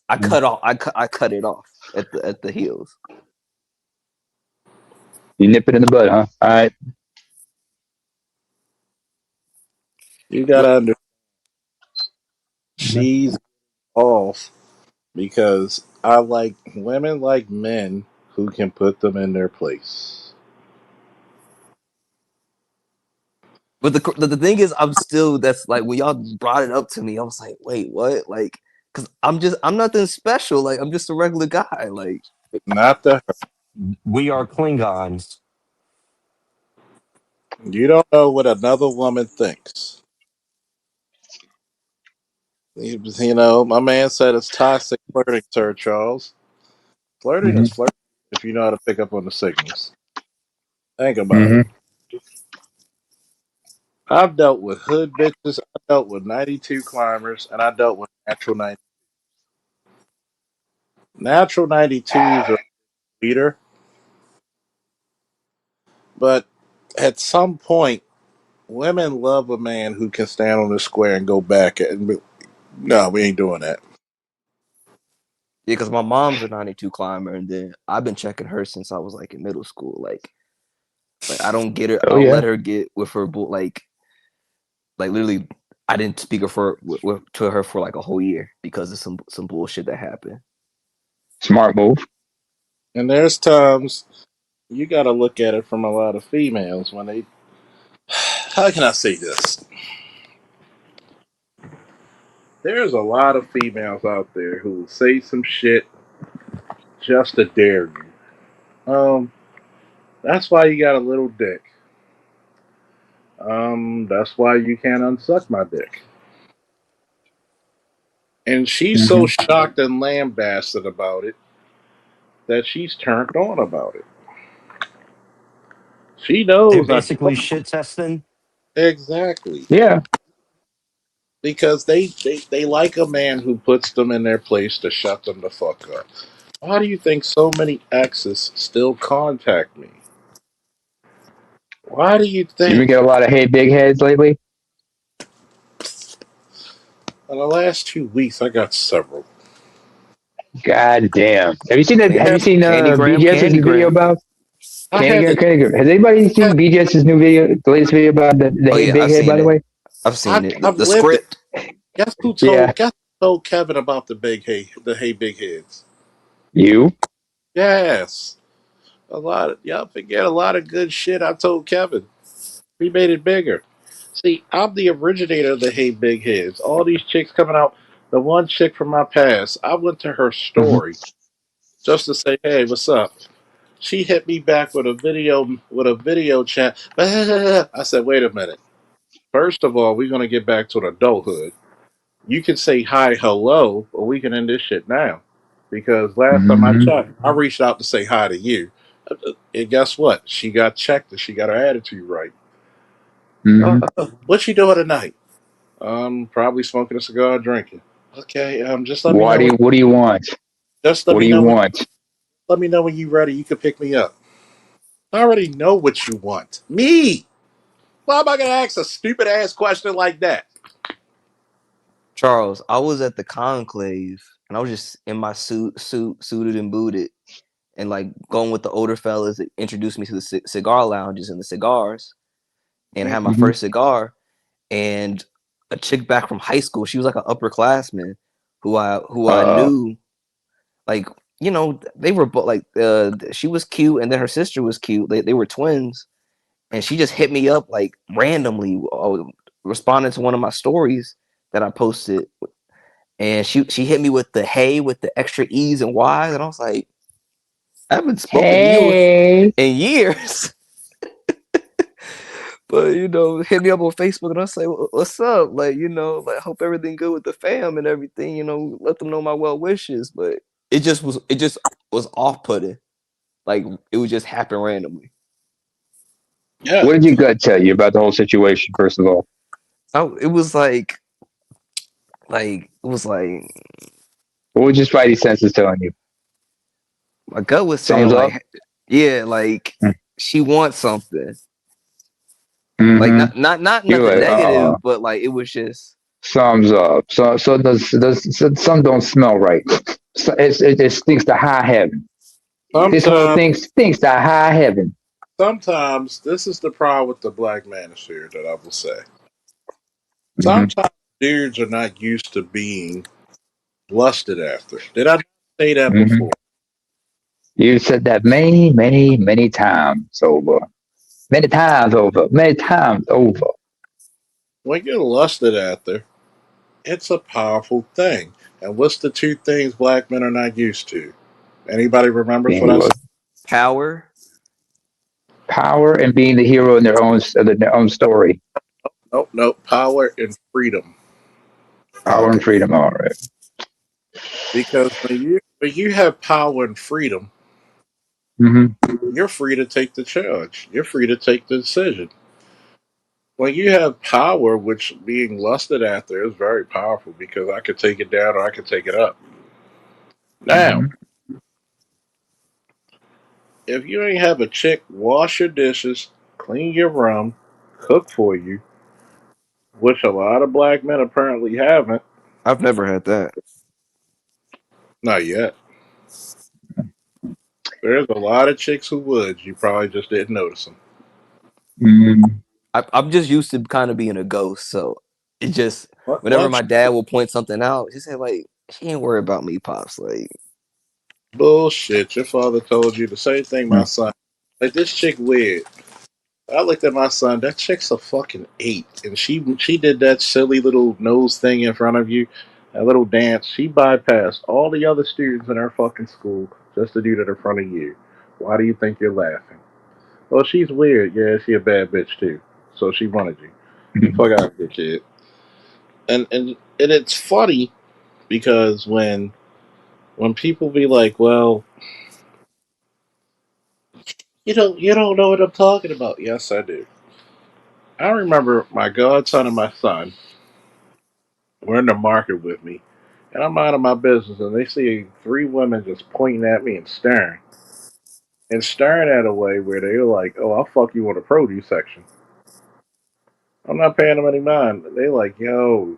I cut off I cut it off at the heels. You nip it in the bud, huh? All right. you gotta But understand she's off because I like women like men who can put them in their place. the thing is, I'm still that's like when y'all brought it up to me, I was like, wait, what? Like, because I'm nothing special. Like I'm just a regular guy. Like Not the We are Klingons. you don't know what another woman thinks. You know, my man said it's toxic flirting, Sir Charles. Flirting Mm-hmm. is flirting if you know how to pick up on the signals. Think about it. Mm-hmm. I've dealt with hood bitches, I dealt with 92 climbers, and I dealt with natural 90. Natural 92s are leader, but at some point, women love a man who can stand on the square and go back and no, we ain't doing that. yeah, because my mom's a 92 climber, and then I've been checking her since I was like in middle school. Like I don't get her. I Oh don't yeah, let her get with her like literally. I didn't speak of her to her for like a whole year because of some bullshit that happened. smart move. And there's times you got to look at it from a lot of females when they. How can I say this? There's a lot of females out there who will say some shit just to dare you. That's why you got a little dick. That's why you can't unsuck my dick. And she's so Hmm. shocked and lambasted about it that she's turned on about it. She They're knows I basically told shit testing. exactly Yeah. because they like a man who puts them in their place to shut them the fuck up. Why do you think so many exes still contact me? Why do you You been think? get a lot of hey big heads lately? In the last 2 weeks, I got several. God damn. Have you seen that? Have Candy, you seen Candygram, BGS's video Candygram. about I Candygram? haven't. Candygram. Has anybody seen BGS's new video, the latest video about the Oh hey yeah, big I've head? By seen the it. way, I've seen it. The, I've the lived it. script. Guess who yeah, told? Guess who told Kevin about the hey big heads? you. Yes, a lot of y'all forget a lot of good shit. I told Kevin. We made it bigger. See, I'm the originator of the hey big heads. All these chicks coming out. The one chick from my past. I went to her Hmm. story just to say, hey, what's up? She hit me back with a video chat. I said, wait a minute. First of all, we're gonna get back to adulthood. You can say hi, hello, or we can end this shit now. Because last time I Hmm. checked, I reached out to say hi to you. And guess what? She got checked and she got her attitude right. Hmm. What you doing tonight? Probably smoking a cigar, drinking. Okay. Just let me Why know do when. you? What do you want? Just let What do me you know when. want? Let me know when you're ready. You can pick me up. I already know what you want. Me. Why am I gonna ask a stupid ass question like that? Charles, I was at the conclave and I was just in my suited and booted, and like going with the older fellas that introduced me to the cigar lounges and the cigars, and I had my Hmm. first cigar, and a chick back from high school. She was like an upperclassman who I Uh. knew. Like, they were both like, she was cute, and then her sister was cute. They were twins, and she just hit me up like randomly, responding to one of my stories that I posted, and she hit me with the hey with the extra e's and y's, and I was like, I haven't spoken to you Hey. in years. But hit me up on Facebook, and I say, "What's up?" Like, like, hope everything good with the fam and everything. Let them know my well wishes. But it just was off putting. Like, it would just happen randomly. Yeah. What did your gut tell you about the whole situation? First of all, It was like it was like what was your spidey senses telling you? my gut was saying Thumbs up. like, yeah, like she wants something. Like, Mm-hmm. not You're nothing like, negative, but like it was just thumbs up. So does some don't smell right. So it stinks to high heaven. This whole Sometimes, thing stinks to high heaven. sometimes this is the problem with the black manosphere that I will say. Hmm. Sometimes dudes are not used to being lusted after. Did I not say that Hmm. before? You said that many times over. Many times over. Many times over. When you're lusted after, it's a powerful thing. And what's the two things black men are not used to? Anybody remembers what Being I said? lost. power. Power and being the hero in their own story. Nope, nope. Power and freedom. Oh, Power and okay. freedom. All right. Because when you have power and freedom, Mm-hmm. you're free to take the charge. You're free to take the decision. When you have power, which being lusted after is very powerful because I could take it down or I could take it up. Now, Mm-hmm. if you ain't have a chick wash your dishes, clean your room, cook for you, which a lot of black men apparently haven't, I've never had that. not yet. There's a lot of chicks who would. You probably just didn't notice them. Mm-hmm. I'm just used to kind of being a ghost, so it just whenever Once my dad will point something out, he said like, "She ain't worry about me, pops." Like, bullshit, your father told you the same thing my son. Like this chick weird. I looked at my son. That chick's a fucking 8, and she did that silly little nose thing in front of you, that little dance. She bypassed all the other students in her fucking school just to do that in front of you. Why do you think you're laughing? Well, she's weird. Yeah, she a bad bitch too. So she wanted you. The fuck out of here, kid. And it's funny because when people be like, well, you don't know what I'm talking about. Yes, I do. I remember my godson and my son were in the market with me, and I'm minding my business, and they see three women just pointing at me and staring at a way where they're like, "Oh, I'll fuck you on the produce section." I'm not paying them any mind. They like, "Yo,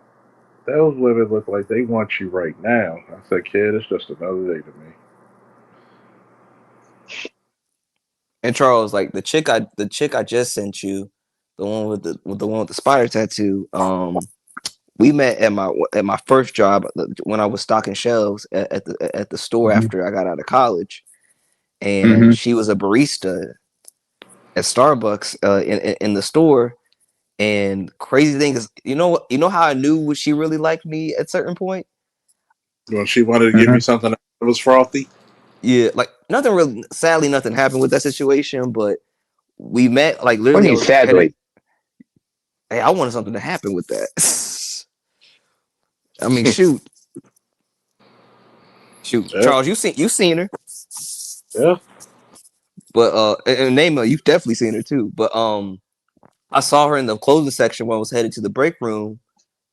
those women look like they want you right now." I said, "Kid, it's just another day to me." And Charles, like the chick I just sent you, the one with the spider tattoo. We met at my first job when I was stocking shelves at the store Mm-hmm. after I got out of college, and Mm-hmm. she was a barista at Starbucks in the store. And crazy thing is, you know how I knew she really liked me at certain point. When she wanted to give Mm-hmm. me something that was frothy, Yeah, like nothing really. Sadly, nothing happened with that situation, but we met like What do literally. you I mean, was headed. sadly? Hey, I wanted something to happen with that. I mean, shoot, yeah, Charles, you seen her, yeah. but and Naima, you've definitely seen her too. But I saw her in the clothing section when I was headed to the break room,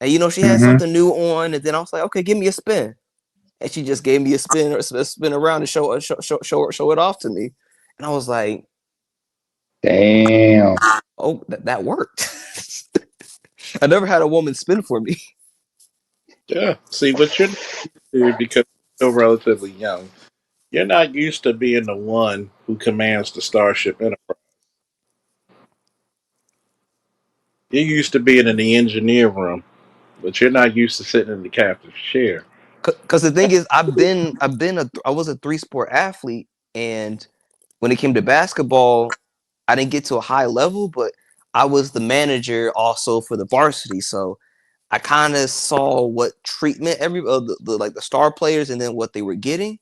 and she had Mm-hmm. something new on, and then I was like, okay, give me a spin, and she just gave me a spin around and show it off to me, and I was like, Damn. oh, that worked. I never had a woman spin for me. Yeah. See, what you're not used to because you're still relatively young, you're not used to being the one who commands the Starship Enterprise. You're used to being in the engineer room, but you're not used to sitting in the captain's chair. Because the thing is, I was a three-sport athlete, and when it came to basketball, I didn't get to a high level, but I was the manager also for the varsity, so I kind of saw what treatment the like the star players and then what they were getting.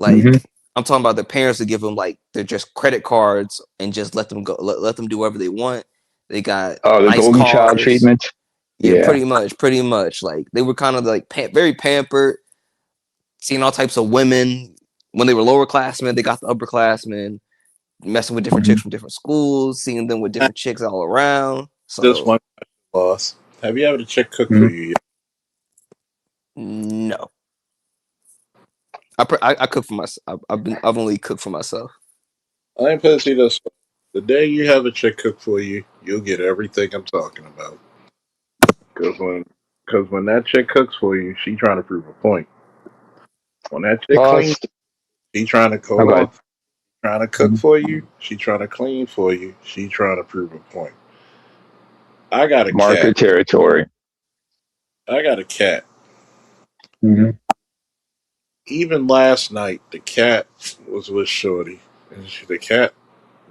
Mm-hmm. Like I'm talking about the parents to give them like they're just credit cards and just let them go, let them do whatever they want. They got Oh, the nice golden child cars. treatment. Yeah, Yeah. pretty much. Like they were kind of like very pampered, seeing all types of women. When they were lower classmen, they got the upperclassmen messing with different Mm-hmm. chicks from different schools, seeing them with different chicks all around. Just So one boss. Have you ever had a chick cook for Mm-hmm. you yet? no, I cook for myself. I've only cooked for myself. I ain't put it to you this way. The day you have a chick cook for you, you'll get everything I'm talking about. Because when that chick cooks for you, she trying to prove a point. When that chick cleans, Lost. she trying to Oh, hold God. on. Trying to cook Mm-hmm. for you, she trying to clean for you. She trying to prove a point. I got a cat. Market territory. I got a cat. Mm-hmm. Even last night, the cat was with Shorty, and the cat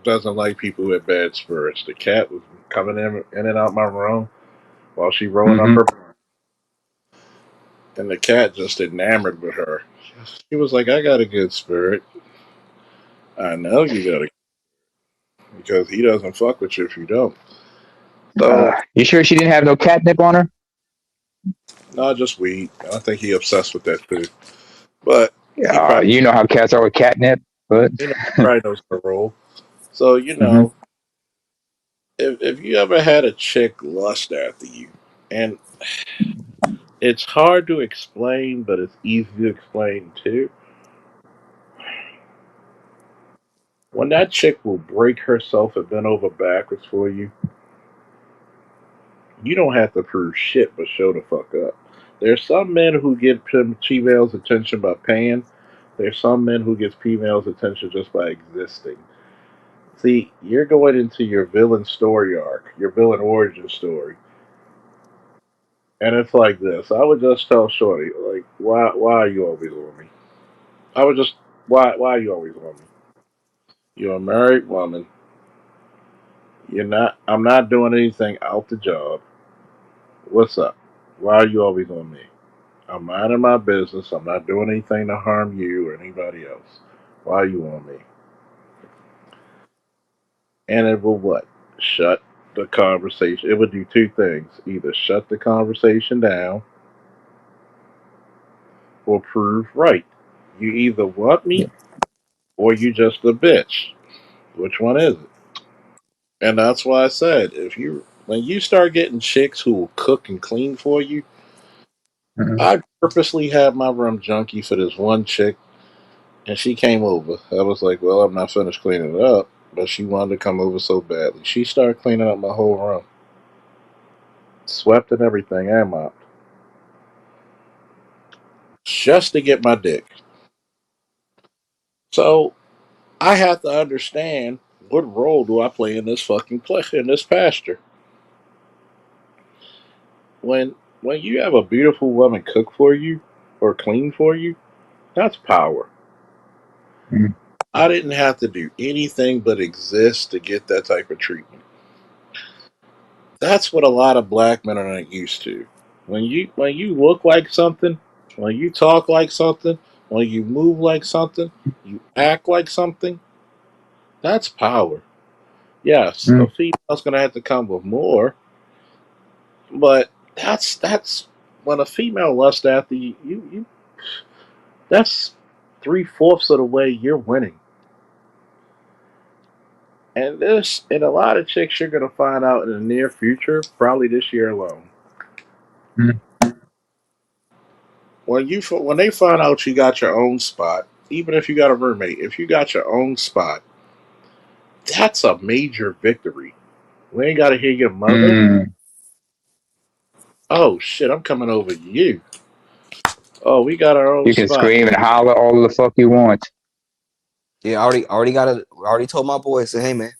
doesn't like people with bad spirits. The cat was coming in and out my room while she rolling up Mm-hmm. her, and the cat just enamored with her. She was like, "I got a good spirit. I know you got a because he doesn't fuck with you if you don't." So, You sure she didn't have no catnip on her? not just weed. I think he obsessed with that too. But he You know how cats are with catnip, but. probably knows her role. So Mm-hmm. if you ever had a chick lust after you, and it's hard to explain, but it's easy to explain too. When that chick will break herself and bend over backwards for you, you don't have to prove shit but show the fuck up. There's some men who get females' attention by paying. There's some men who get females' attention just by existing. See, you're going into your villain story arc, your villain origin story, and it's like this. I would just tell Shorty, like, why are you always on me? I would just, why are you always on me? You're a married woman. You're not. I'm not doing anything out the job. What's up? Why are you always on me? I'm minding my business. I'm not doing anything to harm you or anybody else. Why are you on me? And it will what? Shut the conversation. It would do two things: either shut the conversation down or prove right. You either want me or you just a bitch. Which one is it? And that's why I said if you when you start getting chicks who will cook and clean for you, Mhm. I purposely had my room junkie for this one chick, and she came over. I was like, well, I'm not finished cleaning it up, but she wanted to come over so badly. She started cleaning up my whole room, swept and everything, and mopped, just to get my dick. So I have to understand what role do I play in this fucking play in this pasture. When you have a beautiful woman cook for you or clean for you, that's power. Mhm. I didn't have to do anything but exist to get that type of treatment. That's what a lot of black men are not used to. When you look like something, when you talk like something, when you move like something, you act like something, that's power. Yes, a Mhm. female's gonna have to come with more, but that's when a female lusts after you that's 3/4 of the way you're winning. And a lot of chicks you're gonna find out in the near future, probably this year alone. Mhm. When they find out you got your own spot, even if you got a roommate, if you got your own spot, that's a major victory. We ain't gotta hear your mother. Mhm. Oh shit, I'm coming over to you. Oh, we got our own You can spot. scream and holler all the fuck you want. Yeah, I already told my boys, say, hey man,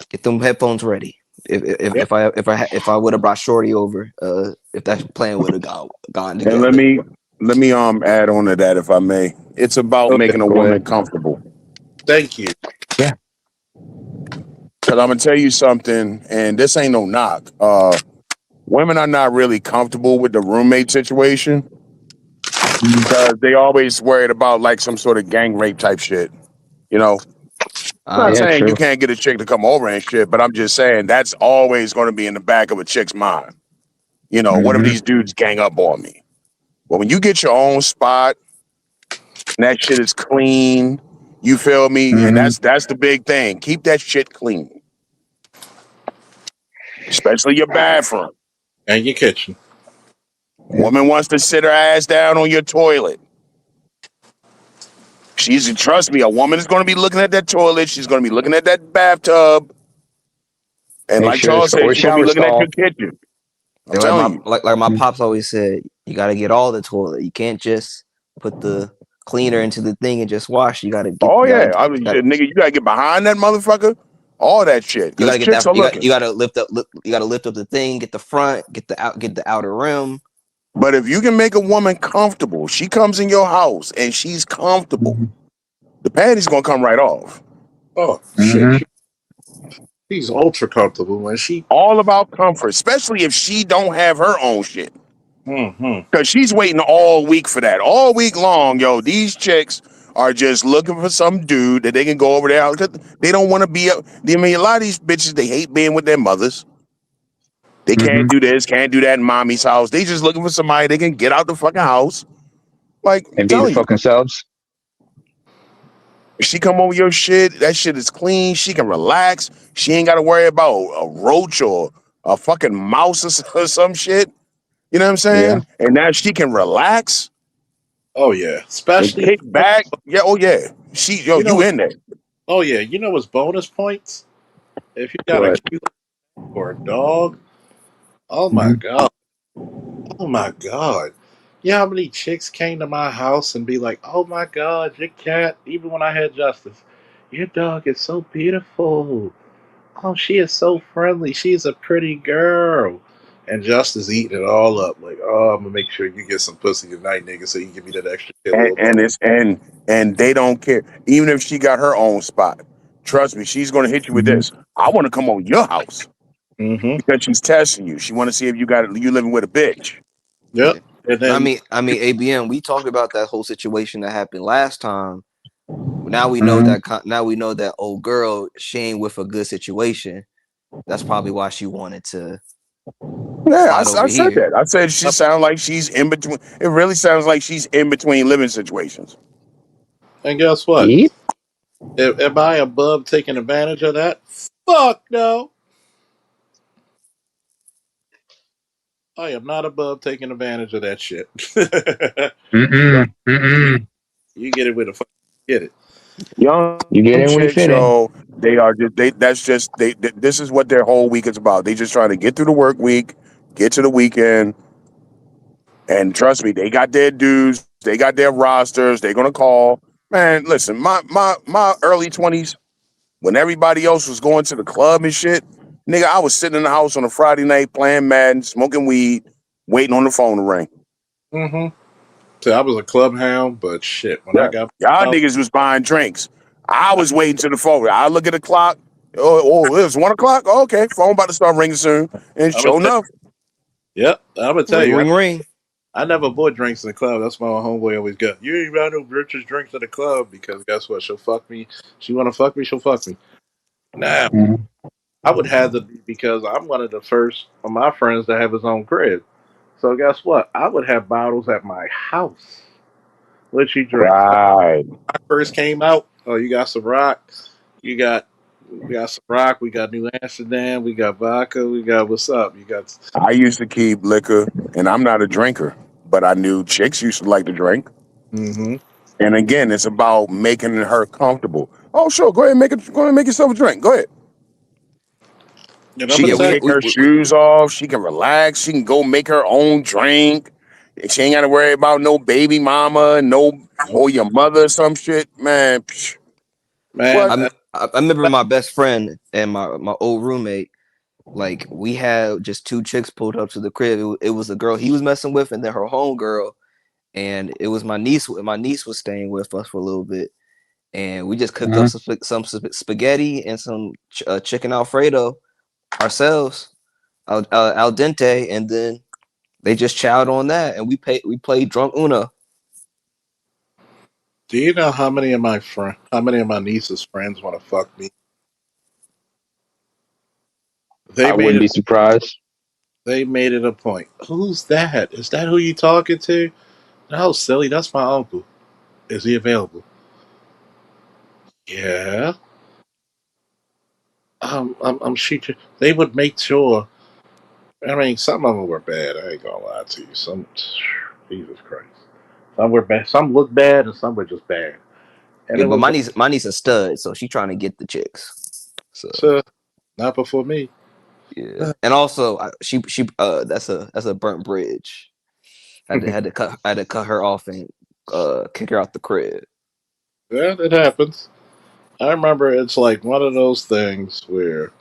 get them headphones ready. Yep. If I would have brought Shorty over, if that plan would have gone And let together. me let me add on to that if I may. It's about Okay. making a Go woman ahead. comfortable. Thank you. Yeah. Cause I'm gonna tell you something, and this ain't no knock. Women are not really comfortable with the roommate situation Mhm. because they always worried about like some sort of gang rape type shit. You know, I'm not Uh, Yeah, saying you true. can't get a chick to come over and shit, but I'm just saying that's always going to be in the back of a chick's mind. You know, what if Hmm. these dudes gang up on me? But when you get your own spot and that shit is clean, you feel me? And Hmm. that's the big thing. Keep that shit clean, especially your bathroom. And your kitchen. Yeah. Woman wants to sit her ass down on your toilet. She's trust me, a woman is going to be looking at that toilet. She's going to be looking at that bathtub, and Make like sure Charles it's said, or she's going to be shower looking at your stall. kitchen. I'm yeah, like telling my you. like my pops always said, you got to get all the toilet. You can't just put the cleaner into the thing and just wash. You got to get Oh you got yeah, to I mean, got nigga, you gotta get behind that motherfucker. All that shit, you got because to get chicks that are looking. you got to you got to lift up the thing, get the front, get the outer rim. But if you can make a woman comfortable, she comes in your house and she's comfortable. Hmm. The panties gonna come right off. Oh shit, Hmm. she's ultra comfortable when she. All about comfort, especially if she don't have her own shit. Hmm. Because she's waiting all week for that. All week long, yo, these chicks are just looking for some dude that they can go over there because they don't want to be up. I mean, a lot of these bitches, they hate being with their mothers. They Hmm. can't do this, can't do that in mommy's house. They just looking for somebody they can get out the fucking house. Like, I'm And be the telling you, fucking selves. if she come over your shit, that shit is clean. She can relax. She ain't got to worry about a roach or a fucking mouse or some shit. You know what I'm Yeah. saying? And now she can relax Oh yeah, and especially kick back. Yeah, oh yeah. Yo, you know you what? in there. Oh yeah, you know what's bonus points if you got a What? cute or a dog. Oh my Hmm. god. Oh my god. You know how many chicks came to my house and be like, "Oh my god, your cat." Even when I had Justice, your dog is so beautiful. Oh, she is so friendly. She's a pretty girl. And Justice eating it all up. Like, oh, I'm gonna make sure you get some pussy tonight, nigga, so you give me that extra shit a and, little more. and it's and they don't care. Even if she got her own spot, trust me, she's gonna hit you with Mhm. this. I want to come on your house Mm-hmm. because she's testing you. She want to see if you living with a bitch. Yep. Yeah. And I then mean, I mean, ABM. We talked about that whole situation that happened last time. Now we know Mhm. that. Now we know that old girl, she ain't with a good situation. That's probably why she wanted to Yeah, slide I over said here. that. I said she sounds like she's in between. It really sounds like she's in between living situations. and guess what? Yep. Am I above taking advantage of that? Fuck no. I am not above taking advantage of that shit. Mm-mm. you, Mm-mm. you get it with a fuck get it. Young You get in when you chicks, fit in. yo, they are just they. That's just they. This is what their whole week is about. They just trying to get through the work week, get to the weekend, and trust me, they got their dues, they got their rosters. They're gonna call. Man, listen, my early 20s, when everybody else was going to the club and shit, nigga, I was sitting in the house on a Friday night playing Madden, smoking weed, waiting on the phone to ring. Mm-hmm. So I was a club hound, but shit, when I Yeah. got Y'all out, niggas was buying drinks. I was waiting to the phone. I look at the clock. It was 1 o'clock. Oh, okay, phone about to start ringing soon. And I'm gonna sure tell enough, yep, I'm gonna tell Ring, you, ring, ring. I never bought drinks in the club. That's why my homeboy always got. You ain't got no Richard's drinks in the club because guess what? She'll fuck me. She wanna fuck me. She'll fuck me. Now Mhm. I would have to be because I'm one of the first of my friends to have his own crib. So guess what? I would have bottles at my house. What you drink? When right. I first came out, oh, you got some rock. You got we got some rock. We got New Amsterdam. We got vodka. We got what's up. You got. I used to keep liquor, and I'm not a drinker, but I knew chicks used to like to drink. Mm-hmm. And again, it's about making her comfortable. Oh, sure, go ahead and go ahead and make yourself a drink. Go ahead. And I'm She gonna Yeah, can tell you. take her shoes off. She can relax. She can go make her own drink. She ain't got to worry about no baby mama, no or your mother or some shit. Man, Man, what? I remember my best friend and my old roommate. Like we had just two chicks pulled up to the crib. It was a girl he was messing with, and then her home girl, and it was my niece. My niece was staying with us for a little bit, and we just cooked up Mhm. some spaghetti and some chicken Alfredo ourselves, al dente, and then they just chowed on that, and we played drunk Uno. do you know how many of my niece's friends want to fuck me? They I made wouldn't it. be surprised. They made it a point. Who's that? Is that who you talking to? No, silly. That's my uncle. Is he available? Yeah. I'm she. They would make sure. I mean, some of them were bad. I ain't gonna lie to you. Some, Jesus Christ. Some were bad. Some looked bad, and some were just bad. And Yeah, it but was my niece a stud, so she trying to get the chicks. So not before me. yeah, and also she that's a burnt bridge. I had to cut her off and kick her out the crib. Yeah, it happens. I remember it's like one of those things where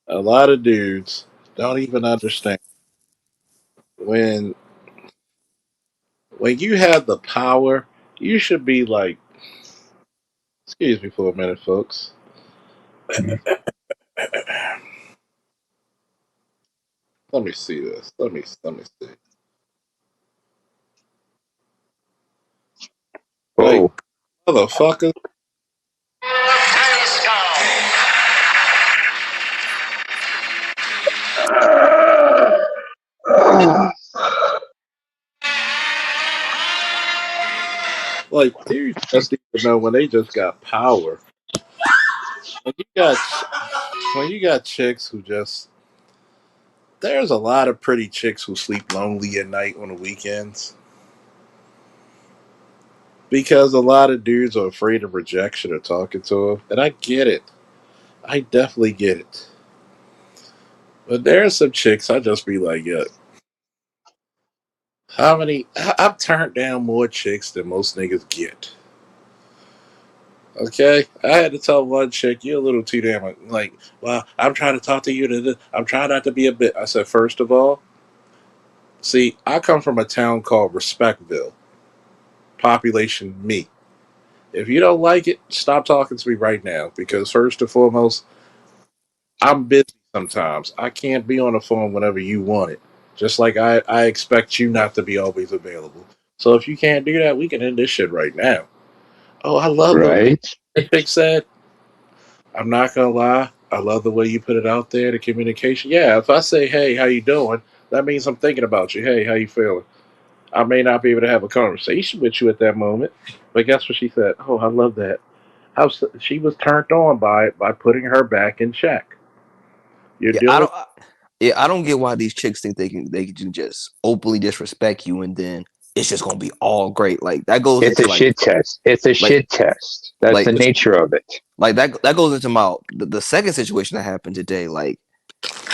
a lot of dudes don't even understand when you have the power, you should be like, excuse me for a minute, folks. Let me see this. Let me see. Like Oh. motherfucker, like dudes just need to know when they just got power. When you got chicks who just there's a lot of pretty chicks who sleep lonely at night on the weekends because a lot of dudes are afraid of rejection or talking to them, and I get it. I definitely get it. But there are some chicks I just be like, yeah, I've turned down more chicks than most niggas get. Okay, I had to tell one chick, "You're a little too damn like." Well, I'm trying to talk to you. I'm trying not to be a bit. I said, first of all, see, I come from a town called Respectville, population me. If you don't like it, stop talking to me right now. Because first and foremost, I'm busy sometimes. I can't be on the phone whenever you want it. Just like I expect you not to be always available. So if you can't do that, we can end this shit right now. Oh, I love the Right. chick said. I'm not gonna lie. I love the way you put it out there, the communication. Yeah, if I say, "Hey, how you doing?" that means I'm thinking about you. Hey, how you feeling? I may not be able to have a conversation with you at that moment, but guess what she said? Oh, I love that. She was turned on by it by putting her back in check. You're Yeah, I dealing. don't. Yeah, I don't get why these chicks think they can just openly disrespect you and then it's just gonna be all great. Like that goes It's into a shit test. It's a like shit test. That's like the nature of it. that goes into the second situation that happened today. Like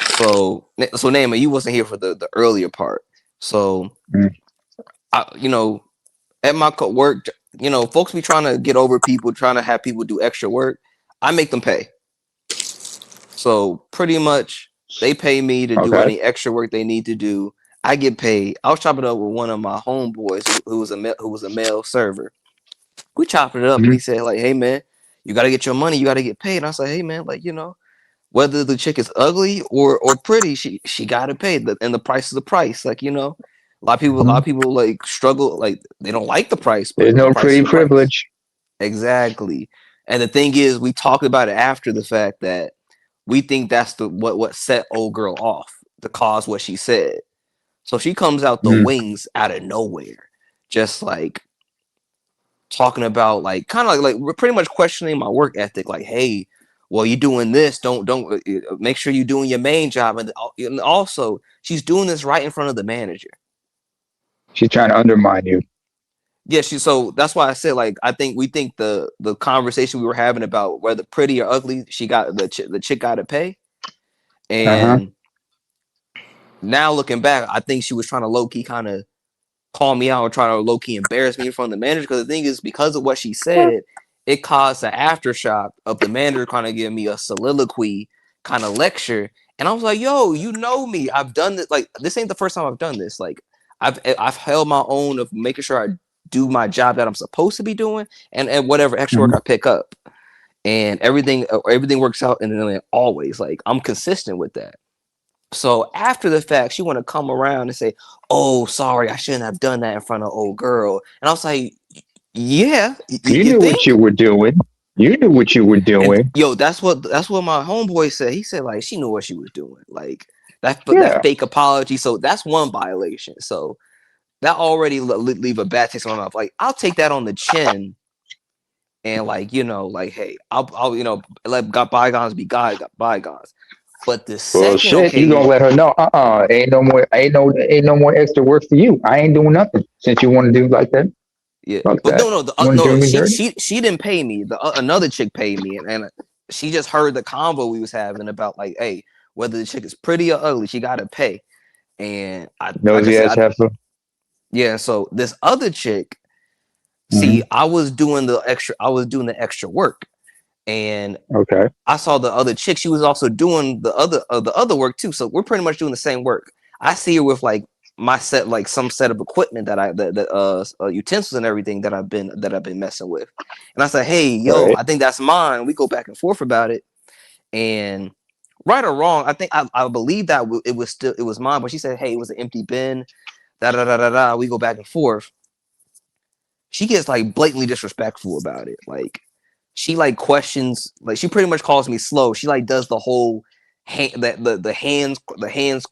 so Naima, you wasn't here for the earlier part. So Mm. at my work, folks be trying to get over people, trying to have people do extra work. I make them pay. So pretty much they pay me to do Okay. any extra work they need to do. I get paid. I was chopping it up with one of my homeboys who was a male server. We chopped it up and Mhm. he said, like, hey man, you gotta get your money, you gotta get paid. And I said, hey man, like, whether the chick is ugly or pretty, she gotta pay. And the price is the price. Like, a lot of people like struggle, like they don't like the price, There's but the no price is pretty the price. privilege. Exactly. And the thing is, we talked about it after the fact that we think that's the what set old girl off to cause what she said. So she comes out the Mm. wings out of nowhere, just like talking about like kind of like we're pretty much questioning my work ethic. Like, hey, well, you doing this? Don't make sure you're doing your main job. And also, she's doing this right in front of the manager. She's trying to undermine you. Yeah, so that's why I said like I think we think the conversation we were having about whether pretty or ugly, she got the chick got to pay. Uh huh. And now looking back, I think she was trying to low key kind of call me out or try to low key embarrass me in front of the manager. Because the thing is, because of what she said, it caused the aftershock of the manager kind of giving me a soliloquy kind of lecture. And I was like, yo, you know me. I've done this. Like, this ain't the first time I've done this. Like, I've held my own of making sure I do my job that I'm supposed to be doing and whatever extra work Mhm. I pick up. And everything works out. And then always, like, I'm consistent with that. So after the fact, she want to come around and say, "Oh, sorry, I shouldn't have done that in front of old girl." And I was like, "Yeah, You you knew what think?" you were doing. You knew what you were And doing. yo, that's what my homeboy said. He said like she knew what she was doing, like that Yeah. fake apology. So that's one violation. So that already leave a bad taste in my mouth. Like I'll take that on the chin and like like hey, I'll let bygones be bygones. But the Well, second shit. You gonna occasion. let her know? Ain't no more extra work for you. I ain't doing nothing since you want to do like that. Yeah, Fuck but that. no, You want to no, do me she dirty? she she didn't pay me. The another chick paid me, and she just heard the convo we was having about like, hey, whether the chick is pretty or ugly, she got to pay. And I, like I Nosy said, ass heifer. yeah. So this other chick, see, Hmm. I was doing the extra work, and Okay. I saw the other chick. She was also doing the other work too. So we're pretty much doing the same work. I see her with like my set, like some set of equipment that utensils and everything that I've been messing with. And I said, hey, yo, Right. I think that's mine. We go back and forth about it. And right or wrong, I believe that it was mine. But she said, hey, it was an empty bin. Da da da da da. We go back and forth. She gets like blatantly disrespectful about it. Like she like questions, like she pretty much calls me slow. She like does the whole the hands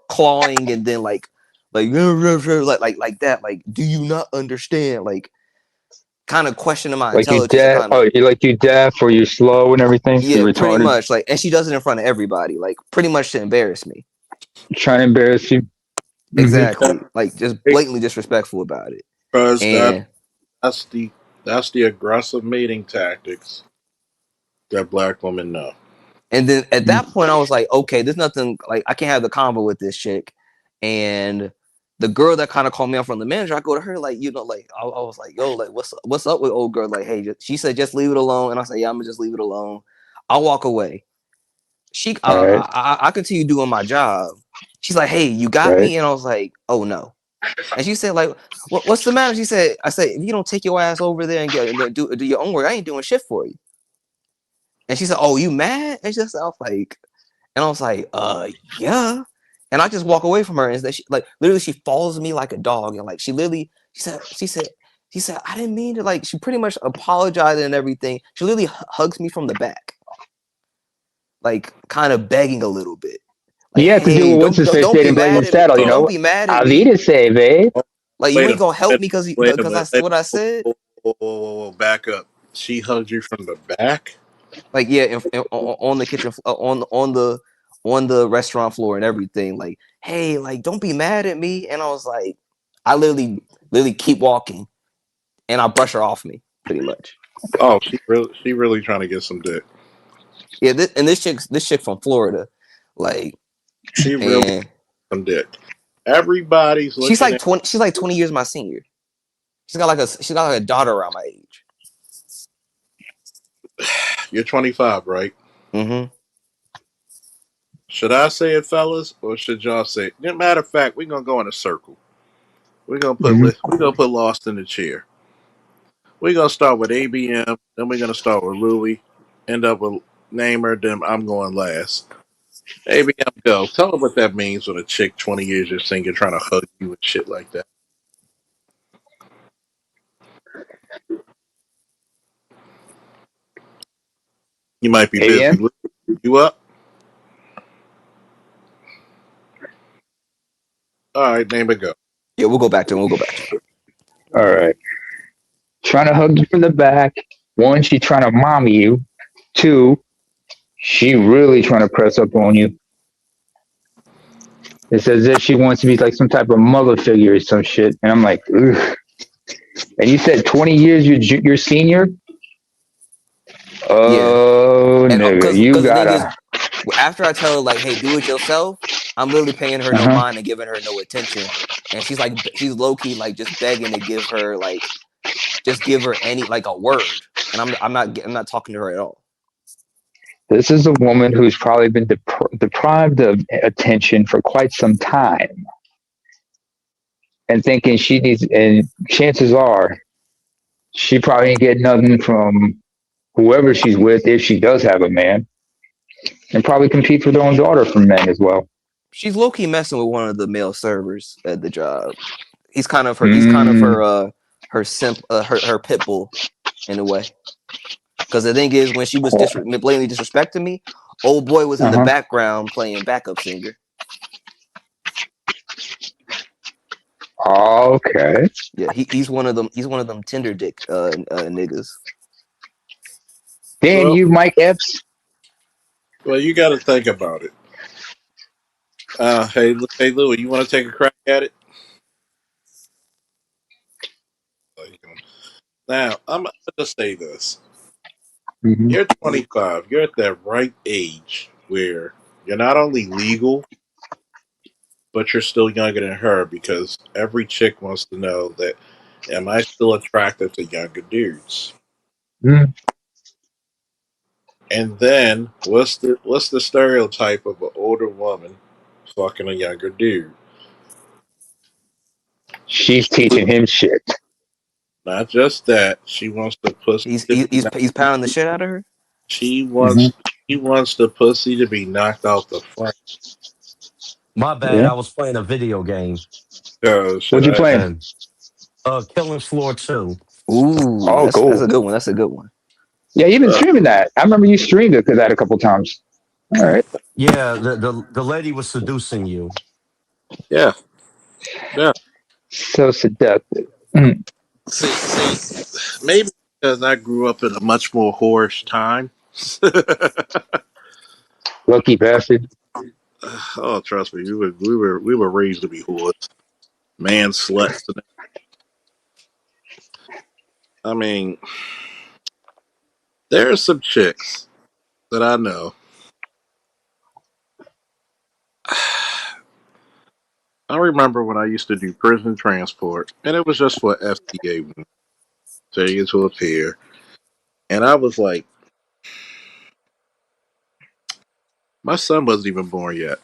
clawing and then like that. Like, do you not understand? Like kind of questioning my Like you intelligence to deaf. kind Oh, of you like you deaf or you slow and everything. yeah, You're pretty retarded. much like and she does it in front of everybody, like pretty much to embarrass me. Trying to embarrass you. Hmm. Exactly. Like just blatantly disrespectful about it. Because And that's the aggressive mating tactics that black women know. And then at that point, I was like, okay, there's nothing like I can't have the convo with this chick. And the girl that kind of called me out from the manager, I go to her like, like I was like, yo, like what's up with old girl? Like, hey, she said just leave it alone, and I said, yeah, I'm gonna just leave it alone. I'll walk away. All right. I continue doing my job. She's like, hey, you got Right. me, and I was like, oh no. And she said, like, what's the matter? She said, I said, if you don't take your ass over there and do your own work, I ain't doing shit for you. And she said, oh, you mad? And I was like, yeah. And I just walk away from her, and that she like literally she follows me like a dog, and like she said, I didn't mean to. Like she pretty much apologized and everything. She literally hugs me from the back, like kind of begging a little bit. Like, You have to do hey, what what's his face don't did be in mad Blazing at me. Saddle, Don't be mad at me. Avita say, babe. Oh, Like you wait ain't a gonna help minute. me Wait a because minute. I what I said. Whoa, back up. She hugged you from the back? Like yeah, on the kitchen on the restaurant floor and everything. Like, hey, like don't be mad at me. And I was like, I literally keep walking, and I brush her off me pretty much. Oh, she really trying to get some dick. Yeah, and this chick from Florida, like, She really and some dick. Everybody's she's looking like at 20. She's like 20 years my senior. She's got like a daughter around my age. you're 25, right? Mm-hmm. Should I say it, fellas, or should y'all say it? Matter of fact, we're gonna go in a circle. Mhm. We're gonna put Lost in the chair. We're gonna start with ABM, then we're gonna start with Louie, end up with Namer, then I'm going last. ABM, go. Tell them what that means when a chick 20 years your senior trying to hug you and shit like that. You might be busy. ABM? You up? All right, Namer, go. Yeah, we'll go back to him. We'll go back to him. All right. Trying to hug you from the back. One, she trying to mommy you. Two, she really trying to press up on you. It's as if she wants to be like some type of mother figure or some shit. And I'm like, ugh. And you said 20 years you're senior? Yeah, Oh, and nigga, you because the thing is, gotta. after I tell her like, hey, do it yourself, I'm literally paying her no Uh-huh. mind and giving her no attention, and she's low key like just begging to give her like just give her any like a word, and I'm not talking to her at all. This is a woman who's probably been deprived of attention for quite some time and thinking she needs, and chances are she probably ain't getting nothing from whoever she's with if she does have a man, and probably competes with her own daughter for men as well. She's low key messing with one of the male servers at the job. He's kind of her. He's kind of Mm, her simp her pit bull in a way. Because the thing is, when she was blatantly disrespecting me, old boy was in the uh-huh. background playing backup singer. Okay. Yeah, he's one of them. He's one of them Tinder dick niggas. Damn Well, you, Mike Epps. you got to think about it. Hey, Louie, you want to take a crack at it? Now, I'm going to just say this. Mm-hmm. You're 25. You're at that right age where you're not only legal, but you're still younger than her because every chick wants to know that, am I still attractive to younger dudes? Mm. And then, what's the stereotype of an older woman fucking a younger dude? She's teaching him shit. Not just that, she wants the pussy to be He's pounding the shit out of her. she Mm-hmm. wants she wants the pussy to be knocked out the front. My bad. Yeah. I was playing a video game. Should What you I? playing? And Killing Floor 2. Ooh, Oh, that's cool. a good one. That's a good one. Yeah, you've been Uh, streaming that. I remember you streamed it to that a couple times. All right. Yeah, the lady was seducing you. yeah, yeah. So seductive. Mm. See, maybe because I grew up in a much more whorish time. Lucky bastard. Oh, trust me, we were raised to be whores, man sluts. I mean, there are some chicks that I know. I remember when I used to do prison transport, and it was just for FCA women, taken to a pier, and I was like, my son wasn't even born yet,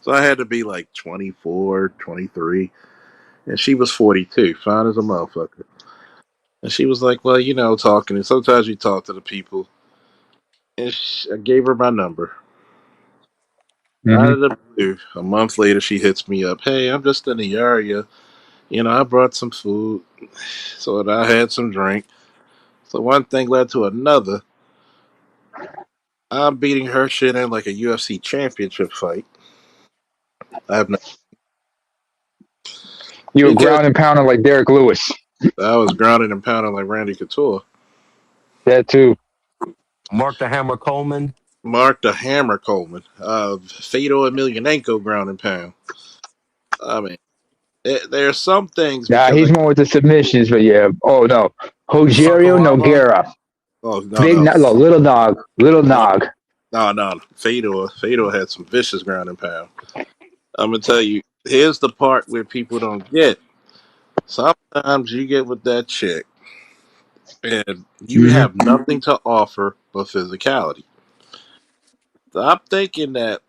so I had to be like 24, 23, and she was 42, fine as a motherfucker. And she was like, well, talking, and sometimes you talk to the people, and I gave her my number. Out Hmm. of the blue, a month later, she hits me up. Hey, I'm just in the area. I brought some food, so I had some drink. So one thing led to another. I'm beating her shit in like a UFC championship fight. I have no You were because ground and pounding like Derek Lewis. I was grounded and pounded like Randy Couture. That too. Mark the Hammer Coleman. Mark the Hammer Coleman, Fedor Emelianenko ground and pound. I mean, there are some things Nah, because he's more with the submissions, but yeah. Oh no, Rogerio Sakuraba. Nogueira, oh no big, no little dog, little no nog. no Fedor had some vicious ground and pound. I'm gonna tell you. Here's the part where people don't get. Sometimes you get with that chick and you Hmm. have nothing to offer but physicality. Stop thinking that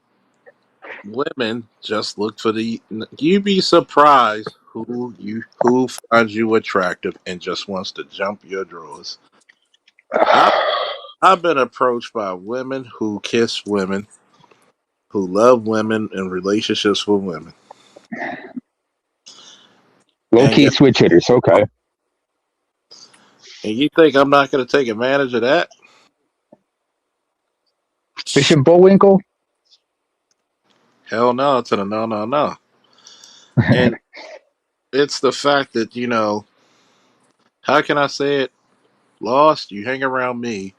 women just look for the. You'd be surprised who finds you attractive and just wants to jump your drawers. I, I've been approached by women who kiss women, who love women, in relationships with women, Low and key get, switch hitters. Okay. and you think I'm not going to take advantage of that? Bishop Bullwinkle. Hell no to the no no no. And it's the fact that how can I say it? Lost, you hang around me,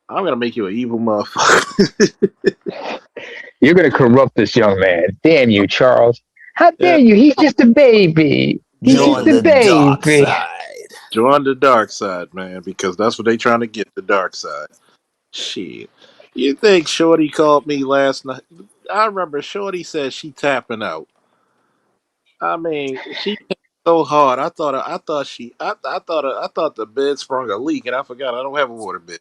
I'm gonna make you an evil motherfucker. You're gonna corrupt this young man. Damn you, Charles. How Yeah, dare you? He's just a baby. He's he's just Join a a the dark baby. side. join the dark side, man, because that's what they trying to get, the dark side. Shit. You think Shorty called me last night? I remember Shorty said she tapping out. I mean, she came so hard. I thought the bed sprung a leak, and I forgot I don't have a water bed.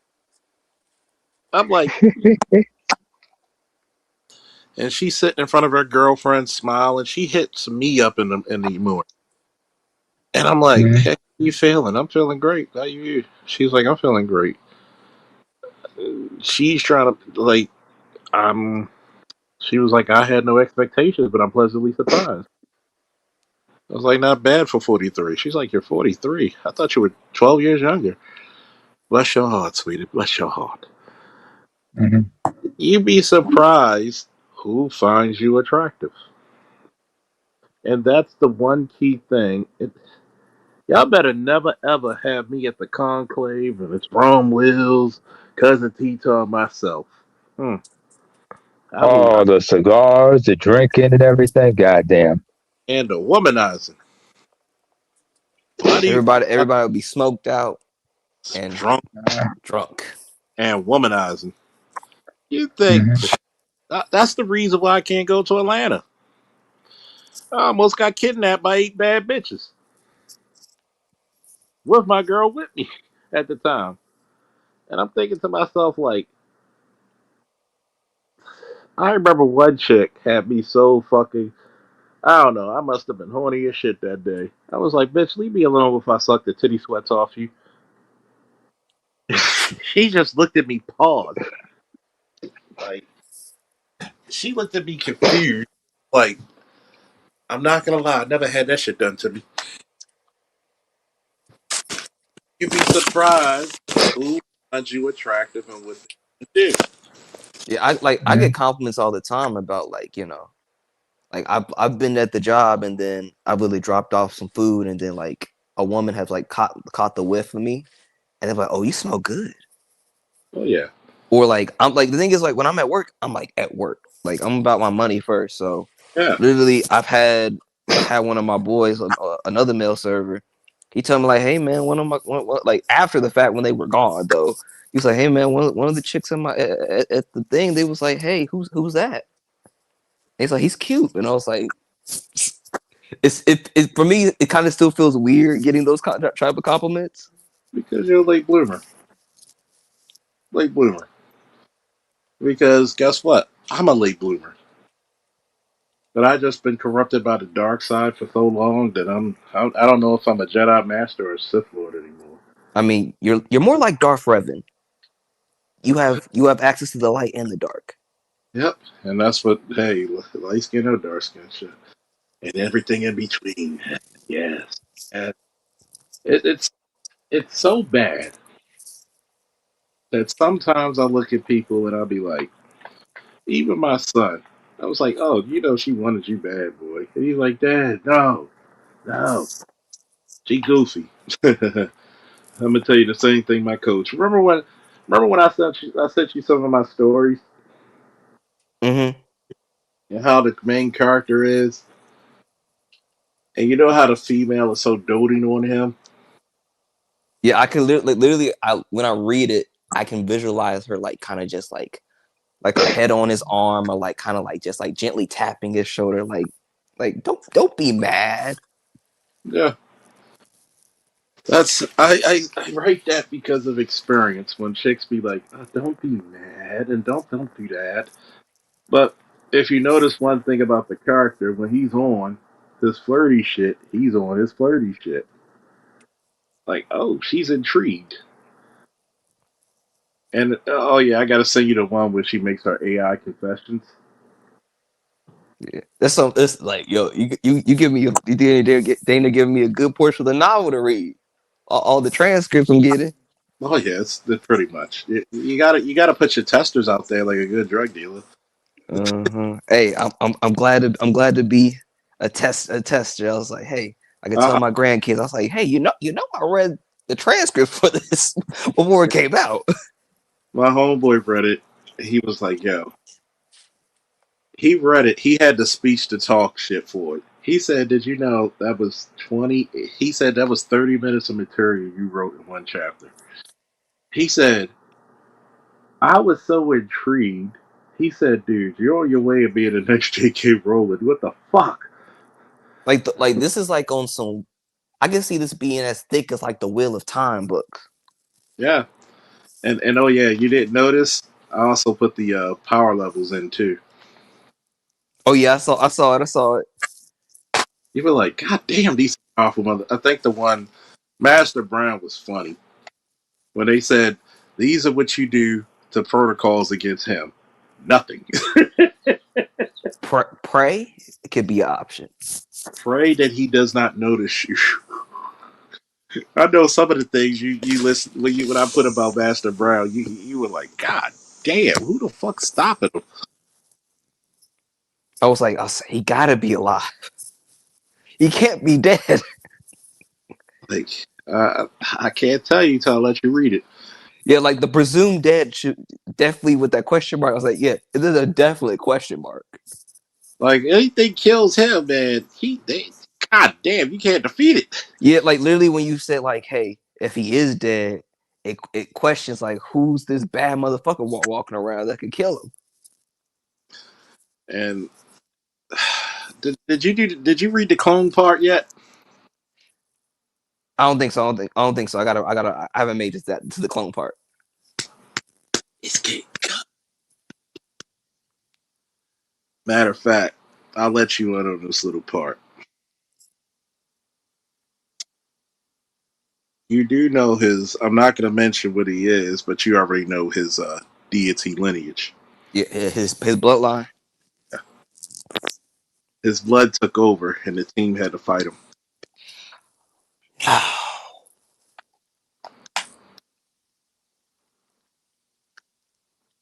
I'm like, and she's sitting in front of her girlfriend, smiling. She hits me up in the morning, and I'm like, Mhm. "Hey, how you feeling?" I'm feeling great. How you? She's like, "I'm feeling great." She's trying to like, I'm. She was like, "I had no expectations, but I'm pleasantly surprised." I was like, "Not bad for 43." She's like, "You're 43. I thought you were 12 years younger." Bless your heart, sweetie. Bless your heart. Mhm. You'd be surprised who finds you attractive. And that's the one key thing. Y'all better never ever have me at the conclave and it's Rome Wills, cousin Tito, and myself. Hmm. I will Oh, the cigars, the drinking, and everything. Goddamn. and the womanizing. Why do you Everybody will be smoked out and drunk drunk. and womanizing? You think Mhm. that's the reason why I can't go to Atlanta? I almost got kidnapped by 8 bad bitches with my girl with me at the time. And I'm thinking to myself, like, I remember one chick had me so fucking. I don't know. I must have been horny as shit that day. I was like, bitch, leave me alone if I suck the titty sweats off you. She just looked at me, paused. Like, she looked at me confused. Like, I'm not gonna lie, I never had that shit done to me. You'd be surprised who finds you attractive and what they do. Yeah, I get Mhm. compliments all the time about like I've been at the job and then I really dropped off some food and then like a woman has like caught the whiff of me and they're like, "Oh, you smell good." Oh yeah, Or like I'm like the thing is like when I'm at work, I'm like at work. Like I'm about my money first. So yeah. literally, I had one of my boys, another male server. He told me like, "Hey man, like after the fact when they were gone though, he was like, "Hey man, one of the chicks in my at the thing, they was like, hey, who's that?" He's like, he's cute, and I was like, it for me. It kind of still feels weird getting those type of compliments. Because you're a late bloomer. Late bloomer. Because guess what? I'm a late bloomer. But I just been corrupted by the dark side for so long that I don't know if I'm a Jedi Master or a Sith Lord anymore. I mean, you're more like Darth Revan. You have access to the light and the dark. Yep, and that's what hey, light skin or dark skin shit, and everything in between. Yes, and it's it's so bad that sometimes I look at people and I'll be like, even my son. I was like, oh, you know, she wanted you bad, boy, and he's like, Dad, no, no, she goofy. I'm gonna tell you the same thing, my coach. Remember when I sent you some of my stories Mm-hmm. and how the main character is, and you know how the female is so doting on him. Yeah, I can literally, when I read it, I can visualize her like kind of just like her head on his arm, or like kind of like just like gently tapping his shoulder, like don't be mad. Yeah, I write that because of experience. When chicks be like, oh, "Don't be mad," and don't do that. But if you notice one thing about the character, when he's on his flirty shit, he's on his flirty shit. Like, oh, she's intrigued. And oh yeah, I gotta send you the one where she makes her AI confessions. Yeah. That's like, yo, you give me Dana giving me a good portion of the novel to read. All the transcripts I'm getting. Oh yeah, it's pretty much. You gotta put your testers out there like a good drug dealer. Uh-huh. Hey, I'm glad to be a tester. I was like, hey, I could tell Uh, my grandkids. I was like, hey, I read the transcript for this before it came out. my homeboy read it. He was like, "Yo," he read it. He had the speech to talk shit for it. He said, "Did you know that was 20?" He said that was 30 minutes of material you wrote in one chapter. He said, "I was so intrigued." He said, "Dude, you're on your way of being the next J.K. Rowling. What the fuck?" Like this is like on some. I can see this being as thick as like the Wheel of Time book. Yeah, and oh yeah, you didn't notice. I also put the power levels in too. Oh yeah, I saw it. You were like, "God damn, these powerful mother." I think the one Master Brown was funny when they said, "These are what you do to protocols against him." Nothing. Pray it could be an option. Pray that he does not notice you. I know some of the things you listen when I put about Master Brown, you were like, God damn, who the fuck stopping him? He gotta be alive. He can't be dead. Like, I can't tell you till I let you read it. Yeah, like the presumed dead should definitely with that question mark. I was like, yeah, this is a definite question mark. Like anything kills him, man. God damn, you can't defeat it. Yeah, like literally when you said like, hey, if he is dead, it questions like who's this bad motherfucker walking around that could kill him. And did you read the clone part yet? I don't think so. I don't think so. I haven't made it to the clone part. It's getting good. Matter of fact, I'll let you in on this little part. You do know his. I'm not going to mention what he is, but you already know his deity lineage. Yeah, his bloodline. His blood took over, and the team had to fight him.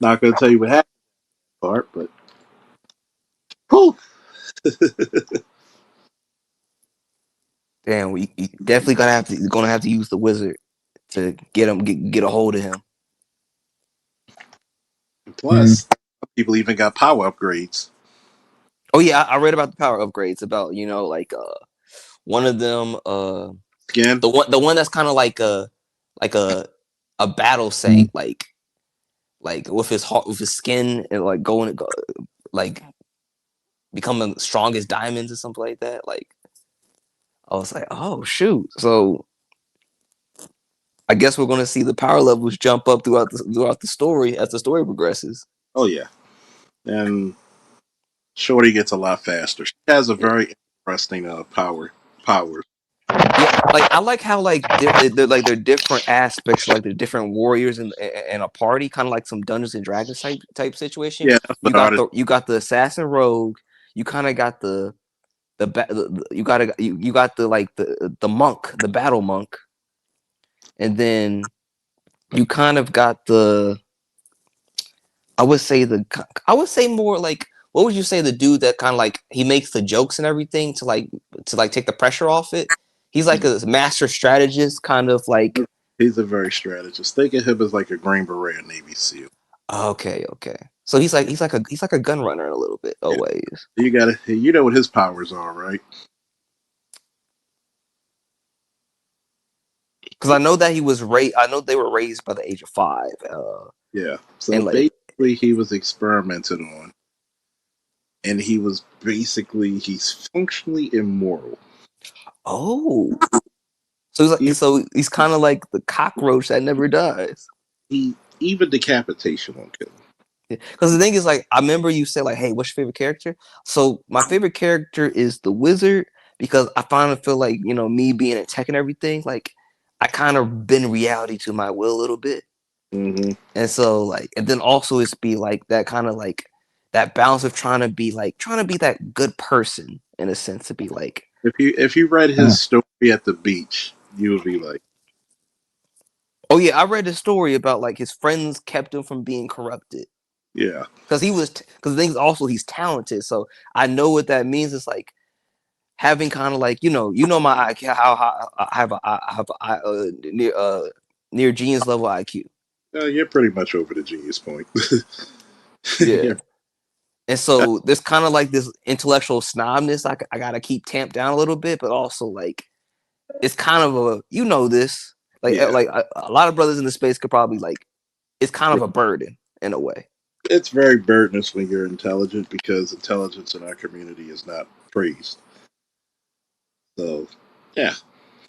Not going to tell you what happened part, but whew. Damn, we definitely gonna have to use the wizard to get a hold of him. Mm. Plus, people even got power upgrades. Oh yeah, I read about the power upgrades. About like one of them Skin, the one that's kind of like a battle Mm. saint like with his heart with his skin and like like becoming the strongest diamonds or something like that. Like I was like, oh shoot. So I guess we're gonna see the power levels jump up throughout the story as the story progresses. Oh yeah, and Shorty gets a lot faster. She has a Yeah. very interesting powers. Yeah, like I like how like they're like they're different aspects, like they're different warriors in a party, kind of like some Dungeons and Dragons type situation. Yeah, that's the hardest. You got the assassin rogue, you kind of got you got the like the monk, the battle monk, and then you kind of got the I would say more like what would you say the dude that kind of like he makes the jokes and everything to like take the pressure off it. He's like a master strategist, kind of like He's a very strategist. Think of him as like a Green Beret Navy SEAL. okay. So he's like a gun runner in a little bit Yeah, always. you know what his powers are, right? Because I know that he was raised. I know they were raised by the age of 5. Yeah. So And like basically, he was experimented on, and he's functionally immoral. oh, so he's kind of like the cockroach that never dies. He even decapitation won't kill him. Because the thing is, like, I remember you said, like, "Hey, what's your favorite character?" So my favorite character is the wizard because I finally feel like me being in tech and everything, like, I kind of bend reality to my will a little bit, Hmm. and so like, and then also it's be like that kind of like that balance of trying to be that good person in a sense to be like, If you read Mm. his story at the beach, you would be like, oh yeah, I read a story about like his friends kept him from being corrupted yeah, because because the thing is also he's talented, so I know what that means. It's like having kind of like my IQ, how I have near genius level IQ. you're pretty much over the genius point. Yeah, Yeah, and so there's kind of like this intellectual snobness I gotta keep tamped down a little bit, but also like it's kind of a this yeah. like a lot of brothers in the space could probably like it's kind of a burden in a way. It's very burdensome when you're intelligent because intelligence in our community is not praised. So, yeah. So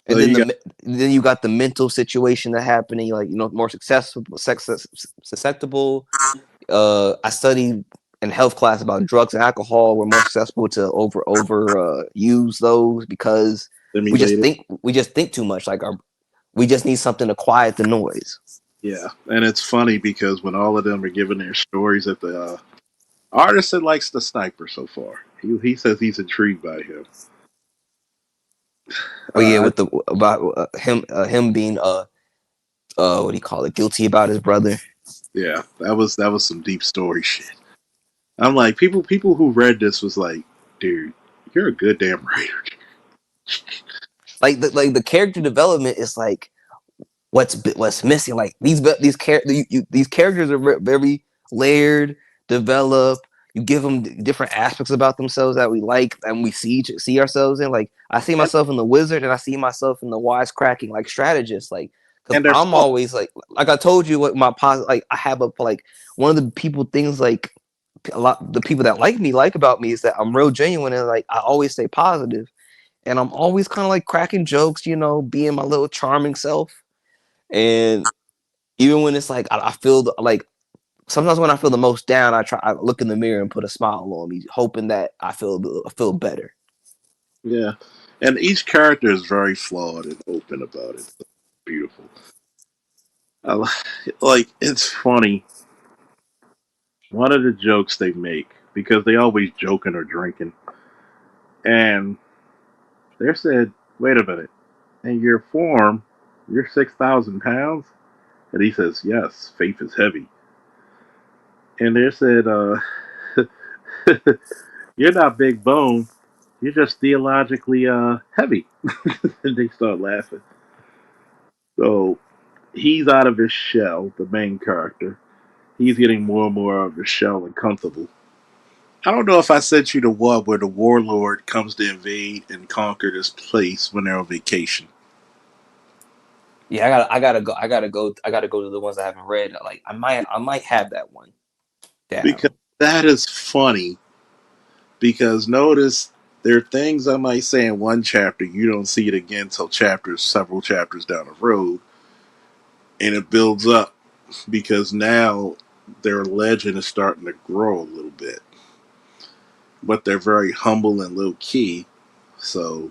And then you got then you got the mental situation that happening, like more susceptible. I studied in health class about drugs and alcohol. We're more susceptible to over use those because stimulated. we just think too much. Like we just need something to quiet the noise. Yeah, and it's funny because when all of them are giving their stories at the artist that likes the sniper so far, he says he's intrigued by him. Oh yeah, Uh, with the about him being what do you call it, guilty about his brother. yeah, that was some deep story shit. I'm like people who read this was like, dude, you're a good damn writer. Like the character development is like what's missing. Like these characters are very layered, developed. You give them different aspects about themselves that we like and we see ourselves in. Like I see And, myself in the wizard, and I see myself in the wisecracking like strategist. Like because and they're I'm flawed. always like I told you what my positive like I have a like one of the people things like a lot the people that like me like about me is that I'm real genuine and like I always stay positive and I'm always kind of like cracking jokes, being my little charming self. And even when it's like I feel like sometimes when I feel the most down, I look in the mirror and put a smile on me, hoping that I feel better. Yeah, and each character is very flawed and open about it. So beautiful. Like it's funny. One of the jokes they make because they always joking or drinking, and they said, "Wait a minute, in your form, you're 6,000 pounds," and he says, "Yes, faith is heavy." And they said, "You're not big bone, you're just theologically heavy," and they start laughing. So he's out of his shell, the main character. He's getting more and more out of his shell and comfortable. I don't know if I sent you the one where the warlord comes to invade and conquer this place when they're on vacation. Yeah, I gotta go to the ones I haven't read. Like I might have that one Because down. that is funny Because notice there are things I might say in one chapter you don't see it again until several chapters down the road, and it builds up because now their legend is starting to grow a little bit, but they're very humble and low key. So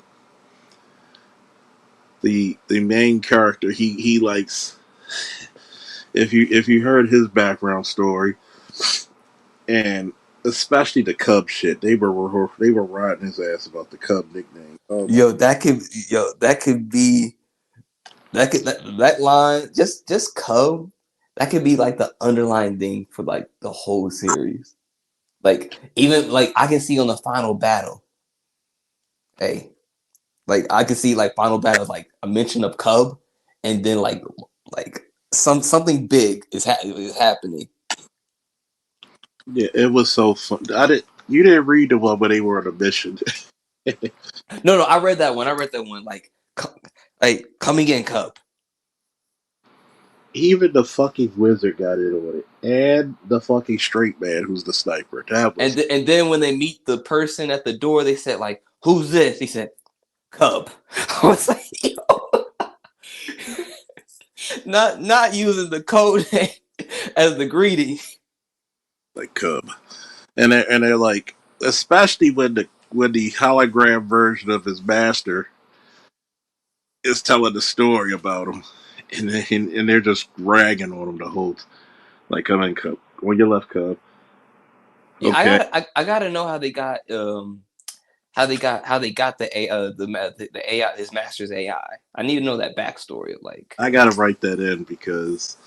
the main character, he likes, if you heard his background story, and especially the Cub shit, they were riding his ass about the Cub nickname. Oh my Yo, that could be that line just Cub. That could be like the underlying thing for like the whole series. Like even like I can see on the final battle. Hey, like I can see like final battle like a mention of Cub, and then like something big is happening. yeah, it was so fun. You didn't read the one where they were on a mission. No, I read that one. I read that one. Like come again, Cub. Even the fucking wizard got in on it, and the fucking straight man who's the sniper. That was And then when they meet the person at the door, they said like, "Who's this?" He said, "Cub." I was like, yo, not using the code name as the greeting. like Cub, and they're like, especially when the hologram version of his master is telling the story about him, and they're just ragging on him the whole like, come in, Cub. When you left, Cub. Yeah, Okay, I gotta know how they got the AI, his master's AI. I need to know that backstory of like. I gotta write that in because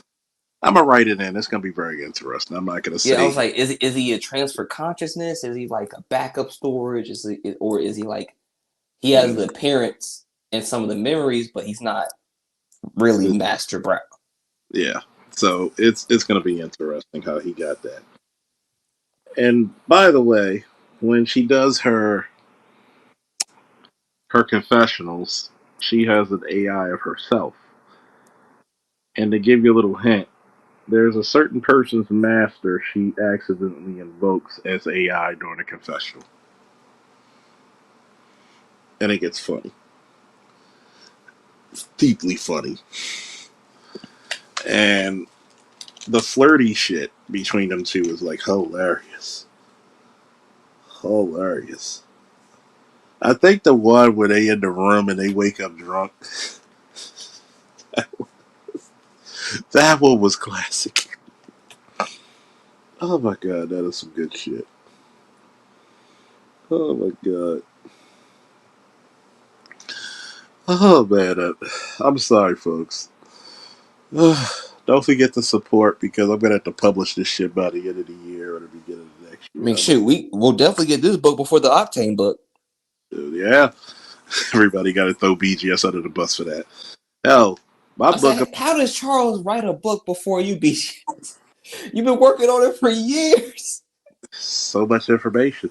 I'm gonna write it in. It's gonna be very interesting. I'm not gonna Yeah, I say was like, is he a transfer consciousness? Is he like a backup storage? Or is he like he has the appearance and some of the memories, but he's not really Master Brown? yeah. So it's gonna be interesting how he got that. And by the way, when she does her confessionals, she has an AI of herself. And to give you a little hint, there's a certain person's master she accidentally invokes as AI during a confessional. And it gets funny. It's deeply funny. And the flirty shit between them two is like hilarious. Hilarious. I think the one where they in the room and they wake up drunk, that one was classic. Oh my god, that is some good shit. Oh my god. Oh man, I'm sorry, folks. Don't forget to support because I'm gonna have to publish this shit by the end of the year or the beginning of the next I year. mean, shit, we'll definitely get this book before the Octane book. Yeah, everybody got to throw BGS under the bus for that. Hell, my I book, said, how does Charles write a book before you, BGS? You've been working on it for years. so much information.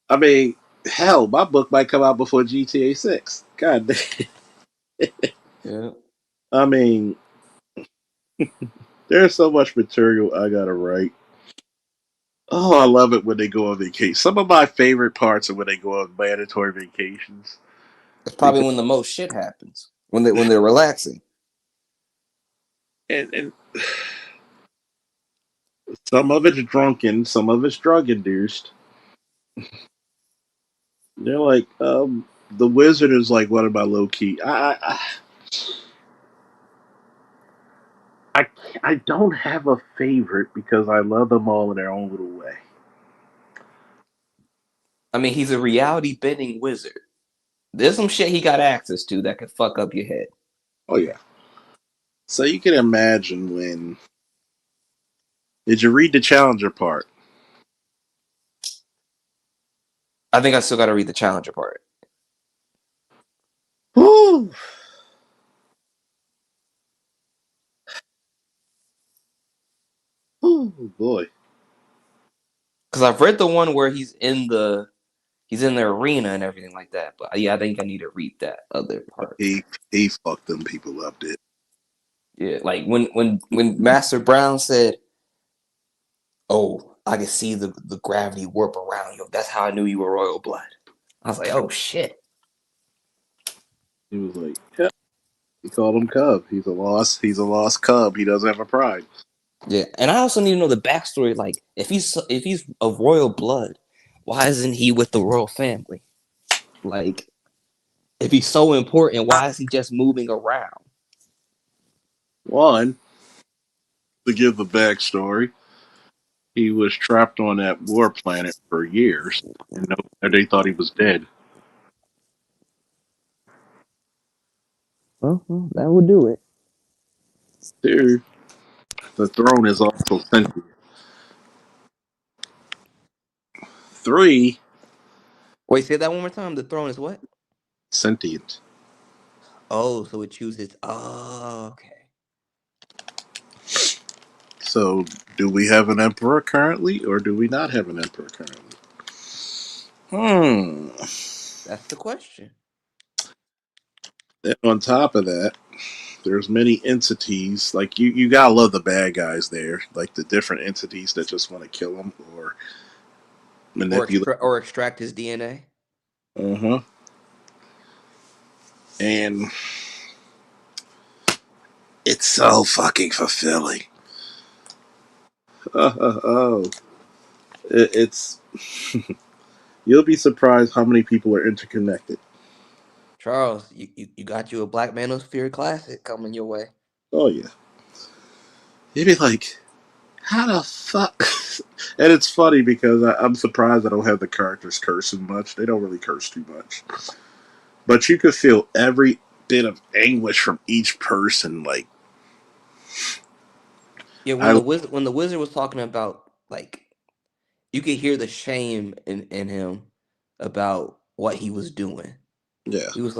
I mean, hell, my book might come out before GTA 6. God damn. Yeah. I mean, there's so much material I gotta write. Oh, I love it when they go on vacation. Some of my favorite parts are when they go on mandatory vacations. It's probably Because when the most shit happens. When they're relaxing. and some of it's drunken, some of it's drug induced. They're like, the wizard is like one of my low key. I I don't have a favorite because I love them all in their own little way. I mean, he's a reality bending wizard. There's some shit he got access to that could fuck up your head. Oh yeah. So you can imagine when did you read the Challenger part? I think I still got to read the Challenger part. Whew. Oh boy. Because I've read the one where he's in the arena and everything like that. But yeah, I think I need to read that other part. He fucked them people up, did. Yeah, like when Master Brown said, "Oh, I could see the gravity warp around you. That's how I knew you were royal blood. I was like, oh shit. He was like, yeah. He called him Cub. He's a lost cub. He doesn't have a pride. Yeah, and I also need to know the backstory. Like, if he's of royal blood, why isn't he with the royal family? Like, if he's so important, why is he just moving around? One, to give the backstory, he was trapped on that war planet for years, and they thought he was dead. Well, that would do it. Two, the throne is also sentient. Three, Wait, say that one more time. The throne is what? sentient. Oh, so it chooses. Oh, okay. So, do we have an emperor currently, or do we not have an emperor currently? Hmm. That's the question. And on top of that, there's many entities. Like you gotta love the bad guys there, like the different entities that just want to kill him or manipulate. Or extract his DNA. Uh huh. And it's so fucking fulfilling. Oh, it's you'll be surprised how many people are interconnected. Charles, you got you a Black Manosphere Classic coming your way. Oh yeah, you'd be like, how the fuck? And it's funny because I'm surprised I don't have the characters cursing much. They don't really curse too much, but you could feel every bit of anguish from each person. Like Yeah, I, when the wizard was talking about, like, you could hear the shame in him about what he was doing. yeah, He was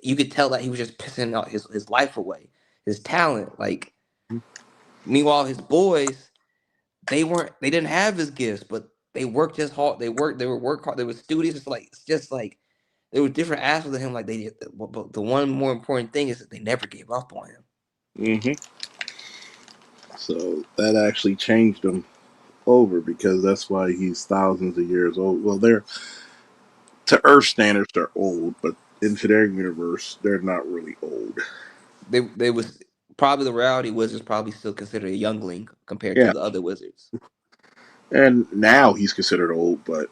you could tell that he was just pissing out his life away, his talent. Like, meanwhile his boys, they didn't have his gifts, but they worked as hard. They were work hard. They were studious. It's just like there were different aspects of him. Like they did, but the one more important thing is that they never gave up on him. hmm so that actually changed him over because that's why he's thousands of years old. Well, they're to Earth standards, they're old, but into their universe, they're not really old. They was probably the reality wizards probably still considered a youngling compared to Yeah, the other wizards. and now he's considered old, but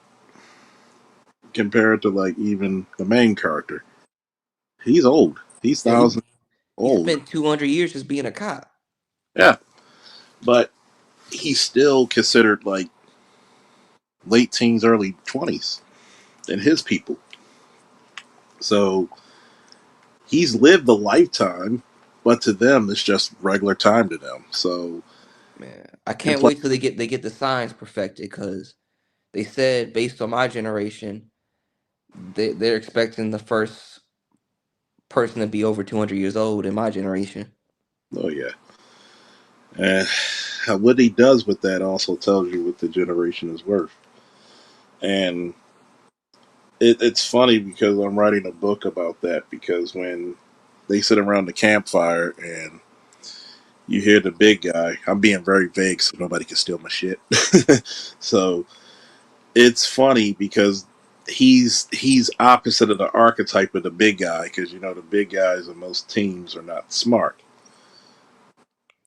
compared to like even the main character, he's old. He's Yeah, thousands he old. spent 200 years just being a cop. Yeah, but he's still considered like late teens, early 20s in his people. So he's lived a lifetime, but to them, it's just regular time to them. So, Man, I and can't plus, wait till they get the signs perfected because they said based on my generation, they're expecting the first person to be over 200 years old in my generation. oh yeah. And what he does with that also tells you what the generation is worth. And it's funny because I'm writing a book about that because when they sit around the campfire and you hear the big guy, I'm being very vague so nobody can steal my shit. So it's funny because he's opposite of the archetype of the big guy because you know the big guys in most teams are not smart.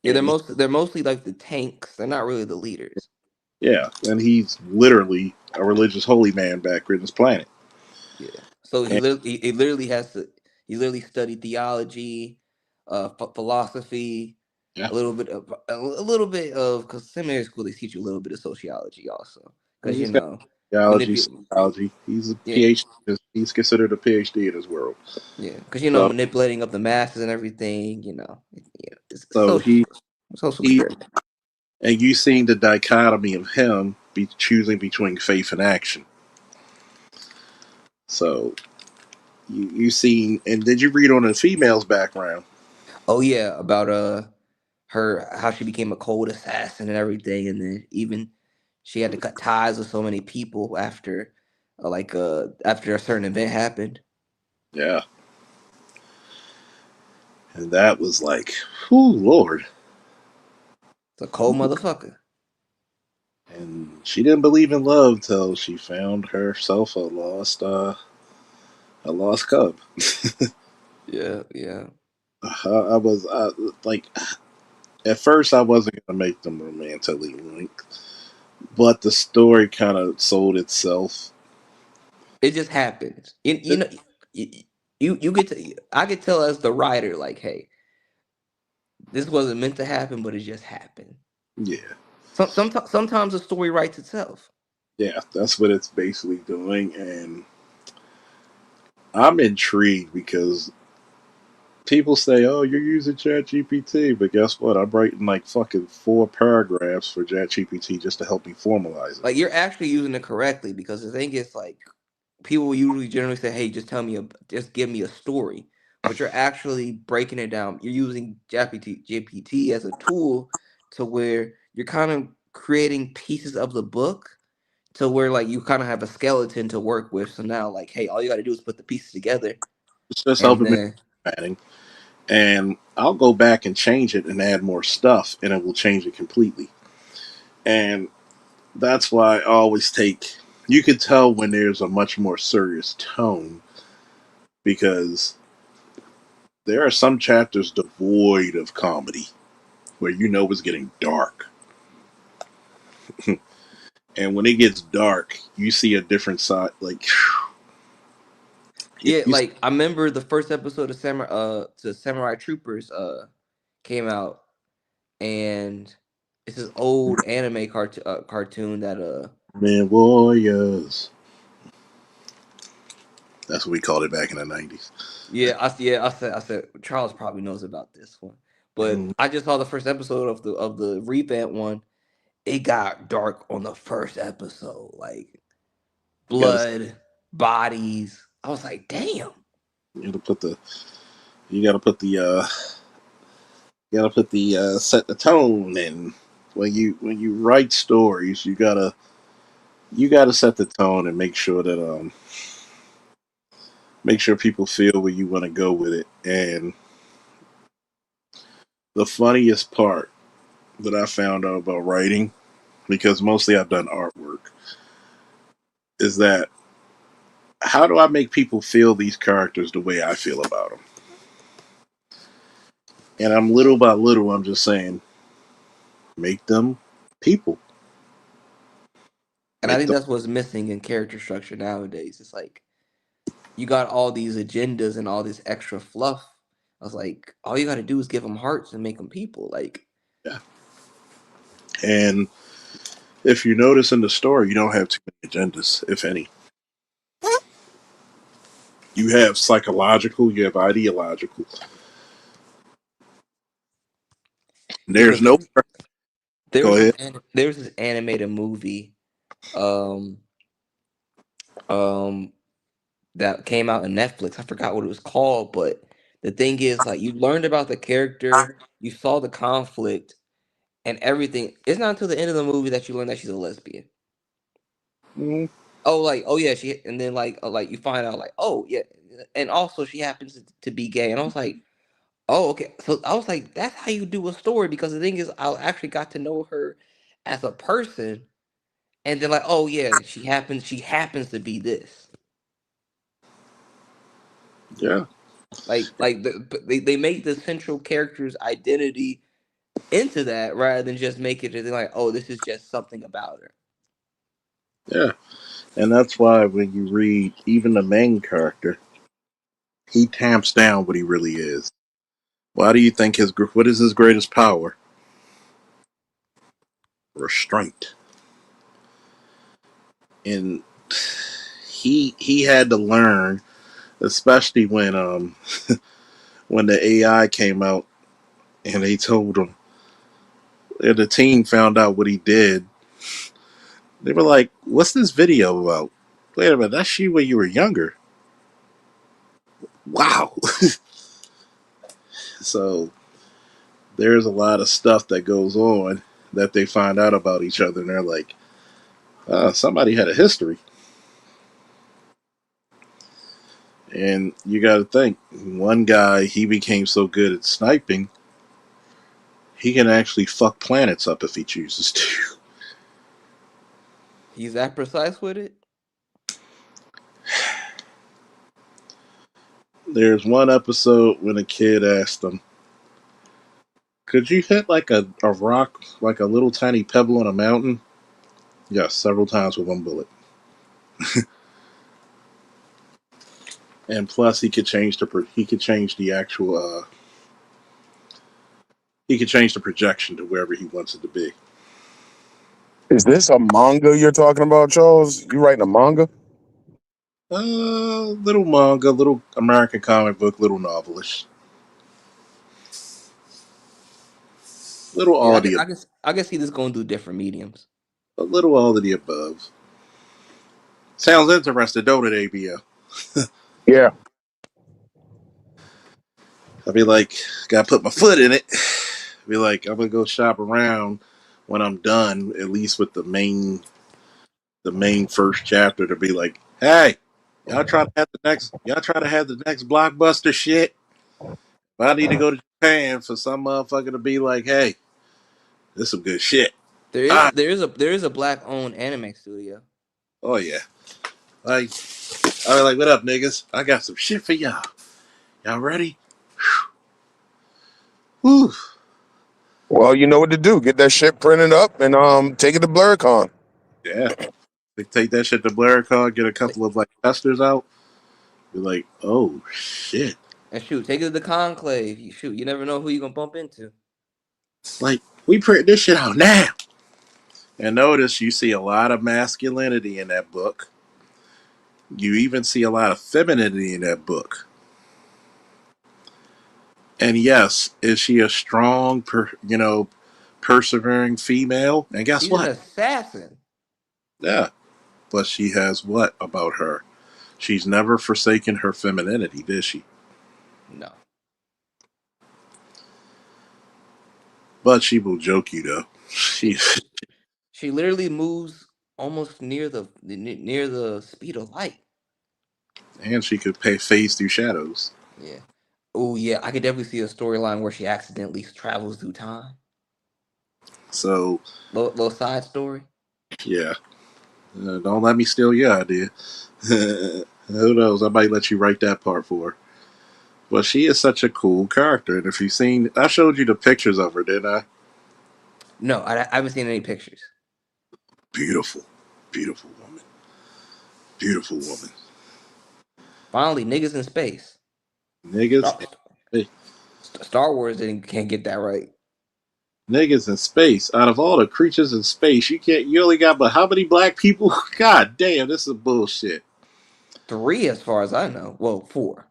Yeah, And they're mostly like the tanks. They're not really the leaders. yeah, and he's literally a religious holy man back on this planet. Yeah. So And he literally has to he literally studied theology, philosophy, yeah, a little bit of because seminary school they teach you a little bit of sociology also because you he's got know theology, manipulate. psychology. He's a Yeah, PhD. He's considered a PhD in his world. yeah, because you know So manipulating of the masses and everything. You know, yeah, it's so social he experiment. and you seen the dichotomy of him be choosing between faith and action. So you seen and did you read on the female's background? Oh yeah, about her how she became a cold assassin and everything, and then even she had to cut ties with so many people after after a certain event happened. Yeah, and that was like, whoo, Lord. It's a cold motherfucker. She didn't believe in love till she found herself a lost cub. Yeah, yeah. I was like, at first I wasn't gonna make them romantically linked, but the story kind of sold itself. It just happens. You know, you, you get to. I could tell as the writer, like, hey, this wasn't meant to happen, but it just happened. Yeah, Sometimes the story writes itself. yeah, that's what it's basically doing, and I'm intrigued because people say, "Oh, you're using ChatGPT," but guess what? I'm writing like fucking 4 paragraphs for ChatGPT just to help me formalize it. Like you're actually using it correctly because the thing is, like, people usually generally say, "Hey, just just give me a story," but you're actually breaking it down. You're using GPT as a tool to where you're kind of creating pieces of the book to where like you kind of have a skeleton to work with. So now, like, hey, all you got to do is put the pieces together, It's just and helping me then formatting, and I'll go back and change it and add more stuff, and it will change it completely. And that's why I always take. You can tell when there's a much more serious tone because there are some chapters devoid of comedy where you know it's getting dark. And when it gets dark, you see a different side. Like, yeah, you see, like I remember the first episode of Samurai Troopers came out, and it's this old anime cartoon that man, warriors. That's what we called it back in the 90s. I said Charles probably knows about this one, but Mm, I just saw the first episode of the revamp one. It got dark on the first episode, like you gotta, blood, bodies. I was like, damn. you gotta put the, you gotta put the, you gotta put the set the tone. And when you write stories, you gotta set the tone and make sure people feel where you want to go with it. And the funniest part that I found out about writing, because mostly I've done artwork, is that how do I make people feel these characters the way I feel about them? And I'm little by little, I'm just saying, make them people, And I make think them. that's what's missing in character structure nowadays. It's like you got all these agendas and all this extra fluff. I was like, all you got to do is give them hearts and make them people. Like, Yeah. And if you notice in the story, you don't have too many agendas, if any. You have psychological, you have ideological. There's because no. Go ahead. there was this animated movie, um, um, that came out on Netflix. I forgot what it was called, but the thing is, like, you learned about the character, you saw the conflict, and everything. It's not until the end of the movie that you learn that she's a lesbian. Mm, Oh, like, oh yeah, and then like you find out like, oh yeah, and also she happens to be gay, and I was like, oh okay, so I was like, that's how you do a story because the thing is, I actually got to know her as a person, and then like, oh yeah, she happens to be this. yeah, They made the central character's identity into that rather than just make it like, oh, this is just something about her. yeah. And that's why when you read even the main character, he tamps down what he really is. Why do you think what is his greatest power? Restraint. And he had to learn, especially when the AI came out and they told him, and the team found out what he did. They were like, "What's this video about?" Wait a minute, that's you when you were younger. Wow. So there's a lot of stuff that goes on that they find out about each other, and they're like, somebody had a history. And you got to think, one guy, he became so good at sniping, he can actually fuck planets up if he chooses to. He's that precise with it. There's one episode when a kid asked him, "Could you hit like a rock, like a little tiny pebble on a mountain?" Yes, several times with one bullet. And plus, he could change the actual he could change the projection to wherever he wants it to be. Is this a manga you're talking about, Charles? You writing a manga? Little manga, little American comic book, little novelish, little Yeah, all of the I can see this going through different mediums. a little all of the above. Sounds interesting, don't it, ABO? Yeah. I'd be like, gotta put my foot in it. Be like, I'm gonna go shop around when I'm done, at least with the main first chapter, to be like, hey, y'all try to have the next blockbuster shit. But I need to go to Japan for some motherfucker to be like, hey, this is some good shit. Ah, There is a black owned anime studio. oh yeah. Like, I be like, what up, niggas? I got some shit for y'all. Y'all ready? Whew. Well, you know what to do. Get that shit printed up and take it to BlurCon. Yeah. They take that shit to BlurCon, get a T- couple of like testers out. Be like, oh shit. And shoot, take it to the conclave. You never know who you gonna bump into. Like, we print this shit out now. And notice you see a lot of masculinity in that book. You even see a lot of femininity in that book. And yes, is she a strong, persevering female? And guess She's an what? assassin. Yeah. But she has what about her? She's never forsaken her femininity, did she? No. But she will joke you though. She She literally moves almost near the speed of light. and she could pay phase through shadows. Yeah. Oh yeah, I could definitely see a storyline where she accidentally travels through time. So Little side story. yeah, don't let me steal your idea. Who knows? I might let you write that part for her. But she is such a cool character, and if you've seen, I showed you the pictures of her, didn't I? No, I haven't seen any pictures. Beautiful, beautiful woman, beautiful woman. Finally, niggas in space. Niggas, Star, hey, Star Wars can't get that right. niggas in space. Out of all the creatures in space, you can't. You only got but how many black people? God damn, this is bullshit. 3, as far as I know. Well, 4.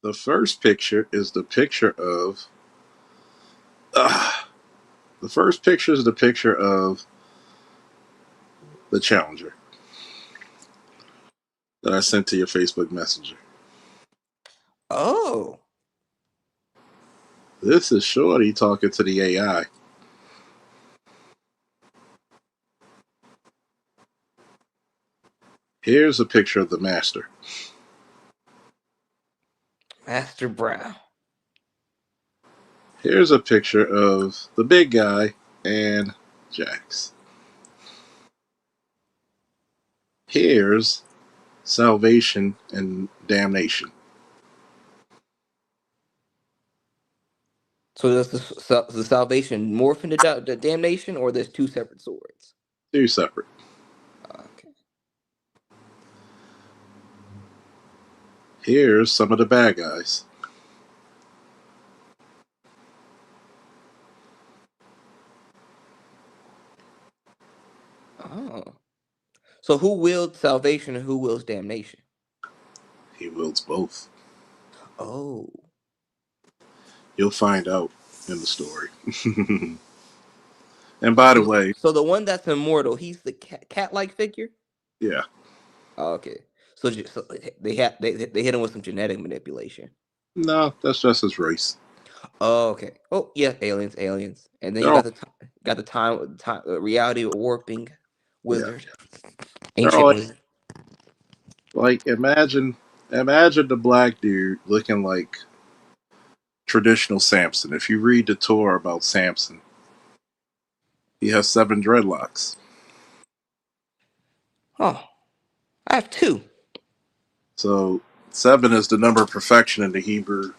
The first picture is the picture of. Uh, the first picture is the picture of the Challenger that I sent to your Facebook Messenger. Oh, This is Shorty talking to the AI. Here's a picture of the Master. Master Brown. Here's a picture of the big guy and Jax. Here's Salvation and Damnation. So does the salvation morph into the damnation, or there's 2 separate swords? Two separate. Okay. Here's some of the bad guys. Oh. So who wields salvation and who wields damnation? He wields both. Oh. You'll find out in the story. And by the way, So the one that's immortal, he's the cat-like figure? yeah, Oh, okay. So they hit him with some genetic manipulation. no, that's just his race. Oh, okay. Oh, yeah, aliens. And then you They're all, got the time reality warping yeah, wizard, they're ancient all wizard. like imagine the black dude looking like traditional Samson. If you read the Torah about Samson, he has 7 dreadlocks. Oh, I have two. So 7 is the number of perfection in the Hebrew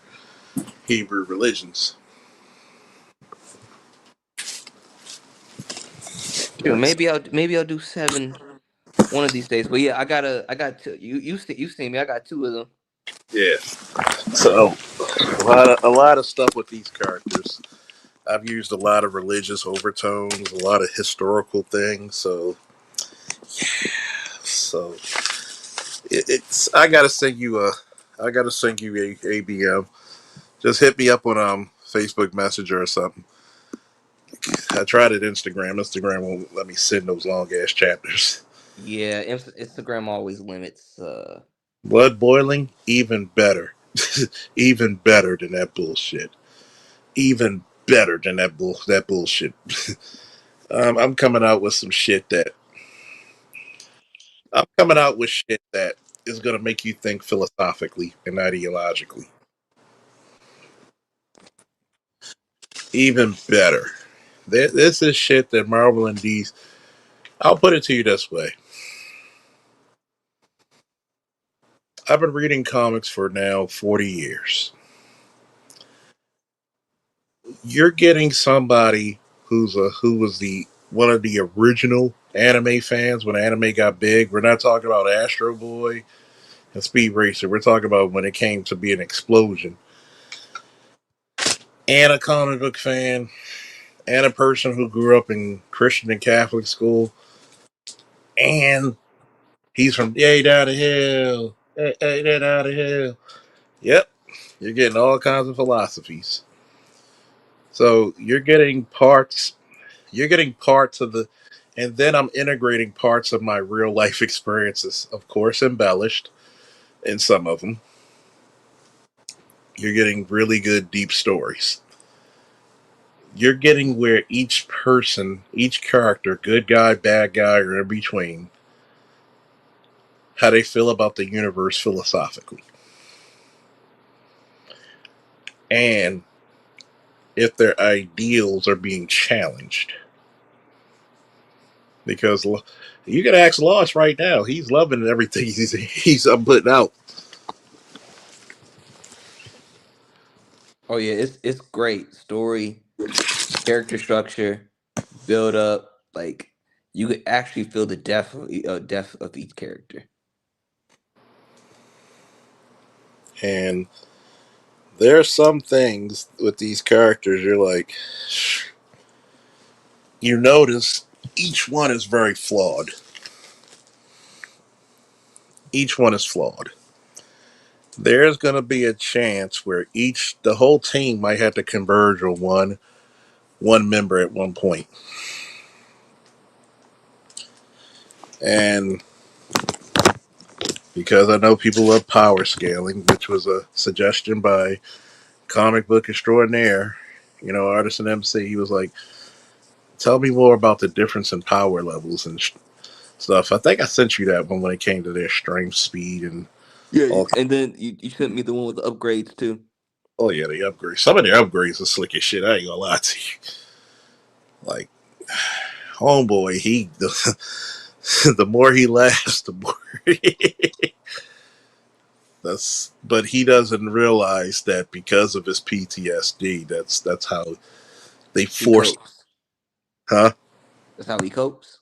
religions. True. Yes. Maybe I'll do 7 one of these days. But yeah, I got two. You seen me? I got two of them. Yeah. So a lot of stuff with these characters. I've used a lot of religious overtones, a lot of historical things. So it's I gotta send you a ABM. Just hit me up on Facebook Messenger or something. I tried it Instagram. Instagram won't let me send those long ass chapters. Yeah, Instagram always limits. Blood boiling, even better. Even better than that bullshit. Even better than that bullshit. I'm coming out with some shit that I'm coming out with shit that is gonna make you think philosophically and ideologically. Even better. This is shit that Marvel and DC. I'll put it to you this way. I've been reading comics for now 40 years. You're getting somebody who was the one of the original anime fans when anime got big. We're not talking about Astro Boy and Speed Racer. We're talking about when it came to be an explosion. And a comic book fan, and a person who grew up in Christian and Catholic school, and he's from Yay Down the Hill. Hey, down the hill. Yep, you're getting all kinds of philosophies. So you're getting parts of the, and then I'm integrating parts of my real life experiences, of course, embellished in some of them. You're getting really good, deep stories. You're getting where each person, each character, good guy, bad guy, or in between, how they feel about the universe philosophically. And if their ideals are being challenged. Because you can ask Lost right now. He's loving everything he's putting out. Oh yeah, it's great story, character structure, build up. Like you could actually feel the depth of each character. And there are some things with these characters you're like, you notice each one is very flawed. Each one is flawed. There's going to be a chance where the whole team might have to converge on one member at one point. And because I know people love power scaling, which was a suggestion by comic book extraordinaire, artist and MC, he was like, tell me more about the difference in power levels and stuff. I think I sent you that one when it came to their strength, speed, and Yeah, all. and then you sent me the one with the upgrades too. Oh yeah, the upgrades. Some of their upgrades are slick as shit. I ain't gonna lie to you. Like homeboy, the more he laughs, the more but he doesn't realize that because of his PTSD, that's how they He force. copes. Huh? That's how he copes.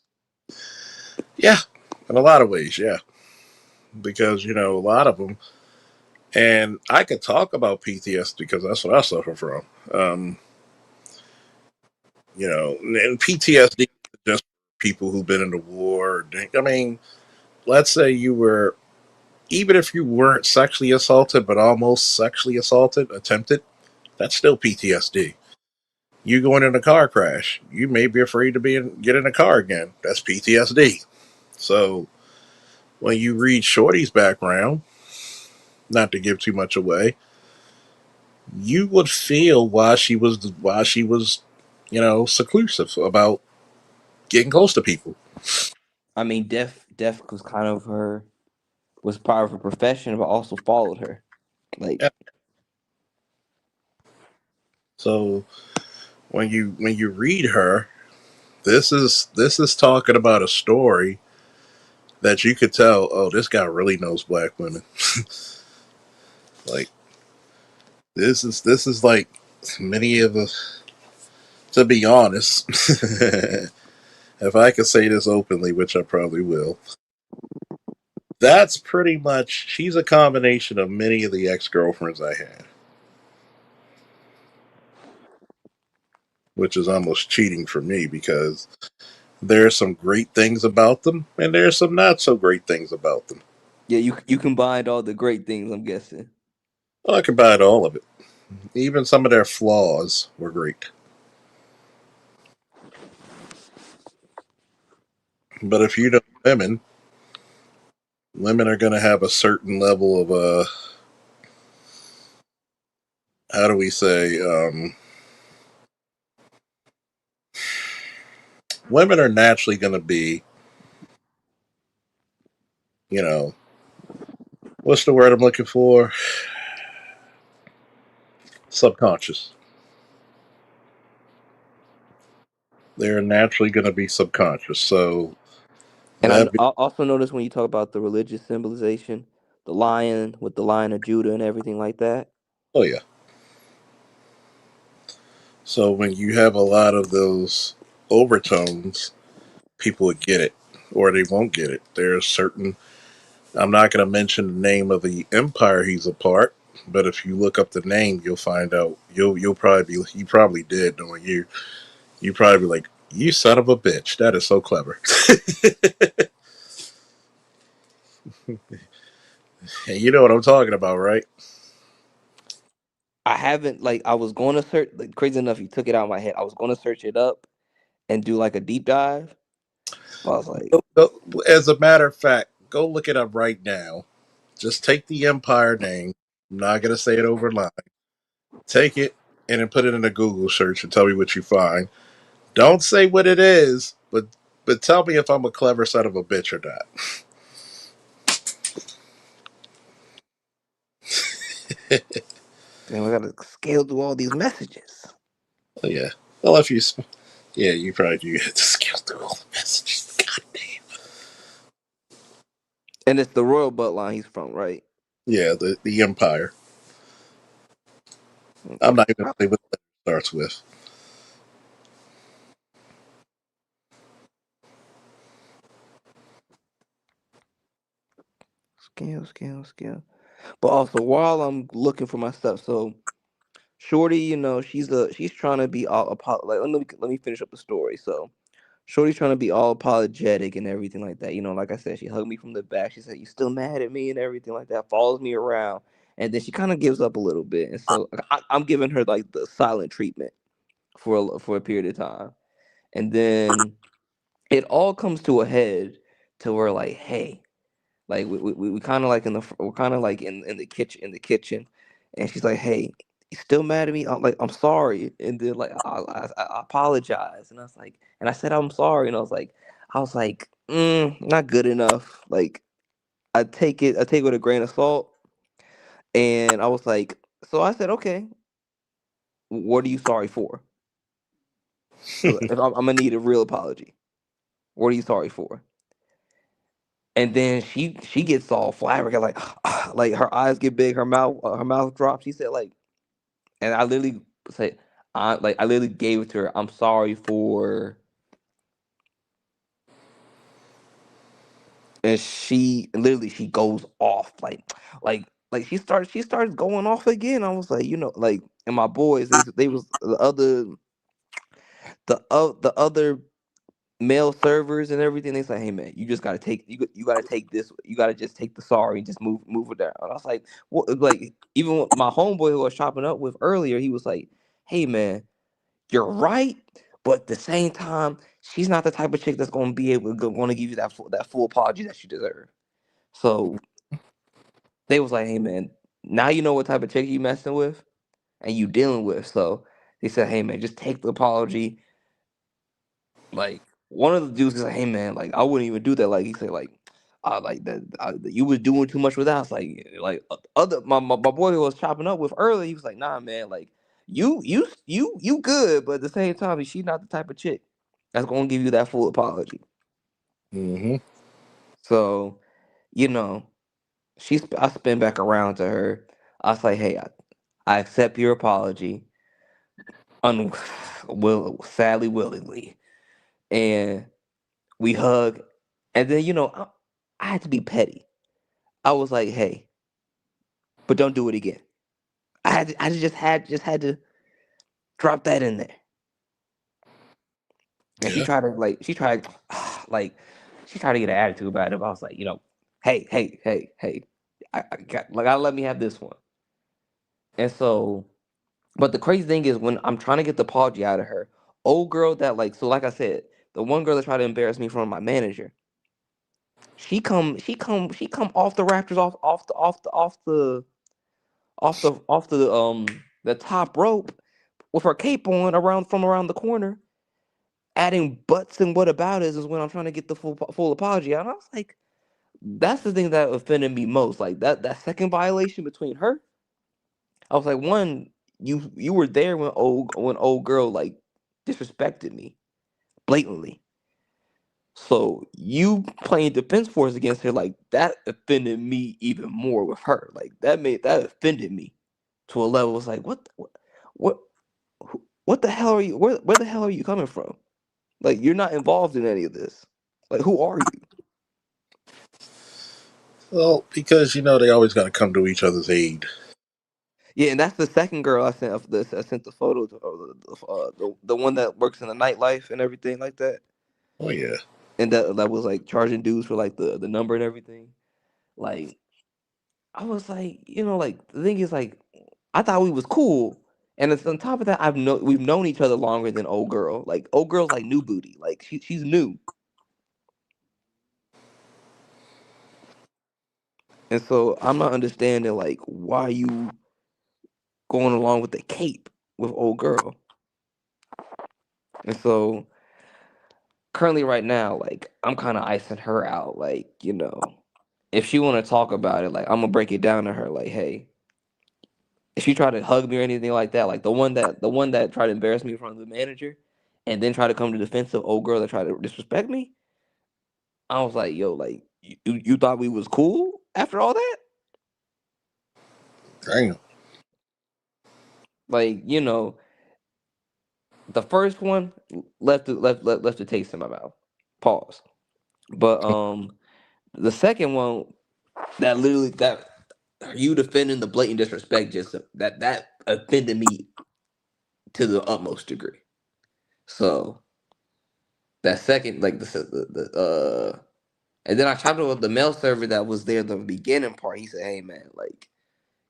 Yeah, in a lot of ways, yeah. Because a lot of them, and I could talk about PTSD because that's what I suffer from. And PTSD is just people who've been in the war. I mean, let's say you were, even if you weren't sexually assaulted, but almost sexually assaulted, attempted, that's still PTSD. You going in a car crash, you may be afraid to get in a car again. That's PTSD. So when you read Shorty's background, not to give too much away, you would feel why she was, seclusive about getting close to people. I mean, death was kind of her was part of her profession, but also followed her. Like Yeah. So when you read her, this is talking about a story that you could tell, oh, this guy really knows black women. Like this is like many of us. To be honest, if I could say this openly, which I probably will, that's pretty much she's a combination of many of the ex girlfriends I had, which is almost cheating for me because there are some great things about them and there are some not so great things about them. Yeah, you combined all the great things, I'm guessing. Well, I combined all of it. Even some of their flaws were great. But if you know women, women are going to have a certain level of how do we say women are naturally going to be, you know, what's the word I'm looking for? Subconscious. They're naturally going to be subconscious. So And that be, I also noticed when you talk about the religious symbolization, the lion with the Lion of Judah and everything like that. oh yeah. So when you have a lot of those overtones, people would get it or they won't get it. There's certain I'm not going to mention the name of the empire he's a part, but if you look up the name, you'll find out. You'll probably be you probably did knowing you. You probably be like, you son of a bitch. That is so clever. And you know what I'm talking about, right? I haven't like I was going to search. Like, crazy enough, you took it out of my head. I was going to search it up and do like a deep dive, but I was like, As a matter of fact, go look it up right now. Just take the empire name. I'm not going to say it overline. Take it and then put it in a Google search and tell me what you find. Don't say what it is, but tell me if I'm a clever son of a bitch or not. damn, I gotta scale through all these messages. Oh, yeah. Well, if you, yeah, you probably do have to scale through all the messages. God damn. And it's the royal bloodline he's from, right? Yeah, the Empire. I'm Okay. not even gonna say what that starts with. Scale. But also, while I'm looking for my stuff, so Shorty, she's trying to be all like let me finish up the story. So Shorty's trying to be all apologetic and everything like that. Like I said, she hugged me from the back. She said, "You still mad at me?" and everything like that. Follows me around, and then she kind of gives up a little bit. And so I'm giving her like the silent treatment for a period of time, and then it all comes to a head to where like, hey, like we kind of like we're kind of like in the kitchen, and she's like, "Hey, you still mad at me?" I'm like, "I'm sorry," and then like I apologize, and I was like, and I said I'm sorry, and I was like, not good enough. Like I take it with a grain of salt, and I was like, so I said, okay, what are you sorry for? Because if I'm gonna need a real apology. What are you sorry for? And then she gets all flabbergasted, like her eyes get big, her mouth drops. She said like, and I literally said, I literally gave it to her. I'm sorry for, and she goes off like she starts going off again. I was like, like, and my boys they was the other male servers and everything. They say, "Hey man, you just gotta take you gotta take this. You gotta just take the sorry and just move it down." And I was like, "What?" Like even with my homeboy who I was chopping up with earlier, he was like, "Hey man, you're right, but at the same time, she's not the type of chick that's gonna be able to want to give you that full apology that you deserve." So they was like, "Hey man, now you know what type of chick you messing with and you dealing with." So they said, "Hey man, just take the apology." Like one of the dudes was like, "Hey man, like I wouldn't even do that." Like he said, like that you was doing too much with us. Other my boy who I was chopping up with earlier, he was like, "Nah, man, like you good, but at the same time, she's not the type of chick that's gonna give you that full apology." Hmm. So, you know, I spin back around to her. I was like, hey, I accept your apology, un sadly willingly, and we hug, and then I had to be petty. I was like, hey, but don't do it again. I just had to drop that in there. And Yeah. like she tried to get an attitude about it. But I was like, hey, hey, hey, hey, I gotta let me have this one. And so, but the crazy thing is when I'm trying to get the apology out of her, old girl that like I said, the one girl that tried to embarrass me in front of my manager, she come off the Raptors off the top rope with her cape on around the corner, adding butts and what about is when I'm trying to get the full apology out. And I was like, that's the thing that offended me most. Like that second violation between her, I was like, one, you were there when old girl like disrespected me blatantly. So you playing defense force against her like that offended me even more with her. Like that offended me to a level. It's like what what the hell are you? Where the hell are you coming from? Like you're not involved in any of this. Like who are you? Well, because they always got to come to each other's aid. Yeah, and that's the second girl I sent. Of this, I sent the photo to the one that works in the nightlife and everything like that, Oh yeah. and that was like charging dudes for like the number and everything. Like I was like, like the thing is like, I thought we was cool, and it's on top of that, we've known each other longer than old girl. Like old girl's like new booty, like she's new, and so I'm not understanding like why you going along with the cape with old girl, and so currently right now, like I'm kind of icing her out. Like if she want to talk about it, like I'm gonna break it down to her. Like, hey, if she try to hug me or anything like that, like the one that tried to embarrass me in front of the manager, and then try to come to defense of old girl that tried to disrespect me, I was like, yo, like you thought we was cool after all that? Damn. Like the first one left a taste in my mouth. Pause. But the second one that you defending the blatant disrespect just that offended me to the utmost degree. So that second, like and then I talked to the mail server that was there the beginning part. He said, "Hey man, like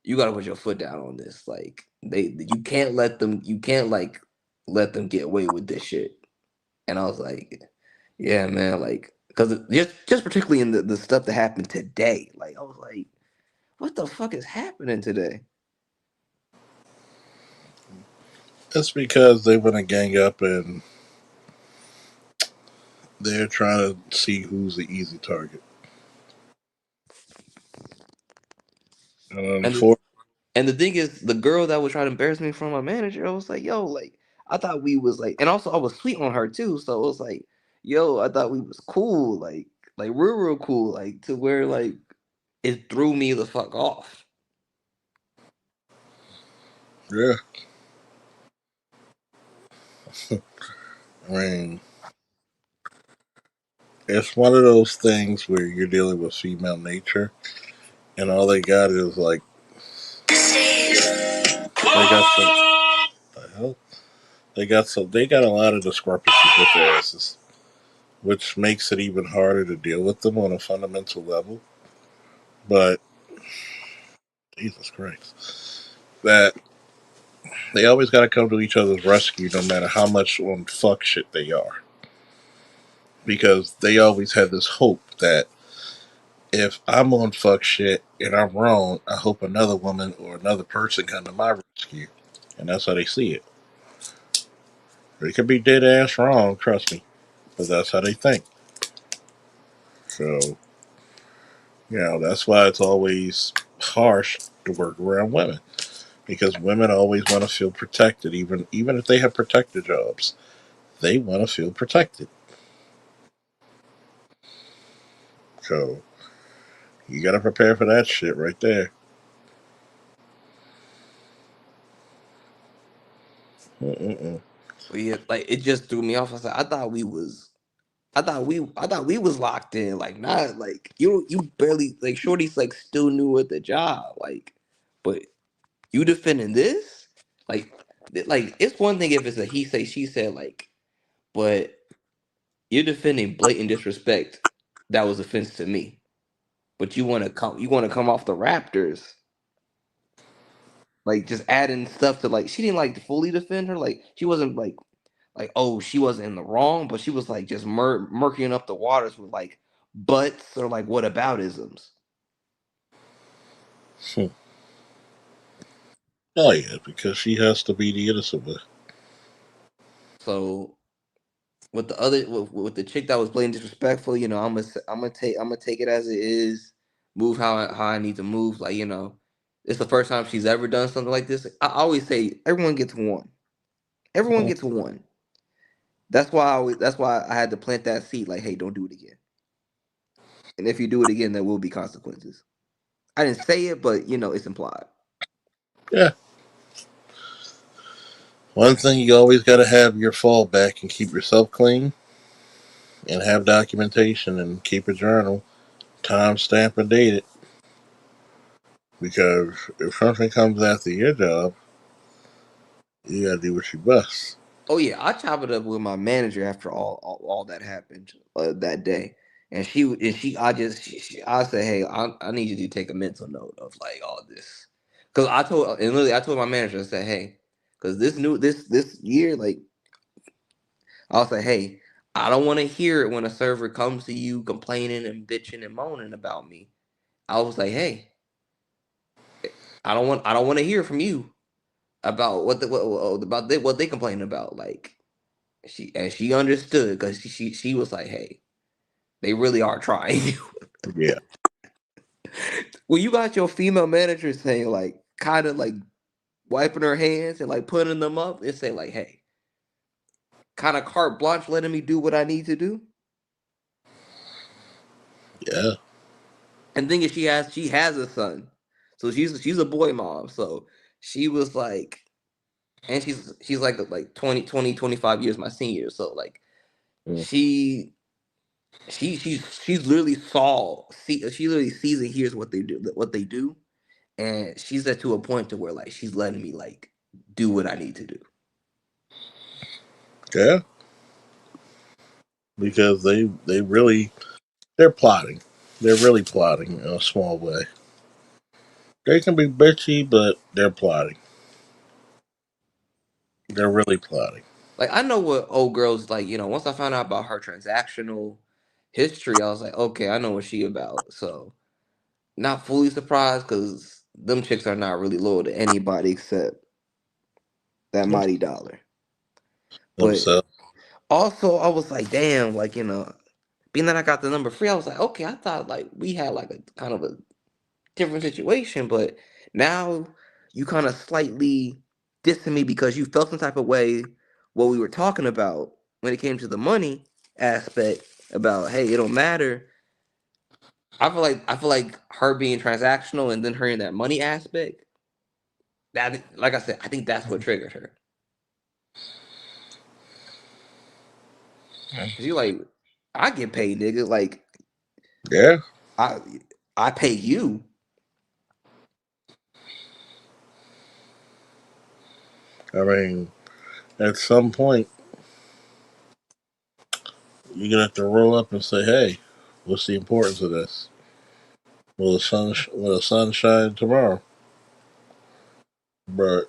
you gotta put your foot down on this. Like you can't like let them get away with this shit." And I was like, "Yeah, man, like because just particularly in the stuff that happened today, like I was like, what the fuck is happening today?" That's because they want to gang up and they're trying to see who's the easy target. And And And the thing is, the girl that was trying to embarrass me in front of my manager, I was like, yo, like, I thought we was like, and also I was sweet on her too. So it was like, yo, I thought we was cool, like real cool, like to where like it threw me the fuck off. yeah, I mean, it's one of those things where you're dealing with female nature, and all they got is like they got some. The hell? They got a lot of discrepancies with their asses, which makes it even harder to deal with them on a fundamental level. But Jesus Christ, that they always got to come to each other's rescue, no matter how much on fuck shit they are, because they always had this hope that if I'm on fuck shit and I'm wrong, I hope another woman or another person come to my rescue, and that's how they see it. They could be dead ass wrong, trust me, but that's how they think. So that's why it's always harsh to work around women, because women always want to feel protected, even if they have protected jobs. They want to feel protected. So you got to prepare for that shit right there. Mm-mm-mm. But yeah, like it just threw me off. I said, I thought we was locked in. Like not like you barely like Shorty's like still new at the job. Like, but you defending this? Like like it's one thing if it's a he say she said like, but you're defending blatant disrespect that was offense to me. But you want to come off the Raptors like just adding stuff to like she didn't like fully defend her. Like she wasn't like oh she wasn't in the wrong, but she was like just murkying up the waters with like buts or like whataboutisms. Hmm. Oh yeah, because she has to be the innocent one. So with the other with the chick that was blatant disrespectful, you know, I'm gonna take it as it is, move how I need to move. Like you know, it's the first time she's ever done something like this. I always say everyone gets one. Everyone Mhm. gets one. That's why I had to plant that seed. Like, hey, don't do it again. And if you do it again, there will be consequences. I didn't say it, but you know, it's implied. Yeah. One thing you always got to have your fallback and keep yourself clean and have documentation and keep a journal, time stamp and date it. Because if something comes after your job, you got to do what you must. Oh yeah, I chop it up with my manager after all that happened that day, and I said, hey, I need you to take a mental note of like all this, because I told my manager I said, hey, because this year like I'll say, hey, I don't want to hear it when a server comes to you complaining and bitching and moaning about me. I was like, hey, I don't want to hear from you about what they complaining about like. She understood because she was like, "Hey, they really are trying you." Yeah. When you got your female manager saying like, kind of like wiping her hands and like putting them up and say like, "Hey, kind of carte blanche, letting me do what I need to do." Yeah. And thing is, she has a son, so she's a boy mom. So she was like, and she's like 20 25 years my senior. So like Mm. she she's literally she literally sees and hears what they do, and she's at to a point to where like she's letting me like do what I need to do. Yeah. Because they're plotting. They're really plotting in a small way. They can be bitchy, but they're plotting. They're really plotting. Like I know what old girls like. You know, once I found out about her transactional history, I was like, okay, I know what she about. So not fully surprised because them chicks are not really loyal to anybody except that mighty dollar. But Themselves. also, I was like, damn, like you know, being that I got the number free, I was like, okay, I thought like we had like a kind of a different situation, but now you kind of slightly dissing me because you felt some type of way what we were talking about when it came to the money aspect about hey, it don't matter. I feel like her being transactional and then her in that money aspect. That like I said, I think that's what triggered her. Cause you like, I get paid, nigga. Like Yeah. I I pay you. I mean, at some point, you're gonna have to roll up and say, "Hey, what's the importance of this? Will the sun shine tomorrow?" But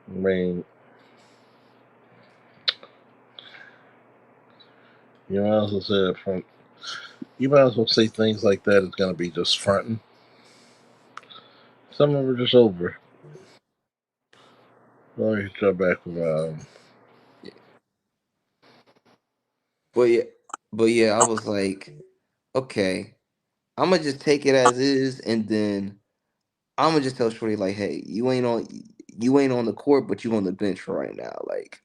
I mean, you might as well say it from. You might as well say things like that. It's gonna be just fronting. Some of them are just over. Let me jump back with But yeah, but yeah, I was like, okay, I'm gonna just take it as is, and then I'm gonna just tell Shorty like, hey, you ain't on the court, but you on the bench for right now. Like,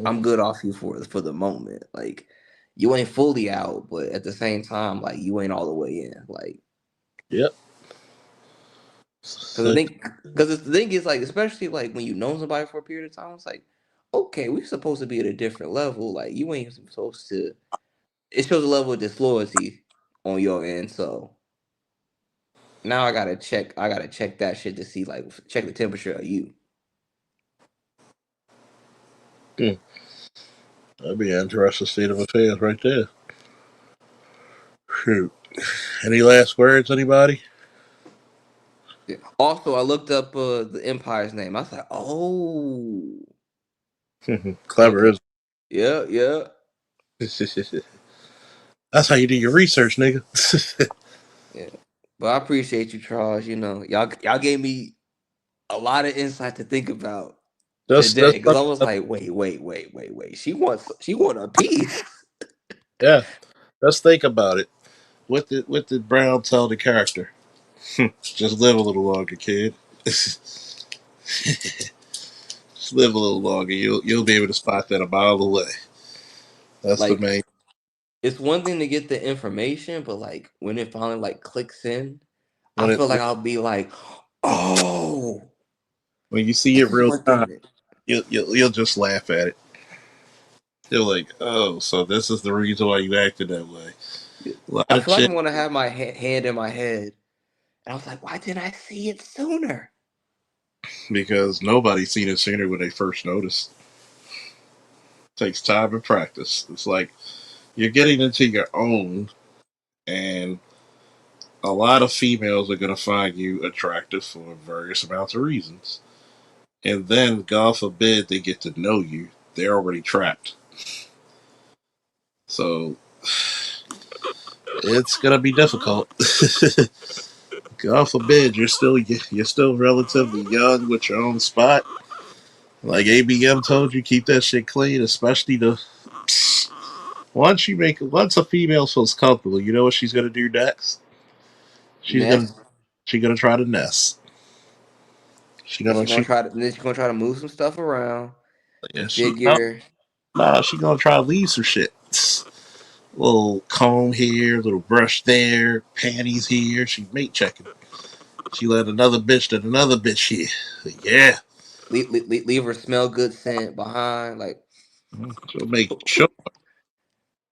I'm good off you for the moment. Like you ain't fully out, but at the same time, like you ain't all the way in. Like Yep. So, because the thing is like, especially like when you know somebody for a period of time, it's like, okay, we're supposed to be at a different level. Like you ain't supposed to. It shows a level of disloyalty on your end. So now I gotta check. I gotta check that shit to see like check the temperature of you. that'd be an interesting state of affairs right there. Shoot. Any last words, anybody? Yeah. Also, I looked up the Empire's name. I was like, oh, Clever, okay, isn't yeah, yeah, it? That's how you do your research, nigga. yeah. But I appreciate you, Charles. You know, y'all gave me a lot of insight to think about today That's because I was like, wait. She wants a piece. yeah. Let's think about it. What did Brown tell the character? Just live a little longer, kid. Just live a little longer. You'll be able to spot that a mile away. That's the Like, main. it's one thing to get the information, but like when it finally like clicks in, I When it feel like I'll be like, oh, when you see it this is real what time, did it. you'll just laugh at it. You're like, oh, so this is the reason why you acted that way. A lot I of feel like shit I'm gonna have my hand in my head, and I was like, why didn't I see it sooner? because nobody's seen it sooner when they first noticed. It takes time and practice. It's like you're getting into your own, and a lot of females are going to find you attractive for various amounts of reasons. And then, God forbid, they get to know you. They're already trapped. So it's going to be difficult. God forbid, you're still relatively young with your own spot. Like ABM told you, keep that shit clean, especially the once a female feels comfortable, you know what she's gonna do next? She's gonna Nest. she's gonna try to nest. She Then gonna she she's gonna try to move some stuff around yeah and she no, figure. nah she gonna try to leave some shit. Little comb here, little brush there, panties here. She mate checking. She let another bitch to another bitch here. Yeah, Leave her smell good scent behind. Like, she'll make sure.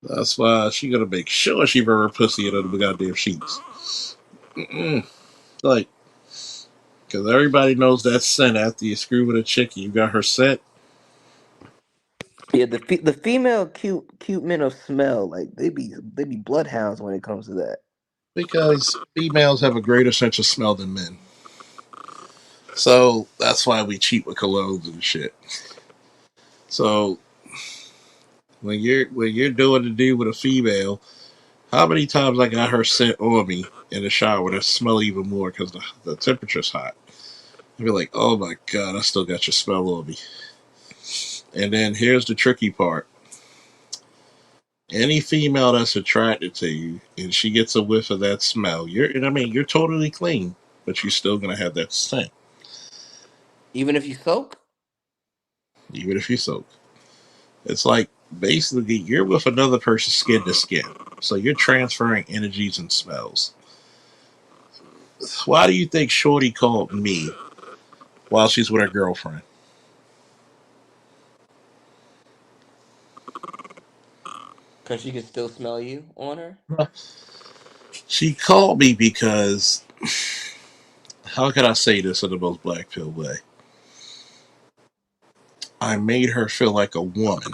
That's why she gonna make sure she wear her pussy under the goddamn sheets. Mm-mm. Like, because everybody knows that scent after you screw with a chick and you got her scent. yeah, the female cute men of smell, like they be bloodhounds when it comes to that. Because females have a greater sense of smell than men. So that's why we cheat with colognes and shit. So when you're doing the deal with a female, how many times I got her scent on me in the shower to smell even more because the temperature's hot. I'd be like, oh my god, I still got your smell on me. And then here's the tricky part. Any female that's attracted to you and she gets a whiff of that smell, you're totally clean, but you're still gonna have that scent, Even if you soak, even if you soak. It's like basically you're with another person's skin to skin. So you're transferring energies and smells. Why do you think Shorty called me while she's with her girlfriend? cause she can still smell you on her. She called me because how can I say this in the most black pill way? I made her feel like a woman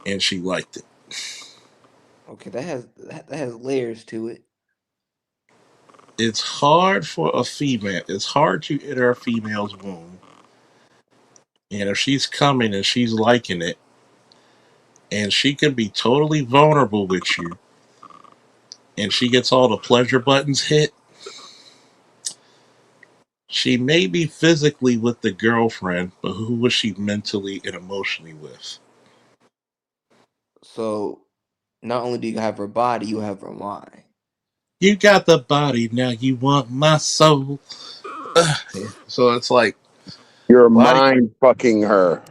and she liked it. Okay, that has layers to it. It's hard for a female. It's hard to enter a female's womb. And if she's coming and she's liking it, and she can be totally vulnerable with you, and she gets all the pleasure buttons hit, she may be physically with the girlfriend, but who was she mentally and emotionally with? So not only do you have her body, you have her mind. You got the body, now you want my soul. So it's like You're Why do mind fucking her.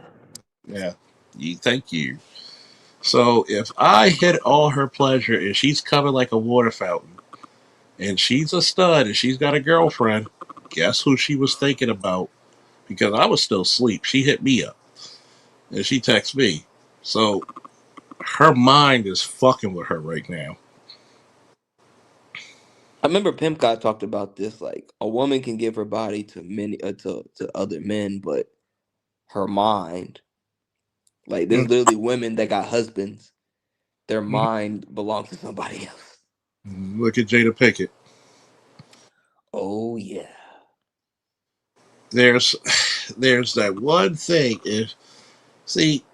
Yeah. Thank you. So if I hit all her pleasure and she's coming like a water fountain and she's a stud and she's got a girlfriend, guess who she was thinking about? Because I was still asleep. She hit me up and she texted me. So her mind is fucking with her right now. I remember Pimp God talked about this. Like a woman can give her body to many to other men, but her mind, like there's literally women that got husbands. Their mind belongs to somebody else. Look at Jada Pinkett. Oh yeah. There's there's that one thing. If see,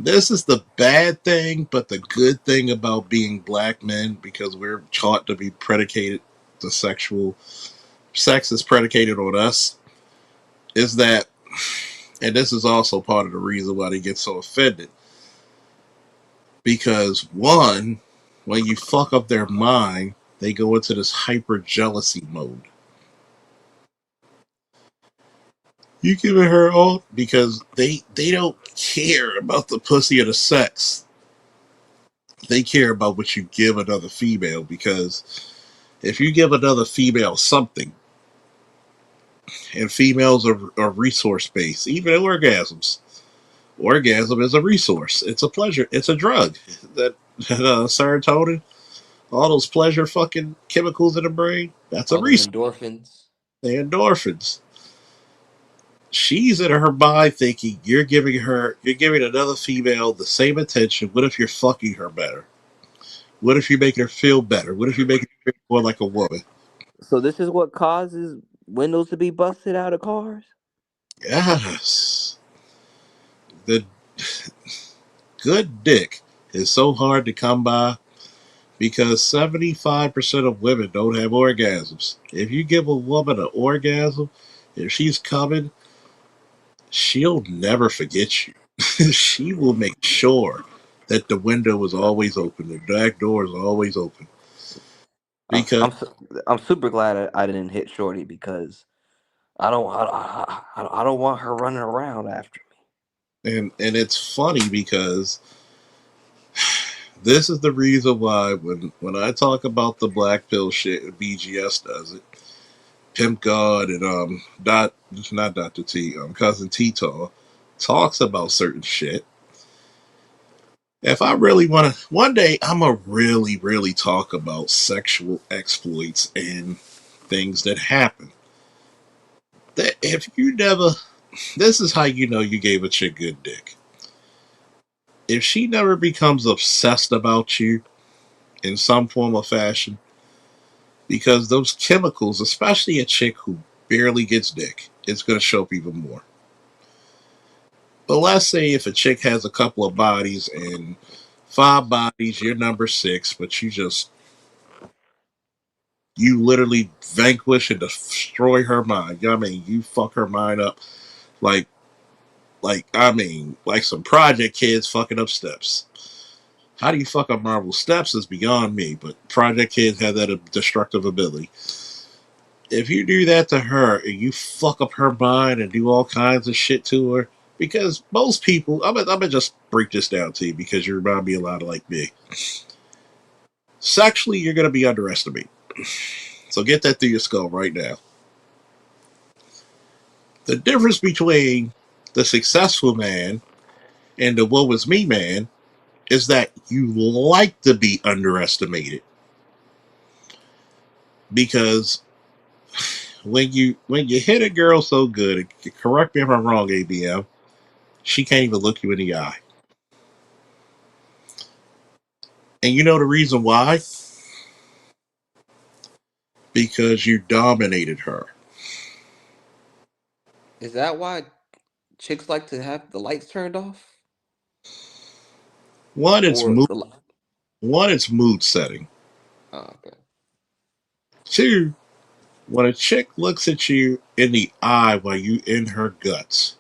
this is the bad thing, but the good thing about being black men, because we're taught to be predicated, the sexual sex is predicated on us, is that, and this is also part of the reason why they get so offended. Because one, when you fuck up their mind, they go into this hyper jealousy mode. You giving her all because they don't care about the pussy or the sex. They care about what you give another female, because if you give another female something, and females are resource based, even orgasms. Orgasm is a resource. It's a pleasure. It's a drug. That serotonin, all those pleasure fucking chemicals in the brain. That's a All those resource. endorphins. The endorphins. She's in her mind thinking you're giving another female the same attention. What if you're fucking her better? What if you're making her feel better? What if you're making her feel more like a woman? So this is what causes windows to be busted out of cars? Yes. The good dick is so hard to come by because 75% of women don't have orgasms. If you give a woman an orgasm, if she's coming, she'll never forget you. She will make sure that the window is always open, the back door is always open. I'm Because I'm su- I'm super glad I didn't hit Shorty because I don't want her running around after me. and it's funny because this is the reason why when I talk about the black pill shit and BGS does it, Pimp God and Dot not Dr. T, cousin T-Taw talks about certain shit. If I really want to, one day I'm gonna really, really talk about sexual exploits and things that happen. That if you never, this is how you know you gave a chick good dick. If she never becomes obsessed about you in some form or fashion, because those chemicals, especially a chick who barely gets dick, it's gonna show up even more. But let's say if a chick has a couple of bodies and five bodies, you're number six, but you literally vanquish and destroy her mind. I mean, you fuck her mind up like like some Project Kids fucking up steps. How do you fuck up Marvel steps is beyond me, but Project Kids have that destructive ability. If you do that to her and you fuck up her mind and do all kinds of shit to her, because most people, I'm gonna just break this down to you because you remind me a lot of like me. Sexually, you're gonna be underestimated. So get that through your skull right now. The difference between the successful man and the woe is me man is that you like to be underestimated because when you hit a girl so good, correct me if I'm wrong, ABM, she can't even look you in the eye. And you know the reason why? Because you dominated her. Is that why chicks like to have the lights turned off? One, it's Or mood. the One, it's mood setting. oh, okay. Two, when a chick looks at you in the eye while you in her guts,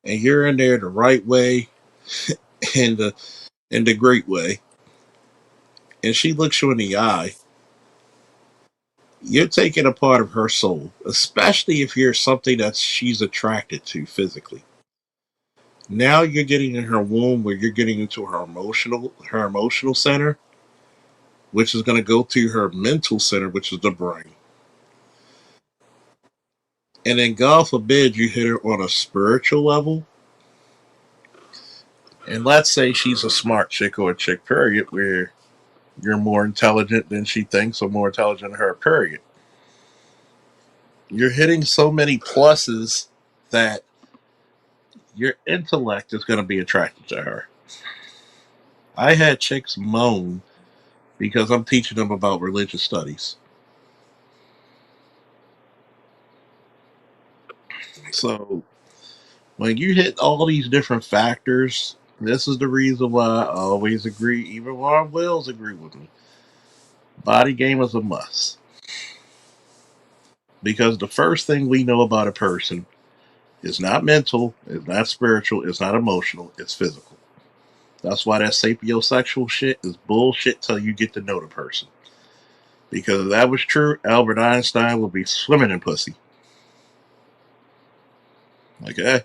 and you're in there the right way and the great way, and she looks you in the eye, You're taking a part of her soul, especially if you're something that she's attracted to physically. Now you're getting in her womb where you're getting into her emotional center, which is going to go to her mental center, which is the brain. And then God forbid you hit her on a spiritual level. And let's say she's a smart chick or a chick, period, where you're more intelligent than she thinks or more intelligent than her, period. You're hitting so many pluses that your intellect is going to be attracted to her. I had chicks moan because I'm teaching them about religious studies. So when you hit all these different factors, this is the reason why I always agree, even when our wills agree with me. Body game is a must. Because the first thing we know about a person is not mental, it's not spiritual, it's not emotional, it's physical. That's why that sapiosexual shit is bullshit till you get to know the person. Because if that was true, Albert Einstein would be swimming in pussy. Okay?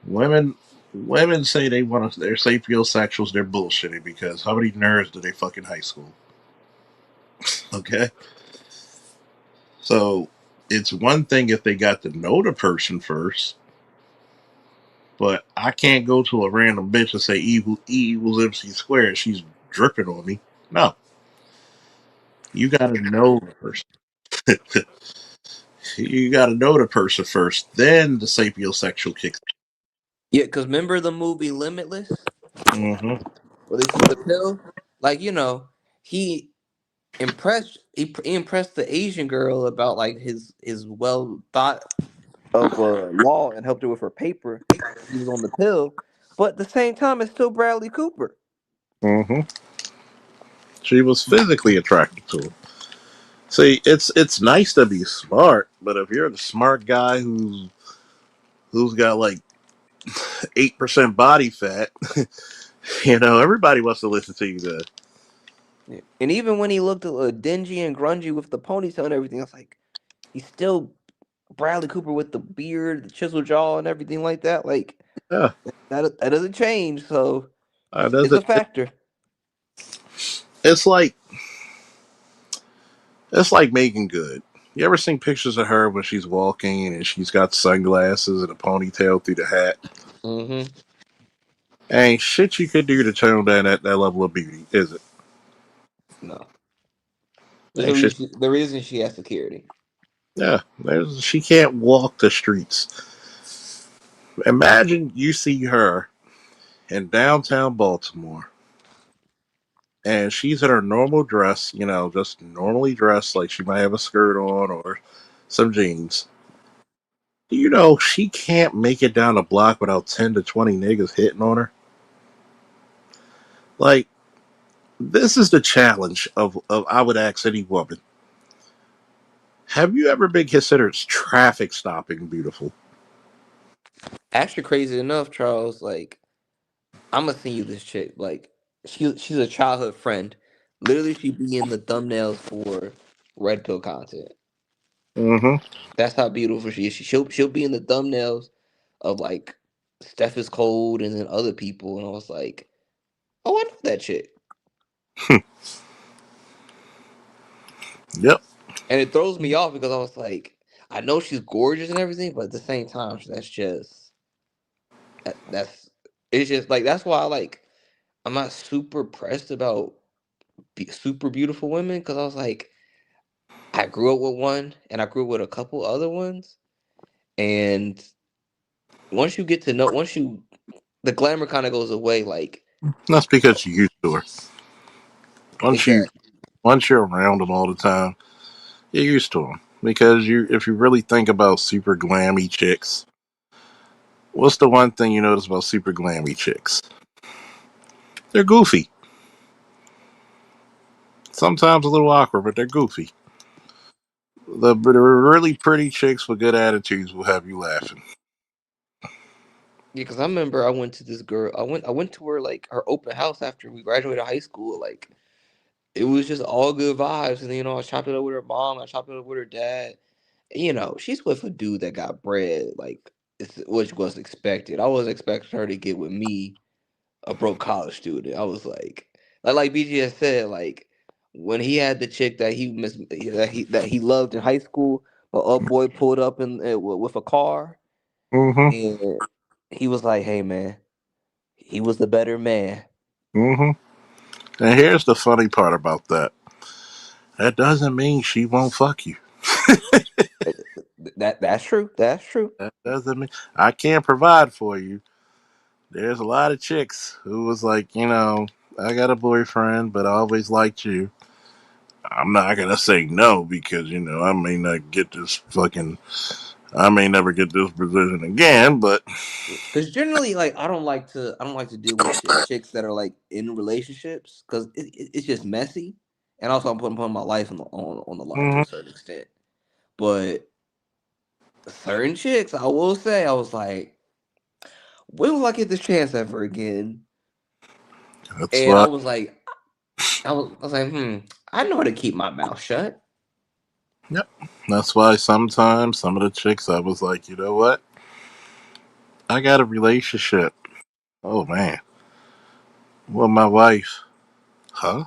Women women say they want to they're sapiosexuals, they're bullshitting because how many nerds do they fuck in high school? Okay? So it's one thing if they got to know the person first, but I can't go to a random bitch and say E equals MC squared. She's dripping on me. No. You gotta know the person. You gotta know the person first. Then the sapiosexual kicks. Yeah, because remember the movie Limitless, Mm-hmm. where they took the pill? Like, he he impressed the Asian girl about like his well thought of law and helped her with her paper. He was on the pill, but at the same time, it's still Bradley Cooper. Mm-hmm. She was physically attracted to him. See, it's nice to be smart, but if you're the smart guy who's got like 8% body fat, everybody wants to listen to you. Good. Yeah. And even when he looked dingy and grungy with the ponytail and everything, I was like, he's still Bradley Cooper with the beard, the chisel jaw, and everything like that. Like Yeah, that doesn't change, so does it's a it? factor. It's like it's like Megan Good. You ever seen pictures of her when she's walking and she's got sunglasses and a ponytail through the hat? Mm-hmm. Ain't shit you could do to tone down that level of beauty, is it? No, Ain't shit. the reason she has security. Yeah, she can't walk the streets. Imagine you see her in downtown Baltimore and she's in her normal dress, just normally dressed, like she might have a skirt on or some jeans. Do you know she can't make it down the block without 10 to 20 niggas hitting on her? Like, this is the challenge of I would ask any woman. Have you ever been considered traffic stopping beautiful? Actually, crazy enough, Charles. Like, I'm gonna send you this chick. Like, she's a childhood friend. Literally, she be in the thumbnails for Red Pill content. Mm-hmm. That's how beautiful she is. She'll be in the thumbnails of like Steph is cold and then other people, and I was like, oh, I know that chick. Yep. And it throws me off because I was like, I know she's gorgeous and everything, but at the same time, that's it's just like that's why I'm not super pressed about super beautiful women because I was like, I grew up with one and I grew up with a couple other ones, and once you the glamour kind of goes away. Like That's because you're used to her. Once you exactly, once you're around them all the time, you're used to them. Because if you really think about super glammy chicks, what's the one thing you notice about super glammy chicks? They're goofy. Sometimes a little awkward, but they're goofy. The really pretty chicks with good attitudes will have you laughing. yeah. Because I remember I went to this girl. I went to her like her open house after we graduated high school. Like it was just all good vibes. And then, I chopped it up with her mom. I chopped it up with her dad. She's with a dude that got bread, like, which was expected. I was expecting her to get with me, a broke college student. I was like BGS said, like, when he had the chick that he loved in high school, but boy pulled up with a car, Mm-hmm. and he was like, "Hey man, he was the better man." Mm-hmm. And here's the funny part about that. That doesn't mean she won't fuck you. Eh, that's true. That's true. That doesn't mean I can't provide for you. There's a lot of chicks who was like, I got a boyfriend, but I always liked you. I'm not gonna say no because I may not get this fucking. I may never get this position again, but Because generally, like, I don't like to deal with chicks that are like in relationships because it's just messy, and also I'm putting my life on the line to mhm, a certain extent. But certain chicks, I will say, I was like, when will I get this chance ever again? that's And I why. was like, I was like, I know how to keep my mouth shut. Yep. That's why sometimes some of the chicks I was like, you know what? I got a relationship. Oh man, well my wife, huh?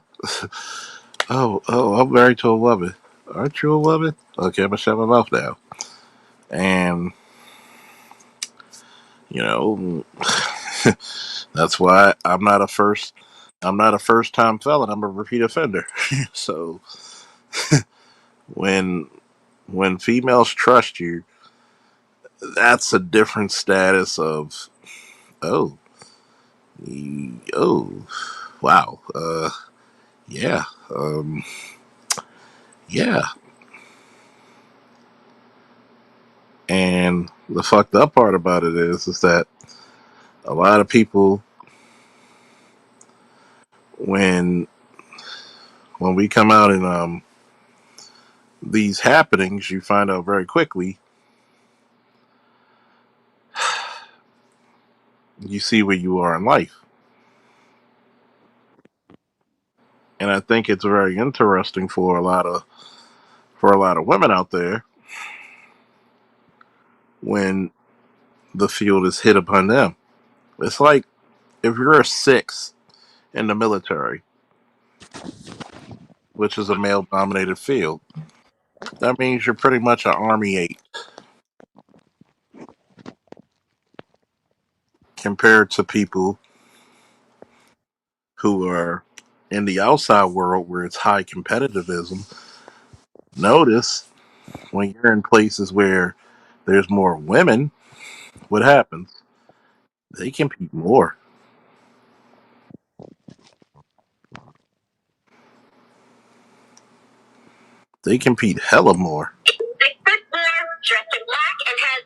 I'm married to a woman. Aren't you a woman? Okay, I'm gonna shut my mouth now. And you know, that's why I'm not a first time felon. I'm a repeat offender. So when when females trust you, that's a different status of oh oh wow yeah um yeah. And the fucked up part about it is that a lot of people when we come out in these happenings, you find out very quickly. You see where you are in life, and I think it's very interesting for a lot of women out there when the field is hit upon them. It's like if you're a six in the military, which is a male dominated field, that means you're pretty much an Army 8 compared to people who are in the outside world where it's high competitivism. Notice when you're in places where there's more women, what happens? They compete more. They compete hella more. Dressed in black and has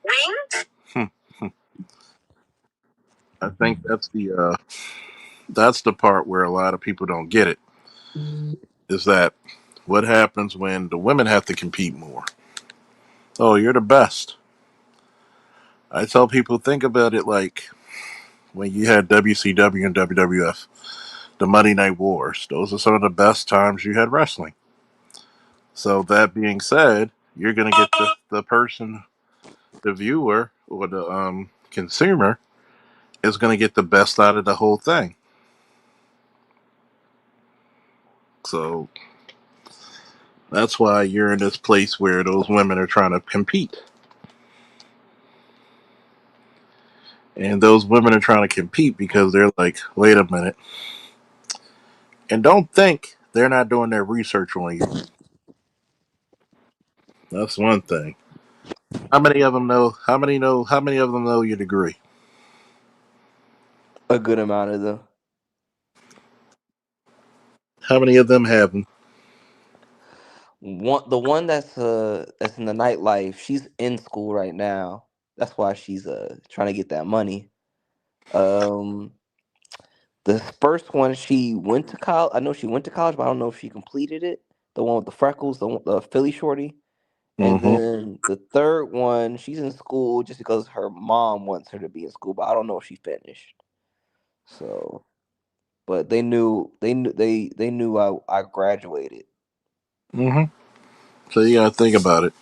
wings. I think that's the part where a lot of people don't get it. Is that what happens when the women have to compete more? Oh, you're the best. I tell people think about it like when you had WCW and WWF, the Monday Night Wars. Those are some of the best times you had wrestling. So that being said, you're gonna get the person, the viewer or the consumer is gonna get the best out of the whole thing. So that's why you're in this place where those women are trying to compete. And those women are trying to compete because they're like, wait a minute. And don't think they're not doing their research on you. That's one thing. How many of them know? How many of them know your degree? A good amount of them. How many of them have them? The one that's in the nightlife, she's in school right now. That's why she's trying to get that money. Um, the first one, she went to college. I know she went to college, but I don't know if she completed it. The one with the freckles, the Philly shorty. And Mm-hmm. then the third one, she's in school just because her mom wants her to be in school, but I don't know if she finished. So, but they knew I graduated. Mm-hmm. So you gotta think about it.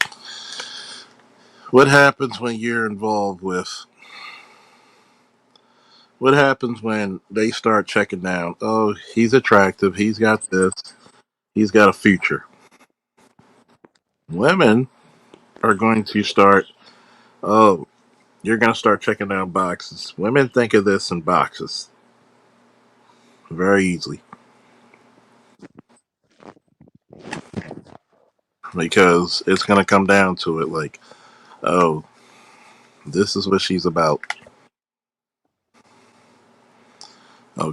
What happens when you're involved with? What happens when they start checking down? Oh, he's attractive. He's got this. He's got a future. Women are going to start. Oh, you're going to start checking down boxes. Women think of this in boxes very easily because it's going to come down to it. Like, oh, this is what she's about.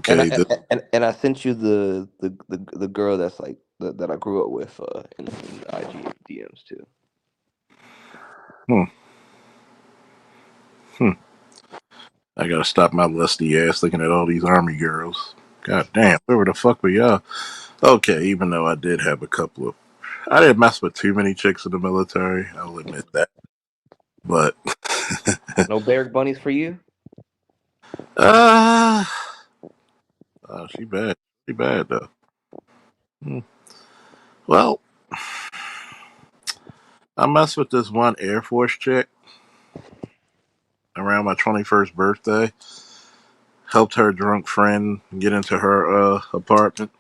And Okay, I this. and I sent you the girl that's like that I grew up with in the IG DMs too. Hmm, hmm. I gotta stop my lusty ass looking at all these army girls. God damn, where the fuck were y'all? Okay, even though I did have a couple of, I didn't mess with too many chicks in the military. I'll admit that, but No Barrack bunnies for you? uh, she bad. She bad though. Hmm. Well, I messed with this one Air Force chick around my 21st birthday. Helped her drunk friend get into her apartment,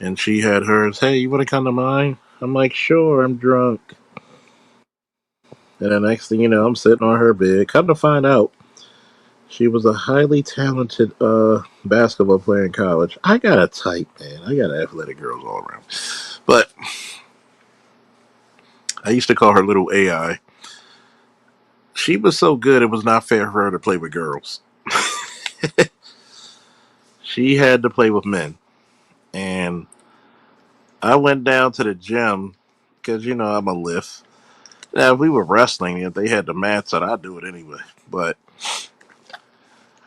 and she had hers. Hey, you want to come to mine? I'm like, sure. I'm drunk. And the next thing you know, I'm sitting on her bed. Come to find out, she was a highly talented basketball player in college. I got a type, man. I got athletic girls all around. But I used to call her little AI. She was so good, it was not fair for her to play with girls. She had to play with men. And I went down to the gym because, I'm a lift. Now, if we were wrestling, if they had the mats out, I'd do it anyway. But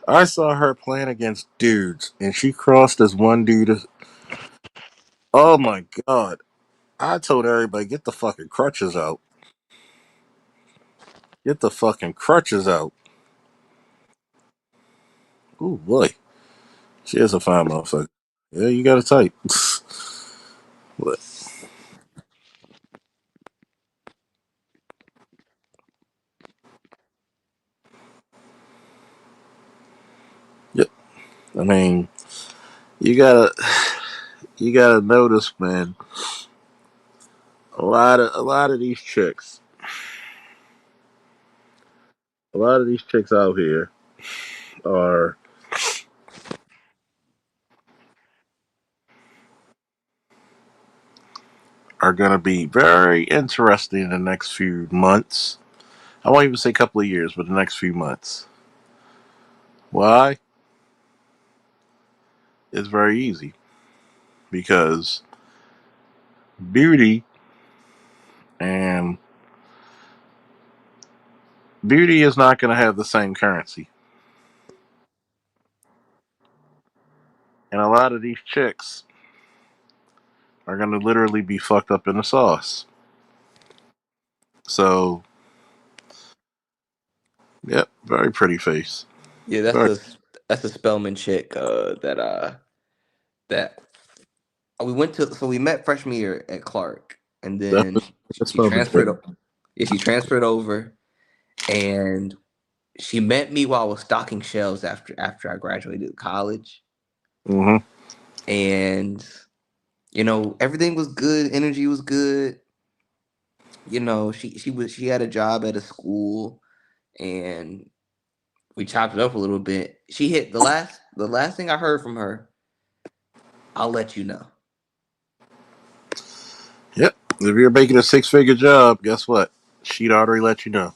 I saw her playing against dudes, and she crossed this one dude. Oh my God. I told everybody, get the fucking crutches out. Get the fucking crutches out. Ooh, boy. She is a fine motherfucker. Yeah, you got a type. But, yep. I mean, you gotta, you gotta notice, man. A lot of these chicks, a lot of these chicks out here are are gonna be very interesting in the next few months. I won't even say couple of years, but the next few months. Why? It's very easy because beauty and beauty is not going to have the same currency, and a lot of these chicks are going to literally be fucked up in the sauce. So, yep, very pretty face. Yeah, Very that's a Spellman chick that we met freshman year at Clark, and then definitely a smoking chick. she transferred over, and she met me while I was stocking shelves after I graduated college, Mm-hmm. and everything was good, energy was good. She had a job at a school, and we chopped it up a little bit. She hit the last thing I heard from her. I'll let you know. Yep. If you're making a six-figure job, guess what? She'd already let you know.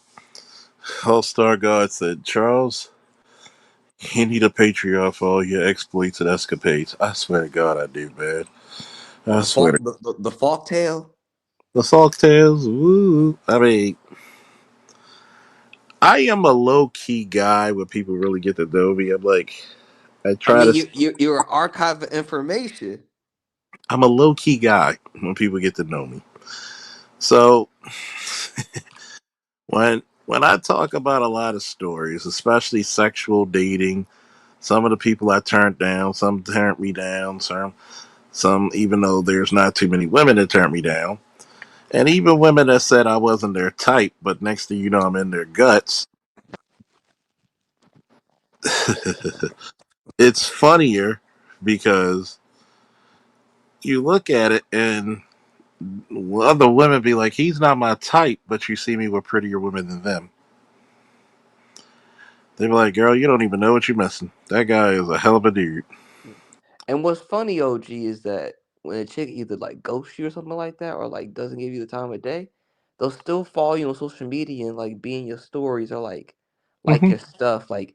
All Star God said, Charles, you need a Patreon for all your exploits and escapades. I swear to God, I do, man. I The swear to fault the fault tail. the Salk Tales. Woo. I mean, I am a low key guy when people really get to know me. I'm like, I I try mean, to. you're an archive of information. I'm a low key guy when people get to know me. So when I talk about a lot of stories, especially sexual dating, Some of the people I turned down, some turned me down, some even though there's not too many women that turned me down. And even women that said I wasn't their type, but next thing you know, I'm in their guts. It's funnier because you look at it and other women be like, he's not my type, but you see me with prettier women than them. They be like, girl, you don't even know what you're missing. That guy is a hell of a dude. And what's funny, OG, is that when a chick either like ghosts you or something like that, or like doesn't give you the time of day, they'll still follow you on social media and like be in your stories or like Hmm. your stuff. Like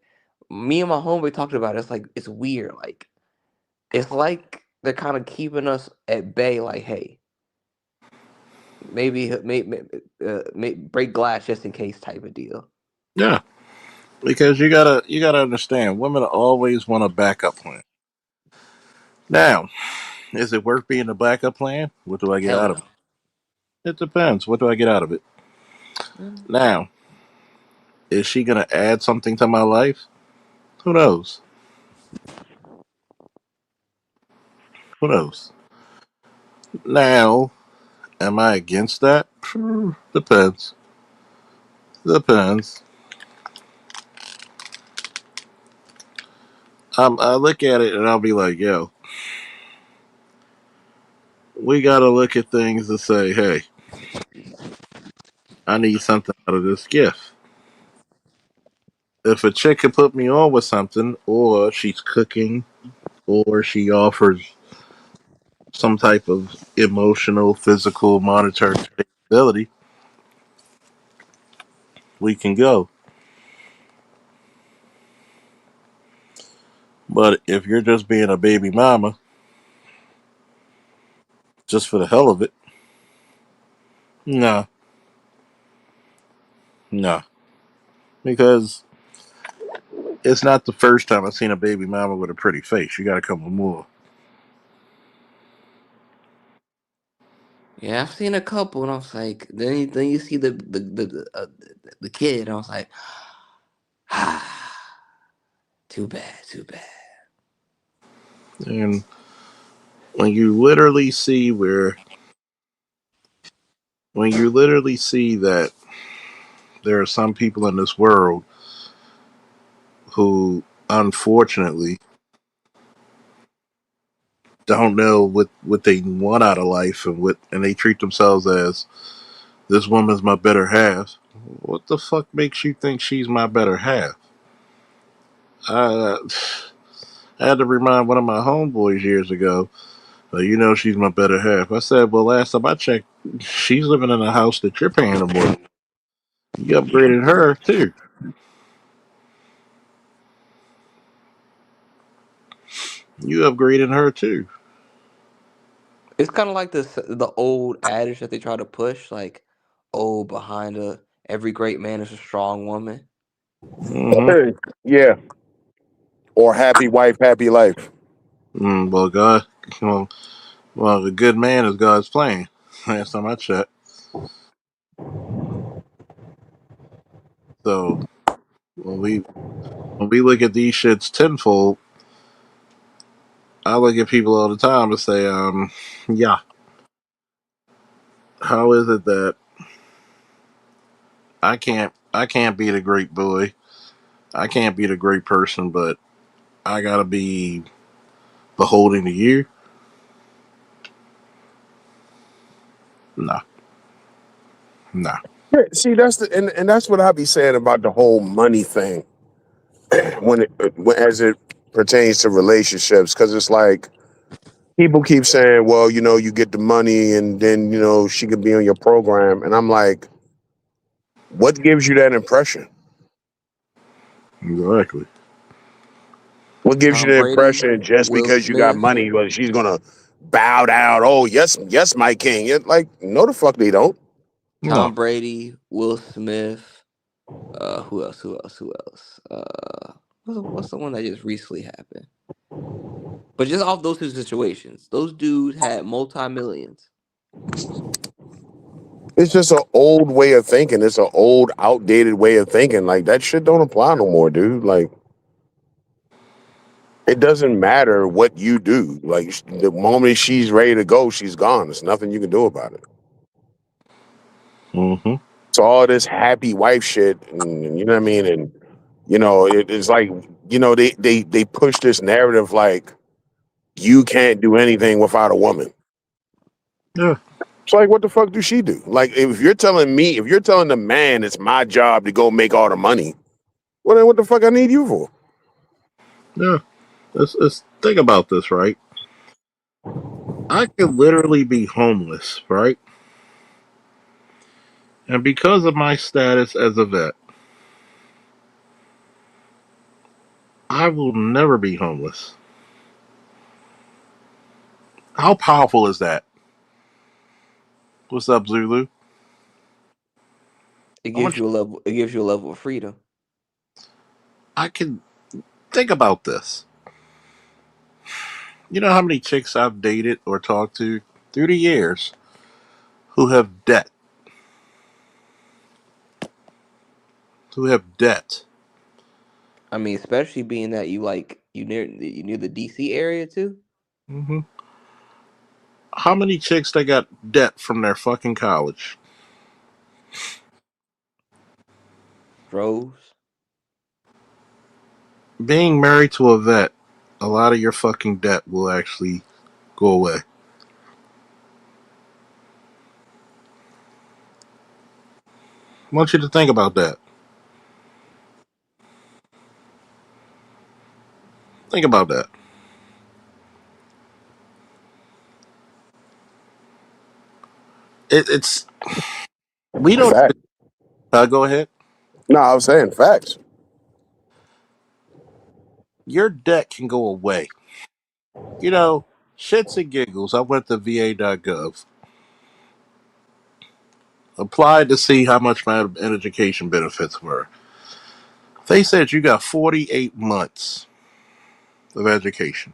me and my homeboy talked about it. It's like it's weird. Like it's like they're kind of keeping us at bay. Like, hey, maybe break glass just in case type of deal. Yeah, because you gotta understand, women always want a backup plan. Now, is it worth being a backup plan? What do I get Hell out of it? no. It depends. What do I get out of it? Mm. Now, is she gonna add something to my life? Who knows? Who knows? Now, am I against that? Depends. Depends. I look at it and I'll be like, yo, we gotta look at things to say, hey, I need something out of this gift. If a chick can put me on with something, or she's cooking, or she offers some type of emotional, physical, monetary stability, we can go. But if you're just being a baby mama, just for the hell of it, nah, nah. Because it's not the first time I've seen a baby mama with a pretty face. You gotta come with more. Yeah, I've seen a couple, and I was like, then you see the kid, and I was like, ah, too bad, too bad. And when you literally see where, when you literally see that there are some people in this world who, unfortunately, don't know what they want out of life and they treat themselves as this woman's my better half. What the fuck makes you think she's my better half? I, I had to remind one of my homeboys years ago. You know she's my better half. I said, well, last time I checked, she's living in a house that you're paying the mortgage. You upgraded her too. You upgraded her too. It's kind of like the old adage that they try to push, like, oh, behind every great man is a strong woman. Mm-hmm. Yeah. Or happy wife, happy life. Well, God, well, well, the good man is God's plan. Last time I checked. So when we look at these shits tenfold, I look at people all the time and say, yeah, how is it that I can't be the great boy, I can't be the great person, but I gotta be beholden to you? Nah, nah. Yeah, see, that's and that's what I be saying about the whole money thing as it pertains to relationships, because it's like people keep saying, well, you get the money and then she could be on your program, and I'm like, what gives you that impression? Exactly. What gives you Tom the Brady, impression just Will because you got Smith, money, well, she's gonna bow down? Oh, yes, yes, my king. Like, no, the fuck they don't. No. Tom Brady, Will Smith. Who else? Who else? Who else? What's the one that just recently happened? But just off those two situations, those dudes had multi-millions. It's just an old way of thinking. It's an outdated way of thinking. Like, that shit don't apply no more, dude. Like, It doesn't matter what you do. Like the moment she's ready to go, she's gone. There's nothing you can do about it. Mm-hmm. So all this happy wife shit, and you know what I mean, and it's like they push this narrative like you can't do anything without a woman. Yeah. It's like, what the fuck do she do? Like, if you're telling the man it's my job to go make all the money, well, then what the fuck I need you for? Yeah. Let's think about this, right? I could literally be homeless, right? And because of my status as a vet, I will never be homeless. How powerful is that? What's up, Zulu? It I gives want you. you a level. It gives you a level of freedom. I can think about this. You know how many chicks I've dated or talked to through the years who have debt, who have debt. I mean, especially being that you near the DC area too. Hmm. How many chicks they got debt from their fucking college? Droves. Being married to a vet, a lot of your fucking debt will actually go away. I want you to think about that. Think about that. It's we don't Fact. go ahead. No, I was saying facts. Your debt can go away. You know, shits and giggles. I went to va.gov, applied to see how much my education benefits were. They said you got 48 months of education.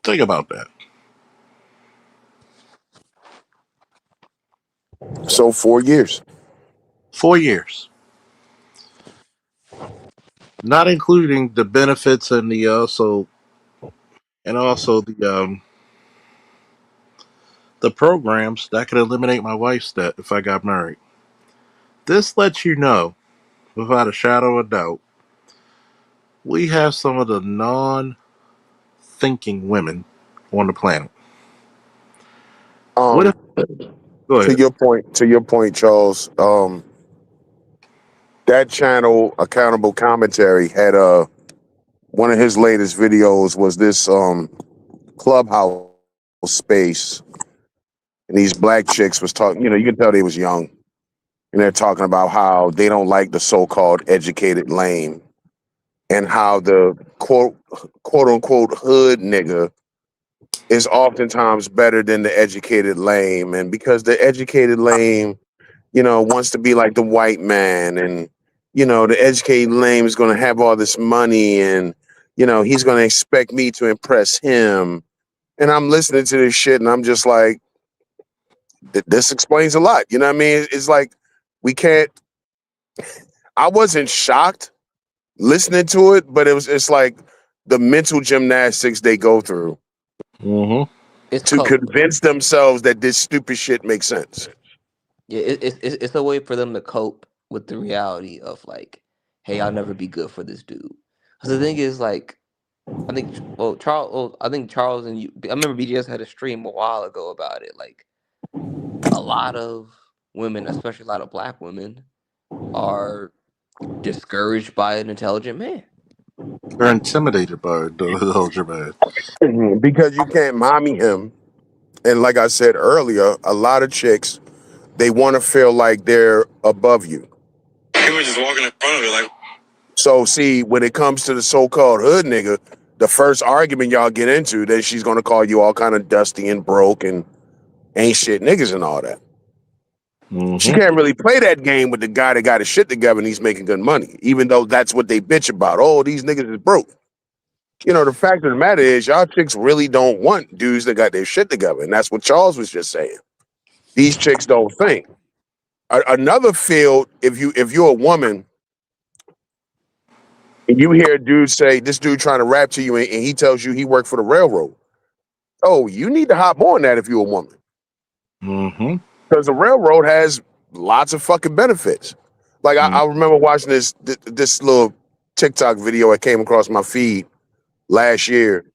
Think about that. So 4 years. 4 years, not including the benefits and also the programs that could eliminate my wife's debt if I got married. This lets you know, without a shadow of doubt, we have some of the non-thinking women on the planet. What if? Um, Go ahead. to your point, Charles. That channel, Accountable Commentary, had one of his latest videos was this clubhouse space, and these black chicks was talking. You can tell they was young, and they're talking about how they don't like the so-called educated lame, and how the quote unquote hood nigga is oftentimes better than the educated lame, and because the educated lame, wants to be like the white man, and the educated lame is going to have all this money, and he's going to expect me to impress him. And I'm listening to this shit, and I'm just like, this explains a lot. You know what I mean? It's like we can't. I wasn't shocked listening to it, but it's like the mental gymnastics they go through Mm-hmm. It's to cope. convince themselves that this stupid shit makes sense. Yeah, it's a way for them to cope with the reality of like, hey, I'll never be good for this dude. Because the thing is, like, I think Charles and you. I remember BGS had a stream a while ago about it. Like, a lot of women, especially a lot of black women, are discouraged by an intelligent man. They're intimidated by the older man. Because you can't mommy him. And like I said earlier, a lot of chicks, they want to feel like they're above you. He was just walking in front of it like. So see, when it comes to the so-called hood nigga, the first argument y'all get into, then she's gonna call you all kind of dusty and broke and ain't shit niggas and all that. She Mm-hmm. can't really play that game with the guy that got his shit together and he's making good money, even though that's what they bitch about. Oh, these niggas is broke. The fact of the matter is, y'all chicks really don't want dudes that got their shit together, and that's what Charles was just saying. These chicks don't think. Another field, if you're a woman And you hear a dude say, this dude trying to rap to you, and he tells you he worked for the railroad. Oh, you need to hop on that if you're a woman. Mm-hmm. Because the railroad has lots of fucking benefits. Like I remember watching this little TikTok video that came across my feed last year,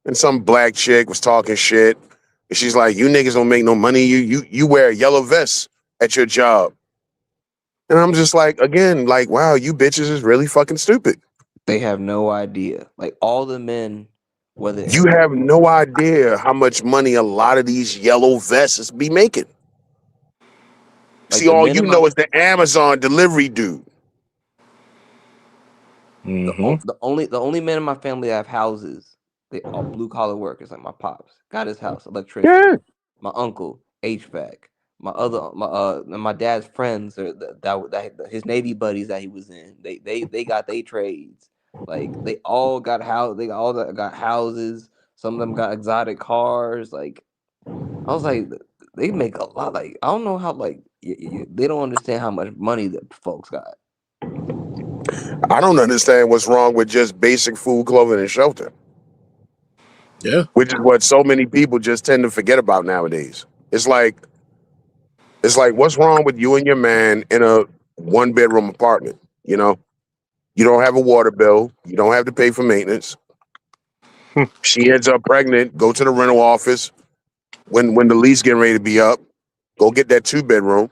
and some black chick was talking shit. And she's like, "You niggas don't make no money. You wear a yellow vest at your job." And I'm just like, again, like, wow, you bitches is really fucking stupid. They have no idea. Like all the men, whether You have no idea how much money a lot of these yellow vests be making. like See, the all men you in my know is the Amazon delivery dude. Mm-hmm. the only men in my family that have houses, they all blue collar workers. Like my pops got his house, electrician. Yeah. My uncle, HVAC. My dad's friends or his Navy buddies that he was in. They got their trades. Like they all got house. They all got houses. Some of them got exotic cars. Like I was like, they make a lot. Like I don't know how. Like they don't understand how much money that folks got. I don't understand what's wrong with just basic food, clothing, and shelter, Yeah. which is what so many people just tend to forget about nowadays. It's like what's wrong with you and your man in a 1-bedroom apartment? You know, you don't have a water bill, you don't have to pay for maintenance. She ends up pregnant, go to the rental office when the lease getting ready to be up, go get that 2-bedroom.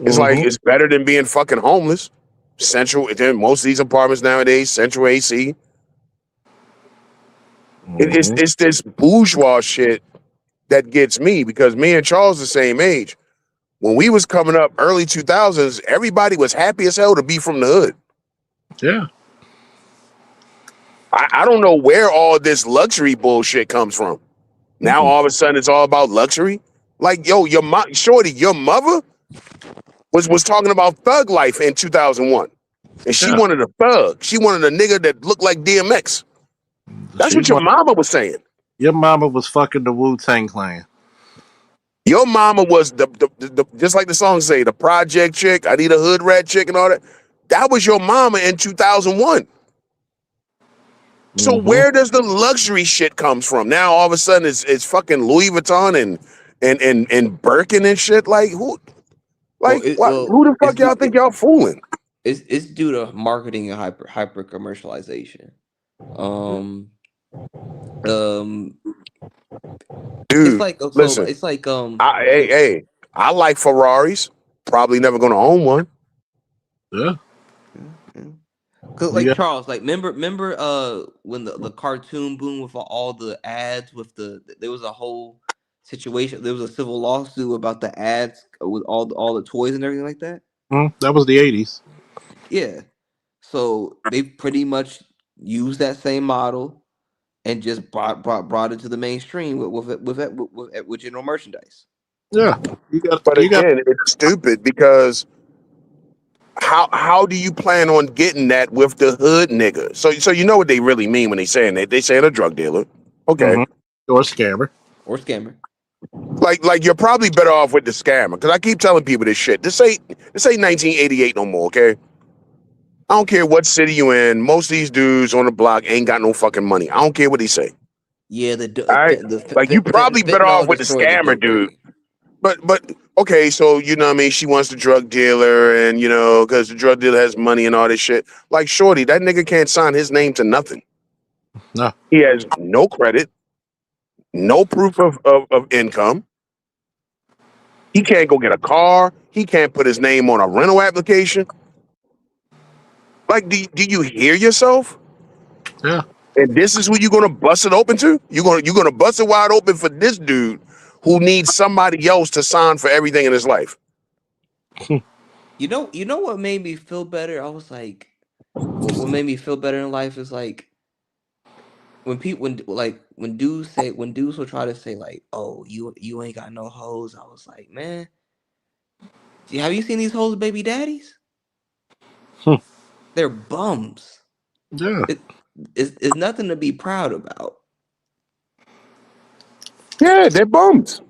It's like Mm-hmm. it's better than being fucking homeless. Central, most of these apartments nowadays, central AC. It's Mm-hmm. it's this bourgeois shit that gets me because me and Charles the same age. When we was coming up early 2000s, everybody was happy as hell to be from the hood. Yeah. I don't know where all this luxury bullshit comes from. Now Mm-mm. all of a sudden it's all about luxury. Like, yo, shorty, your mother was talking about thug life in 2001. And she Yeah. wanted a thug. She wanted a nigga that looked like DMX. That's She what your wa- mama was saying. Your mama was fucking the Wu-Tang Clan. Your mama was the just like the song say, the project chick, I need a hood rat chick and all that. That was your mama in 2001. So Mm-hmm. where does the luxury shit comes from? Now all of a sudden it's fucking Louis Vuitton and Birkin and shit. Like who who the It's fuck y'all think y'all fooling? it's due to marketing and hyper commercialization. Um, um, it's Dude, like so. listen, It's like I like Ferraris. Probably never gonna own one. Yeah. yeah. Cause You like got. Charles, like remember when the cartoon boom with all the ads with there was a whole situation, there was a civil lawsuit about the ads with all the toys and everything like that. That was the 80s. Yeah, so they pretty much used that same model and just brought it to the mainstream with general merchandise. Yeah. You got. But You got. again, it's stupid because how do you plan on getting that with the hood nigga? So you know what they really mean when they saying that? They saying a drug dealer. Okay. Mm-hmm. Or a scammer. Or scammer. Like you're probably better off with the scammer. Because I keep telling people this shit. This ain't 1988 no more, okay? I don't care what city you in. Most of these dudes on the block ain't got no fucking money. I don't care what they say. Yeah, All right. Like you probably better off fentanyl with the destroyed the scammer dope dude. game. But okay, so you know what I mean? She wants the drug dealer and you know, because the drug dealer has money and all this shit. Like Shorty, that nigga can't sign his name to nothing. No. He has no credit, no proof of income. He can't go get a car. He can't put his name on a rental application. Like, do you hear yourself? Yeah. And this is who you're gonna bust it open to? You're gonna bust it wide open for this dude who needs somebody else to sign for everything in his life. You know what made me feel better? I was like, what made me feel better in life is like when people when dudes will try to say like, oh, you ain't got no hoes. I was like, man, have you seen these hoes baby daddies? They're bums. Yeah. It's nothing to be proud about. Yeah, they're bums.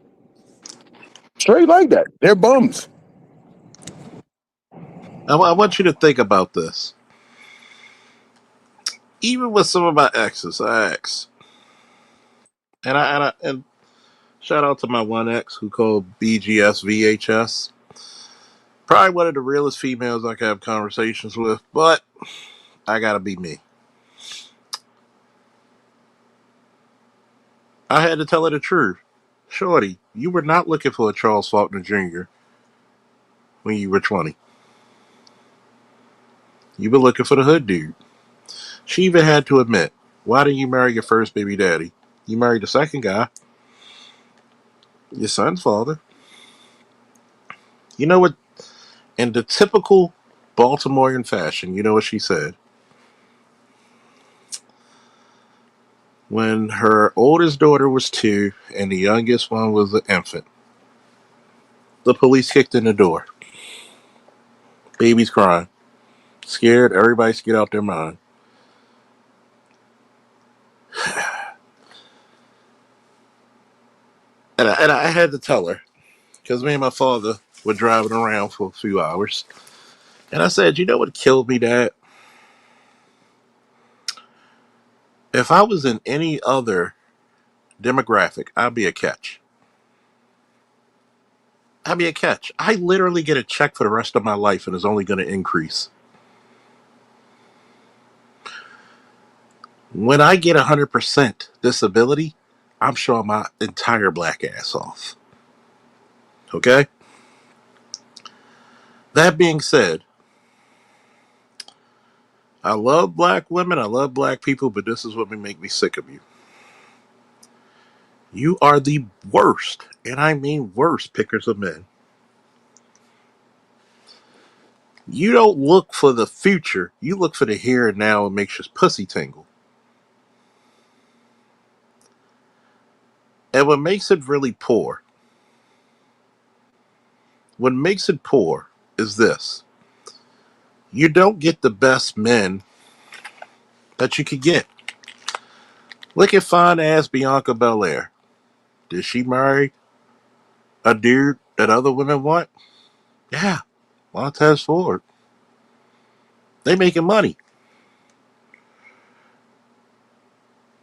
Straight like that. They're bums. I want you to think about this. Even with some of my exes, I ex, and shout out to my one ex who called BGS VHS. Probably one of the realest females I can have conversations with, but I gotta be me. I had to tell her the truth. Shorty, you were not looking for a Charles Faulkner Jr. when you were 20. You were looking for the hood dude. She even had to admit, why didn't you marry your first baby daddy? You married the second guy, your son's father. You know what? In the typical Baltimorean fashion, you know what she said? When her oldest daughter was 2 and the youngest one was an infant, the police kicked in the door. Baby's crying. Scared, everybody scared out their mind. And I had to tell her, because me and my father were driving around for a few hours. And I said, you know what killed me, Dad? If I was in any other demographic, I'd be a catch. I'd be a catch. I literally get a check for the rest of my life and it's only going to increase. When I get 100% disability, I'm showing my entire black ass off. Okay? That being said, I love black women, I love black people, but this is what may make me sick of you. You are the worst, and I mean worst, pickers of men. You don't look for the future, you look for the here and now and makes your pussy tingle. And what makes it poor is this. You don't get the best men that you could get. Look at fine ass Bianca Belair. Did she marry a dude that other women want? Yeah, Montez Ford. They making money.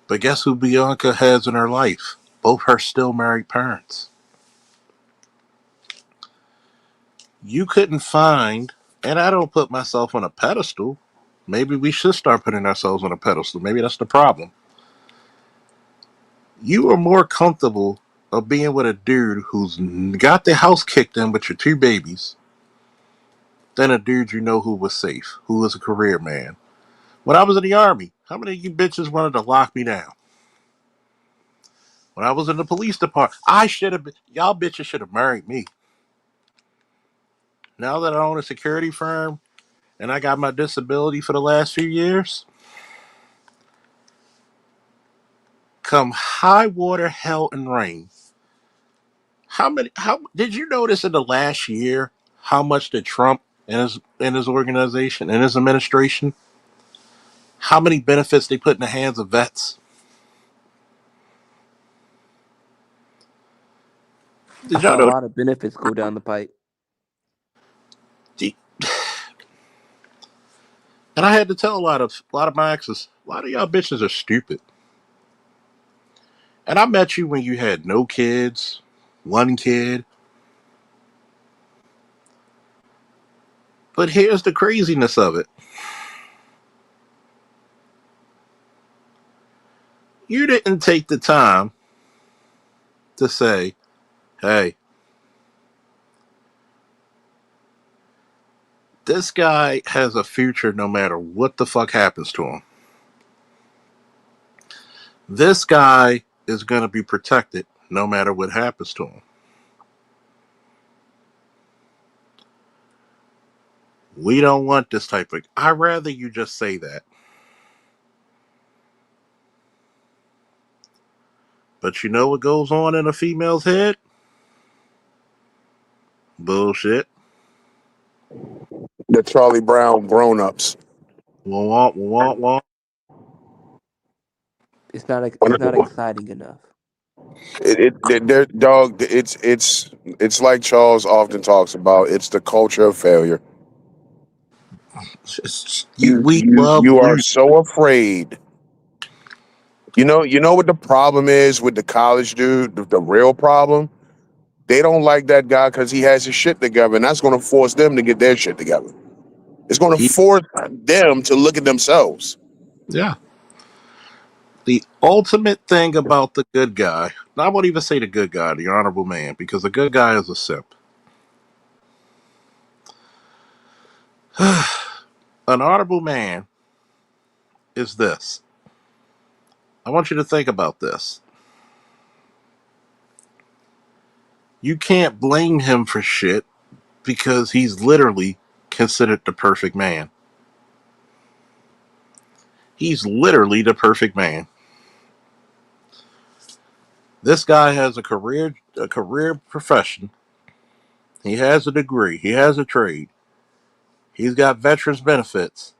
But guess who Bianca has in her life? Both her still married parents. You couldn't find, and I don't put myself on a pedestal. Maybe we should start putting ourselves on a pedestal. Maybe that's the problem. You are more comfortable of being with a dude who's got the house kicked in with your 2 babies than a dude you know who was safe, who was a career man. When I was in the army, how many of you bitches wanted to lock me down? When I was in the police department, y'all bitches should have married me. Now that I own a security firm and I got my disability for the last few years, come high water, hell, and rain. How did you notice in the last year how much did Trump and his organization and his administration, how many benefits they put in the hands of vets? I Did y'all saw a know? lot of benefits go down the pipe. And I had to tell a lot of my exes, a lot of y'all bitches are stupid. And I met you when you had no kids, 1 kid. But here's the craziness of it. You didn't take the time to say, hey, this guy has a future no matter what the fuck happens to him. This guy is going to be protected no matter what happens to him. We don't want this type of. I'd rather you just say that. But you know what goes on in a female's head? Bullshit. The Charlie Brown grown-ups. Wah, wah, wah. It's not exciting enough. They're, dog. It's like Charles often talks about. It's the culture of failure. We love You are losing. so afraid. You know what the problem is with the college dude. The real problem. They don't like that guy because he has his shit together, and that's going to force them to get their shit together. It's going to He, force them to look at themselves. yeah. The ultimate thing about the good guy, I won't even say the good guy, the honorable man, because the good guy is a simp. An honorable man is this. I want you to think about this. You can't blame him for shit because he's literally considered the perfect man. He's literally the perfect man. This guy has a career profession. He has a degree. He has a trade. He's got veterans benefits.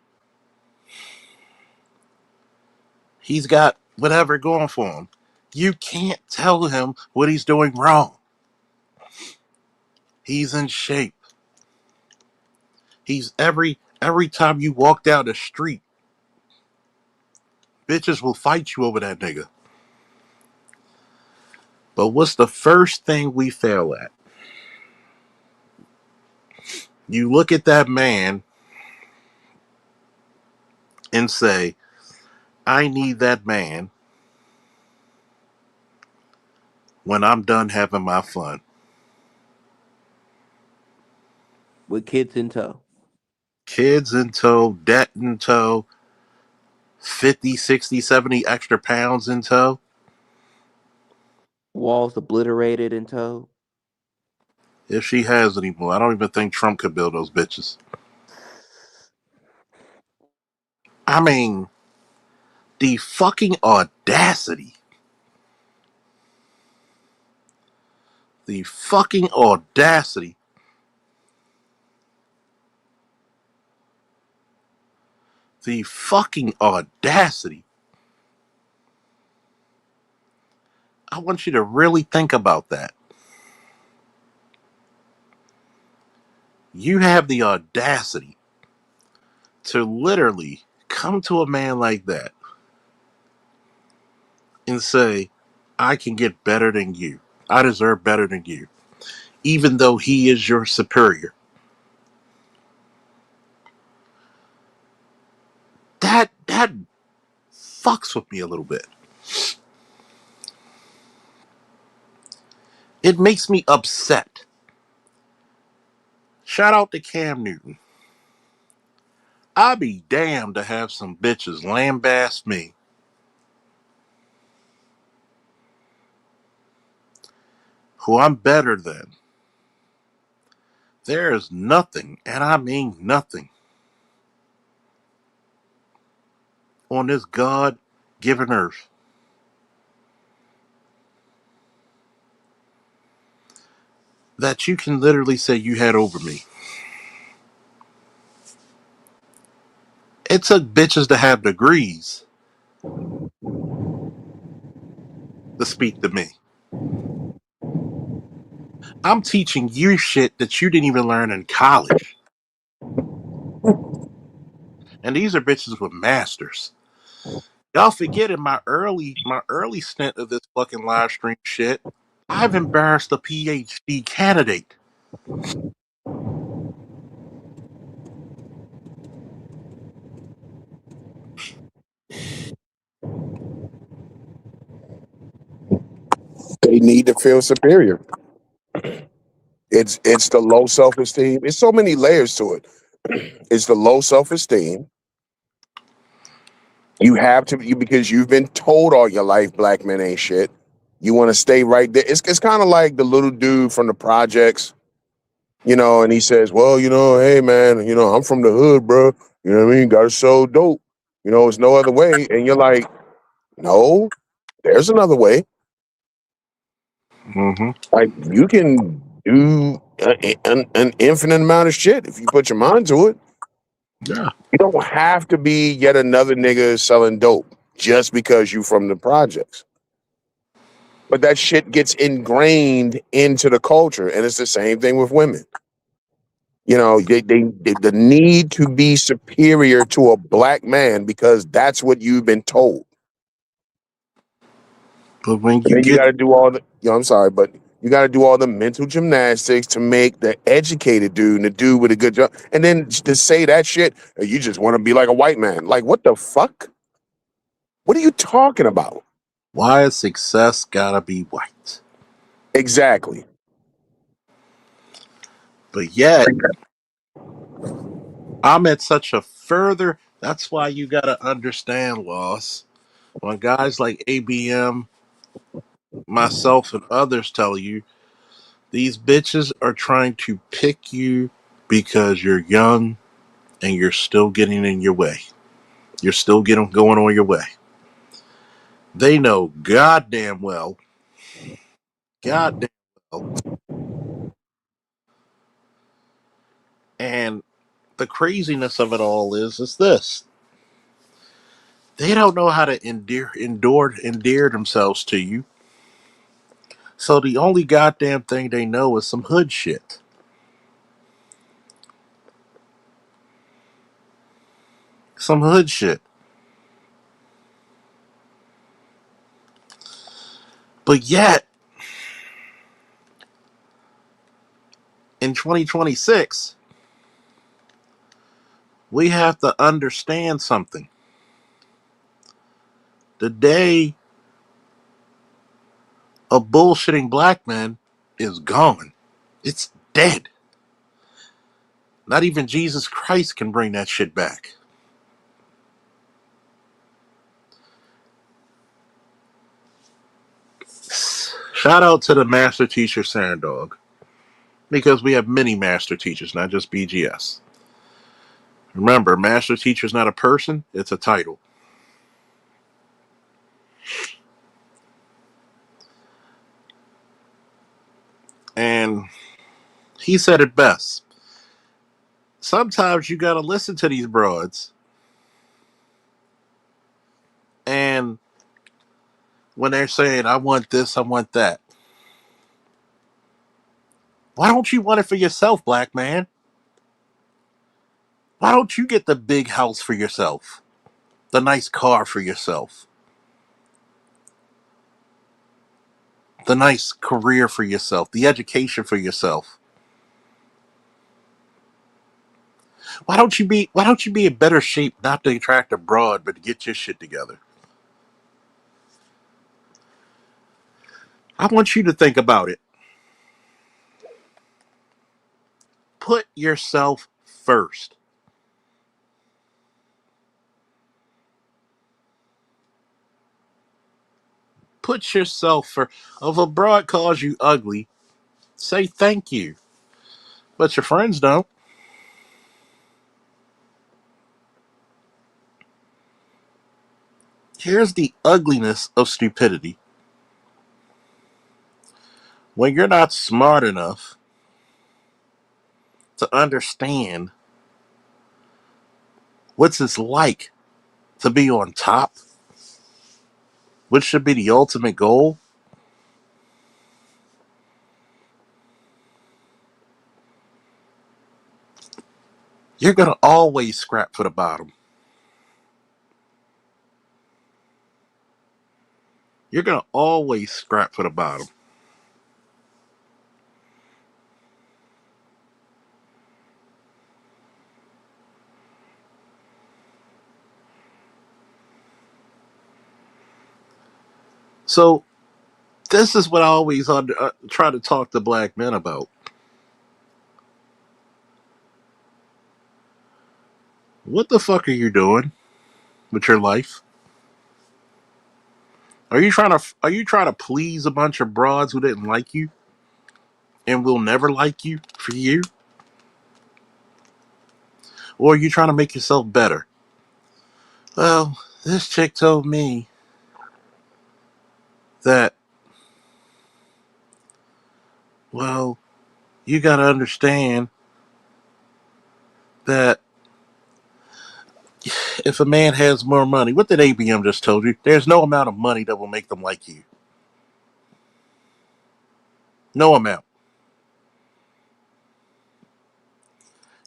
He's got whatever going for him. You can't tell him what he's doing wrong. He's in shape. He's every time you walk down the street, bitches will fight you over that nigga. But what's the first thing we fail at? You look at that man and say, I need that man when I'm done having my fun. With kids in tow. Kids in tow, debt in tow, 50, 60, 70 extra pounds in tow. Walls obliterated in tow. If she has any more, I don't even think Trump could build those bitches. I mean, the fucking audacity. The fucking audacity. The fucking audacity. I want you to really think about that. You have the audacity to literally come to a man like that and say, I can get better than you. I deserve better than you, even though he is your superior. That fucks with me a little bit. It makes me upset. Shout out to Cam Newton. I'd be damned to have some bitches lambaste me, who I'm better than. There is nothing, and I mean nothing, on this God given earth that you can literally say you had over me. It took bitches to have degrees to speak to me. I'm teaching you shit that you didn't even learn in college. And these are bitches with masters. Y'all forget in my early stint of this fucking live stream shit, I've embarrassed a PhD candidate. They need to feel superior. It's the low self esteem. It's so many layers to it. It's the low self esteem. You have to you because you've been told all your life black men ain't shit. You want to stay right there. It's kind of like the little dude from the projects, and he says, "Well, hey man, I'm from the hood, bro. You know what I mean? Got to sell dope. It's no other way." And you're like, "No, there's another way. Mm-hmm. Like you can do an infinite amount of shit if you put your mind to it. Yeah. You don't have to be yet another nigga selling dope just because you from the projects." But that shit gets ingrained into the culture, and it's the same thing with women. You know, the need to be superior to a black man because that's what you've been told. But when And you then you get, got to do all the, I'm sorry, but you got to do all the mental gymnastics to make the educated dude and the dude with a good job. And then to say that shit, you just want to be like a white man. Like, what the fuck? What are you talking about? why is success gotta be white? Exactly. But yet, I'm at such a further. That's why you gotta understand, Loss. When guys like ABM, myself, and others tell you these bitches are trying to pick you because you're young and you're still getting in your way. You're still getting going on your way. They know goddamn well, and the craziness of it all is this: they don't know how to endear themselves to you. So the only goddamn thing they know is some hood shit. Some hood shit. But yet, in 2026, we have to understand something. The day of bullshitting black men is gone. It's dead. Not even Jesus Christ can bring that shit back. Shout out to the master teacher Sandog. Because we have many master teachers, not just BGS. Remember, master teacher is not a person, it's a title. And he said it best. Sometimes you gotta listen to these broads, and when they're saying, I want this, I want that, why don't you want it for yourself, black man? Why don't you get the big house for yourself? The nice car for yourself? The nice career for yourself? The education for yourself? Why don't you be in better shape not to attract a broad but to get your shit together? I want you to think about it. Put yourself first. Put yourself first. If a broad calls you ugly, say thank you. But your friends don't. Here's the ugliness of stupidity. When you're not smart enough to understand what's it's like to be on top, which should be the ultimate goal, you're going to always scrap for the bottom. You're going to always scrap for the bottom. So, this is what I always try to talk to black men about. What the fuck are you doing with your life? Are you trying to please a bunch of broads who didn't like you and will never like you for you? Or are you trying to make yourself better? Well, this chick told me that, well, you got to understand that if a man has more money, what did ABM just told you? There's no amount of money that will make them like you. No amount.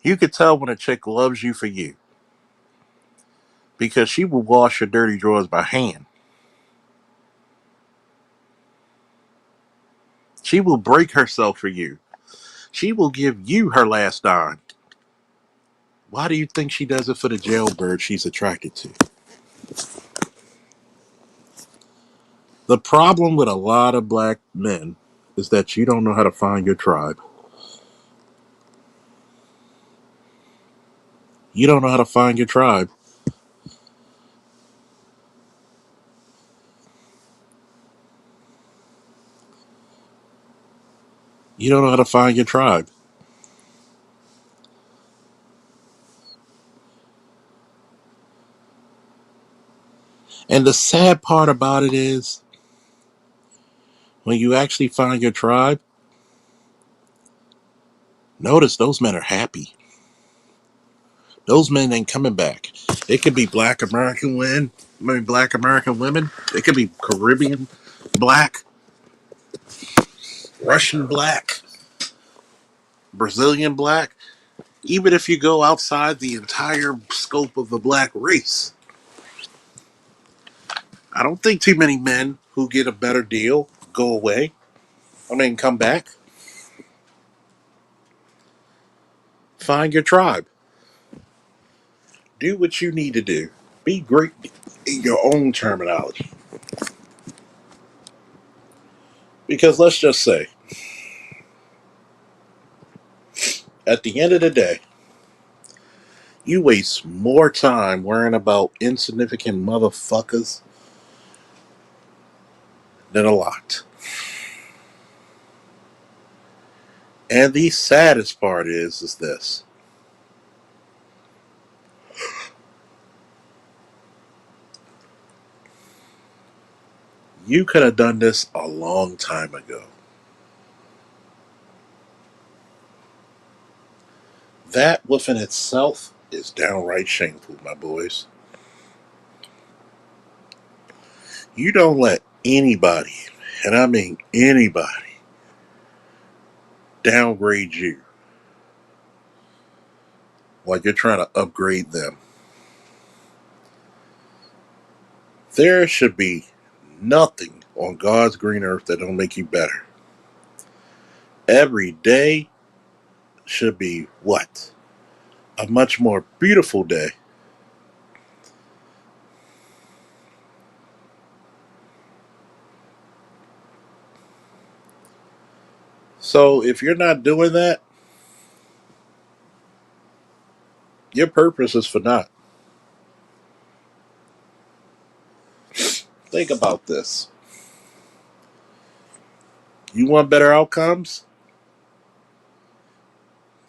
You could tell when a chick loves you for you because she will wash your dirty drawers by hand. She will break herself for you. She will give you her last dime. Why do you think she does it for the jailbird she's attracted to? The problem with a lot of black men is that you don't know how to find your tribe. You don't know how to find your tribe. You don't know how to find your tribe. And the sad part about it is, when you actually find your tribe, notice those men are happy. Those men ain't coming back. It could be black American women, black American women. It could be Caribbean black, Russian black, Brazilian black. Even if you go outside the entire scope of the black race, I don't think too many men who get a better deal go away. Come back. Find your tribe. Do what you need to do. Be great in your own terminology. Because let's just say, at the end of the day, you waste more time worrying about insignificant motherfuckers than a lot. And the saddest part is this. You could have done this a long time ago. That within itself is downright shameful, my boys. You don't let anybody, and I mean anybody, downgrade you while you're trying to upgrade them. There should be nothing on God's green earth that don't make you better. Every day should be what? A much more beautiful day. So if you're not doing that, your purpose is for naught. Think about this. You want better outcomes?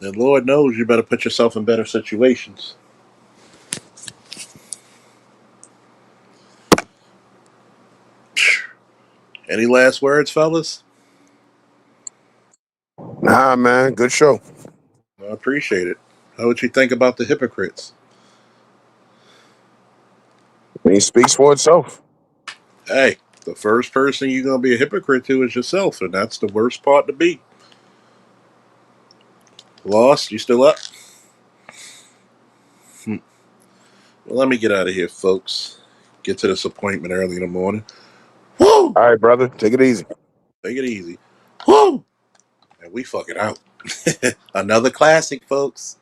Then Lord knows you better put yourself in better situations. Any last words, fellas? Nah, man, good show. I appreciate it. How would you think about the hypocrites? He speaks for itself. Hey, the first person you're going to be a hypocrite to is yourself, and that's the worst part to be. Lost? You still up? Well, let me get out of here, folks. Get to this appointment early in the morning. Woo! All right, brother, take it easy. Take it easy. Woo! And we fucking out. Another classic, folks.